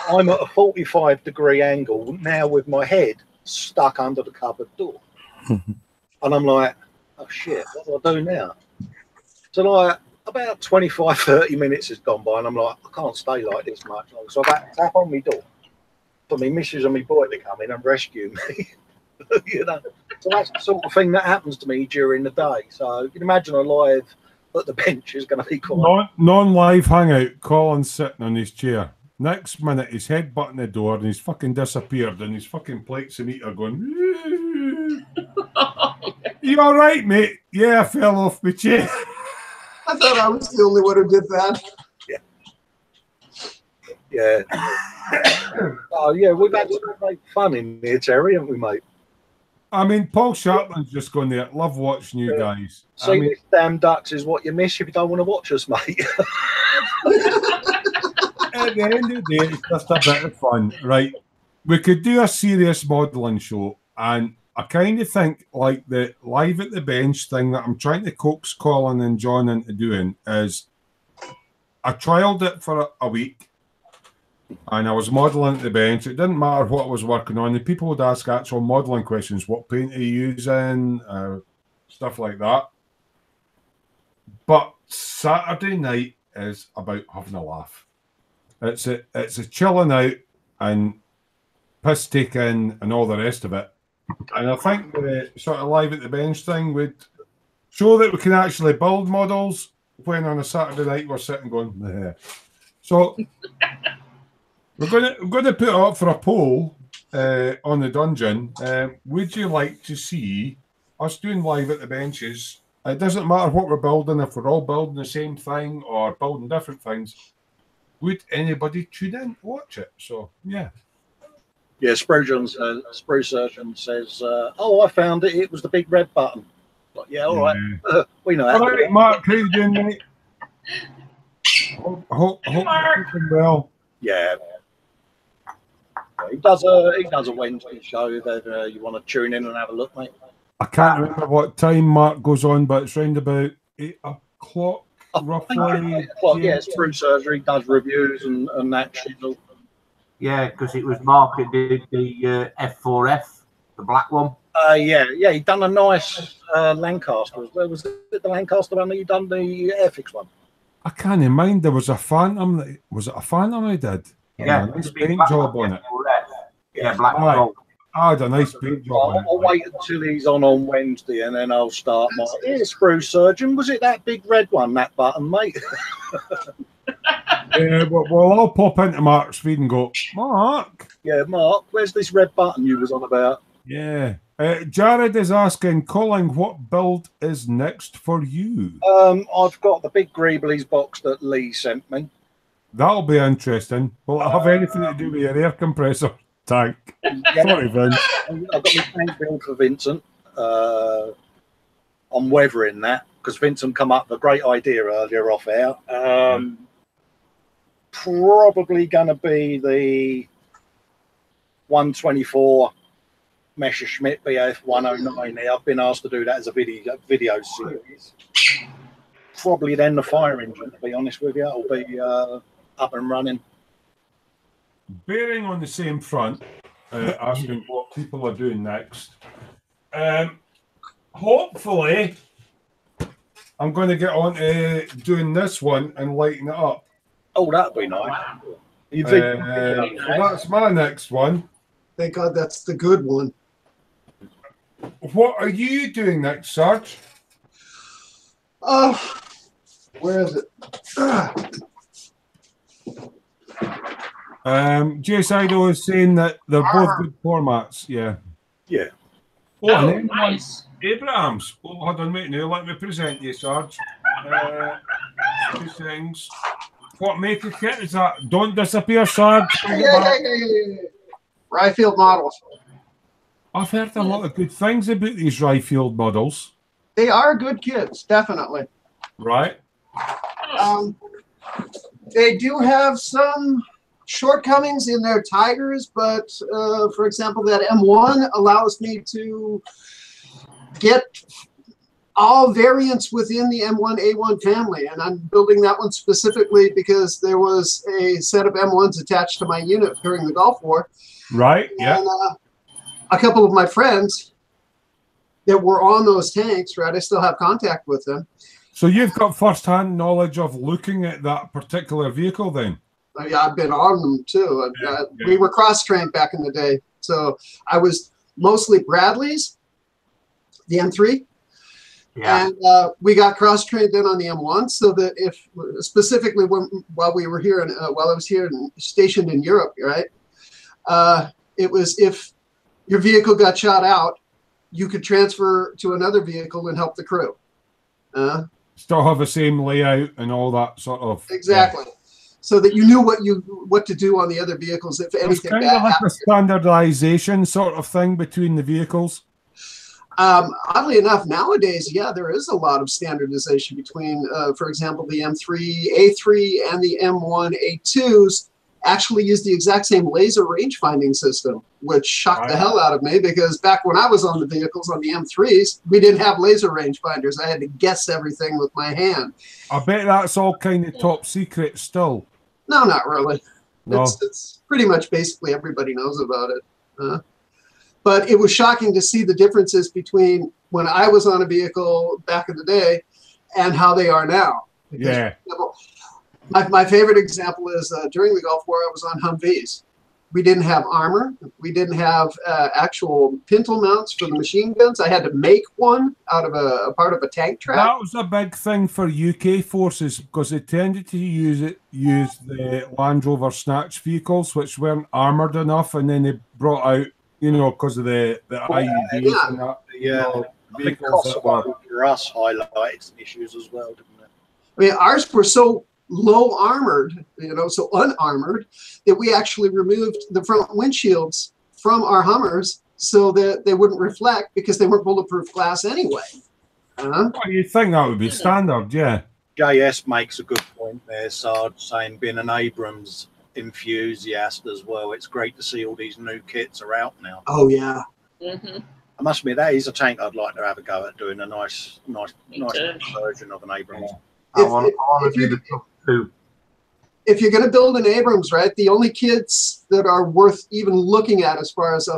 Speaker 4: I'm at a 45-degree angle now with my head stuck under the cupboard door. And I'm like, oh, shit, what do I do now? So, like, about 25, 30 minutes has gone by, and I'm like, I can't stay like this much longer. So I've had to tap on my door for my missus and my boy to come in and rescue me. You know? So that's the sort of thing that happens to me during the day. So you can imagine a live at the bench is going to be quite...
Speaker 1: Non-live hangout, Colin's sitting on his chair. Next minute, his head butting the door and he's fucking disappeared and his fucking plates of meat are going, you all right, mate? Yeah, I fell off my chair.
Speaker 7: I thought I was the only one who did that.
Speaker 4: Yeah. Oh, yeah, we've had some great fun in here, Terry, haven't we, mate?
Speaker 1: I mean, Paul Sharpland's just going there. Love watching you guys.
Speaker 4: See, this Damn Ducks is what you miss if you don't want to watch us, mate.
Speaker 1: at the end of the day, it's just a bit of fun, right? We could do a serious modelling show, and I kind of think like the live at the bench thing that I'm trying to coax Colin and John into doing is I trialled it for a week and I was modelling at the bench. It didn't matter what I was working on. The people would ask actual modelling questions. What paint are you using? Stuff like that. But Saturday night is about having a laugh. It's a chilling out and piss taking and all the rest of it. And I think the sort of live at the bench thing would show that we can actually build models when on a Saturday night we're sitting going, nah. So we're going to put it up for a poll on the dungeon. Would you like to see us doing live at the benches? It doesn't matter what we're building, if we're all building the same thing or building different things. Would anybody tune in, watch it? So, yeah.
Speaker 4: Yeah, Sprue Surgeon says, oh, I found it. It was the big red button. Like, yeah, all right. We know that.
Speaker 1: All right, Mark, how you doing, mate? Hope you're doing well.
Speaker 4: Yeah. He does a Wednesday show that you want to tune in and have a look, mate.
Speaker 1: I can't remember what time Mark goes on, but it's round about 8 o'clock, roughly.
Speaker 4: 8 o'clock, yeah, it's Sprue Surgery, does reviews and that shit.
Speaker 5: Yeah, because it was Mark that did the F4F, the black one.
Speaker 4: Yeah, he done a nice Lancaster. Was it the Lancaster one that you done the Airfix one?
Speaker 1: I can't mind. There was a Phantom. Was it a Phantom I did?
Speaker 5: Yeah,
Speaker 1: nice paint job on it.
Speaker 5: Yeah, black and gold.
Speaker 1: I had a nice paint job on it.
Speaker 4: I'll wait until he's on Wednesday and then I'll start my Sprue Surgeon. Was it that big red one, that button, mate?
Speaker 1: Well, I'll pop into Mark's feed and go, Mark.
Speaker 4: Yeah, Mark, where's this red button you was on about?
Speaker 1: Yeah. Jared is asking, Colin, what build is next for you?
Speaker 4: I've got the big Greeblies box that Lee sent me.
Speaker 1: That'll be interesting. Will it have anything to do with your air compressor tank?
Speaker 4: Yeah.
Speaker 1: Sorry, Vince.
Speaker 4: I've got my tank build for Vincent. I'm weathering that because Vincent come up with a great idea earlier off air. Probably going to be the 124 Messerschmitt BF 109 here. I've been asked to do that as a video series. Probably then the fire engine, to be honest with you. It'll be up and running.
Speaker 1: Bearing on the same front, asking what people are doing next. Hopefully, I'm going to get on to doing this one and lighting it up.
Speaker 4: Oh, that'd be nice.
Speaker 1: So that's my next one.
Speaker 7: Thank God that's the good one.
Speaker 1: What are you doing next, Sarge?
Speaker 7: Where is it?
Speaker 1: Jace Ido is saying that they're both good formats. Yeah.
Speaker 4: Yeah.
Speaker 1: Oh, and then
Speaker 6: nice.
Speaker 1: Abrahams. Oh, hold on, wait now. Let me present you, Sarge. Two things. What maker kit is that? Don't disappear, Sarge.
Speaker 7: Yeah. Ryfield models.
Speaker 1: I've heard a lot of good things about these Ryfield models.
Speaker 7: They are good kits, definitely.
Speaker 1: Right.
Speaker 7: They do have some shortcomings in their Tigers, but for example, that M1 allows me to get all variants within the M1A1 family, and I'm building that one specifically because there was a set of M1s attached to my unit during the Gulf War.
Speaker 1: Right, yeah.
Speaker 7: And a couple of my friends that were on those tanks, right, I still have contact with them.
Speaker 1: So you've got first-hand knowledge of looking at that particular vehicle then?
Speaker 7: Yeah, I've been on them too. We were cross-trained back in the day. So I was mostly Bradley's, the M3. Yeah. And we got cross-trained then on the M1, so that if specifically while we were here, while I was here and stationed in Europe, right, it was if your vehicle got shot out, you could transfer to another vehicle and help the crew.
Speaker 1: Still have the same layout and all that sort of.
Speaker 7: Exactly. Yeah. So that you knew what to do on the other vehicles if anything
Speaker 1: bad happened. It's kind of like a standardization sort of thing between the vehicles.
Speaker 7: Oddly enough, nowadays, yeah, there is a lot of standardization between, for example, the M3A3 and the M1A2s actually use the exact same laser range finding system, which shocked the hell out of me because back when I was on the vehicles on the M3s, we didn't have laser range finders. I had to guess everything with my hand.
Speaker 1: I bet that's all kind of top secret still.
Speaker 7: No, not really.
Speaker 1: No.
Speaker 7: It's pretty much basically everybody knows about it. But it was shocking to see the differences between when I was on a vehicle back in the day and how they are now. Because,
Speaker 1: yeah.
Speaker 7: My favorite example is during the Gulf War, I was on Humvees. We didn't have armor. We didn't have actual pintle mounts for the machine guns. I had to make one out of a part of a tank track.
Speaker 1: That was a big thing for UK forces because they tended to use the Land Rover Snatch vehicles, which weren't armored enough, and then they brought out, you know, because of the IEDs and that.
Speaker 4: Yeah, I think Kosovo for us highlighted some issues as well, didn't it?
Speaker 7: I mean, ours were so low armored, you know, so unarmored, that we actually removed the front windshields from our Hummers so that they wouldn't reflect because they weren't bulletproof glass anyway.
Speaker 1: Well, you'd think that would be standard, yeah.
Speaker 4: JS makes a good point there, Sarge, saying being an Abrams enthusiast as well, it's great to see all these new kits are out now.
Speaker 7: Oh, yeah.
Speaker 4: I must admit, that is a tank I'd like to have a go at doing a nice version of an Abrams. If
Speaker 7: you're going to build an Abrams, right, the only kits that are worth even looking at as far as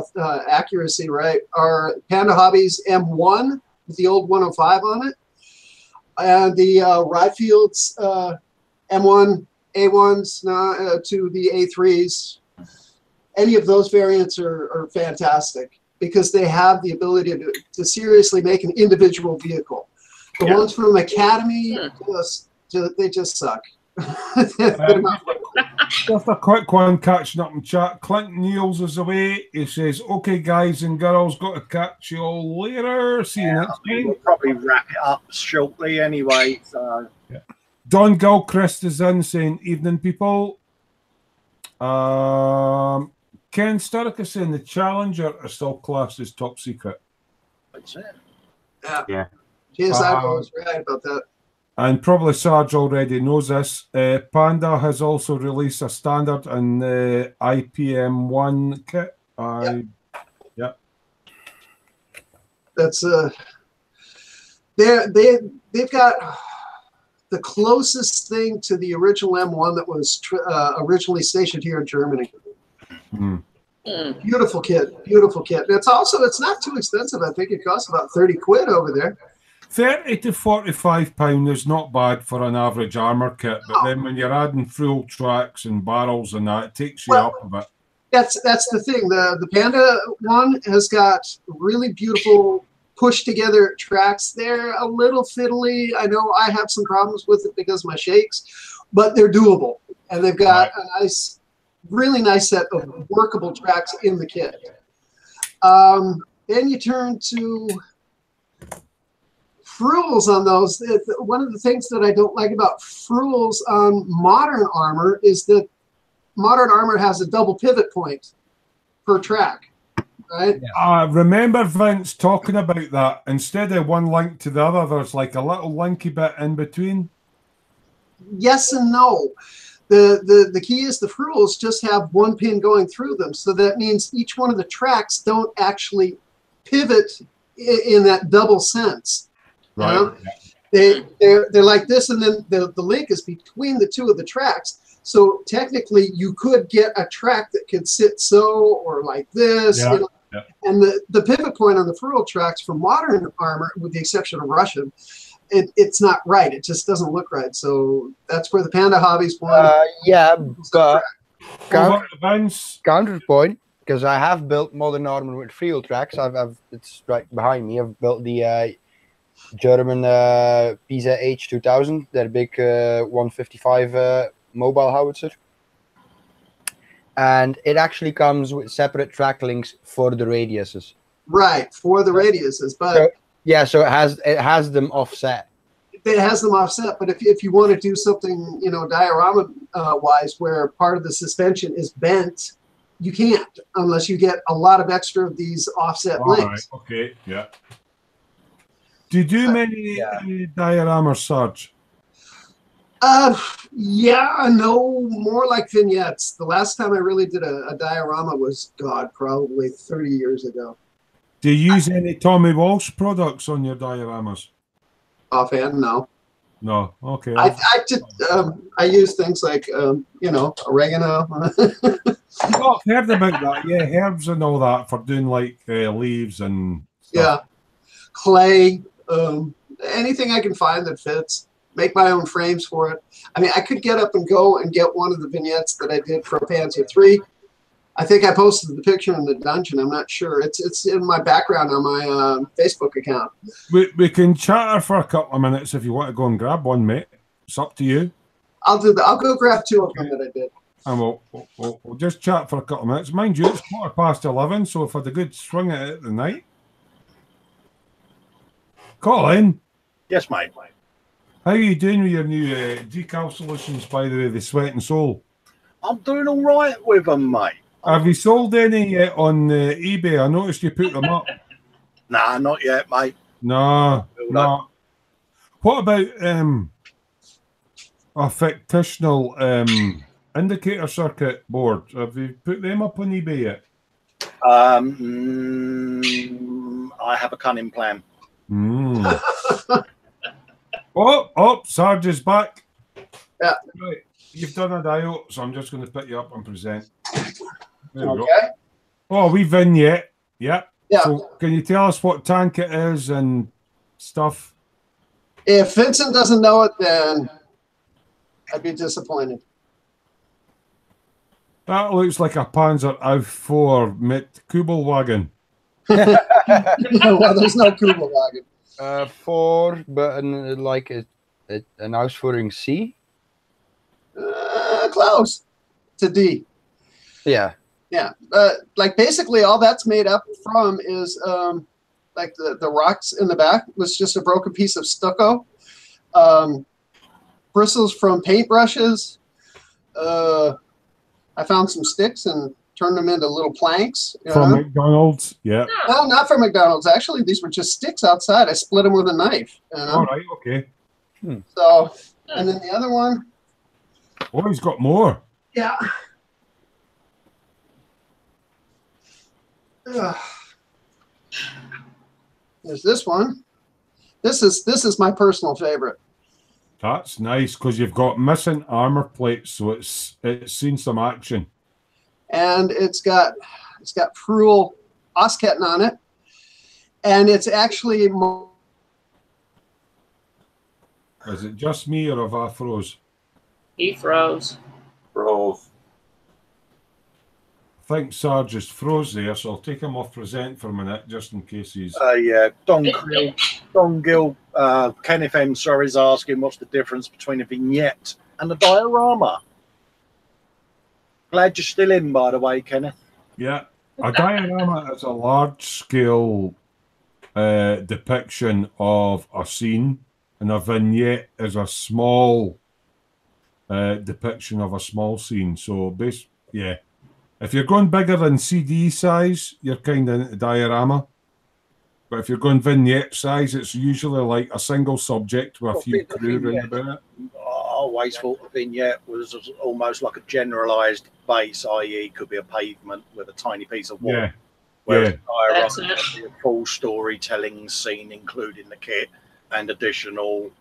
Speaker 7: accuracy, right, are Panda Hobbies M1 with the old 105 on it, and the Ryfield's M1 A1s to the A3s. Any of those variants are fantastic because they have the ability to seriously make an individual vehicle. The ones from Academy, they just suck.
Speaker 1: Just a quick one catching up in chat. Clint Niels is away. He says, okay, guys and girls, got to catch you all later. See you next time.
Speaker 4: We'll probably wrap it up shortly anyway. So.
Speaker 1: Yeah. Don Gilchrist is in saying, evening, people. Ken Sturrock is saying the Challenger is still classed as top secret.
Speaker 4: That's it.
Speaker 7: Yeah. Yes, I was right about that.
Speaker 1: And probably Sarge already knows this. Panda has also released a standard and IPM1 kit. Yeah.
Speaker 7: That's they've got the closest thing to the original M1 that was originally stationed here in Germany. Beautiful kit, beautiful kit. It's not too expensive. I think it costs about 30 quid over there.
Speaker 1: 30 to 45 pound is not bad for an average armor kit, but then when you're adding full tracks and barrels and that, it takes you up a bit.
Speaker 7: That's the thing. The Panda one has got really beautiful push together tracks. They're a little fiddly. I know I have some problems with it because of my shakes, but they're doable, and they've got a really nice set of workable tracks in the kit. Then you turn to Fruels on those. One of the things that I don't like about Fruels on modern armor is that modern armor has a double pivot point per track, right?
Speaker 1: Remember Vince talking about that. Instead of one link to the other, there's like a little linky bit in between.
Speaker 7: Yes and no. The key is the Fruels just have one pin going through them, so that means each one of the tracks don't actually pivot in that double sense.
Speaker 1: Right.
Speaker 7: They're like this, and then the link is between the two of the tracks. So technically, you could get a track that could sit so or like this.
Speaker 1: Yeah.
Speaker 7: You know? And the pivot point on the Fruel tracks for modern armor, with the exception of Russian, it's not right. It just doesn't look right. So that's where the Panda Hobbies one.
Speaker 2: But
Speaker 1: counterpoint,
Speaker 2: because I have built modern armor with Fruel tracks. It's right behind me. I've built the German Pisa H2000, that big 155 mobile howitzer, and it actually comes with separate track links for the radiuses.
Speaker 7: Right, for the radiuses, but
Speaker 2: so it has them offset.
Speaker 7: It has them offset, but if you want to do something, diorama wise, where part of the suspension is bent, you can't unless you get a lot of extra of these offset links.
Speaker 1: Right. Okay, yeah. Do you do many dioramas, Sarge?
Speaker 7: Yeah, no, more like vignettes. The last time I really did a diorama was, God, probably 30 years ago.
Speaker 1: Do you use any Tommy Walsh products on your dioramas?
Speaker 7: Offhand, no.
Speaker 1: No. Okay.
Speaker 7: I use things like, oregano.
Speaker 1: Oh, I've heard about that. Yeah, herbs and all that for doing like leaves and stuff.
Speaker 7: Yeah, clay, anything I can find that fits. Make my own frames for it. I mean, I could get up and go and get one of the vignettes that I did for Panzer 3. I think I posted the picture in the dungeon. I'm not sure. It's in my background on my Facebook account.
Speaker 1: We can chatter for a couple of minutes if you want to go and grab one, mate. It's up to you.
Speaker 7: I'll do that. I'll go grab 2 of them that I did.
Speaker 1: And we'll just chat for a couple of minutes. Mind you, it's 11:15, so if I had a good swing at it the night. Colin.
Speaker 4: Yes, mate.
Speaker 1: How are you doing with your new decal solutions, by the way, the Sweat and Soul?
Speaker 4: I'm doing all right with them, mate.
Speaker 1: Have you sold any yet on eBay? I noticed you put them up.
Speaker 4: Nah, not yet, mate.
Speaker 1: No. What about a fictional indicator circuit board? Have you put them up on eBay yet?
Speaker 4: I have a cunning plan.
Speaker 1: Sarge is back.
Speaker 7: Yeah.
Speaker 1: Right. You've done a dio, so I'm just going to pick you up and present. There we go. Oh, we vignette. Yeah. So can you tell us what tank it is and stuff?
Speaker 7: If Vincent doesn't know it, then I'd be disappointed.
Speaker 1: That looks like a Panzer IV mit Kubelwagen.
Speaker 7: Well, there's no Kubelwagen.
Speaker 2: 4, but like an Ausführung C.
Speaker 7: Close. It's a D.
Speaker 2: Yeah.
Speaker 7: Yeah. Like basically all that's made up from is like the rocks in the back was just a broken piece of stucco. Bristles from paintbrushes. I found some sticks and turned them into little planks.
Speaker 1: From McDonald's, yeah.
Speaker 7: No, not from McDonald's. Actually, these were just sticks outside. I split them with a knife.
Speaker 1: All right, okay.
Speaker 7: So, and then the other one.
Speaker 1: Oh, he's got more.
Speaker 7: Yeah. There's this one. This is my personal favorite.
Speaker 1: That's nice because you've got missing armor plates, so it's seen some action.
Speaker 7: And it's got Fruel Osketten on it, and it's actually.
Speaker 1: Is it just me or have I froze?
Speaker 6: He froze.
Speaker 5: Froze.
Speaker 1: I think Sarge is froze there, so I'll take him off present for a minute just in case he's.
Speaker 4: Yeah, Don Gill, Kenneth M. Sorry, is asking what's the difference between a vignette and a diorama. Glad you're still in, by the way, Kenneth.
Speaker 1: Yeah, a diorama is a large-scale depiction of a scene, and a vignette is a small depiction of a small scene. So, yeah. If you're going bigger than CD size, you're kind of into diorama. But if you're going vignette size, it's usually like a single subject with a few crew around about it.
Speaker 4: I always thought a vignette was almost like a generalised base, i.e. could be a pavement with a tiny piece of wall.
Speaker 1: Yeah.
Speaker 4: Whereas diorama would be a full storytelling scene, including the kit and additional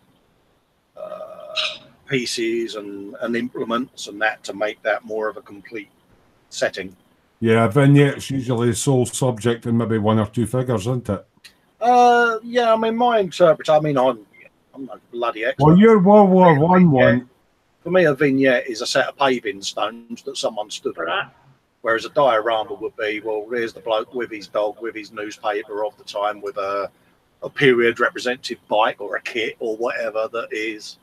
Speaker 4: pieces and implements and that to make that more of a complete setting.
Speaker 1: Yeah, vignette's usually the sole subject and maybe one or two figures, isn't it?
Speaker 4: Yeah, I mean, my interpretation, I'm no bloody expert.
Speaker 1: Well, your World War one.
Speaker 4: For me, a vignette is a set of paving stones that someone stood on. Whereas a diorama would be, well, there's the bloke with his dog, with his newspaper of the time, with a period representative bike or a kit or whatever that is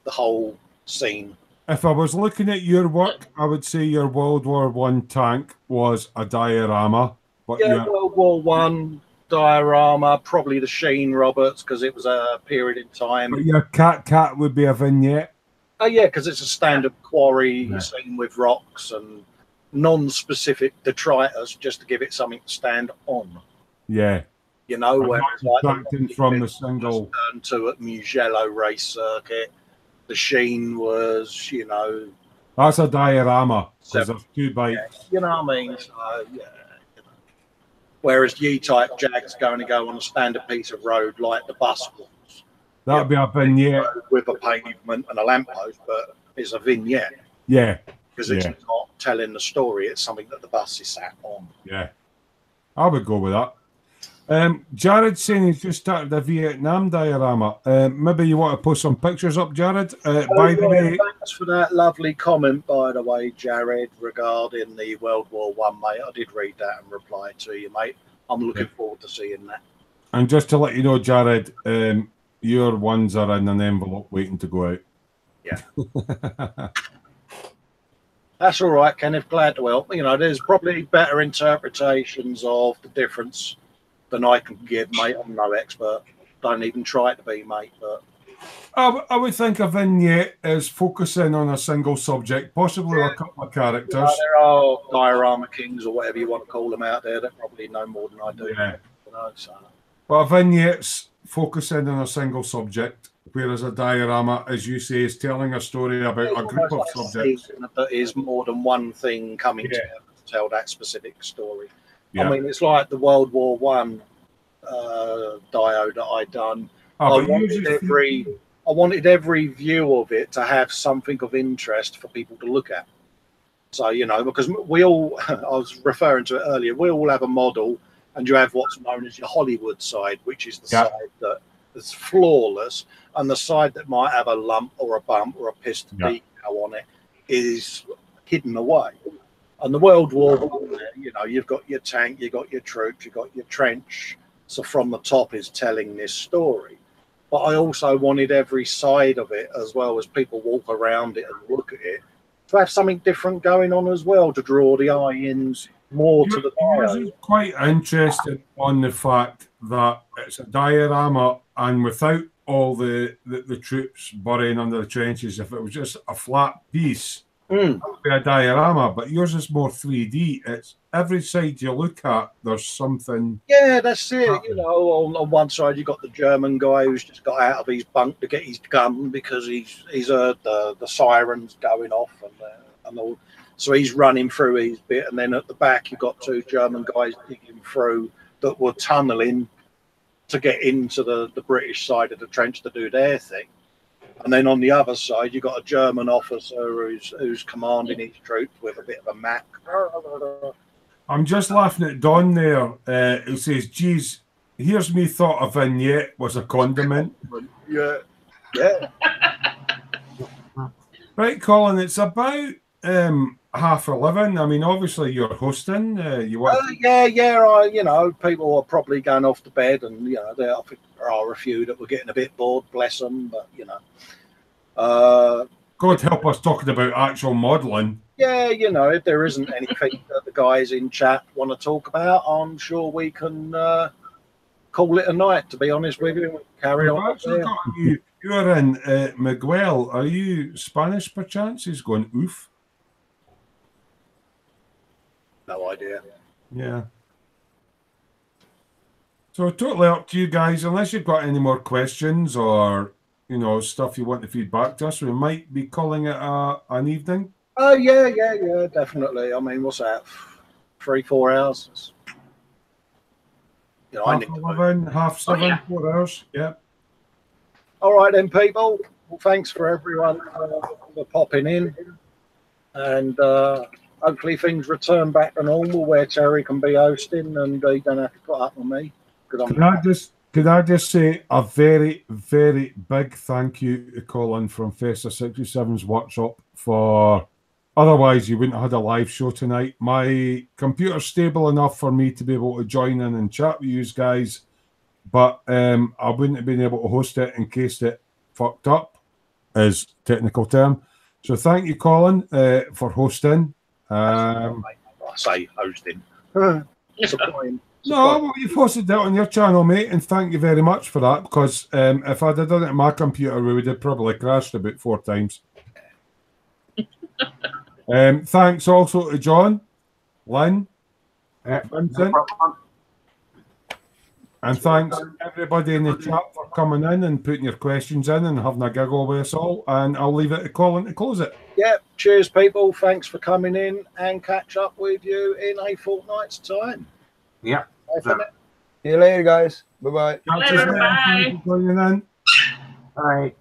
Speaker 4: the whole scene.
Speaker 1: If I was looking at your work, I would say your World War One tank was a diorama. But
Speaker 4: yeah, World War One diorama, probably the Sheen Roberts because it was a period in time.
Speaker 1: But your cat would be a vignette.
Speaker 4: Oh yeah, because it's a standard quarry scene with rocks and non-specific detritus, just to give it something to stand on.
Speaker 1: Yeah.
Speaker 4: You know, where
Speaker 1: subtracting from the single
Speaker 4: turn to at Mugello race circuit, the sheen was, you know,
Speaker 1: that's a diorama because there's 2 bikes.
Speaker 4: Yeah, you know what I mean? So, yeah. You know. Whereas U-type Jags going to go on a standard piece of road like the bus was.
Speaker 1: That'd be a vignette
Speaker 4: with a pavement and a lamppost, but it's a vignette.
Speaker 1: Yeah,
Speaker 4: because it's not telling the story; it's something that the bus is sat on.
Speaker 1: Yeah, I would go with that. Jared saying he's just started a Vietnam diorama. Maybe you want to post some pictures up, Jared. By the way,
Speaker 4: thanks for that lovely comment, by the way, Jared, regarding the World War One, mate. I did read that and reply to you, mate. I'm looking forward to seeing that.
Speaker 1: And just to let you know, Jared, your ones are in an envelope waiting to go out.
Speaker 4: Yeah. That's all right, Kenneth. Glad to help. You know, there's probably better interpretations of the difference than I can give, mate. I'm no expert. Don't even try to be, mate. But
Speaker 1: I would think a vignette is focusing on a single subject, possibly a couple of characters.
Speaker 4: You know, there are diorama kings or whatever you want to call them out there that probably know more than I do.
Speaker 1: Yeah.
Speaker 4: You know, so.
Speaker 1: But a vignette's focusing on a single subject, whereas a diorama, as you say, is telling a story about a group of subjects.
Speaker 4: That is more than one thing coming together to tell that specific story.
Speaker 1: Yeah.
Speaker 4: I mean, it's like the World War One dio that I done. I wanted every view of it to have something of interest for people to look at. So, you know, because we all, I was referring to it earlier, we all have a model, and you have what's known as your Hollywood side, which is the side that is flawless, and the side that might have a lump or a bump or a piston decal on it is hidden away. And the World War, you know, you've got your tank, you've got your troops, you've got your trench. So from the top is telling this story. But I also wanted every side of it, as well as people walk around it and look at it, to have something different going on as well, to draw the eye in more to the diorama.
Speaker 1: Quite interested on the fact that it's a diorama, and without all the troops burying under the trenches, if it was just a flat piece, it would be a diorama. But yours is more 3D. It's every side you look at, there's something.
Speaker 4: Yeah, that's it. You know, on one side you got the German guy who's just got out of his bunk to get his gun because he's heard the sirens going off and all. So he's running through his bit, and then at the back you've got 2 German guys digging through that were tunnelling to get into the British side of the trench to do their thing. And then on the other side, you've got a German officer who's commanding his troops with a bit of a map.
Speaker 1: I'm just laughing at Don there, who says, geez, here's me thought a vignette was a condiment.
Speaker 4: Yeah.
Speaker 1: Right, Colin, it's about 11:30. I mean, obviously you're hosting. You want?
Speaker 4: You know, people are probably going off to bed, and you know, I think there are a few that were getting a bit bored. Bless them, but you know,
Speaker 1: God help us talking about actual modelling.
Speaker 4: Yeah, you know, if there isn't anything that the guys in chat want to talk about, I'm sure we can call it a night. To be honest with you, carry on.
Speaker 1: You're in Miguel. Are you Spanish perchance? He's going oof.
Speaker 4: No idea.
Speaker 1: Yeah. So totally up to you guys. Unless you've got any more questions or, you know, stuff you want to feed back to us, we might be calling it an evening.
Speaker 4: Oh, yeah, definitely. I mean, what's that? 3-4 hours? You know,
Speaker 1: 11, 7:30, 4 hours. Yeah.
Speaker 4: All right, then, people. Well, thanks for everyone for popping in. And hopefully things return back to normal where Terry can be hosting and you don't have to put up with me.
Speaker 1: Could I just say a very, very big thank you to Colin from Festa 67's workshop for... Otherwise, you wouldn't have had a live show tonight. My computer's stable enough for me to be able to join in and chat with you guys, but I wouldn't have been able to host it in case it fucked up, is technical term. So thank you, Colin, for hosting.
Speaker 4: I say hosting.
Speaker 1: No, well, you've hosted that on your channel, mate, and thank you very much for that, because if I'd have done it on my computer, we would have probably crashed about 4 times. Thanks also to John, Lynn, Vincent, And thanks everybody in the chat for coming in and putting your questions in and having a giggle with us all. And I'll leave it to Colin to close it.
Speaker 4: Yeah, cheers, people. Thanks for coming in, and catch up with you in a fortnight's time.
Speaker 5: Yeah.
Speaker 2: See you later, guys. Bye-bye.
Speaker 6: Later, bye.
Speaker 1: Bye.
Speaker 5: All right.